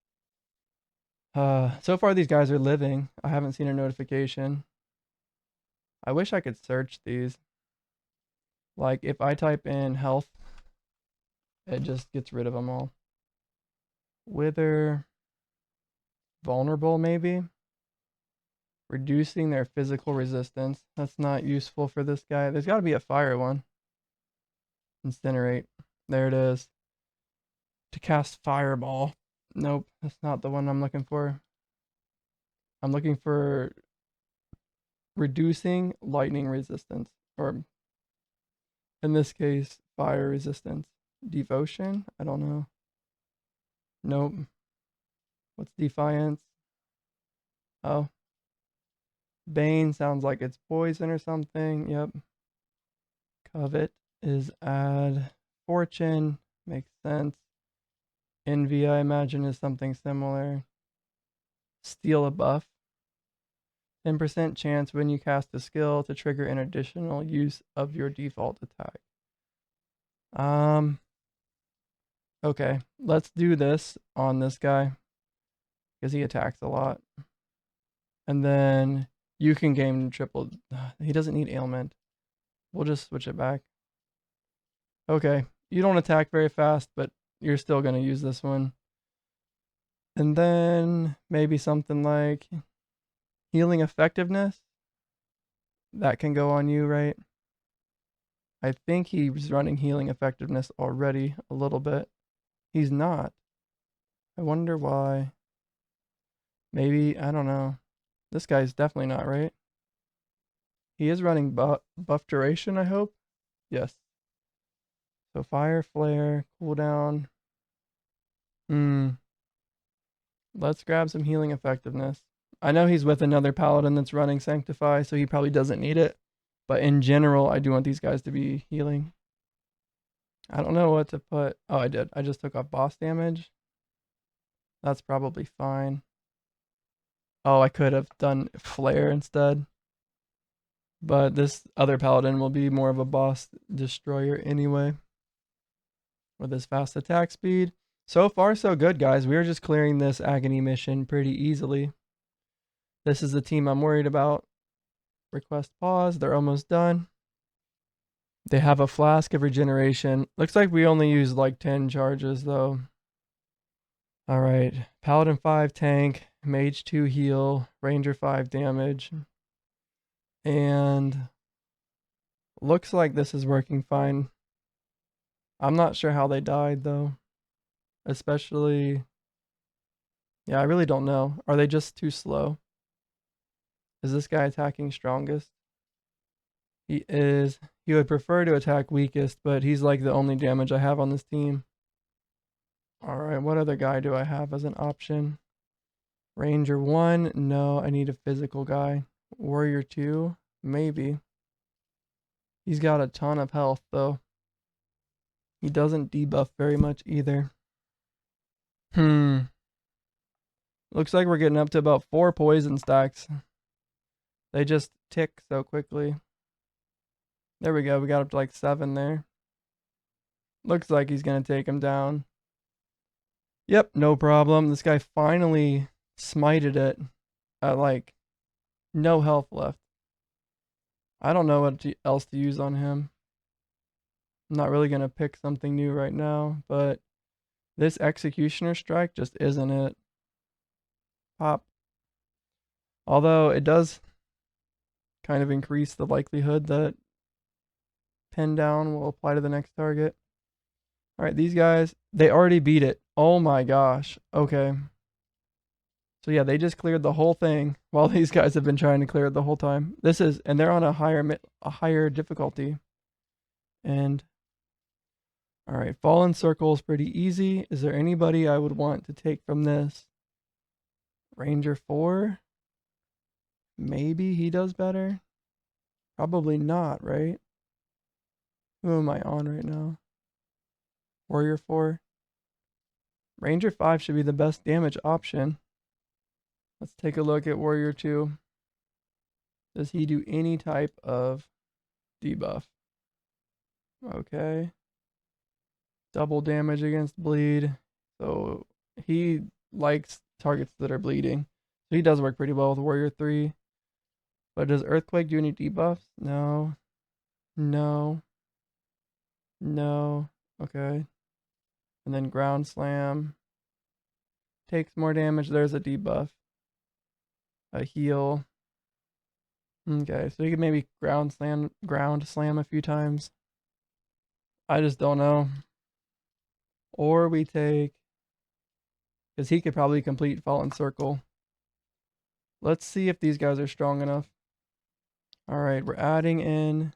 So far these guys are living. I haven't seen a notification. I wish I could search these. Like if I type in health, it just gets rid of them all. Wither. Vulnerable maybe. Reducing their physical resistance. That's not useful for this guy. There's got to be a fire one. Incinerate. There it is. To cast fireball. Nope, that's not the one I'm looking for. I'm looking for reducing lightning resistance. Or in this case, fire resistance. Devotion? I don't know. Nope. What's defiance? Oh. Bane sounds like it's poison or something. Yep. Covet is add fortune. Makes sense. Envy, I imagine, is something similar. Steal a buff. 10% chance when you cast a skill to trigger an additional use of your default attack. Okay, let's do this on this guy because he attacks a lot. And then you can gain triple. He doesn't need ailment. We'll just switch it back. Okay, you don't attack very fast, but you're still going to use this one. And then maybe something like healing effectiveness. That can go on you, right? I think he's running healing effectiveness already a little bit. He's not. I wonder why. Maybe, I don't know. This guy's definitely not, right? He is running buff duration, I hope. Yes. So fire, flare, cooldown. Let's grab some healing effectiveness. I know he's with another paladin that's running Sanctify, so he probably doesn't need it. But in general, I do want these guys to be healing. I don't know what to put. Oh, I did. I just took off boss damage. That's probably fine. Oh, I could have done flare instead. But this other paladin will be more of a boss destroyer anyway. With his fast attack speed. So far, so good, guys. We are just clearing this agony mission pretty easily. This is the team I'm worried about. Request pause. They're almost done. They have a flask of regeneration. Looks like we only used like 10 charges, though. All right. Paladin 5 tank. Mage 2 heal. Ranger 5 damage. And looks like this is working fine. I'm not sure how they died, though. Especially... Yeah, I really don't know. Are they just too slow? Is this guy attacking strongest? He is. He would prefer to attack weakest, but he's like the only damage I have on this team. Alright, what other guy do I have as an option? Ranger 1? No, I need a physical guy. Warrior 2? Maybe. He's got a ton of health, though. He doesn't debuff very much either. Looks like we're getting up to about 4 poison stacks. They just tick so quickly. There we go. We got up to like 7 there. Looks like he's going to take him down. Yep, no problem. This guy finally smited it at like no health left. I don't know what else to use on him. I'm not really going to pick something new right now, but this Executioner Strike just isn't it. Pop. Although it does kind of increase the likelihood that pin down will apply to the next target. Alright, these guys, they already beat it. Oh my gosh. Okay. So yeah, they just cleared the whole thing while these guys have been trying to clear it the whole time. And they're on a higher difficulty. And alright, Fallen Circle is pretty easy. Is there anybody I would want to take from this? Ranger 4? Maybe he does better? Probably not, right? Who am I on right now? Warrior 4? Ranger 5 should be the best damage option. Let's take a look at Warrior 2. Does he do any type of debuff? Okay. Double damage against bleed. So he likes targets that are bleeding. So he does work pretty well with Warrior 3. But does Earthquake do any debuffs? No. No. No. Okay. And then Ground Slam. Takes more damage. There's a debuff. A heal. Okay, so you could maybe ground slam a few times. I just don't know. Or we take, because he could probably complete Fallen Circle. Let's see if these guys are strong enough. Alright, we're adding in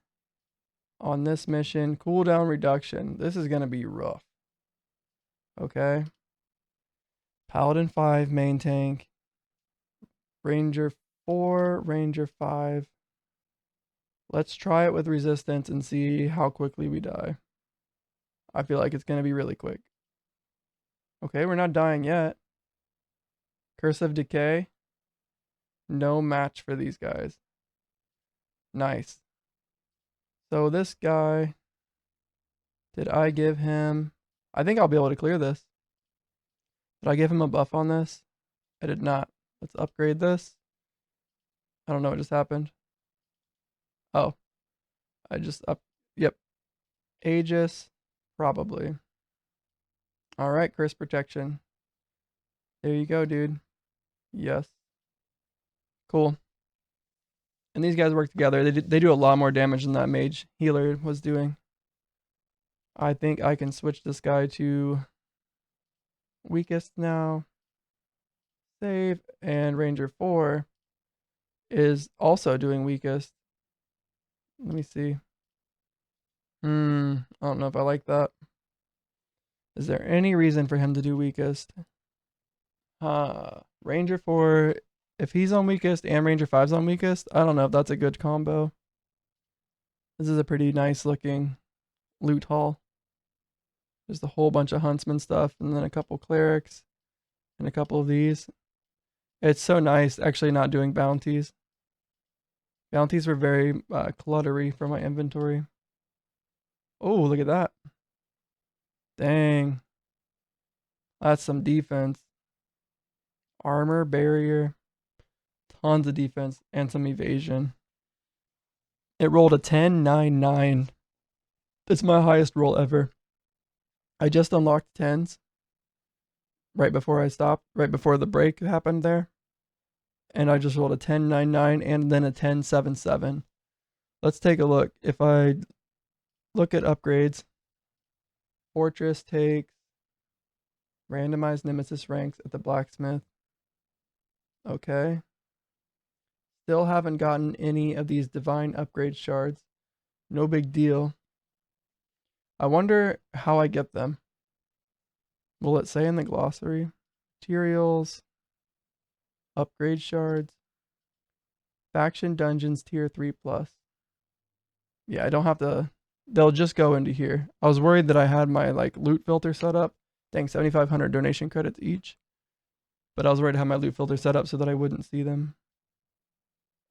on this mission cooldown reduction. This is going to be rough. Okay. Paladin 5 main tank. Ranger 4, Ranger 5. Let's try it with resistance and see how quickly we die. I feel like it's going to be really quick. Okay, we're not dying yet. Curse of Decay. No match for these guys. Nice. So this guy, did I give him... I think I'll be able to clear this. Did I give him a buff on this? I did not. Let's upgrade this. I don't know what just happened. Oh, I just up... Yep. Aegis, probably. All right, curse protection. There you go, dude. Yes. Cool. And these guys work together. They do a lot more damage than that mage healer was doing. I think I can switch this guy to weakest now. Save. And Ranger 4 is also doing weakest. Let me see. I don't know if I like that. Is there any reason for him to do weakest? Ranger 4, if he's on weakest and Ranger 5's on weakest, I don't know if that's a good combo. This is a pretty nice looking loot haul. There's a whole bunch of huntsman stuff and then a couple clerics and a couple of these. It's so nice actually not doing bounties. Bounties were very cluttery for my inventory. Oh, look at that. Dang. That's some defense. Armor, barrier, tons of defense, and some evasion. It rolled a 10, 9, 9. It's my highest roll ever. I just unlocked 10s right before I stopped, right before the break happened there. And I just rolled a 10, 9, 9, and then a 10, 7, 7. Let's take a look. If I look at upgrades, Fortress takes randomized nemesis ranks at the blacksmith. Okay. Still haven't gotten any of these divine upgrade shards. No big deal. I wonder how I get them. Will it say in the glossary? Materials, upgrade shards, faction dungeons tier 3 plus. Yeah, I don't have to, they'll just go into here. I was worried that I had my like loot filter set up. Dang, 7,500 donation credits each. But I was worried to have my loot filter set up so that I wouldn't see them.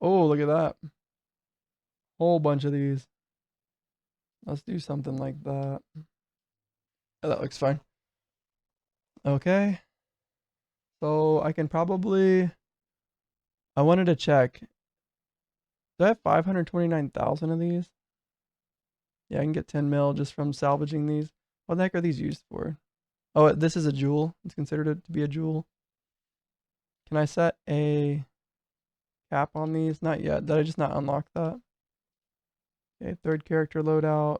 Oh, look at that. Whole bunch of these. Let's do something like that. Oh, that looks fine. Okay. So I can probably... I wanted to check. Do I have 529,000 of these? Yeah, I can get 10 mil just from salvaging these. What the heck are these used for? Oh, this is a jewel. It's considered to be a jewel. Can I set a cap on these? Not yet. Did I just not unlock that? Okay, third character loadout.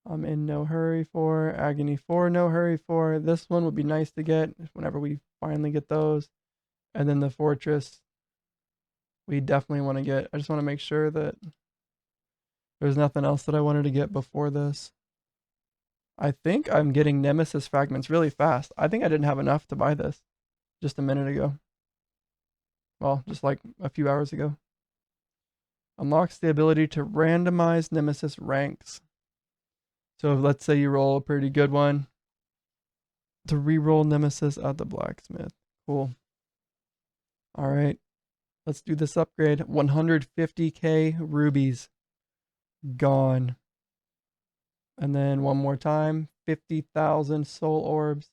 I'm in no hurry for. Agony 4, no hurry for. This one would be nice to get whenever we finally get those. And then the fortress, we definitely want to get. I just want to make sure that there's nothing else that I wanted to get before this. I think I'm getting nemesis fragments really fast. I think I didn't have enough to buy this just a minute ago. Well, just like a few hours ago. Unlocks the ability to randomize nemesis ranks. So if, let's say you roll a pretty good one, to reroll nemesis at the blacksmith. Cool. All right. Let's do this upgrade. 150k rubies. Gone. And then one more time. 50,000 soul orbs.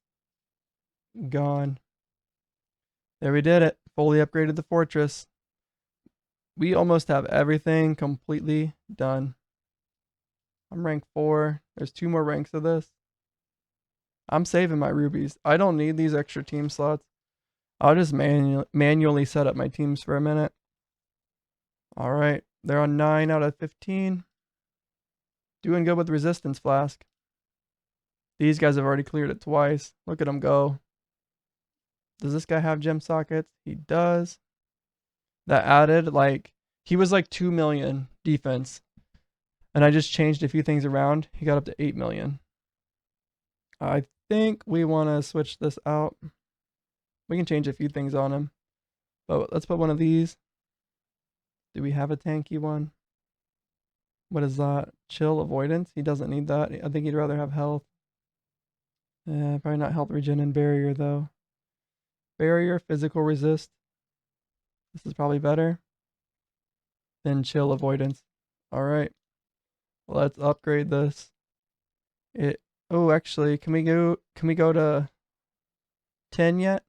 Gone. There we did it. Fully upgraded the fortress. We almost have everything completely done. I'm rank 4. There's 2 more ranks of this. I'm saving my rubies. I don't need these extra team slots. I'll just manually set up my teams for a minute. All right. They're on 9 out of 15. Doing good with resistance flask. These guys have already cleared it twice. Look at them go. Does this guy have gem sockets? He does. That added, like, he was like 2 million defense. And I just changed a few things around. He got up to 8 million. I think we want to switch this out. We can change a few things on him. But let's put one of these. Do we have a tanky one? What is that? Chill avoidance? He doesn't need that. I think he'd rather have health. Probably not health regen and barrier though. Barrier, physical resist. This is probably better than chill avoidance. All right, let's upgrade this. It. Oh, actually, can we go? Can we go to 10 yet?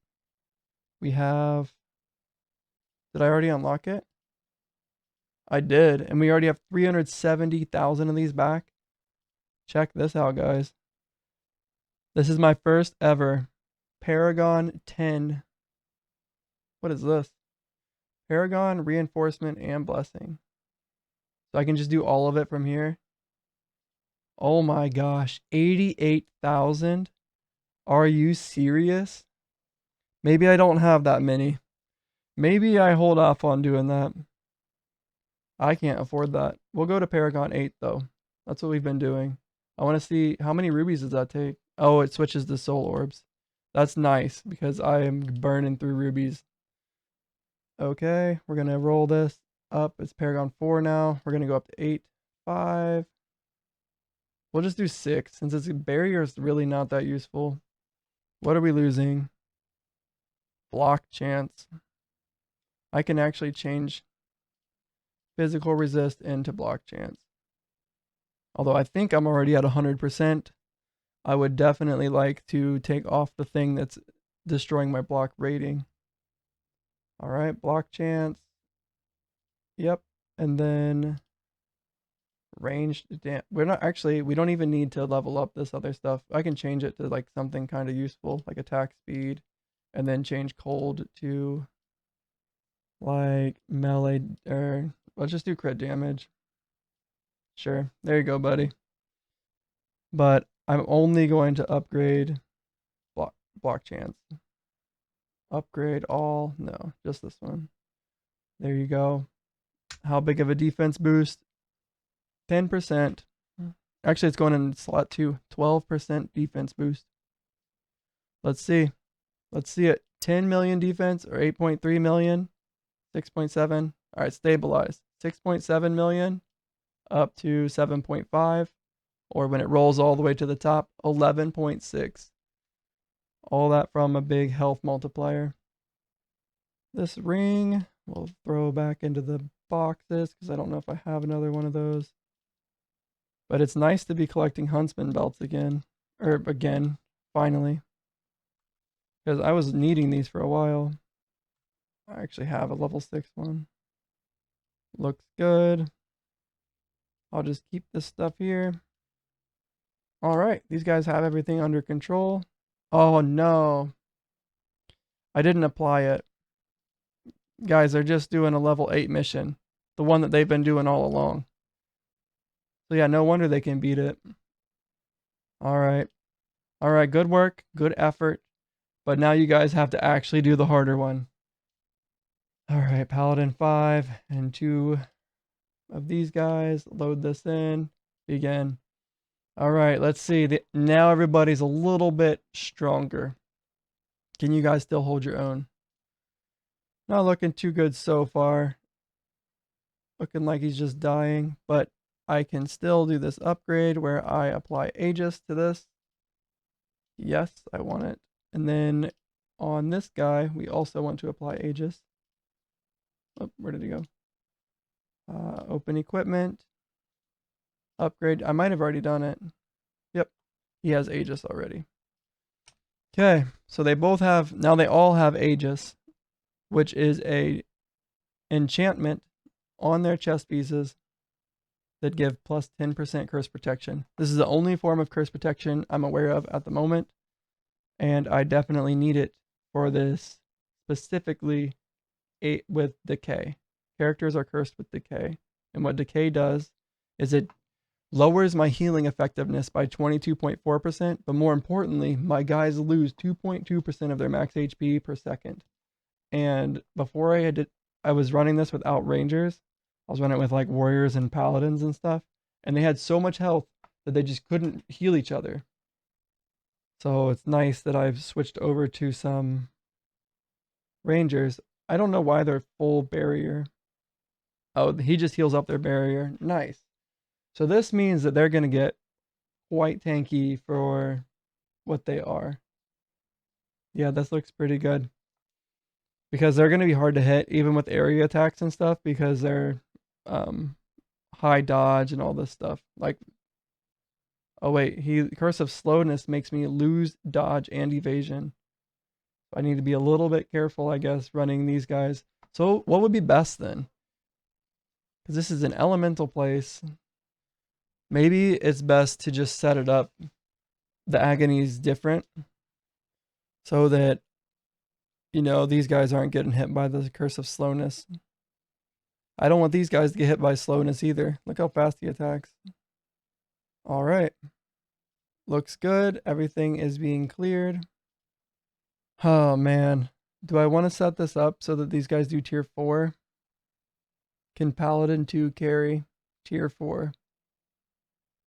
We have. Did I already unlock it? I did, and we already have 370,000 of these back. Check this out, guys. This is my first ever Paragon 10. What is this? Paragon, Reinforcement, and Blessing. So I can just do all of it from here. Oh my gosh, 88,000? Are you serious? Maybe I don't have that many. Maybe I hold off on doing that. I can't afford that. We'll go to Paragon 8 though. That's what we've been doing. I want to see how many rubies does that take? Oh, it switches to soul orbs. That's nice because I am burning through rubies. Okay, we're going to roll this up. It's Paragon 4 now. We're going to go up to 8, 5. We'll just do 6 since its barrier is really not that useful. What are we losing? Block chance. I can actually change physical resist into block chance. Although I think I'm already at 100%. I would definitely like to take off the thing that's destroying my block rating. All right, block chance. Yep. And then ranged. We're not actually, we don't even need to level up this other stuff. I can change it to like something kind of useful, like attack speed, and then change cold to like melee, or let's just do crit damage. Sure. There you go, buddy. But I'm only going to upgrade block chance. Upgrade all. No, just this one. There you go. How big of a defense boost? 10%. Actually, it's going in slot 2. 12% defense boost. Let's see. Let's see it. 10 million defense or 8.3 million? 6.7. All right, stabilize. 6.7 million up to 7.5. Or when it rolls all the way to the top, 11.6. All that from a big health multiplier. This ring we'll throw back into the boxes because I don't know if I have another one of those. But it's nice to be collecting Huntsman belts again. Or again, finally. Because I was needing these for a while. I actually have a level 6 one. Looks good. I'll just keep this stuff here. Alright, these guys have everything under control. Oh no. I didn't apply it. Guys, they're just doing a level 8 mission. The one that they've been doing all along. So yeah, no wonder they can beat it. Alright. Alright, good work, good effort. But now you guys have to actually do the harder one. Alright, Paladin 5 and 2 of these guys. Load this in. Begin. Alright, let's see. Now everybody's a little bit stronger. Can you guys still hold your own? Not looking too good so far. Looking like he's just dying, but I can still do this upgrade where I apply Aegis to this. Yes, I want it. And then on this guy, we also want to apply Aegis. Oh, where did he go? Open equipment. Upgrade. I might have already done it. Yep. He has Aegis already. Okay. So they both have, now they all have Aegis, which is a enchantment on their chest pieces that give plus 10% curse protection. This is the only form of curse protection I'm aware of at the moment. And I definitely need it for this specifically with decay. Characters are cursed with decay. And what decay does is it lowers my healing effectiveness by 22.4%, but more importantly, my guys lose 2.2% of their max HP per second. And before I was running this without rangers. I was running it with like warriors and paladins and stuff, and they had so much health that they just couldn't heal each other. So it's nice that I've switched over to some rangers. I don't know why they're full barrier. Oh, he just heals up their barrier. Nice. So this means that they're going to get quite tanky for what they are. Yeah, this looks pretty good. because they're going to be hard to hit even with area attacks and stuff because they're um, high dodge and all this stuff. Like, oh wait, Curse of Slowness makes me lose dodge and evasion. I need to be a little bit careful, I guess, running these guys. So what would be best then? Because this is an elemental place. Maybe it's best to just set it up. The agony is different so that, these guys aren't getting hit by the Curse of Slowness. I don't want these guys to get hit by slowness either. Look how fast he attacks. All right. Looks good. Everything is being cleared. Oh, man. Do I want to set this up so that these guys do tier 4? Can Paladin 2 carry tier 4?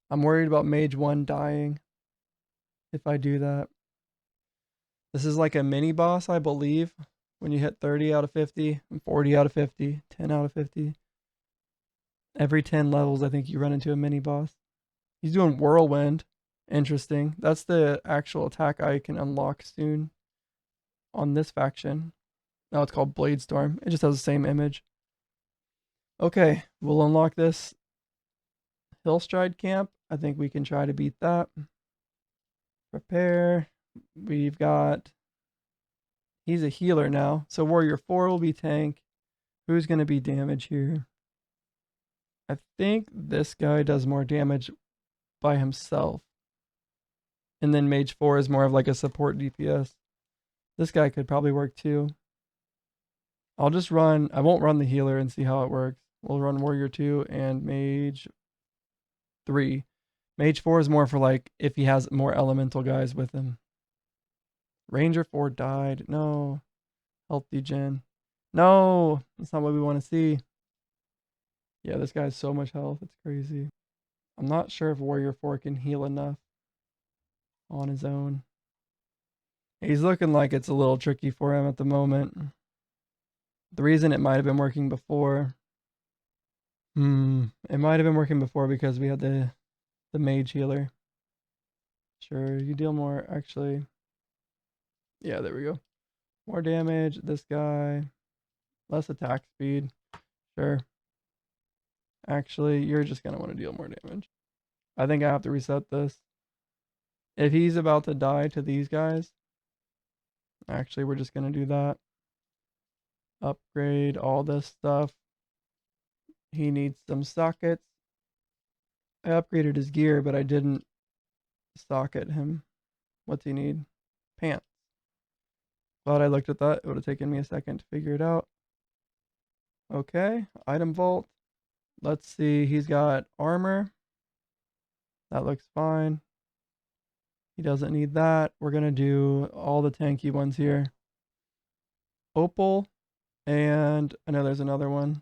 I'm worried about Mage 1 dying if I do that. This is like a mini boss, I believe. When you hit 30 out of 50, 40 out of 50, 10 out of 50. Every 10 levels, I think you run into a mini boss. He's doing Whirlwind. Interesting. That's the actual attack I can unlock soon on this faction. Now it's called Blade Storm. It just has the same image. Okay, we'll unlock this Hillstride camp. I think we can try to beat that. Prepare. We've got... He's a healer now. So Warrior 4 will be tank. Who's going to be damage here? I think this guy does more damage by himself. And then Mage 4 is more of like a support DPS. This guy could probably work too. I'll just run... I won't run the healer and see how it works. We'll run Warrior 2 and Mage 3. Mage 4 is more for like if he has more elemental guys with him. Ranger 4 died. No. Health degen. No! That's not what we want to see. Yeah, this guy has so much health. It's crazy. I'm not sure if Warrior 4 can heal enough on his own. He's looking like it's a little tricky for him at the moment. The reason it might have been working before... It might have been working before because we had the mage healer. Sure, you deal more, actually. Yeah, there we go. More damage, this guy. Less attack speed. Sure. Actually, you're just going to want to deal more damage. I think I have to reset this. If he's about to die to these guys, actually, we're just going to do that. Upgrade all this stuff. He needs some sockets. I upgraded his gear, but I didn't socket him. What's he need? Pants. Glad I looked at that. It would have taken me a second to figure it out. Okay, item vault. Let's see, he's got armor. That looks fine. He doesn't need that. We're going to do all the tanky ones here. Opal, and I know there's another one.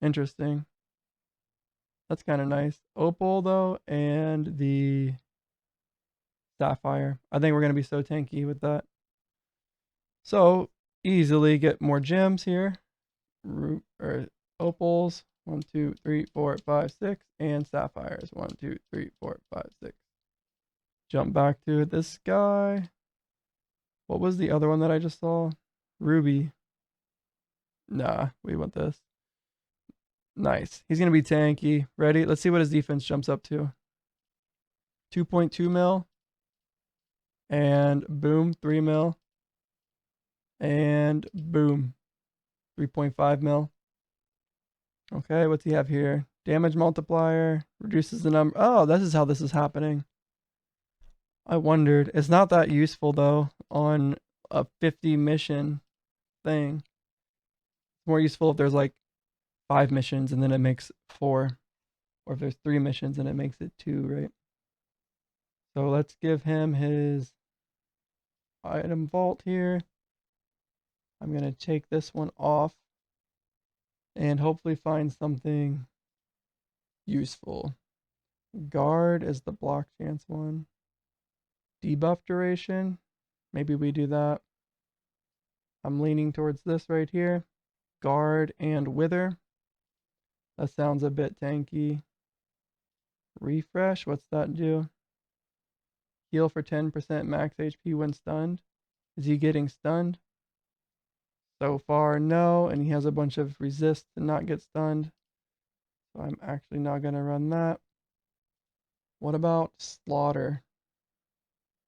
Interesting. That's kind of nice. Opal, though, and the Sapphire. I think we're going to be so tanky with that. So, easily get more gems here. Opals. 1, 2, 3, 4, 5, 6. And Sapphires. 1, 2, 3, 4, 5, 6. Jump back to this guy. What was the other one that I just saw? Ruby. Nah, we want this. Nice. He's going to be tanky. Ready? Let's see what his defense jumps up to. 2.2 mil. And boom, 3 mil. And boom, 3.5 mil. Okay, what's he have here? Damage multiplier. Reduces the number. Oh, this is how this is happening. I wondered. It's not that useful, though, on a 50 mission thing. It's more useful if there's like 5 missions and then it makes 4. Or if there's 3 missions and it makes it 2, right? So let's give him his item vault here. I'm going to take this one off and hopefully find something useful. Guard is the block chance one. Debuff duration. Maybe we do that. I'm leaning towards this right here. Guard and wither. That sounds a bit tanky. Refresh. What's that do? Heal for 10% max HP when stunned. Is he getting stunned? So far, no, and he has a bunch of resist to not get stunned. So I'm actually not going to run that. What about Slaughter?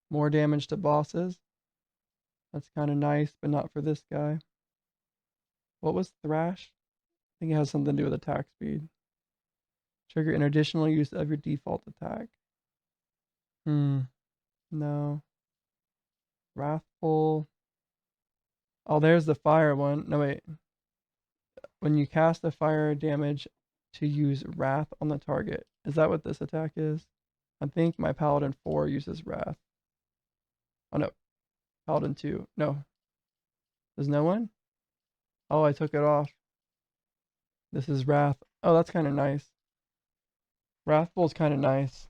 More damage to bosses. That's kind of nice, but not for this guy. What was Thrash? I think it has something to do with attack speed. Trigger an additional use of your default attack. No. Wrathful. Oh, there's the fire one. No, wait. When you cast a fire damage to use Wrath on the target. Is that what this attack is? I think my Paladin 4 uses Wrath. Oh, no. Paladin 2. No. There's no one? Oh, I took it off. This is Wrath. Oh, that's kind of nice. Wrathful's kind of nice.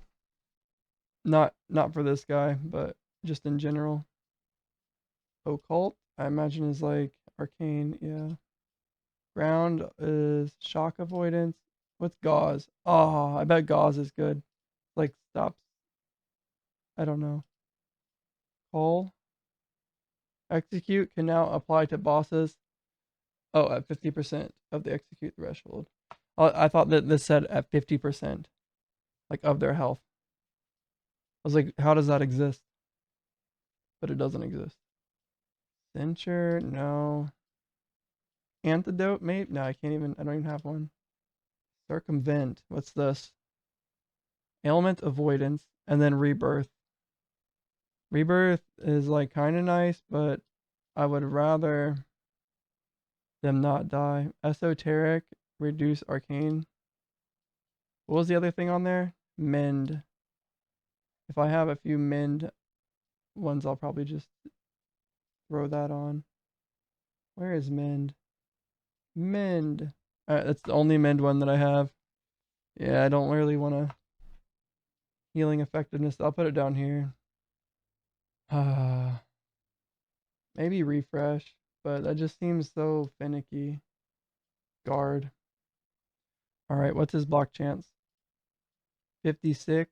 Not for this guy, but just in general. Occult, I imagine, is like arcane, yeah. Ground is shock avoidance. What's gauze? Oh, I bet gauze is good. Like stops. I don't know. Call. Execute can now apply to bosses. Oh, at 50% of the execute threshold. Oh, I thought that this said at 50%, like of their health. I was like, how does that exist? But it doesn't exist. Censure, no. Antidote, maybe? No, I can't even, I don't even have one. Circumvent, what's this? Ailment avoidance, and then rebirth. Rebirth is like kind of nice, but I would rather them not die. Esoteric, reduce arcane. What was the other thing on there? Mend. If I have a few mend ones, I'll probably just throw that on. Where is mend? Mend. That's the only mend one that I have. Yeah, I don't really want to healing effectiveness. I'll put it down here. Maybe refresh, but that just seems so finicky. Guard. All right, what's his block chance? 56,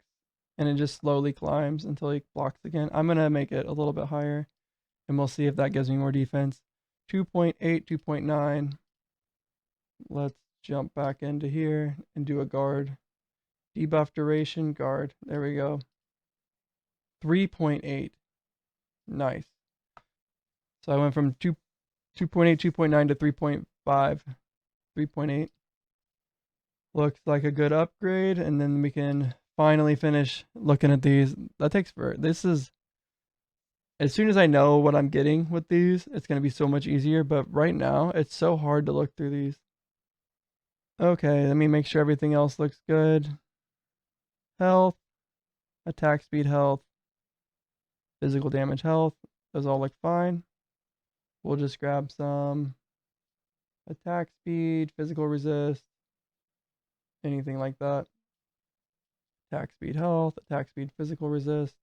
and it just slowly climbs until he blocks again. I'm gonna make it a little bit higher, and we'll see if that gives me more defense. 2.8, 2.9. Let's jump back into here and do a guard. Debuff duration, guard. There we go. 3.8. Nice. So I went from 2.8, 2.9 to 3.5, 3.8. Looks like a good upgrade, and then we can finally finish looking at these. That takes for this is as soon as I know what I'm getting with these, it's going to be so much easier, but right now it's so hard to look through these. Okay, let me make sure everything else looks good. Health, attack speed, health, physical damage, health. Those all look fine. We'll just grab some attack speed, physical resist, anything like that. Attack speed, health, attack speed, physical resist.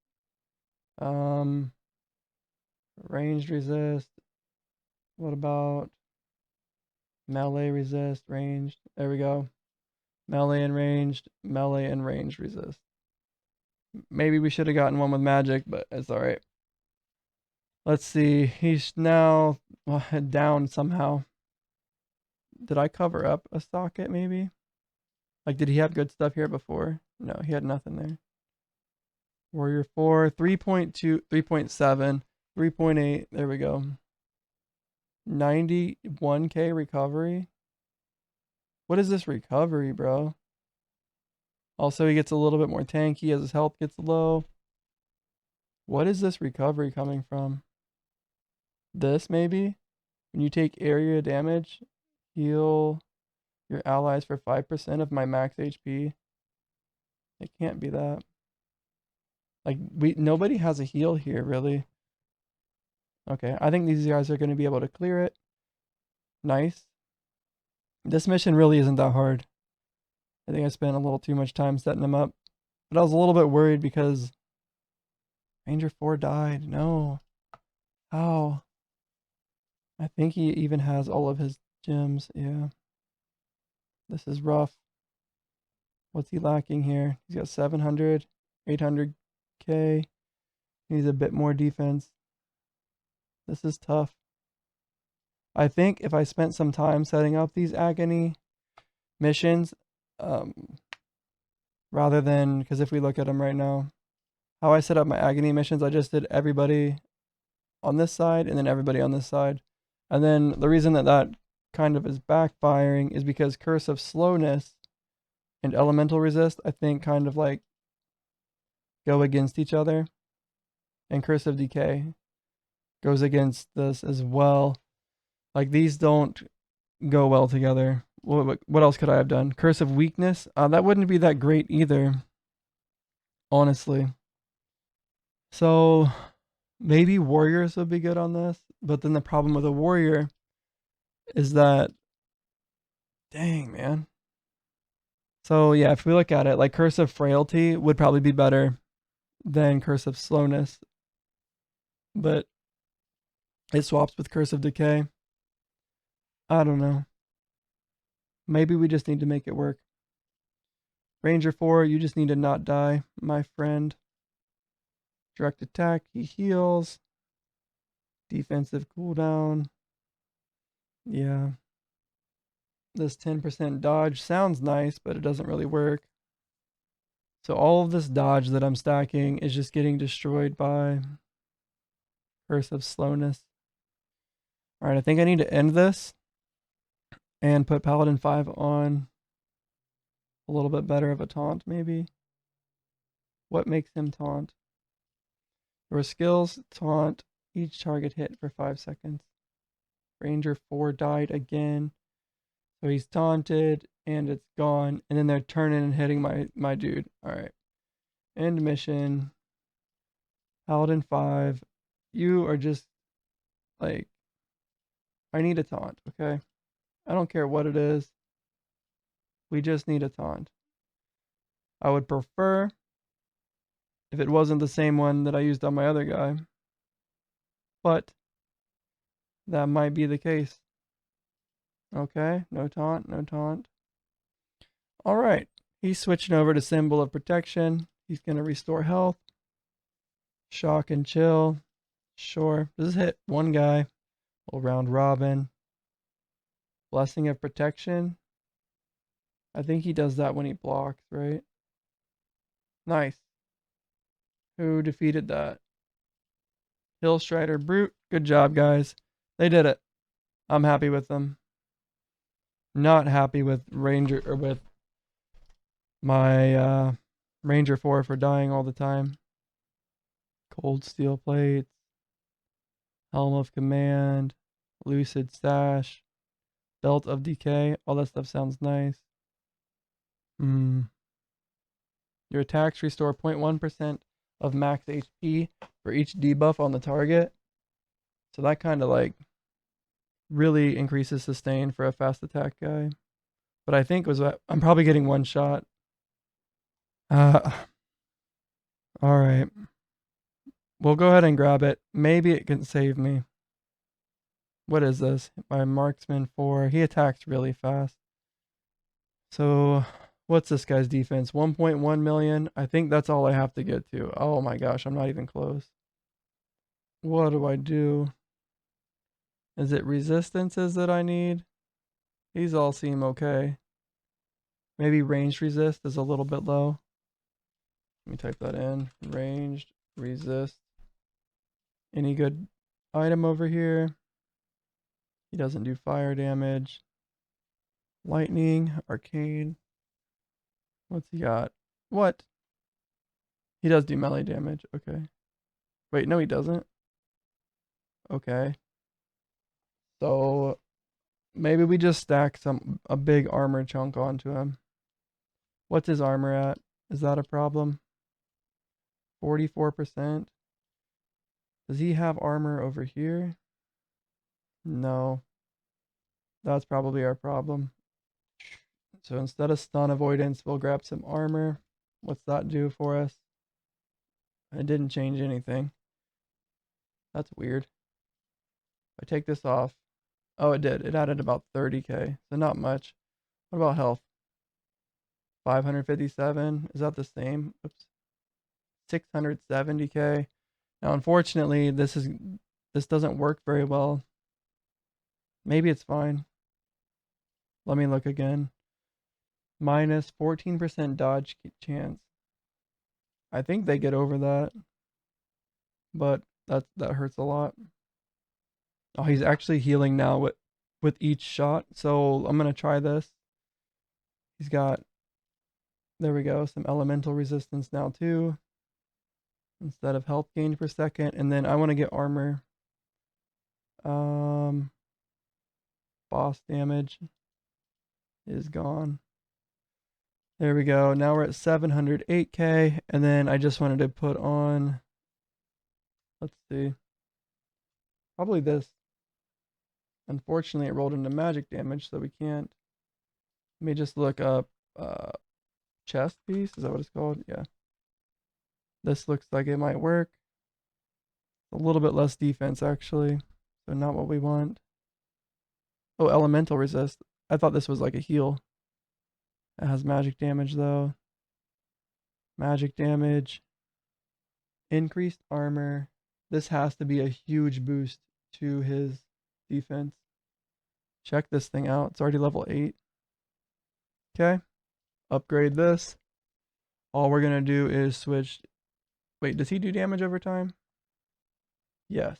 Ranged resist. What about melee resist, ranged? There we go. Melee and ranged, melee and ranged resist. Maybe we should have gotten one with magic, but it's alright. Let's see. He's now down somehow. Did I cover up a socket maybe? Like, did he have good stuff here before? No, he had nothing there. Warrior 4, 3.2, 3.7, 3.8. There we go. 91k recovery. What is this recovery, bro? Also, he gets a little bit more tanky as his health gets low. What is this recovery coming from? This, maybe? When you take area damage, heal your allies for 5% of my max HP. It can't be that. Like, nobody has a heal here, really. Okay, I think these guys are going to be able to clear it. Nice. This mission really isn't that hard. I think I spent a little too much time setting them up. But I was a little bit worried because Ranger 4 died. No. How? I think he even has all of his gems. Yeah. This is rough. What's he lacking here? He's got 700, 800k. Needs a bit more defense. This is tough. I think if I spent some time setting up these agony missions, um, rather than, because if we look at them right now, how I set up my agony missions, I just did everybody on this side and then everybody on this side. And then the reason that that kind of is backfiring is because Curse of Slowness and Elemental Resist, I think, kind of like go against each other. And Curse of Decay goes against this as well. Like these don't go well together. What else could I have done? Curse of Weakness? That wouldn't be that great either, honestly. So maybe warriors would be good on this, but then the problem with a warrior is that, dang man. So yeah, if we look at it, like Curse of Frailty would probably be better than Curse of Slowness, but it swaps with Curse of Decay. I don't know. Maybe we just need to make it work. Ranger 4, you just need to not die, my friend. Direct attack, he heals. Defensive cooldown. Yeah. This 10% dodge sounds nice, but it doesn't really work. So all of this dodge that I'm stacking is just getting destroyed by Curse of Slowness. Alright, I think I need to end this and put Paladin 5 on a little bit better of a taunt, maybe. What makes him taunt? Your skills taunt each target hit for 5 seconds. Ranger 4 died again. So he's taunted and it's gone. And then they're turning and hitting my dude. Alright. End mission. Paladin 5. You are just like, I need a taunt, okay? I don't care what it is. We just need a taunt. I would prefer if it wasn't the same one that I used on my other guy. But that might be the case. Okay, no taunt, no taunt. Alright, he's switching over to Symbol of Protection. He's going to restore health. Shock and chill. Sure. Does this hit one guy? We'll round robin. Blessing of Protection. I think he does that when he blocks, right? Nice. Who defeated that? Hillstrider Brute. Good job, guys. They did it. I'm happy with them. Not happy with Ranger or with my Ranger 4 for dying all the time. Cold steel plates. Helm of Command. Lucid Stash. Belt of Decay. All that stuff sounds nice. Your attacks restore 0.1% of max HP for each debuff on the target. So that kind of like really increases sustain for a fast attack guy. But I think I'm probably getting one shot. Alright. We'll go ahead and grab it. Maybe it can save me. What is this? My Marksman 4. He attacks really fast. So, what's this guy's defense? 1.1 million? I think that's all I have to get to. Oh my gosh, I'm not even close. What do I do? Is it resistances that I need? These all seem okay. Maybe ranged resist is a little bit low. Let me type that in. Ranged resist. Any good item over here? He doesn't do fire damage. Lightning, arcane. What's he got? What? He does do melee damage. Okay. Wait, no he doesn't. Okay. So maybe we just stack a big armor chunk onto him. What's his armor at? Is that a problem? 44%. Does he have armor over here? No. That's probably our problem. So instead of stun avoidance, we'll grab some armor. What's that do for us? It didn't change anything. That's weird. If I take this off. Oh, it did. It added about 30k. So not much. What about health? 557. Is that the same? Oops. 670k. Now, unfortunately, this doesn't work very well. Maybe it's fine. Let me look again. Minus 14% dodge chance. I think they get over that, but that hurts a lot. Oh, he's actually healing now with each shot. So I'm gonna try this. He's got, there we go, some elemental resistance now too, instead of health gain per second. And then I want to get armor. Boss damage is gone. There we go. Now we're at 708k, and then I just wanted to put on, let's see, probably this. Unfortunately, it rolled into magic damage, so we can't. Let me just look up chest piece. Is that what it's called? Yeah. This looks like it might work. A little bit less defense, actually, so not what we want. Oh, elemental resist. I thought this was like a heal. It has magic damage, though. Magic damage. Increased armor. This has to be a huge boost to his defense. Check this thing out. It's already level 8. Okay. Upgrade this. All we're going to do is switch. Wait, does he do damage over time? Yes.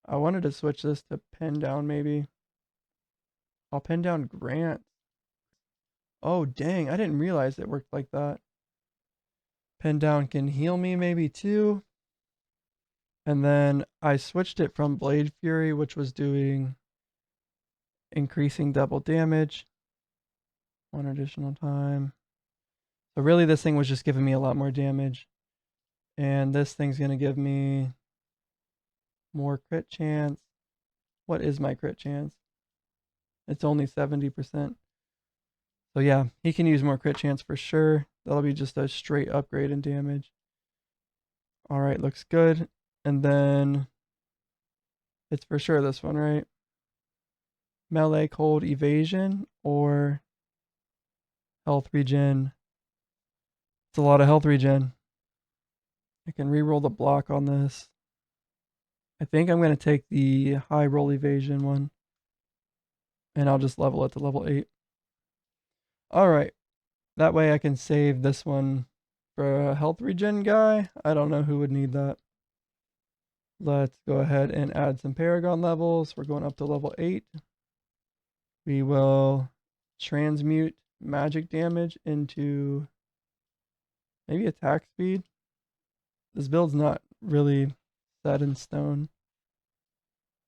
I wanted to switch this to pin down, maybe. I'll pin down Grant. Oh, dang. I didn't realize it worked like that. Pin down can heal me, maybe, too. And then I switched it from Blade Fury, which was doing increasing double damage. One additional time. So really this thing was just giving me a lot more damage. And this thing's going to give me more crit chance. What is my crit chance? It's only 70%. So yeah, he can use more crit chance for sure. That'll be just a straight upgrade in damage. Alright, looks good. And then it's for sure this one, right? Melee, cold, evasion, or health regen. It's a lot of health regen. I can reroll the block on this. I think I'm going to take the high roll evasion one. And I'll just level it to level 8. Alright. That way I can save this one for a health regen guy. I don't know who would need that. Let's go ahead and add some Paragon levels. We're going up to level 8. We will transmute magic damage into maybe attack speed. This build's not really set in stone.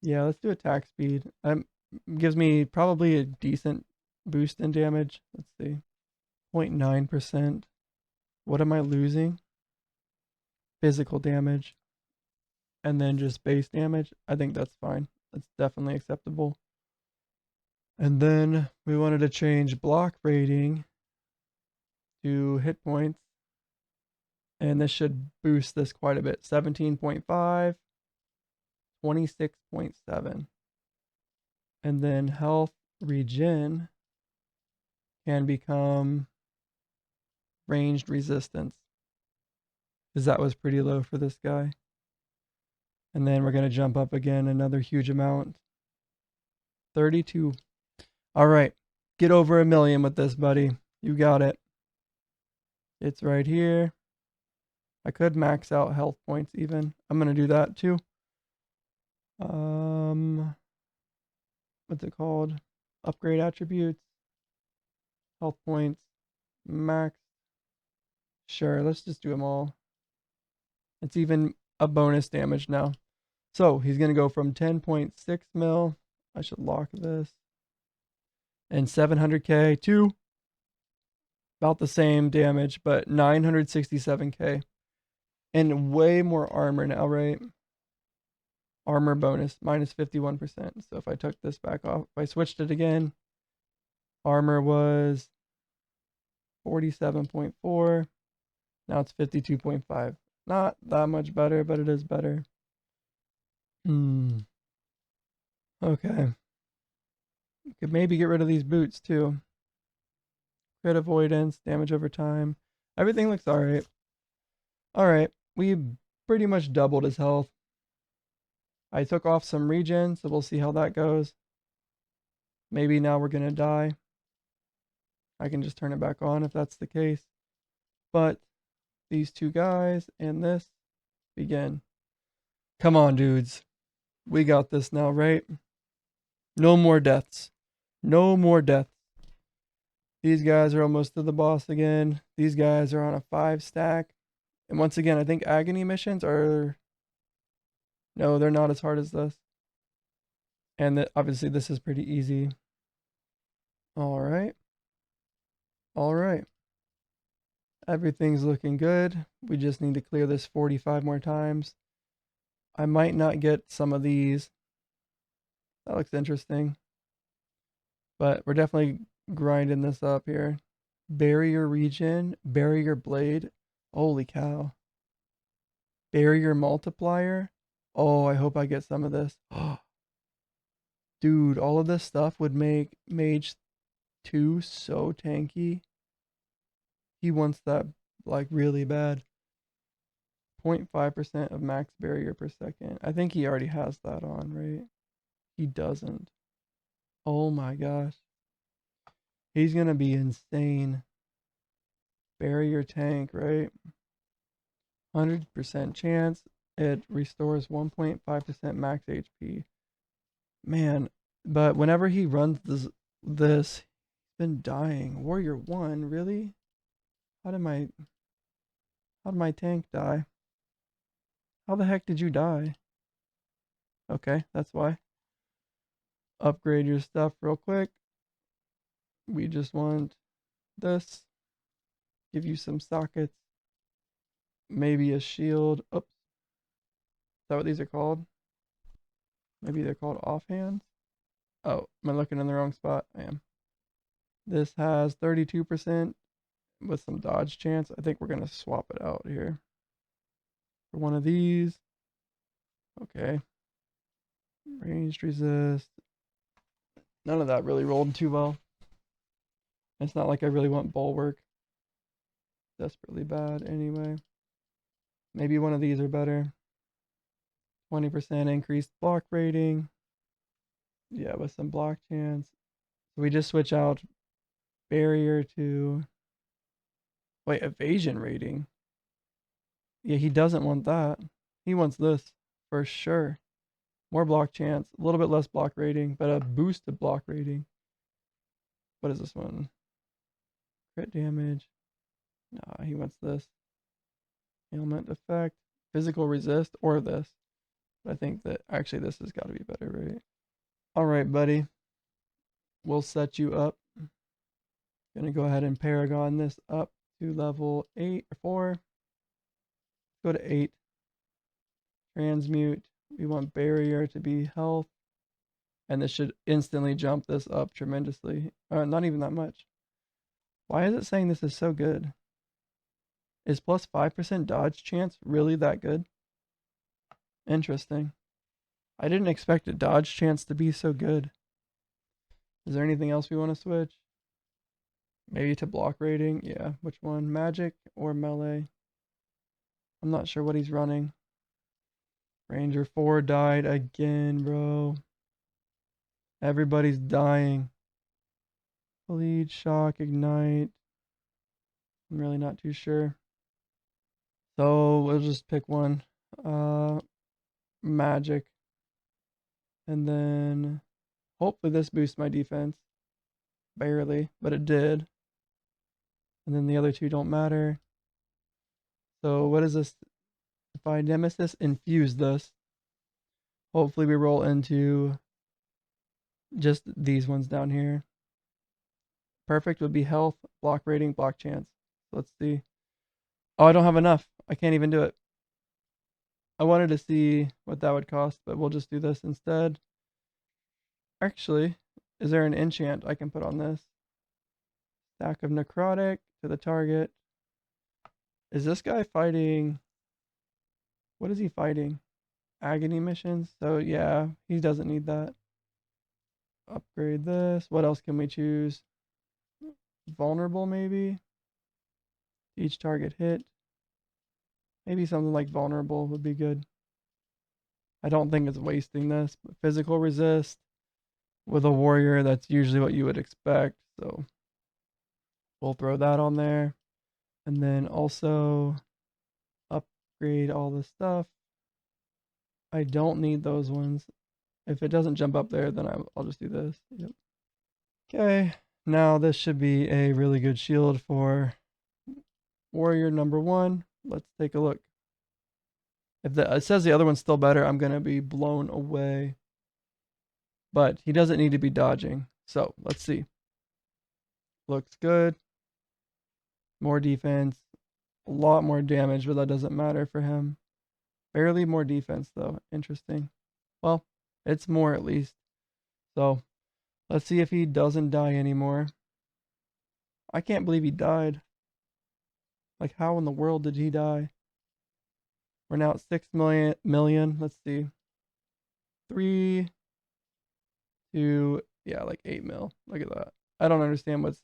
Yeah, let's do attack speed. Gives me probably a decent boost in damage. Let's see. 0.9%. What am I losing? Physical damage. And then just base damage. I think that's fine. That's definitely acceptable. And then we wanted to change block rating to hit points. And this should boost this quite a bit. 17.5, 26.7. And then health regen can become ranged resistance, because that was pretty low for this guy. And then we're going to jump up again another huge amount. 32. All right. Get over 1 million with this, buddy. You got it. It's right here. I could max out health points even. I'm going to do that too. What's it called? Upgrade attributes. Health points. Max. Sure, let's just do them all. It's even a bonus damage now. So he's going to go from 10.6 mil. I should lock this. And 700k to about the same damage, but 967k. And way more armor now, right? Armor bonus, minus 51%. So if I took this back off, if I switched it again, armor was 47.4. Now it's 52.5. Not that much better, but it is better. Okay. Could maybe get rid of these boots too. Crit avoidance, damage over time. Everything looks alright. Alright, we pretty much doubled his health. I took off some regen, so we'll see how that goes. Maybe now we're gonna die. I can just turn it back on if that's the case. But these two guys and this begin. Come on, dudes. We got this now, right? No more deaths. No more deaths. These guys are almost to the boss again. These guys are on a 5 stack. And once again, I think agony missions are... No, they're not as hard as this. And obviously this is pretty easy. Alright. Alright. Everything's looking good. We just need to clear this 45 more times. I might not get some of these. That looks interesting. But we're definitely grinding this up here. Barrier region, barrier blade. Holy cow. Barrier multiplier. Oh, I hope I get some of this. Dude, all of this stuff would make Mage 2 so tanky. He wants that like really bad. 0.5% of max barrier per second. I think he already has that on, right? He doesn't. Oh my gosh. He's gonna be insane. Barrier tank, right? 100% chance. It restores 1.5% max HP. Man, but whenever he runs this, he's been dying. Warrior 1, really? How did my tank die? How the heck did you die? Okay, that's why. Upgrade your stuff real quick. We just want this. Give you some sockets. Maybe a shield. Oops. Is that what these are called? Maybe they're called offhands. Oh, am I looking in the wrong spot? I am. This has 32% with some dodge chance. I think we're going to swap it out here for one of these. Okay. Ranged resist. None of that really rolled too well. It's not like I really want bulwark. Desperately bad anyway. Maybe one of these are better. 20% increased block rating. Yeah, with some block chance. So we just switch out barrier to... Wait, evasion rating. Yeah, he doesn't want that. He wants this for sure. More block chance, a little bit less block rating, but a boosted block rating. What is this one? Crit damage. Nah, he wants this. Ailment effect. Physical resist or this. But I think that actually this has got to be better, right? Alright, buddy. We'll set you up. Gonna go ahead and Paragon this up to level 8 or 4. Go to 8. Transmute. We want barrier to be health. And this should instantly jump this up tremendously. Not even that much. Why is it saying this is so good? Is plus 5% dodge chance really that good? Interesting. I didn't expect a dodge chance to be so good. Is there anything else we want to switch? Maybe to block rating? Yeah, which one? Magic or melee? I'm not sure what he's running. Ranger 4 died again, bro. Everybody's dying. Bleed, shock, ignite. I'm really not too sure. So we'll just pick one. Magic. And then hopefully this boosts my defense. Barely, but it did. And then the other two don't matter. So what is this? If I Nemesis infuse this, hopefully we roll into just these ones down here. Perfect would be health, block rating, block chance. Let's see. Oh, I don't have enough. I can't even do it. I wanted to see what that would cost, but we'll just do this instead. Actually, is there an enchant I can put on this? Stack of necrotic to the target. Is this guy fighting? What is he fighting? Agony missions? So yeah, he doesn't need that. Upgrade this. What else can we choose? Vulnerable maybe? Each target hit. Maybe something like vulnerable would be good. I don't think it's wasting this. But physical resist. with a warrior, that's usually what you would expect. So we'll throw that on there. And then also upgrade all the stuff. I don't need those ones. If it doesn't jump up there, then I'll just do this. Yep. Okay, now this should be a really good shield for warrior number 1. Let's take a look. If it says the other one's still better, I'm going to be blown away. But he doesn't need to be dodging. So let's see. Looks good. More defense. A lot more damage, but that doesn't matter for him. Barely more defense, though. Interesting. Well, it's more at least. So let's see if he doesn't die anymore. I can't believe he died. Like, how in the world did he die? We're now at 6 million. Let's see. 3 to, yeah, like 8 mil. Look at that. I don't understand what's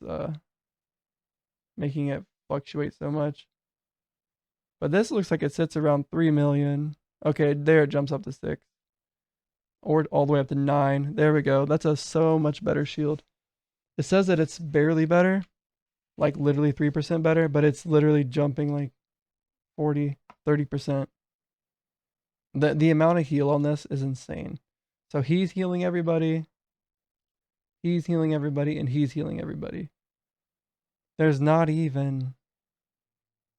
making it fluctuate so much. But this looks like it sits around 3 million. Okay, there it jumps up to 6. Or all the way up to 9. There we go. That's a so much better shield. It says that it's barely better. Like literally 3% better. But it's literally jumping like 40, 30%. The amount of heal on this is insane. So he's healing everybody. He's healing everybody. And he's healing everybody. There's not even...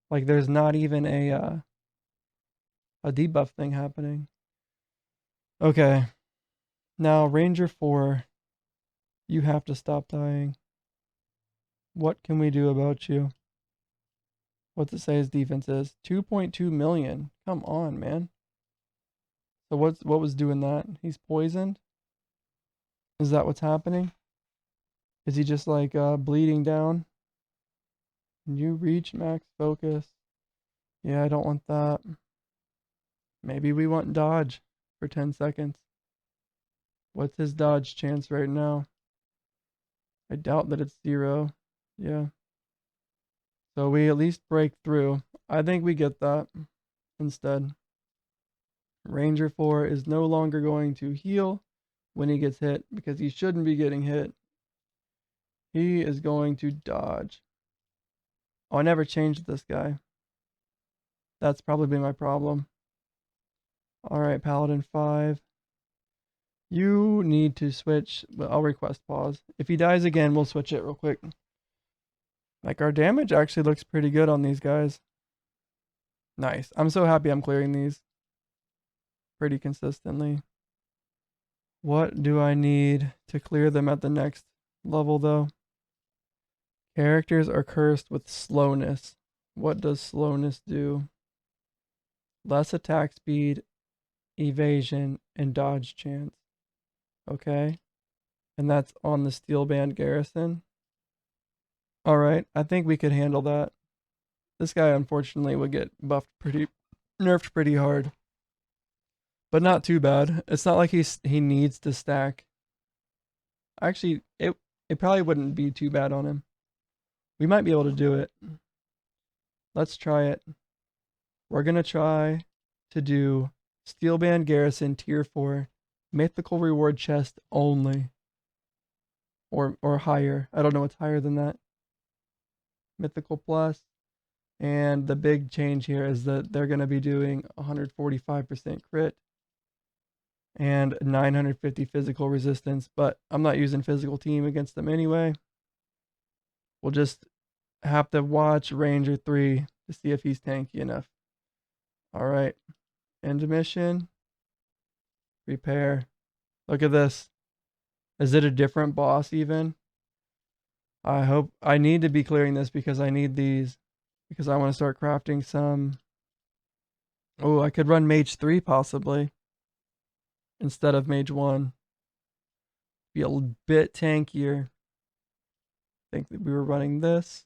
Like there's not even a debuff thing happening. Okay. Now, Ranger 4, you have to stop dying. What can we do about you? What's it say his defense is? 2.2 million. Come on, man. So what was doing that? He's poisoned? Is that what's happening? Is he just like bleeding down? New reach, max focus. Yeah, I don't want that. Maybe we want dodge for 10 seconds. What's his dodge chance right now? I doubt that it's 0. Yeah. So we at least break through. I think we get that instead. Ranger 4 is no longer going to heal when he gets hit because he shouldn't be getting hit. He is going to dodge. Oh, I never changed this guy. That's probably been my problem. Alright, Paladin 5. You need to switch. Well, I'll request pause. If he dies again, we'll switch it real quick. Like, our damage actually looks pretty good on these guys. Nice. I'm so happy I'm clearing these pretty consistently. What do I need to clear them at the next level, though? Characters are cursed with slowness. What does slowness do? Less attack speed, evasion, and dodge chance. Okay. And that's on the Steelband Garrison. Alright, I think we could handle that. This guy, unfortunately, would get nerfed pretty hard. But not too bad. It's not like he needs to stack. Actually, it probably wouldn't be too bad on him. We might be able to do it. Let's try it. We're going to try to do Steelband Garrison Tier 4 Mythical Reward Chest only. Or higher. I don't know what's higher than that. Mythical Plus. And the big change here is that they're going to be doing 145% crit and 950 physical resistance, but I'm not using physical team against them anyway. We'll just have to watch Ranger 3 to see if he's tanky enough. Alright. End mission. Repair. Look at this. Is it a different boss even? I need to be clearing this because I need these. Because I want to start crafting some. Oh, I could run Mage 3 possibly. Instead of Mage 1. Be a bit tankier. I think that we were running this.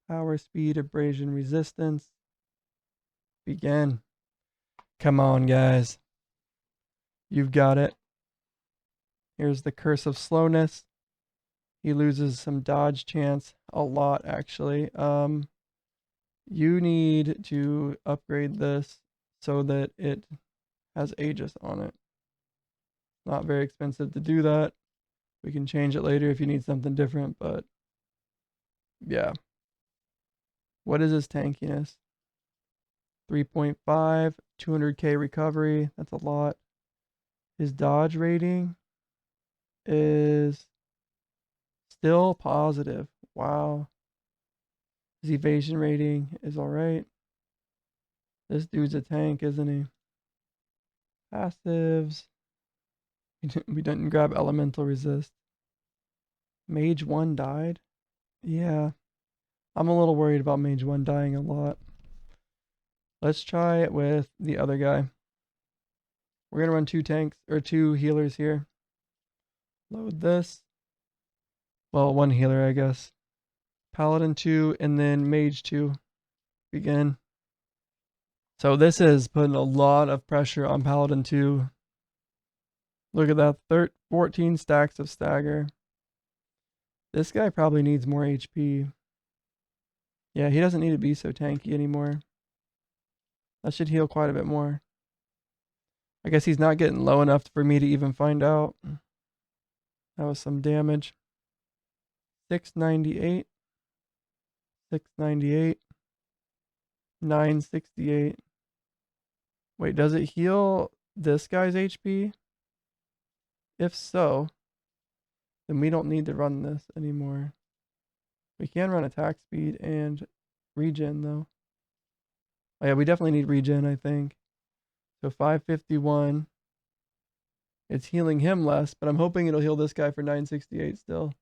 Power, speed, abrasion, resistance. Begin. Come on, guys. You've got it. Here's the Curse of Slowness. He loses some dodge chance. A lot, actually. You need to upgrade this so that it has Aegis on it. Not very expensive to do that. We can change it later if you need something different, but yeah. What is his tankiness? 3.5, 200k recovery. That's a lot. His dodge rating is still positive. Wow. His evasion rating is alright. This dude's a tank, isn't he? Passives. We didn't grab elemental resist. Mage 1 died? Yeah. I'm a little worried about Mage 1 dying a lot. Let's try it with the other guy. We're going to run 2 tanks, or 2 healers here. Load this. Well, 1 healer, I guess. Paladin 2, and then Mage 2. Begin. So this is putting a lot of pressure on Paladin 2. Look at that, 14 stacks of stagger. This guy probably needs more HP. Yeah, he doesn't need to be so tanky anymore. That should heal quite a bit more. I guess he's not getting low enough for me to even find out. That was some damage. 698. 698. 968. Wait, does it heal this guy's HP? If so, then we don't need to run this anymore. We can run attack speed and regen though. Oh yeah, we definitely need regen, I think. So 551. It's healing him less, but I'm hoping it'll heal this guy for 968 still.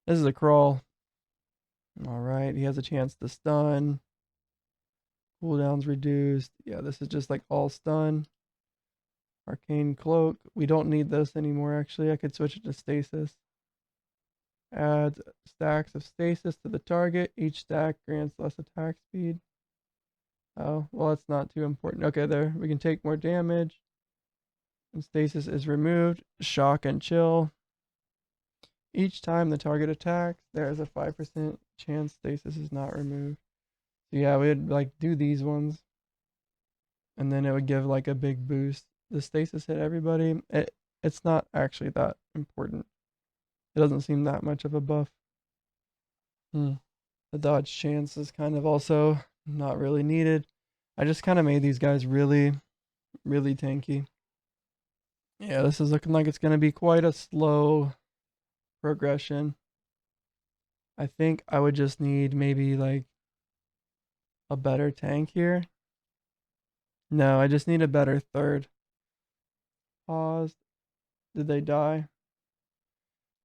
This is a crawl. Alright, he has a chance to stun. Cooldown's reduced. Yeah, this is just like all stun. Arcane Cloak. We don't need this anymore, actually. I could switch it to Stasis. Adds stacks of Stasis to the target. Each stack grants less attack speed. Oh, well, that's not too important. Okay, there. We can take more damage. And Stasis is removed. Shock and Chill. Each time the target attacks, there is a 5% chance Stasis is not removed. So yeah, we'd like do these ones. And then it would give like a big boost. The Stasis hit everybody. It's not actually that important. It doesn't seem that much of a buff. The dodge chance is kind of also not really needed. I just kind of made these guys really, really tanky. Yeah, this is looking like it's going to be quite a slow progression. I think I would just need maybe like a better tank here. No, I just need a better third. Paused. Did they die?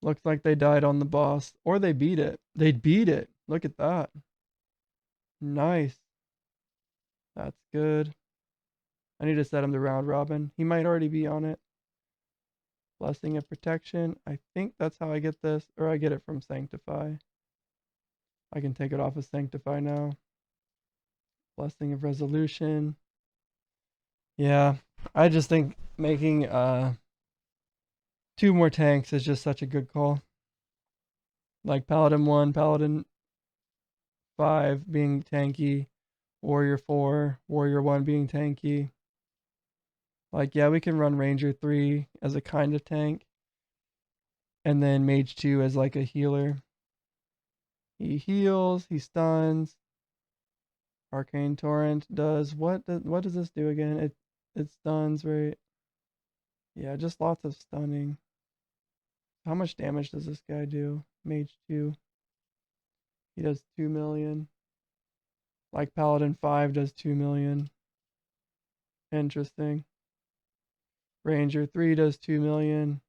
Looks like they died on the boss. Or they beat it. They beat it. Look at that. Nice. That's good. I need to set him to round robin. He might already be on it. Blessing of Protection. I think that's how I get this. Or I get it from Sanctify. I can take it off of Sanctify now. Blessing of Resolution. Yeah. I just think making 2 more tanks is just such a good call. Like Paladin 1, Paladin 5 being tanky. Warrior 4, Warrior 1 being tanky. Like, yeah, we can run Ranger 3 as a kind of tank. And then Mage 2 as like a healer. He heals, he stuns. Arcane Torrent does what does this do again? It stuns, right? Yeah, just lots of stunning. How much damage does this guy do? Mage 2. He does 2 million. Like Paladin 5 does 2 million. Interesting. Ranger 3 does 2 million.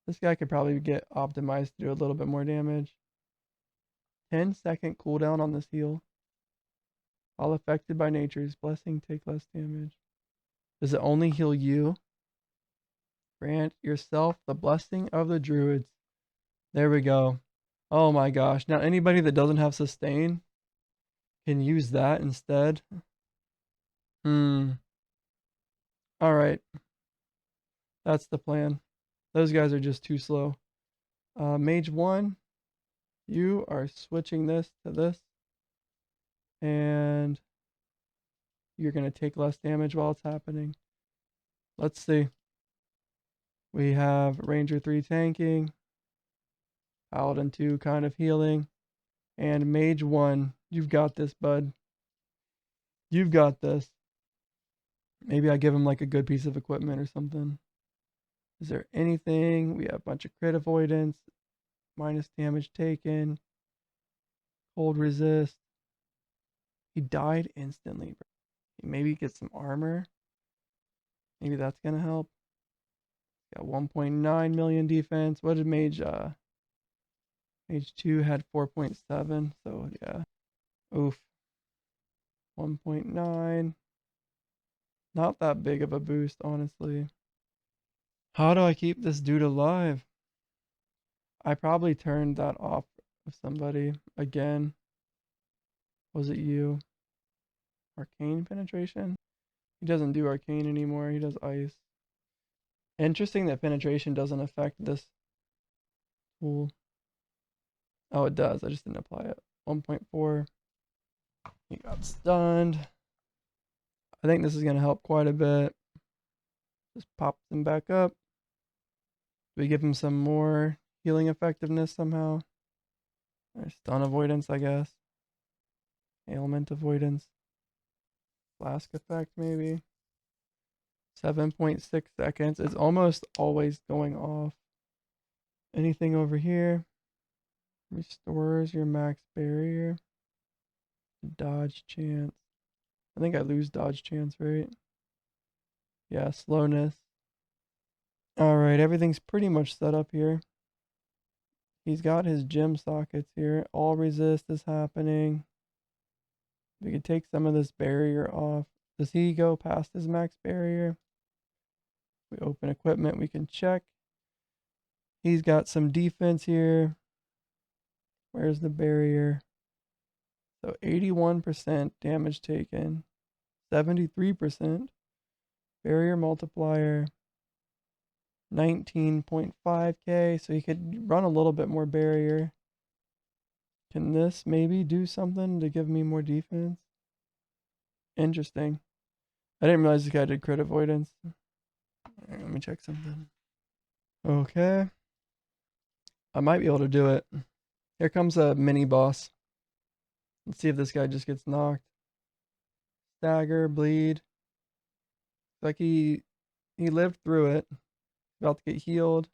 This guy could probably get optimized to do a little bit more damage. 10-second cooldown on this heal. All affected by nature's blessing take less damage. Does it only heal you? Grant yourself the blessing of the druids. There we go. Oh my gosh. Now anybody that doesn't have sustain can use that instead. Alright. That's the plan. Those guys are just too slow. Mage 1, you are switching this to this. And you're going to take less damage while it's happening. Let's see. We have Ranger 3 tanking, Paladin 2 kind of healing, and Mage 1. You've got this, bud. You've got this. Maybe I give him like a good piece of equipment or something. Is there anything? We have a bunch of crit avoidance, minus damage taken, cold resist. He died instantly. Maybe get some armor. Maybe that's gonna help. Got 1.9 million defense. What did Mage? Mage 2 had 4.7. So yeah. Oof. 1.9. Not that big of a boost, honestly. How do I keep this dude alive? I probably turned that off of somebody again. Was it you? Arcane penetration? He doesn't do arcane anymore. He does ice. Interesting that penetration doesn't affect this tool. Oh, it does. I just didn't apply it. 1.4. He got stunned. I think this is going to help quite a bit. Just pops him back up. Do we give him some more healing effectiveness somehow? Or stun avoidance, I guess. Ailment avoidance. Flask effect, maybe. 7.6 seconds. It's almost always going off. Anything over here? Restores your max barrier. Dodge chance. I think I lose dodge chance, right? Yeah, slowness. Alright, everything's pretty much set up here. He's got his gem sockets here. All resist is happening. We could take some of this barrier off. Does he go past his max barrier? We open equipment, we can check. He's got some defense here. Where's the barrier? So 81% damage taken. 73%. Barrier multiplier. 19.5k. So he could run a little bit more barrier. Can this maybe do something to give me more defense? Interesting. I didn't realize this guy did crit avoidance. Right, let me check something. Okay. I might be able to do it. Here comes a mini boss. Let's see if this guy just gets knocked. Stagger, bleed. Like he lived through it. About to get healed.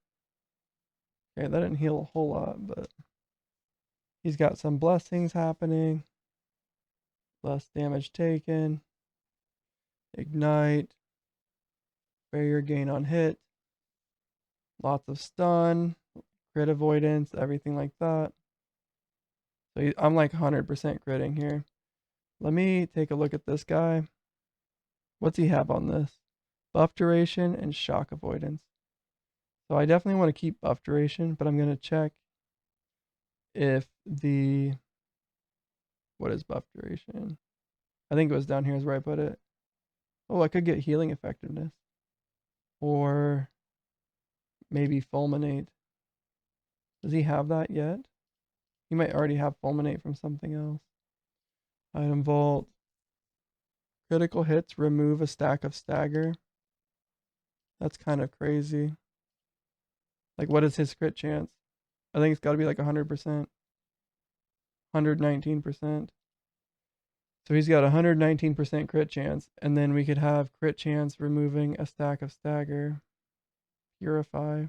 Okay, that didn't heal a whole lot, but he's got some blessings happening. Less damage taken. Ignite. Barrier gain on hit. Lots of stun. Crit avoidance. Everything like that. So I'm like 100% critting here. Let me take a look at this guy. What's he have on this? Buff duration and shock avoidance. So I definitely want to keep buff duration, but I'm going to check if the... What is buff duration? I think it was down here is where I put it. Oh, I could get healing effectiveness. Or maybe fulminate. Does he have that yet? He might already have fulminate from something else. Item vault. Critical hits remove a stack of stagger. That's kind of crazy. Like, what is his crit chance? I think it's got to be like 100%. 119%. So he's got 119% crit chance. And then we could have crit chance removing a stack of stagger. Purify.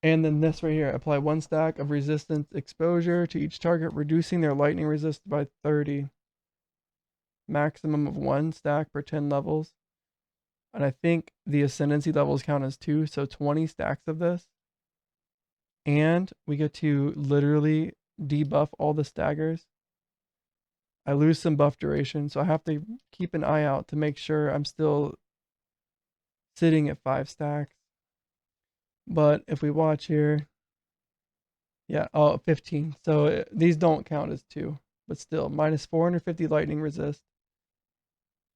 And then this right here. Apply 1 stack of resistance exposure to each target, reducing their lightning resist by 30. Maximum of 1 stack per 10 levels. And I think the ascendancy levels count as 2, so 20 stacks of this. And we get to literally debuff all the staggers. I lose some buff duration, so I have to keep an eye out to make sure I'm still sitting at 5 stacks. But if we watch here, yeah, oh, 15. So these don't count as 2, but still, minus 450 lightning resist.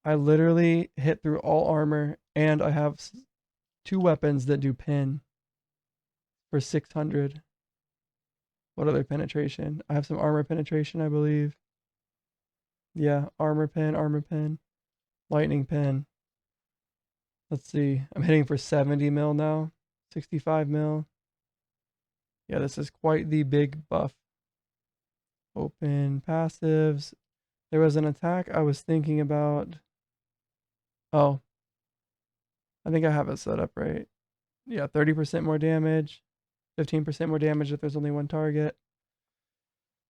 I literally hit through all armor, and I have 2 weapons that do pin for 600. What other penetration? I have some armor penetration, I believe. Yeah, armor pen, lightning pen. Let's see. I'm hitting for 70 mil now. 65 mil. Yeah, this is quite the big buff. Open passives. There was an attack I was thinking about. Oh, I think I have it set up right. Yeah, 30% more damage. 15% more damage if there's only one target.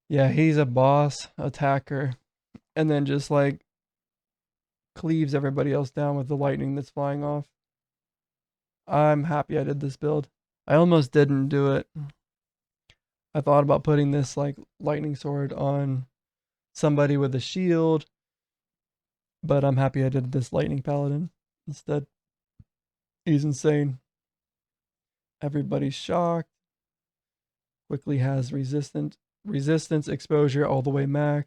Yeah, he's a boss attacker. And then just like cleaves everybody else down with the lightning that's flying off. I'm happy I did this build. I almost didn't do it. I thought about putting this like lightning sword on somebody with a shield, but I'm happy I did this lightning paladin instead. He's insane. Everybody's shocked. Quickly has resistance exposure all the way maxed.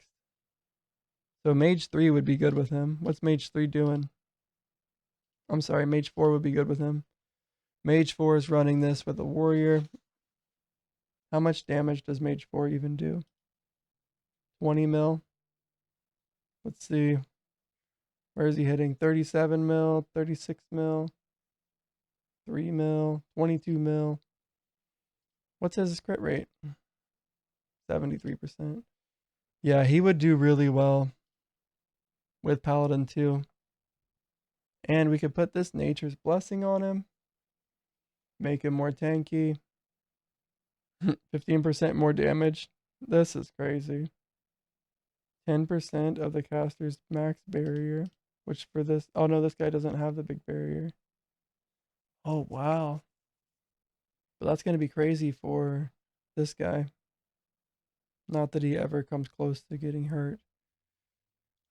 So Mage 3 would be good with him. What's Mage 3 doing? I'm sorry, Mage 4 would be good with him. Mage 4 is running this with a warrior. How much damage does Mage 4 even do? 20 mil. Let's see. Where is he hitting? 37 mil, 36 mil, 3 mil, 22 mil. What's his crit rate? 73%. Yeah, he would do really well with Paladin too. And we could put this Nature's Blessing on him. Make him more tanky. 15% more damage. This is crazy. 10% of the caster's max barrier. Which for this... Oh no, this guy doesn't have the big barrier. Oh wow. But that's going to be crazy for this guy. Not that he ever comes close to getting hurt.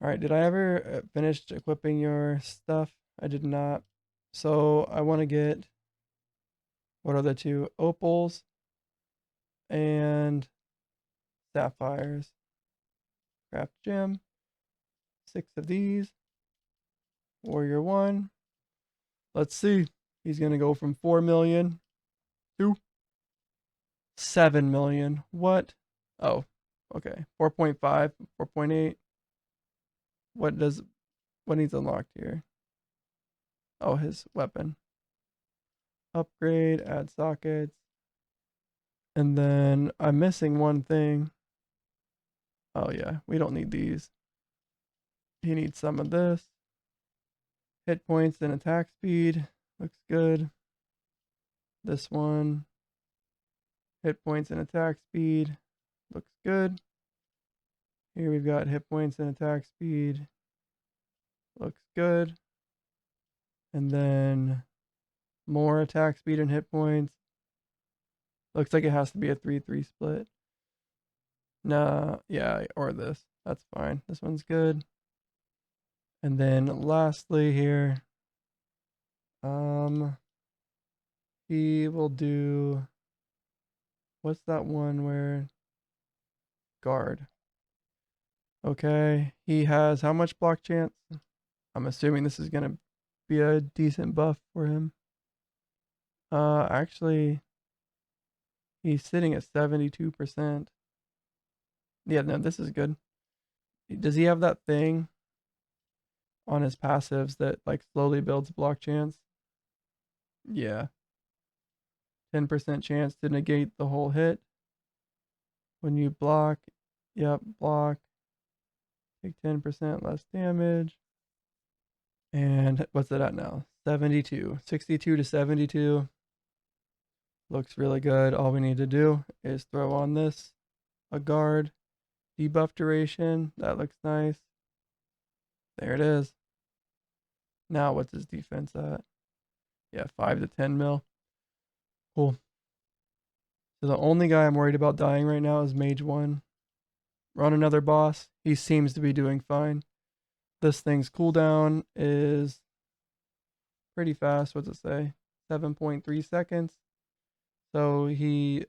Alright, did I ever finish equipping your stuff? I did not. So I want to get... What are the two? Opals and sapphires. Craft gem. 6 of these. Warrior 1. Let's see. He's going to go from 4 million to 7 million. What? Oh, okay. 4.5, 4.8. What needs unlocked here? Oh, his weapon. Upgrade, add sockets. And then I'm missing one thing. Oh yeah, we don't need these. He needs some of this. Hit points and attack speed. Looks good. This one. Hit points and attack speed. Looks good. Here we've got hit points and attack speed. Looks good. And then more attack speed and hit points. Looks like it has to be a 3-3 split. Nah, yeah, or this. That's fine. This one's good. And then lastly here, he will do, what's that one where, guard. Okay, he has how much block chance? I'm assuming this is gonna be a decent buff for him. Actually, he's sitting at 72%. Yeah, no, this is good. Does he have that thing on his passives that like slowly builds block chance? Yeah. 10% chance to negate the whole hit. When you block, yep, block. Take 10% less damage. And what's it at now? 72. 62 to 72. Looks really good. All we need to do is throw on this, a guard, debuff duration. That looks nice. There it is. Now what's his defense at? Yeah, 5 to 10 mil. Cool. So the only guy I'm worried about dying right now is Mage 1. Run another boss. He seems to be doing fine. This thing's cooldown is pretty fast. What's it say? 7.3 seconds. So he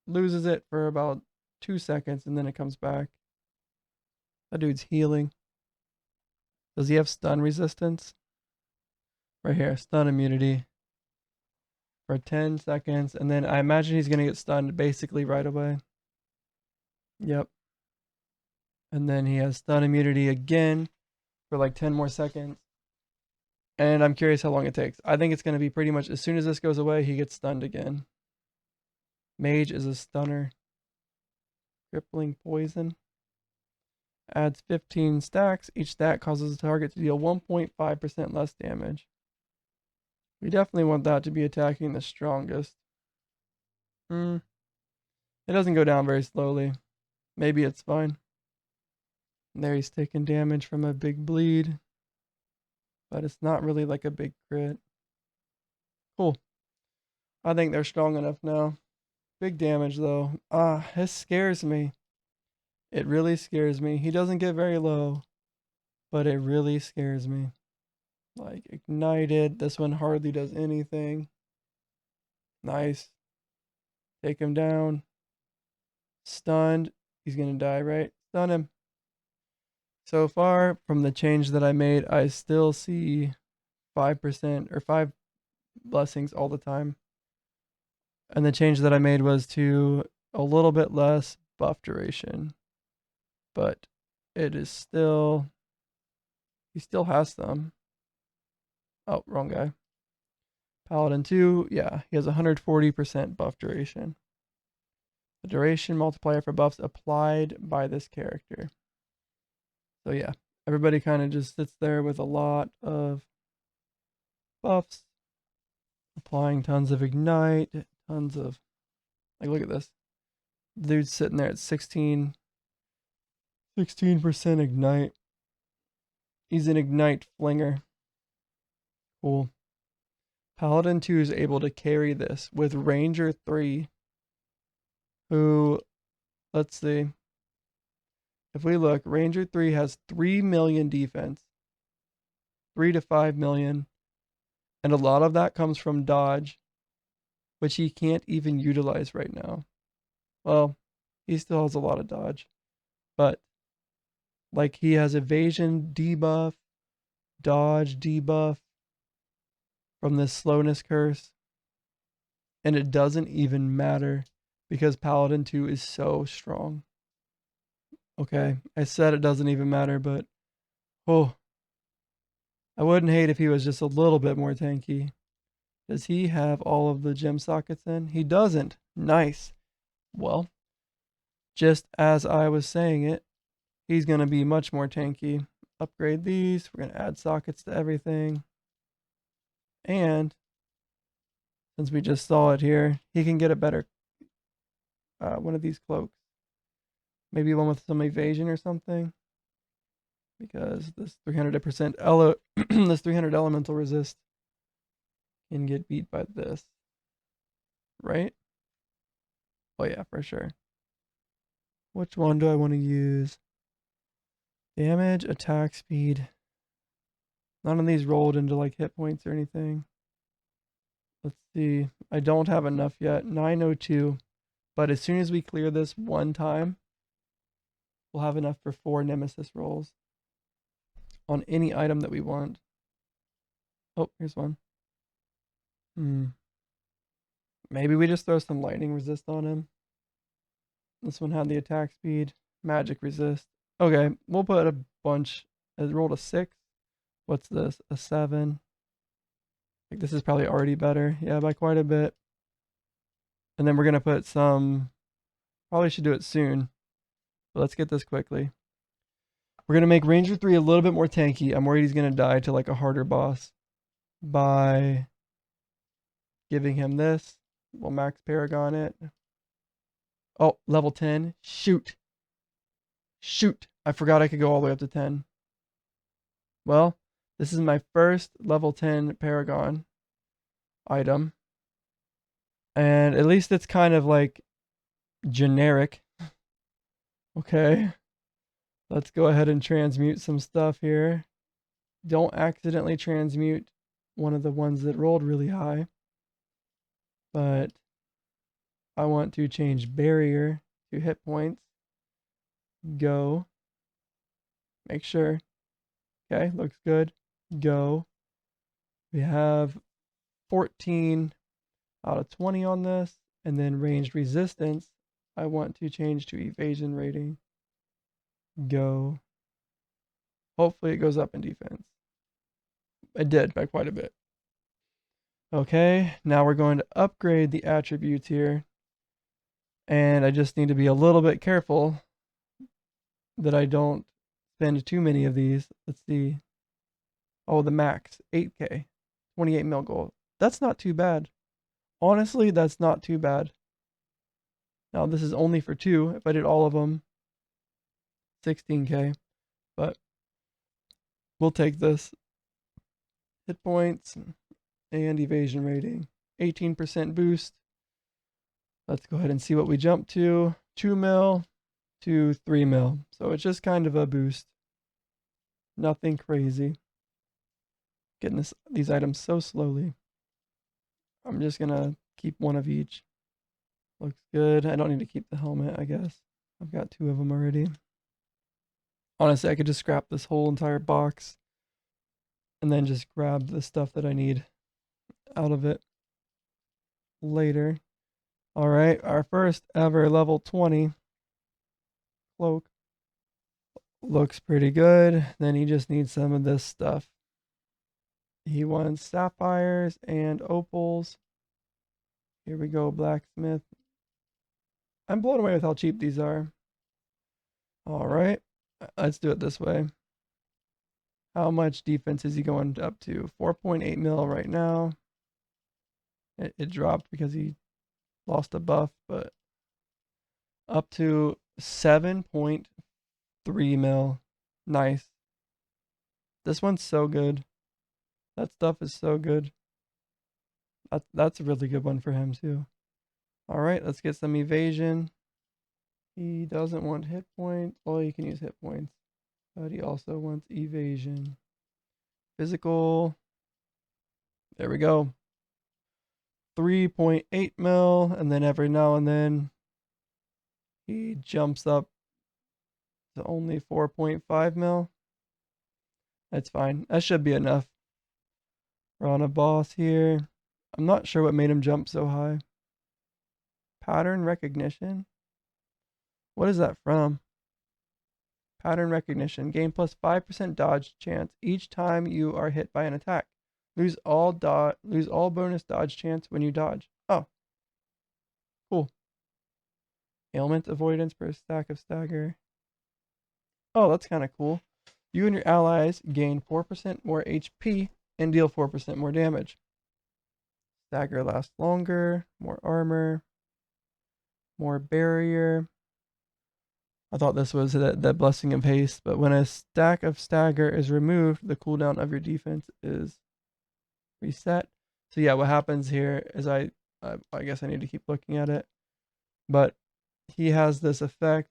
loses it for about 2 seconds and then it comes back. That dude's healing. Does he have stun resistance? Right here, stun immunity for 10 seconds. And then I imagine he's going to get stunned basically right away. Yep. And then he has stun immunity again for like 10 more seconds. And I'm curious how long it takes. I think it's going to be pretty much as soon as this goes away, he gets stunned again. Mage is a stunner. Crippling poison. Adds 15 stacks. Each stack causes the target to deal 1.5% less damage. We definitely want that to be attacking the strongest. It doesn't go down very slowly. Maybe it's fine. And there he's taking damage from a big bleed. But it's not really like a big crit. Cool. I think they're strong enough now. Big damage though. This scares me. It really scares me. He doesn't get very low, but it really scares me. Like ignited. This one hardly does anything. Nice. Take him down. Stunned. He's gonna die, right? Stun him. So far, from the change that I made, I still see 5% or 5 blessings all the time. And the change that I made was to a little bit less buff duration. But it is still, he still has them. Oh, wrong guy. Paladin 2, yeah, he has 140% buff duration. The duration multiplier for buffs applied by this character. So yeah, everybody kind of just sits there with a lot of buffs, applying tons of ignite, tons of, like, look at this. The dude's sitting there at 16% ignite. He's an ignite flinger. Cool. Paladin 2 is able to carry this with Ranger 3, who, let's see, if we look, Ranger 3 has 3 million defense, 3 to 5 million, and a lot of that comes from dodge, which he can't even utilize right now. Well, he still has a lot of dodge, but like he has evasion debuff, dodge debuff from this slowness curse, and it doesn't even matter because Paladin 2 is so strong. Okay, I said it doesn't even matter, but oh, I wouldn't hate if he was just a little bit more tanky. Does he have all of the gem sockets in? He doesn't. Nice. Well, just as I was saying it, he's going to be much more tanky. Upgrade these. We're going to add sockets to everything. And since we just saw it here, he can get a better one of these cloaks. Maybe one with some evasion or something. Because this 300% this 300 elemental resist can get beat by this. Right? Oh yeah, for sure. Which one do I want to use? Damage, attack speed. None of these rolled into like hit points or anything. Let's see. I don't have enough yet. 902. But as soon as we clear this one time, we'll have enough for 4 nemesis rolls on any item that we want. Oh, here's one. Maybe we just throw some lightning resist on him. This one had the attack speed, magic resist. Okay, we'll put a bunch. It rolled a 6. What's this? A 7. Like this is probably already better. Yeah, by quite a bit. And then we're going to put some, probably should do it soon. But let's get this quickly. We're going to make Ranger 3 a little bit more tanky. I'm worried he's going to die to like a harder boss by giving him this. We'll max Paragon it. Oh, level 10. Shoot. Shoot. I forgot I could go all the way up to 10. Well, this is my first level 10 Paragon item. And at least it's kind of like generic. Okay. Let's go ahead and transmute some stuff here. Don't accidentally transmute one of the ones that rolled really high. But I want to change barrier to hit points. Go. Make sure. Okay, looks good. Go. We have 14 out of 20 on this. And then ranged resistance, I want to change to evasion rating. Go. Hopefully it goes up in defense. it did by quite a bit. Okay, now we're going to upgrade the attributes here. And I just need to be a little bit careful that I don't spend too many of these. Let's see. Oh, the max, 8K, 28 mil gold. That's not too bad. Honestly, that's not too bad. Now, this is only for 2. If I did all of them, 16K. But we'll take this. Hit points and evasion rating. 18% boost. Let's go ahead and see what we jump to. 2 mil to 3 mil. So it's just kind of a boost. Nothing crazy. Getting these items so slowly. I'm just gonna keep one of each. Looks good. I don't need to keep the helmet, I guess. I've got 2 of them already. Honestly, I could just scrap this whole entire box and then just grab the stuff that I need out of it later. Alright, our first ever level 20 cloak. Looks pretty good. Then he just needs some of this stuff. He wants sapphires and opals. Here we go, blacksmith. I'm blown away with how cheap these are. Alright, let's do it this way. How much defense is he going up to? 4.8 mil right now. It dropped because he lost a buff, but up to 7.3 mil. Nice. This one's so good. That stuff is so good. That's a really good one for him too. Alright, let's get some evasion. He doesn't want hit points. Well, he can use hit points. But he also wants evasion. Physical. There we go. 3.8 mil. And then every now and then he jumps up to only 4.5 mil. That's fine. That should be enough. We're on a boss here. I'm not sure what made him jump so high. Pattern recognition? What is that from? Pattern recognition. Gain plus 5% dodge chance each time you are hit by an attack. Lose all bonus dodge chance when you dodge. Oh. Cool. Ailment avoidance per stack of stagger. Oh, that's kind of cool. You and your allies gain 4% more HP and deal 4% more damage. Stagger lasts longer, more armor, more barrier. I thought this was that blessing of haste, but when a stack of stagger is removed, the cooldown of your defense is reset. So yeah, what happens here is I guess I need to keep looking at it, but he has this effect.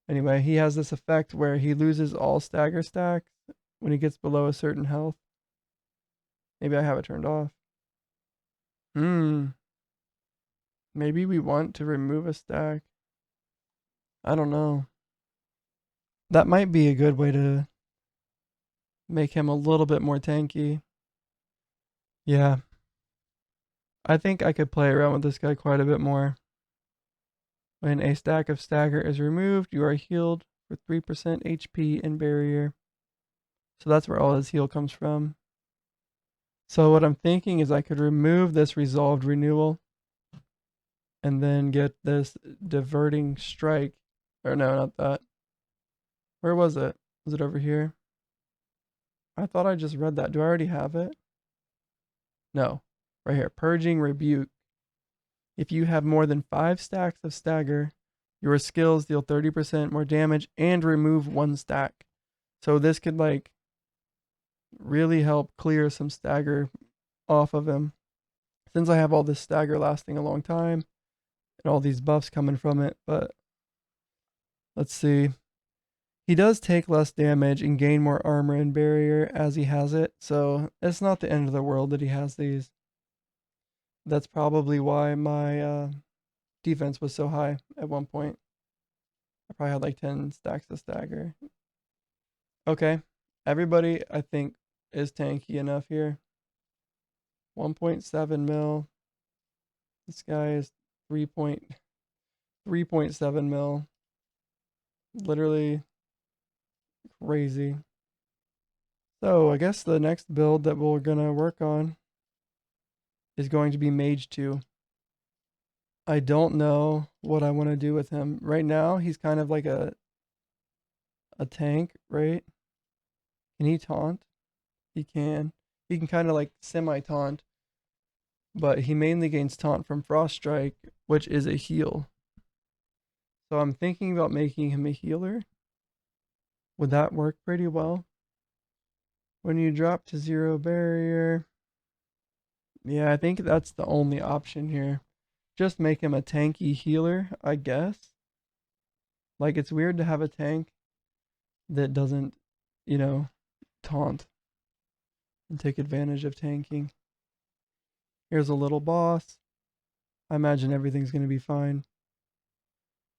Anyway, he has this effect where he loses all stagger stacks when he gets below a certain health. Maybe I have it turned off. Maybe we want to remove a stack. I don't know. That might be a good way to make him a little bit more tanky. Yeah. I think I could play around with this guy quite a bit more. When a stack of stagger is removed, you are healed for 3% HP and barrier. So that's where all his heal comes from. So what I'm thinking is I could remove this resolved renewal and then get this diverting strike. Or no, not that. Where was it? Was it over here? I thought I just read that. Do I already have it? No. Right here. Purging Rebuke. If you have more than 5 stacks of stagger, your skills deal 30% more damage and remove 1 stack. So this could like really help clear some stagger off of him. Since I have all this stagger lasting a long time and all these buffs coming from it, but let's see. He does take less damage and gain more armor and barrier as he has it, so it's not the end of the world that he has these. That's probably why my defense was so high at one point. I probably had like 10 stacks of stagger. Okay, everybody I think is tanky enough here. 1.7 mil. This guy is 3.7 mil. Literally crazy. So I guess the next build that we're gonna work on is going to be Mage 2. I don't know what I want to do with him. Right now, he's kind of like a tank, right? Can he taunt? He can. He can kind of like semi-taunt, but he mainly gains taunt from Frost Strike, which is a heal. So I'm thinking about making him a healer. Would that work pretty well? When you drop to 0 barrier, yeah, I think that's the only option here. Just make him a tanky healer, I guess. Like, it's weird to have a tank that doesn't, you know, taunt and take advantage of tanking. Here's a little boss. I imagine everything's going to be fine.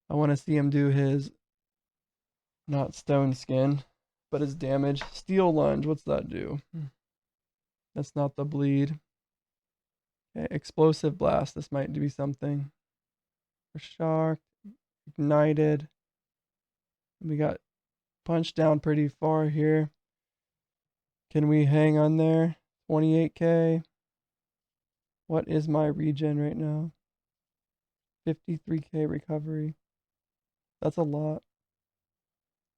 I want to see him do his, not stone skin, but his damage. Steel lunge, what's that do? That's not the bleed. Okay, explosive blast, this might be something. We're shocked, ignited. We got punched down pretty far here. Can we hang on there? 28k. What is my regen right now? 53k recovery. That's a lot.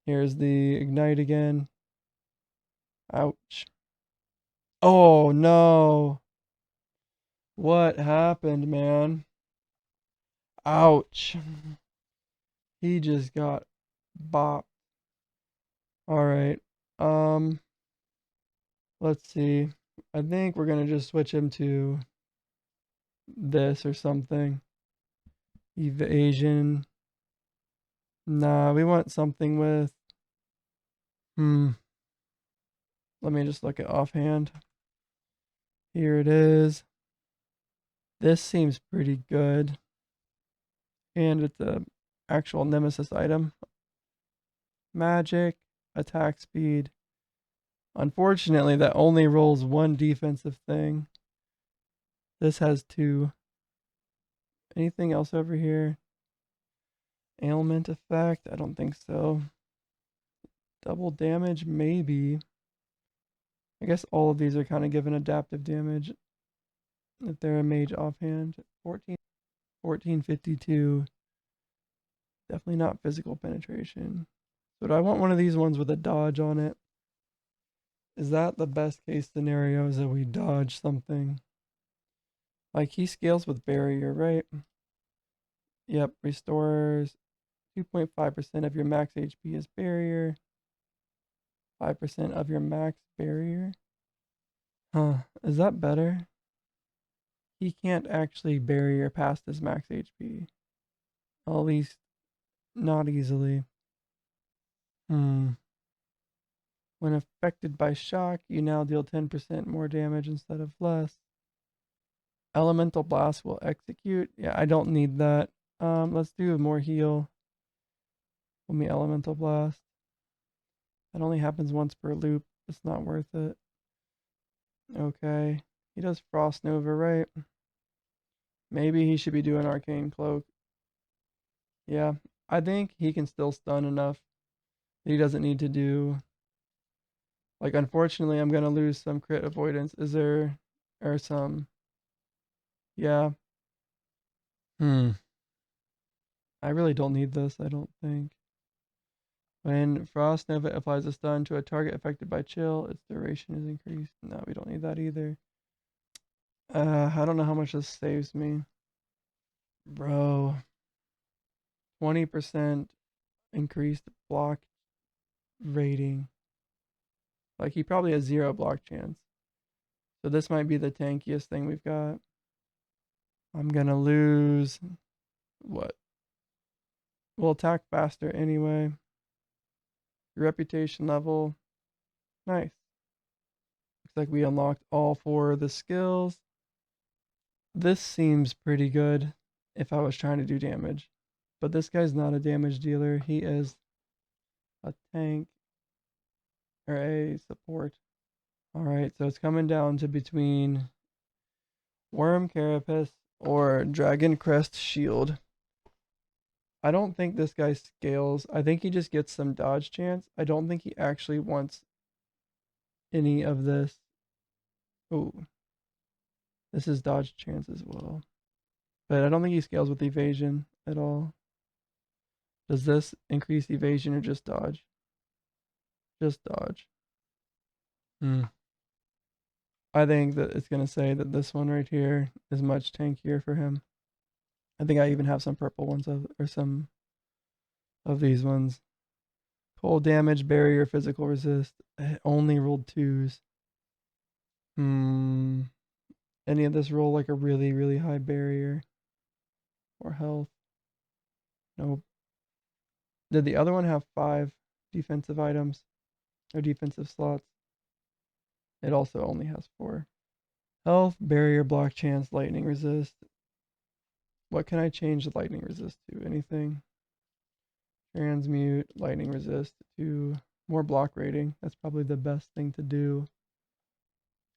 Here's the ignite again. Ouch. Oh no. What happened, man? Ouch. He just got bopped. Alright. Let's see. I think we're gonna just switch him to this or something. Evasion. Nah, we want something with. Let me just look at offhand. Here it is. This seems pretty good. And it's a actual nemesis item. Magic, attack speed. Unfortunately, that only rolls one defensive thing. This has two. Anything else over here? Ailment effect? I don't think so. Double damage? Maybe. I guess all of these are kind of given adaptive damage. If they're a mage offhand. 1452. Definitely not physical penetration. So do I want one of these ones with a dodge on it? Is that the best case scenario? Is that we dodge something? Like he scales with barrier, right? Yep, restores 2.5% of your max HP as barrier. 5% of your max barrier. Huh, is that better? He can't actually barrier past his max HP. At least not easily. When affected by shock, you now deal 10% more damage instead of less. Elemental blast will execute. Yeah, I don't need that. Let's do more heal. Let me elemental blast. That only happens once per loop. It's not worth it. Okay. He does Frost Nova, right? Maybe he should be doing Arcane Cloak. Yeah, I think he can still stun enough. He doesn't need to do. Like, unfortunately, I'm gonna lose some crit avoidance. Is there, or some? Yeah. I really don't need this. I don't think. When Frost Nova applies a stun to a target affected by chill, its duration is increased. No, we don't need that either. I don't know how much this saves me. Bro. 20% increased block rating. Like, he probably has 0 block chance. So this might be the tankiest thing we've got. I'm gonna lose. What? We'll attack faster anyway. Reputation level. Nice. Looks like we unlocked all 4 of the skills. This seems pretty good if I was trying to do damage. But this guy's not a damage dealer. He is a tank or a support. Alright, so it's coming down to between Worm Carapace or Dragon Crest Shield. I don't think this guy scales. I think he just gets some dodge chance. I don't think he actually wants any of this. Oh, this is dodge chance as well. But I don't think he scales with evasion at all. Does this increase evasion or just dodge? Just dodge. I think that it's going to say that this one right here is much tankier for him. I think I even have some purple ones or some of these ones. Cold damage, barrier, physical resist. I only rolled 2s. Any of this roll like a really, really high barrier or health? Nope. Did the other one have 5 defensive items or defensive slots? It also only has 4. Health, barrier, block chance, lightning resist. What can I change the lightning resist to? Anything? Transmute, lightning resist to more block rating. That's probably the best thing to do.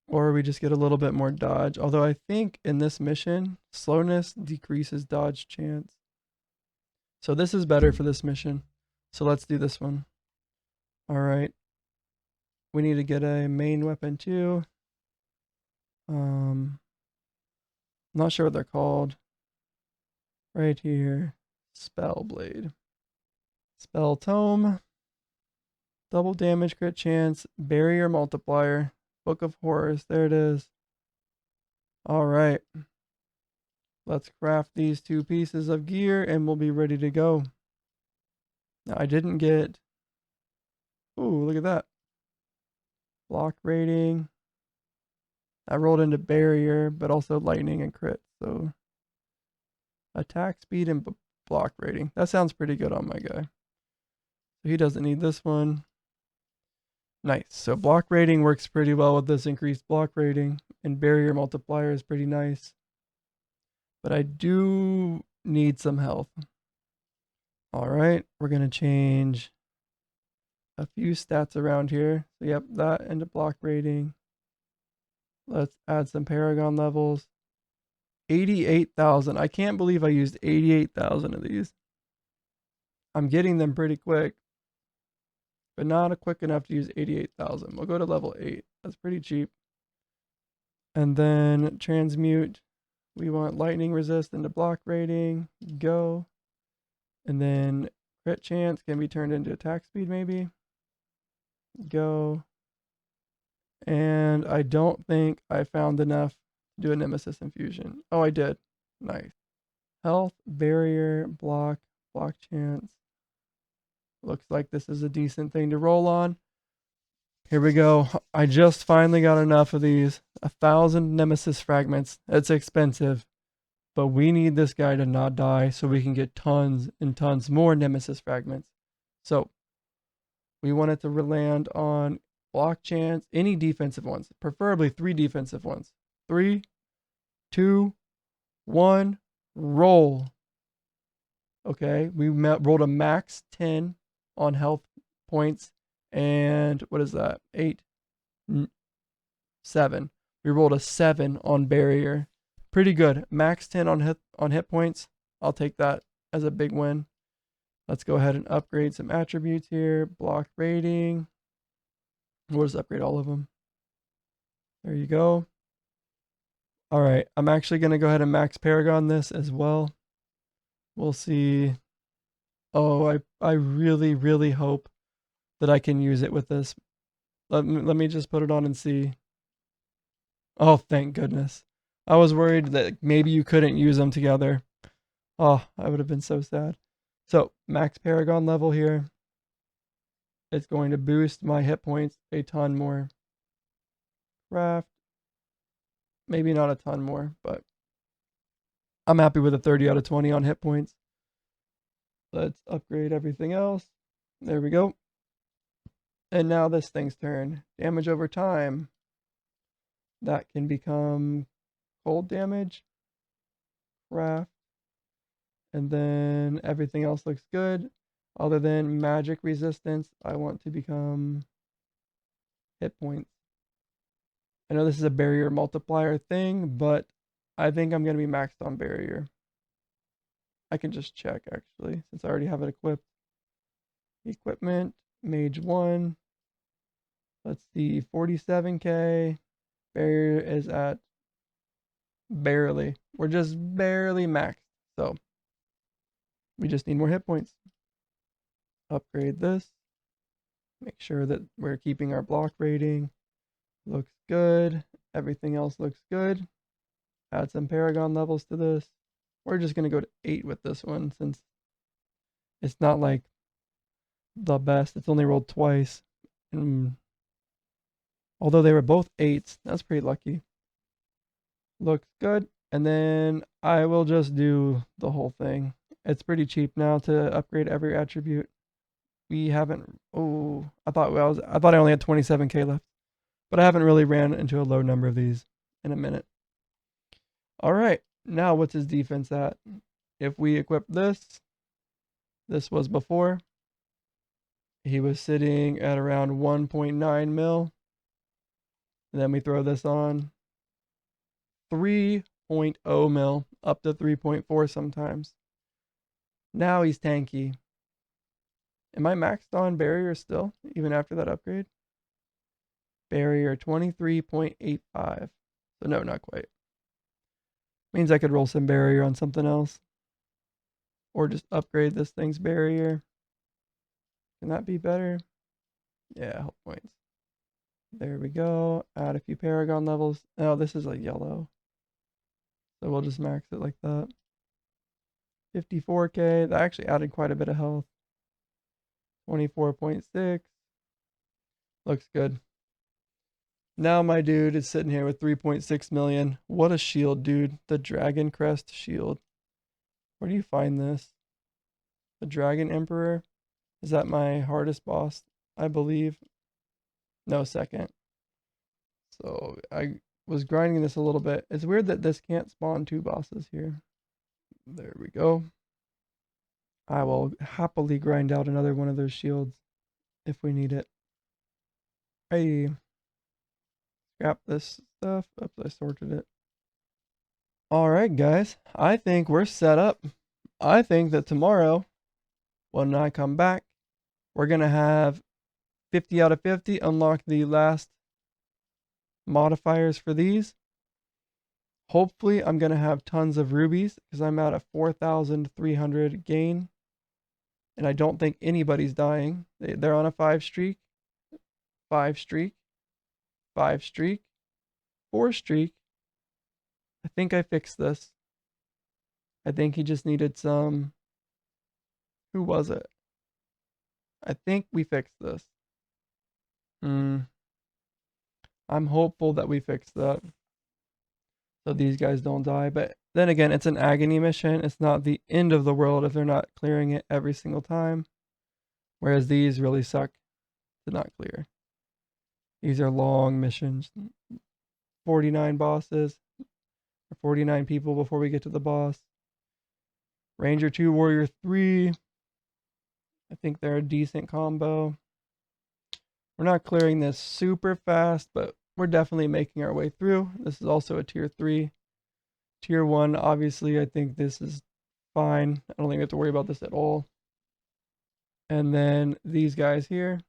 Or we just get a little bit more dodge. Although I think in this mission, slowness decreases dodge chance. So this is better for this mission. So let's do this one. All right. We need to get a main weapon too. Not sure what they're called. Right here. Spell blade. Spell tome. Double damage, crit chance, barrier multiplier, Book of Horrors. There it is. All right. Let's craft these 2 pieces of gear and we'll be ready to go. Now I didn't get... Ooh, look at that. Block rating. I rolled into barrier, but also lightning and crit. So attack speed and block rating. That sounds pretty good on my guy. So he doesn't need this one. Nice. So block rating works pretty well with this increased block rating, and barrier multiplier is pretty nice. But I do need some health. All right, we're going to change a few stats around here. So yep, that and a block rating. Let's add some Paragon levels. 88,000. I can't believe I used 88,000 of these. I'm getting them pretty quick, but not quick enough to use 88,000. We'll go to level 8. That's pretty cheap. And then transmute. We want lightning resist into block rating. Go. And then crit chance can be turned into attack speed maybe. Go. And I don't think I found enough to do a nemesis infusion. Oh, I did. Nice. Health, barrier, block chance. Looks like this is a decent thing to roll on. Here we go. I just finally got enough of these. 1,000 nemesis fragments. It's expensive, but we need this guy to not die so we can get tons and tons more nemesis fragments. So we want it to land on block chance, any defensive ones, preferably 3 defensive ones. 3, 2, 1, roll. Okay, we rolled a max 10 on health points, and what is that? 8, 7. We rolled a 7 on barrier. Pretty good. Max 10 on hit points. I'll take that as a big win. Let's go ahead and upgrade some attributes here. Block rating. We'll just upgrade all of them. There you go. All right, I'm actually going to go ahead and max Paragon this as well. We'll see. Oh, I really, really hope that I can use it with this. Let me just put it on and see. Oh, thank goodness. I was worried that maybe you couldn't use them together. Oh, I would have been so sad. So, max Paragon level here. It's going to boost my hit points a ton more. Craft. Maybe not a ton more, but I'm happy with a 30 out of 20 on hit points. Let's upgrade everything else. There we go. And now this thing's turn. Damage over time. That can become cold damage. Craft. And then everything else looks good. Other than magic resistance, I want to become hit points. I know this is a barrier multiplier thing, but I think I'm going to be maxed on barrier. I can just check actually, since I already have it equipped. Equipment, mage 1. Let's see, 47k. Barrier is at barely. We're just barely maxed. So we just need more hit points. Upgrade this. Make sure that we're keeping our block rating. Looks good. Everything else looks good. Add some Paragon levels to this. We're just going to go to 8 with this one since it's not like the best. It's only rolled twice. And although they were both 8s, that's pretty lucky. Looks good. And then I will just do the whole thing. It's pretty cheap now to upgrade every attribute. We haven't. Oh, I thought I only had 27k left, but I haven't really ran into a low number of these in a minute. All right, now what's his defense at? If we equip this, this was before. He was sitting at around 1.9 mil. And then we throw this on 3.0 mil, up to 3.4 sometimes. Now he's tanky. Am I maxed on barrier still, even after that upgrade? Barrier 23.85. So no, not quite. Means I could roll some barrier on something else. Or just upgrade this thing's barrier. Can that be better? Yeah, health points. There we go. Add a few Paragon levels. Oh, this is like yellow. So we'll just max it like that. 54k. That actually added quite a bit of health. 24.6. Looks good. Now my dude is sitting here with 3.6 million. What a shield, dude. The Dragon Crest shield. Where do you find this? The Dragon Emperor? Is that my hardest boss? I believe. No, second. So I was grinding this a little bit. It's weird that this can't spawn 2 bosses here. There we go. I will happily grind out another one of those shields if we need it. Hey, scrap this stuff. Oops, I sorted it. Alright, guys. I think we're set up. I think that tomorrow, when I come back, we're going to have 50 out of 50 unlock the last modifiers for these. Hopefully, I'm going to have tons of rubies because I'm at a 4,300 gain. And I don't think anybody's dying. They're on a 5 streak. 5 streak. 5 streak. 4 streak. I think I fixed this. I think he just needed some. Who was it? I think we fixed this. I'm hopeful that we fixed that. So these guys don't die. But then again, it's an agony mission. It's not the end of the world if they're not clearing it every single time. Whereas these really suck to not clear. These are long missions. 49 bosses. Or 49 people before we get to the boss. Ranger 2, Warrior 3. I think they're a decent combo. We're not clearing this super fast, but we're definitely making our way through. This is also a tier 3. Tier 1, obviously, I think this is fine. I don't think we have to worry about this at all. And then these guys here,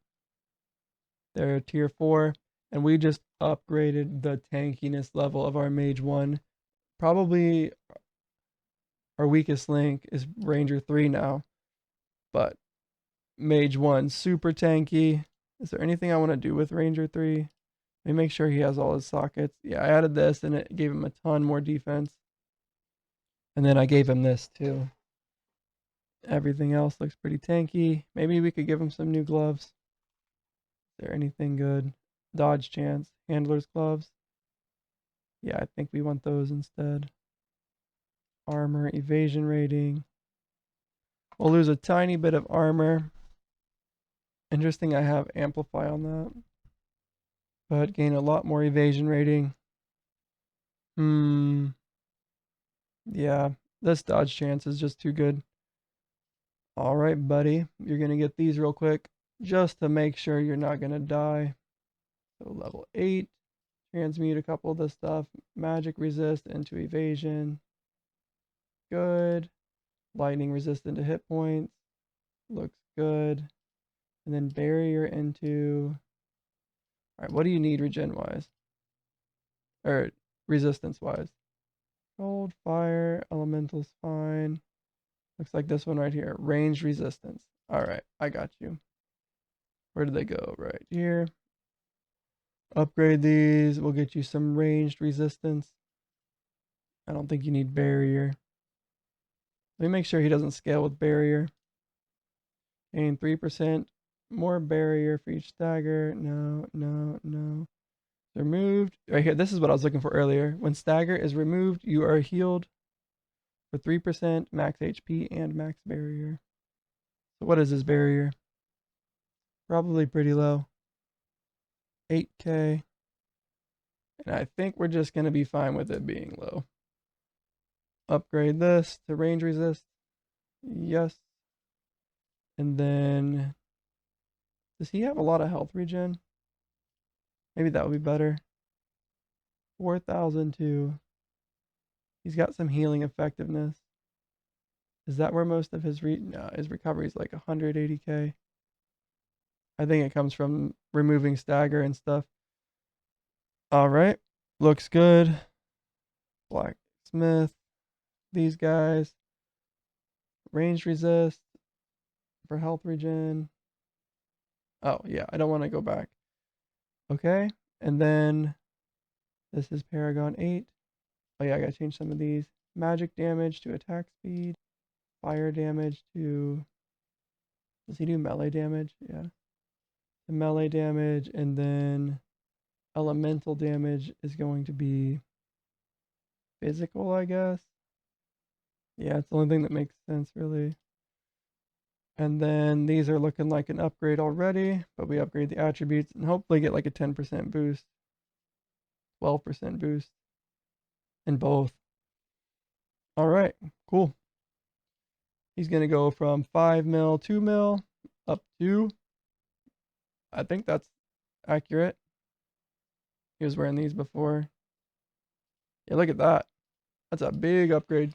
they're tier 4. And we just upgraded the tankiness level of our Mage 1. Probably our weakest link is Ranger 3 now. But Mage 1, super tanky. Is there anything I want to do with Ranger 3? Let me make sure he has all his sockets. Yeah, I added this and it gave him a ton more defense. And then I gave him this too. Everything else looks pretty tanky. Maybe we could give him some new gloves. Is there anything good? Dodge chance, handler's gloves. Yeah, I think we want those instead. Armor, evasion rating. We'll lose a tiny bit of armor. Interesting, I have amplify on that. But gain a lot more evasion rating. Yeah, this dodge chance is just too good. All right, buddy. You're going to get these real quick just to make sure you're not going to die. So level 8. Transmute a couple of this stuff. Magic resist into evasion. Good. Lightning resistant to hit points. Looks good. And then barrier into Alright, what do you need regen-wise? Or resistance-wise? Cold, fire, elemental's fine. Looks like this one right here. Range resistance. Alright, I got you. Where did they go? Right here. Upgrade these. We'll get you some ranged resistance. I don't think you need barrier. Let me make sure he doesn't scale with barrier. Gain 3% more barrier for each stagger. No, no, no. Removed. Right here, this is what I was looking for earlier. When stagger is removed, you are healed for 3%, max HP, and max barrier. So what is his barrier? Probably pretty low. 8k. And I think we're just going to be fine with it being low. Upgrade this to range resist. Yes. And then, does he have a lot of health regen? Maybe that would be better. 4,000 too. He's got some healing effectiveness. Is that where most of his no, his recovery is like 180k. I think it comes from removing stagger and stuff. All right, looks good. Blacksmith, these guys. Range resist for health regen. Oh yeah, I don't want to go back. Okay, and then this is Paragon 8. Oh yeah, I gotta change some of these. Magic damage to attack speed. Fire damage to... Does he do melee damage? Yeah. The melee damage, and then elemental damage is going to be physical, I guess. Yeah, it's the only thing that makes sense, really. And then these are looking like an upgrade already, but we upgrade the attributes and hopefully get like a 10% boost, 12% boost in both. All right, cool. He's going to go from 5 mil, 2 mil, up to, I think that's accurate. He was wearing these before. Yeah, look at that. That's a big upgrade.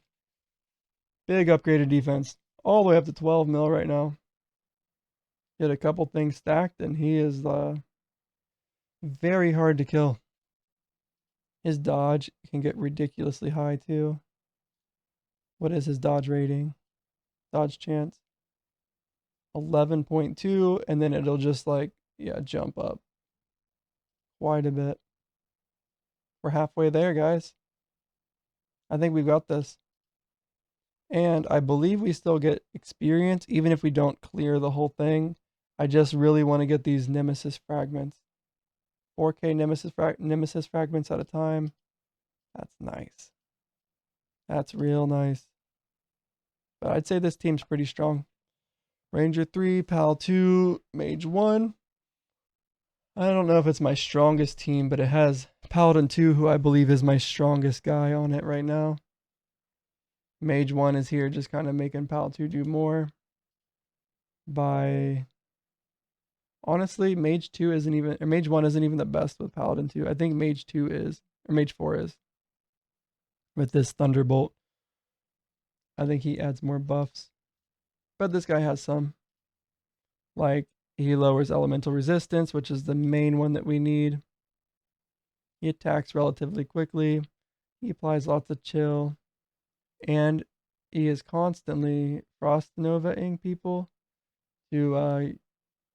Big upgraded defense. All the way up to 12 mil right now. Get a couple things stacked, and he is very hard to kill. His dodge can get ridiculously high too. What is his dodge rating? Dodge chance? 11.2, and then it'll just like, yeah, jump up quite a bit. We're halfway there, guys. I think we've got this. And I believe we still get experience, even if we don't clear the whole thing. I just really want to get these Nemesis fragments. 4k Nemesis fragments at a time. That's nice. That's real nice. But I'd say this team's pretty strong. Ranger 3, Pal 2, Mage 1. I don't know if it's my strongest team, but it has Paladin 2, who I believe is my strongest guy on it right now. Mage 1 is here just kind of making Pal 2 do more. By... Honestly, Mage 2 isn't even... Or Mage 1 isn't even the best with Paladin 2. I think Mage 2 is. Or Mage 4 is. With this Thunderbolt. I think he adds more buffs. But this guy has some. Like, he lowers elemental resistance, which is the main one that we need. He attacks relatively quickly. He applies lots of chill. And he is constantly Frost Nova-ing people to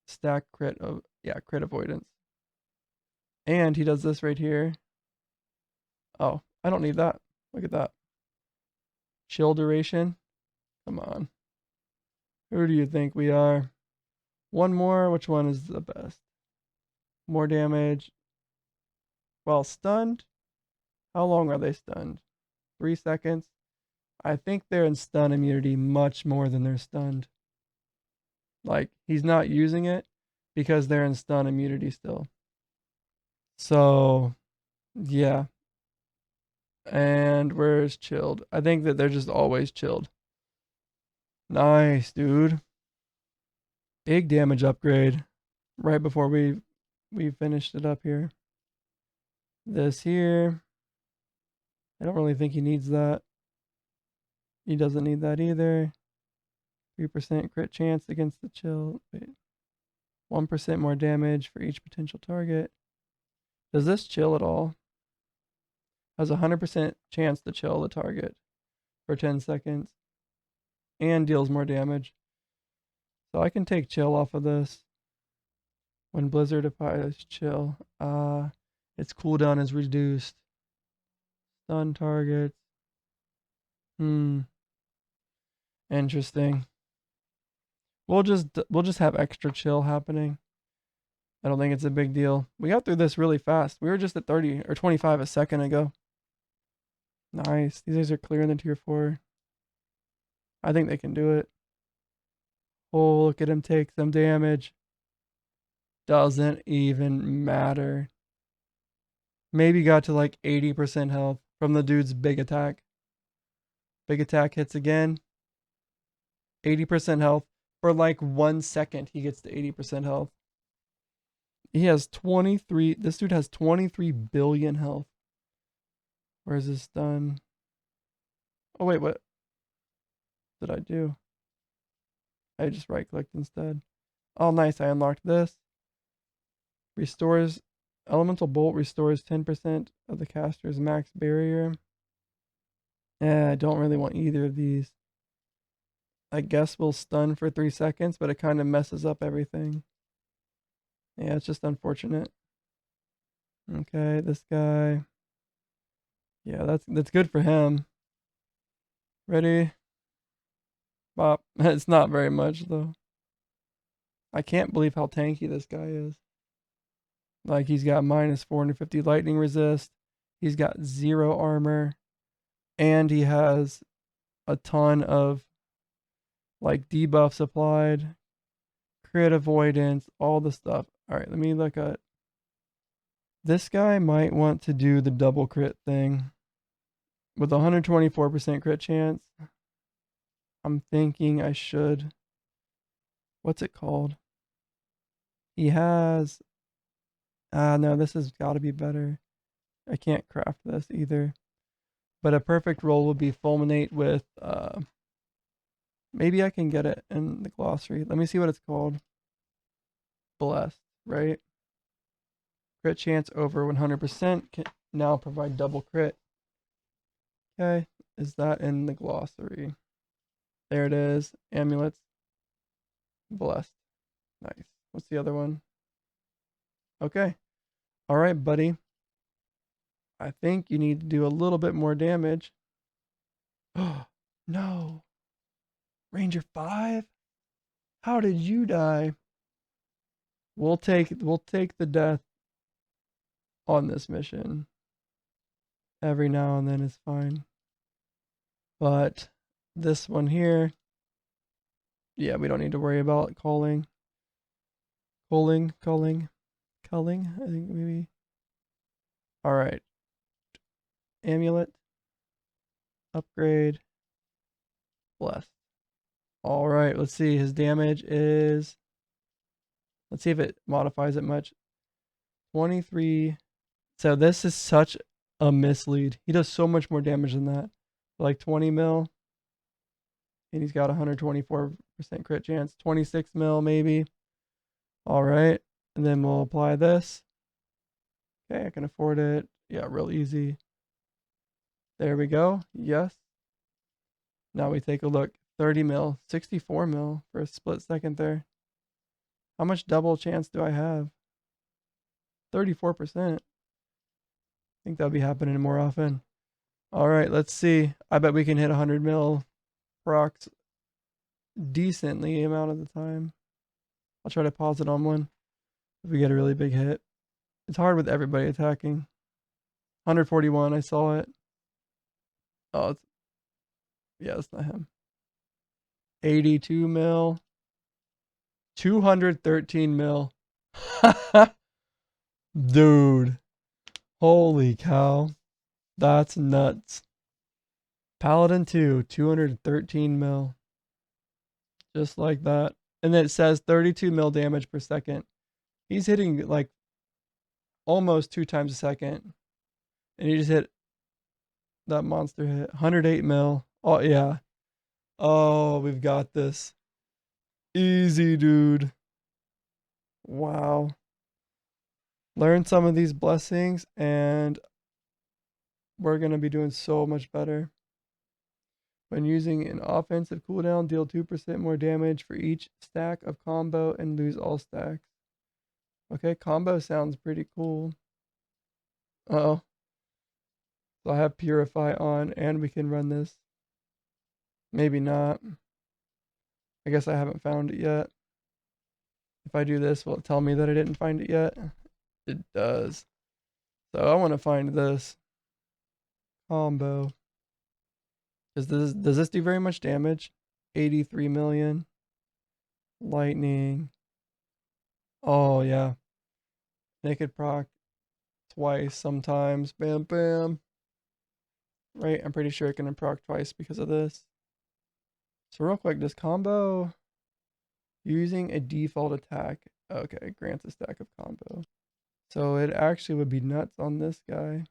stack crit avoidance. And he does this right here. Oh, I don't need that. Look at that. Chill duration. Come on. Who do you think we are? One more. Which one is the best? More damage. Well, stunned. How long are they stunned? 3 seconds. I think they're in stun immunity much more than they're stunned. Like, he's not using it because they're in stun immunity still. So, yeah. And where's chilled? I think that they're just always chilled. Nice, dude. Big damage upgrade right before we finished it up here. This here. I don't really think he needs that. He doesn't need that either. 3% crit chance against the chill. Wait. 1% more damage for each potential target. Does this chill at all? Has a 100% chance to chill the target for 10 seconds and deals more damage. So I can take chill off of this. When Blizzard applies chill, its cooldown is reduced. Stun targets. Interesting. We'll just have extra chill happening. I don't think it's a big deal. We got through this really fast. We were just at 30 or 25 a second ago. Nice. These guys are clearing the tier 4. I think they can do it. Oh, look at him take some damage. Doesn't even matter. Maybe got to like 80% health from the dude's big attack. Big attack hits again. 80% health. For like 1 second, he gets to 80% health. He has 23. This dude has 23 billion health. Where's his stun? Oh, wait, what did I do? I just right clicked instead. Oh, nice. I unlocked this. Restores. Elemental Bolt restores 10% of the caster's max barrier. I don't really want either of these. I guess we'll stun for 3 seconds, but it kind of messes up everything. Yeah, it's just unfortunate. Okay, this guy. Yeah, that's good for him. Ready? Bop. It's not very much though. I can't believe how tanky this guy is. Like he's got minus 450 lightning resist. He's got 0 armor. And he has a ton of like debuffs applied, crit avoidance, all the stuff. All right, let me look at this guy. Might want to do the double crit thing with 124% crit chance. I'm thinking I should. What's it called? He has. No, this has got to be better. I can't craft this either. But a perfect roll would be fulminate with. Maybe I can get it in the glossary. Let me see what it's called. Blessed, right? Crit chance over 100% can now provide double crit. Okay, is that in the glossary? There it is. Amulets. Blessed. Nice. What's the other one? Okay. All right, buddy. I think you need to do a little bit more damage. Oh, no. Ranger 5? How did you die? We'll take the death on this mission. Every now and then is fine. But this one here, yeah, we don't need to worry about culling, I think maybe. All right. Amulet. Upgrade. Blessed. All right, let's see. His damage is, let's see if it modifies it much. 23. So this is such a mislead. He does so much more damage than that. Like 20 mil. And he's got 124% crit chance. 26 mil maybe. All right. And then we'll apply this. Okay, I can afford it. Yeah, real easy. There we go. Yes. Now we take a look. 30 mil. 64 mil for a split second there. How much double chance do I have? 34%. I think that'll be happening more often. All right, let's see. I bet we can hit 100 mil procs decently amount of the time. I'll try to pause it on one if we get a really big hit. It's hard with everybody attacking. 141, I saw it. Oh, yeah, it's not him. 82 mil. 213 mil. Dude. Holy cow. That's nuts. Paladin 2, 213 mil. Just like that. And then it says 32 mil damage per second. He's hitting like almost 2 times a second. And he just hit that monster hit. 108 mil. Oh, yeah. Oh, we've got this. Easy, dude. Wow. Learn some of these blessings and we're going to be doing so much better. When using an offensive cooldown, deal 2% more damage for each stack of combo and lose all stacks. Okay, combo sounds pretty cool. Uh-oh. So I have Purify on and we can run this. Maybe not. I guess I haven't found it yet. If I do this, will it tell me that I didn't find it yet? It does. So I want to find this combo. Does this do very much damage? 83 million. Lightning. Oh yeah. Naked proc twice sometimes. Bam bam. Right, I'm pretty sure it can proc twice because of this. So real quick, this combo using a default attack. Okay, grants a stack of combo. So it actually would be nuts on this guy.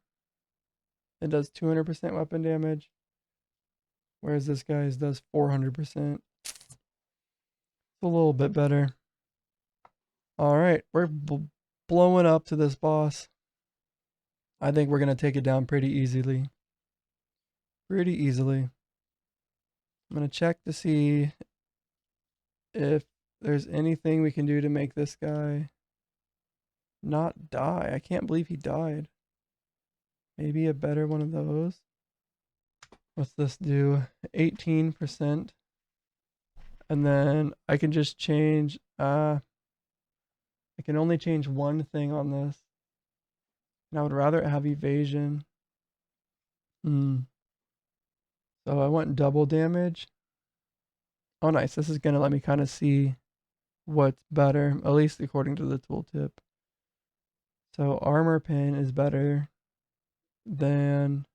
It does 200% weapon damage. Whereas this guy's does 400%. It's a little bit better. Alright, we're blowing up to this boss. I think we're going to take it down pretty easily. Pretty easily. I'm going to check to see if there's anything we can do to make this guy not die. I can't believe he died. Maybe a better one of those. What's this do? 18%. And then I can just change, I can only change one thing on this. And I would rather have evasion. So I want double damage. Oh nice, this is gonna let me kind of see what's better, at least according to the tooltip. So armor pin is better than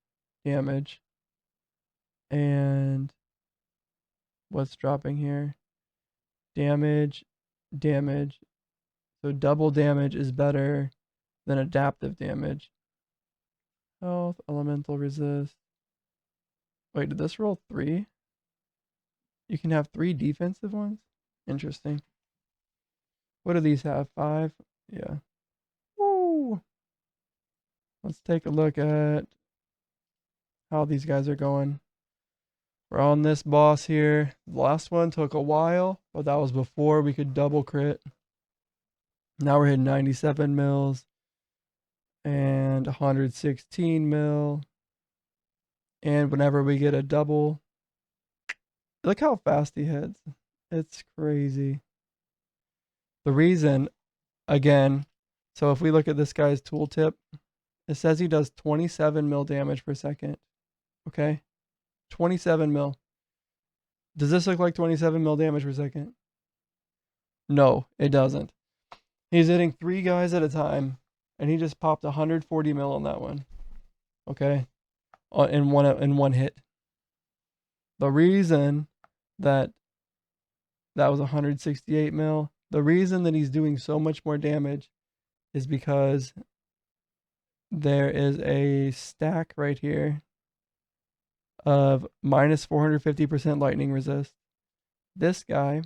damage. And what's dropping here? Damage, damage. So double damage is better than adaptive damage. Health, elemental resist. Wait, did this roll 3? You can have 3 defensive ones? Interesting. What do these have? 5? Yeah. Woo! Let's take a look at how these guys are going. We're on this boss here. The last one took a while, but that was before we could double crit. Now we're hitting 97 mils and 116 mil. And whenever we get a double, look how fast he hits. It's crazy. The reason, again, so if we look at this guy's tooltip, it says he does 27 mil damage per second. Okay? 27 mil. Does this look like 27 mil damage per second? No, it doesn't. He's hitting 3 guys at a time, and he just popped 140 mil on that one. Okay? In one hit. The reason that was 168 mil, the reason that he's doing so much more damage is because there is a stack right here of minus 450% lightning resist. This guy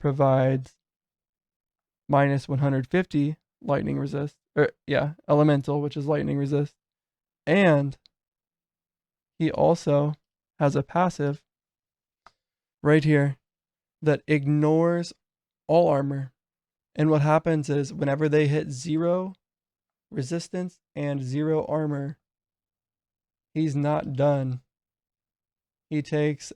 provides minus 150 lightning resist. Elemental, which is lightning resist. And he also has a passive right here that ignores all armor. And what happens is whenever they hit 0 resistance and 0 armor, he's not done. He takes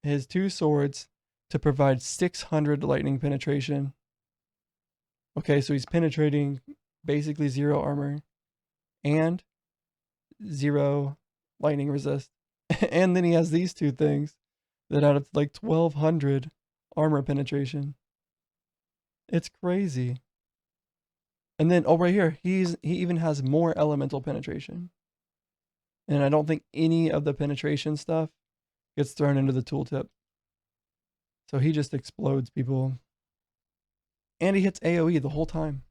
his 2 swords to provide 600 lightning penetration. Okay, so he's penetrating basically 0 armor and 0 lightning resist. And then he has these 2 things that add up to like 1200 armor penetration. It's crazy. And then, oh, right here, he even has more elemental penetration. And I don't think any of the penetration stuff gets thrown into the tooltip. So he just explodes people. And he hits AoE the whole time.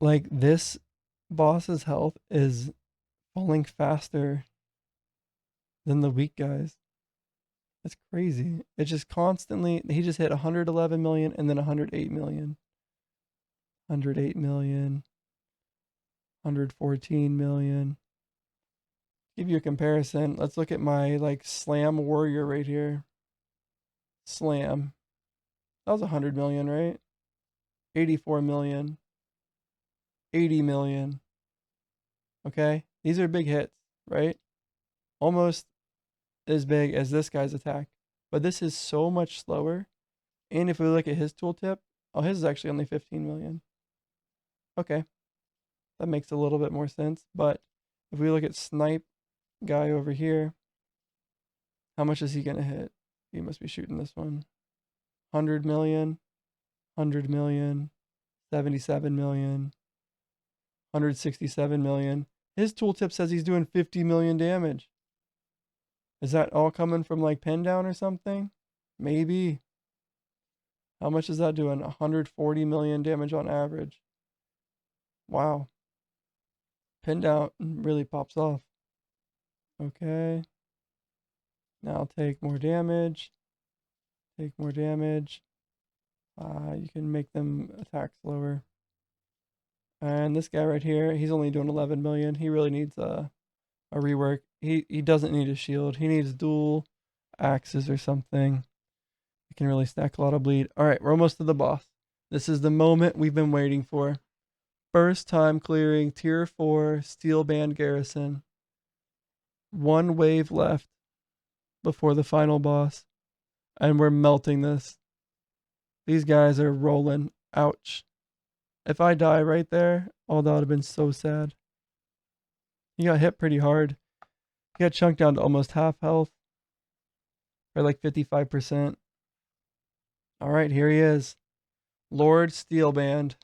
Like, this boss's health is falling faster than the weak guys. It's crazy. It's just constantly, he just hit 111 million and then 108 million. 108 million, 114 million. Give you a comparison. Let's look at my like slam warrior right here. Slam. That was 100 million, right? 84 million. 80 million. Okay? These are big hits, right? Almost as big as this guy's attack. But this is so much slower. And if we look at his tooltip, oh, his is actually only 15 million. Okay. That makes a little bit more sense. But if we look at Snipe guy over here, how much is he going to hit? He must be shooting this one. 100 million, 100 million, 77 million, 167 million. His tooltip says he's doing 50 million damage. Is that all coming from like pin down or something? Maybe. How much is that doing? 140 million damage on average. Wow. Pin down really pops off. Okay. Now take more damage. Take more damage. You can make them attack slower. And this guy right here, he's only doing 11 million. He really needs a rework. He doesn't need a shield. He needs dual axes or something. He can really stack a lot of bleed. All right, we're almost to the boss. This is the moment we've been waiting for. First time clearing tier 4 steel band garrison. One wave left before the final boss. And we're melting this. These guys are rolling. Ouch. If I die right there, oh, that would have been so sad. He got hit pretty hard. He got chunked down to almost half health. Or like 55%. Alright, here he is. Lord Steelband.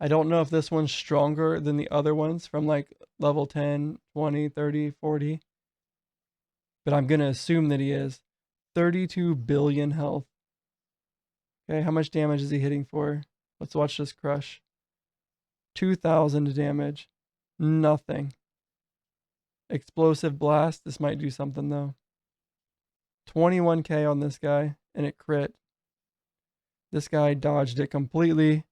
I don't know if this one's stronger than the other ones from like level 10, 20, 30, 40. But I'm going to assume that he is. 32 billion health. Okay, how much damage is he hitting for? Let's watch this crush. 2,000 damage. Nothing. Explosive blast. This might do something though. 21k on this guy, and it crit. This guy dodged it completely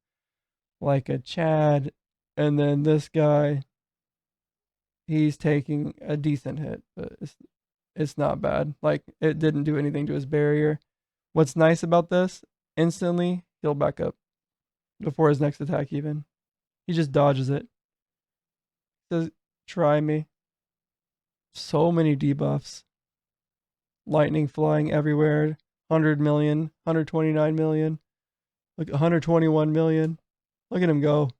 like a Chad. And then this guy, he's taking a decent hit, but it's not bad. Like, it didn't do anything to his barrier. What's nice about this, instantly he'll back up before his next attack even. He just dodges it. Says, try me. So many debuffs. Lightning flying everywhere. 100 million, 129 million. Look, 121 million. Look at him go.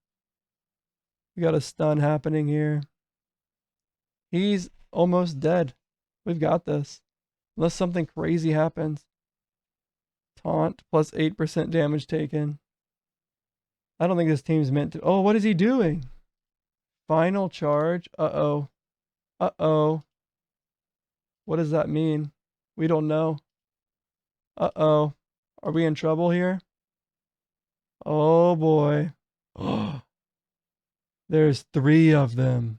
We got a stun happening here. He's almost dead. We've got this. Unless something crazy happens. Taunt plus 8% damage taken. I don't think this team's meant to. Oh, what is he doing? Final charge. Uh-oh. Uh-oh. What does that mean? We don't know. Uh-oh. Are we in trouble here? Oh, boy. There's 3 of them.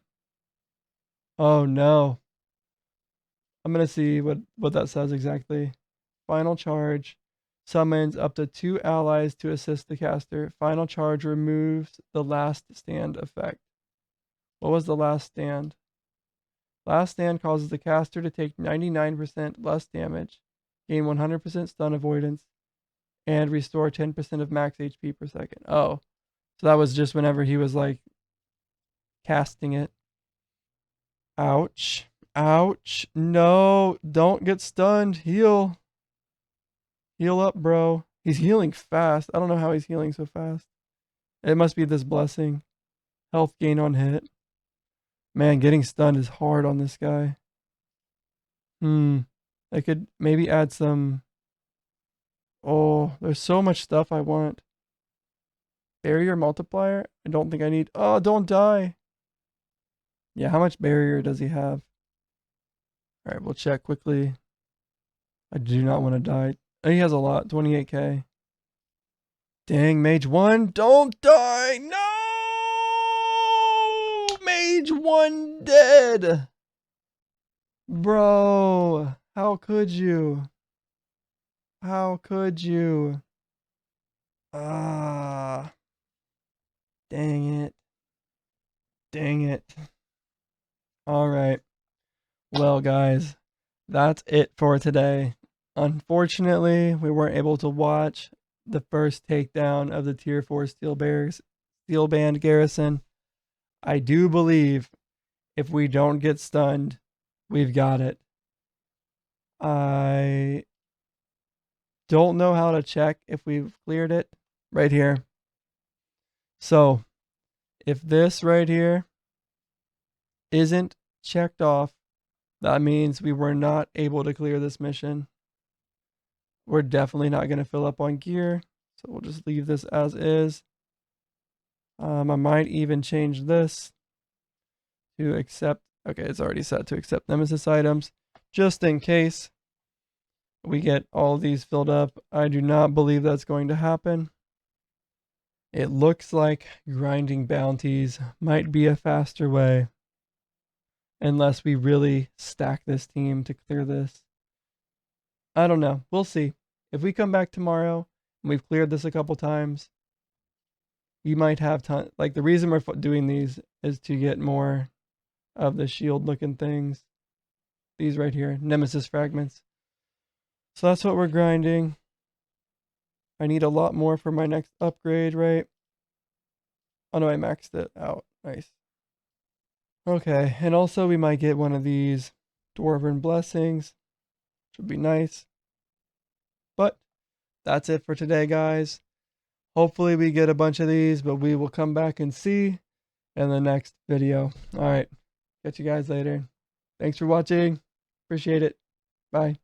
Oh, no. I'm going to see what that says exactly. Final charge. Summons up to 2 allies to assist the caster. Final charge removes the last stand effect. What was the last stand? Last stand causes the caster to take 99% less damage, gain 100% stun avoidance, and restore 10% of max HP per second. Oh, so that was just whenever he was like casting it. Ouch. Ouch. No, don't get stunned. Heal. Heal up, bro. He's healing fast. I don't know how he's healing so fast. It must be this blessing. Health gain on hit. Man, getting stunned is hard on this guy. I could maybe add some. Oh, there's so much stuff I want. Barrier multiplier? I don't think I need. Oh, don't die. Yeah, how much barrier does he have? All right, we'll check quickly. I do not want to die. Oh, he has a lot. 28k. Dang, Mage 1. Don't die. No! Mage 1 dead. Bro, how could you? How could you? Ah. Dang it. Dang it. All right. Well, guys, that's it for today. Unfortunately, we weren't able to watch the first takedown of the Tier 4 Steel Band Garrison. I do believe if we don't get stunned, we've got it. I don't know how to check if we've cleared it. Right here. So, if this right here isn't checked off, that means we were not able to clear this mission. We're definitely not going to fill up on gear, so we'll just leave this as is. I might even change this to accept. Okay, it's already set to accept Nemesis items, just in case we get all these filled up. I do not believe that's going to happen. It looks like grinding bounties might be a faster way, unless we really stack this team to clear this. I don't know. We'll see. If we come back tomorrow and we've cleared this a couple times, we might have time. Like, the reason we're doing these is to get more of the shield looking things. These right here, Nemesis fragments. So that's what we're grinding. I need a lot more for my next upgrade, right? Oh no, I maxed it out. Nice. Okay, and also we might get one of these Dwarven Blessings, which would be nice. But that's it for today, guys. Hopefully we get a bunch of these, but we will come back and see in the next video. All right, catch you guys later. Thanks for watching. Appreciate it. Bye.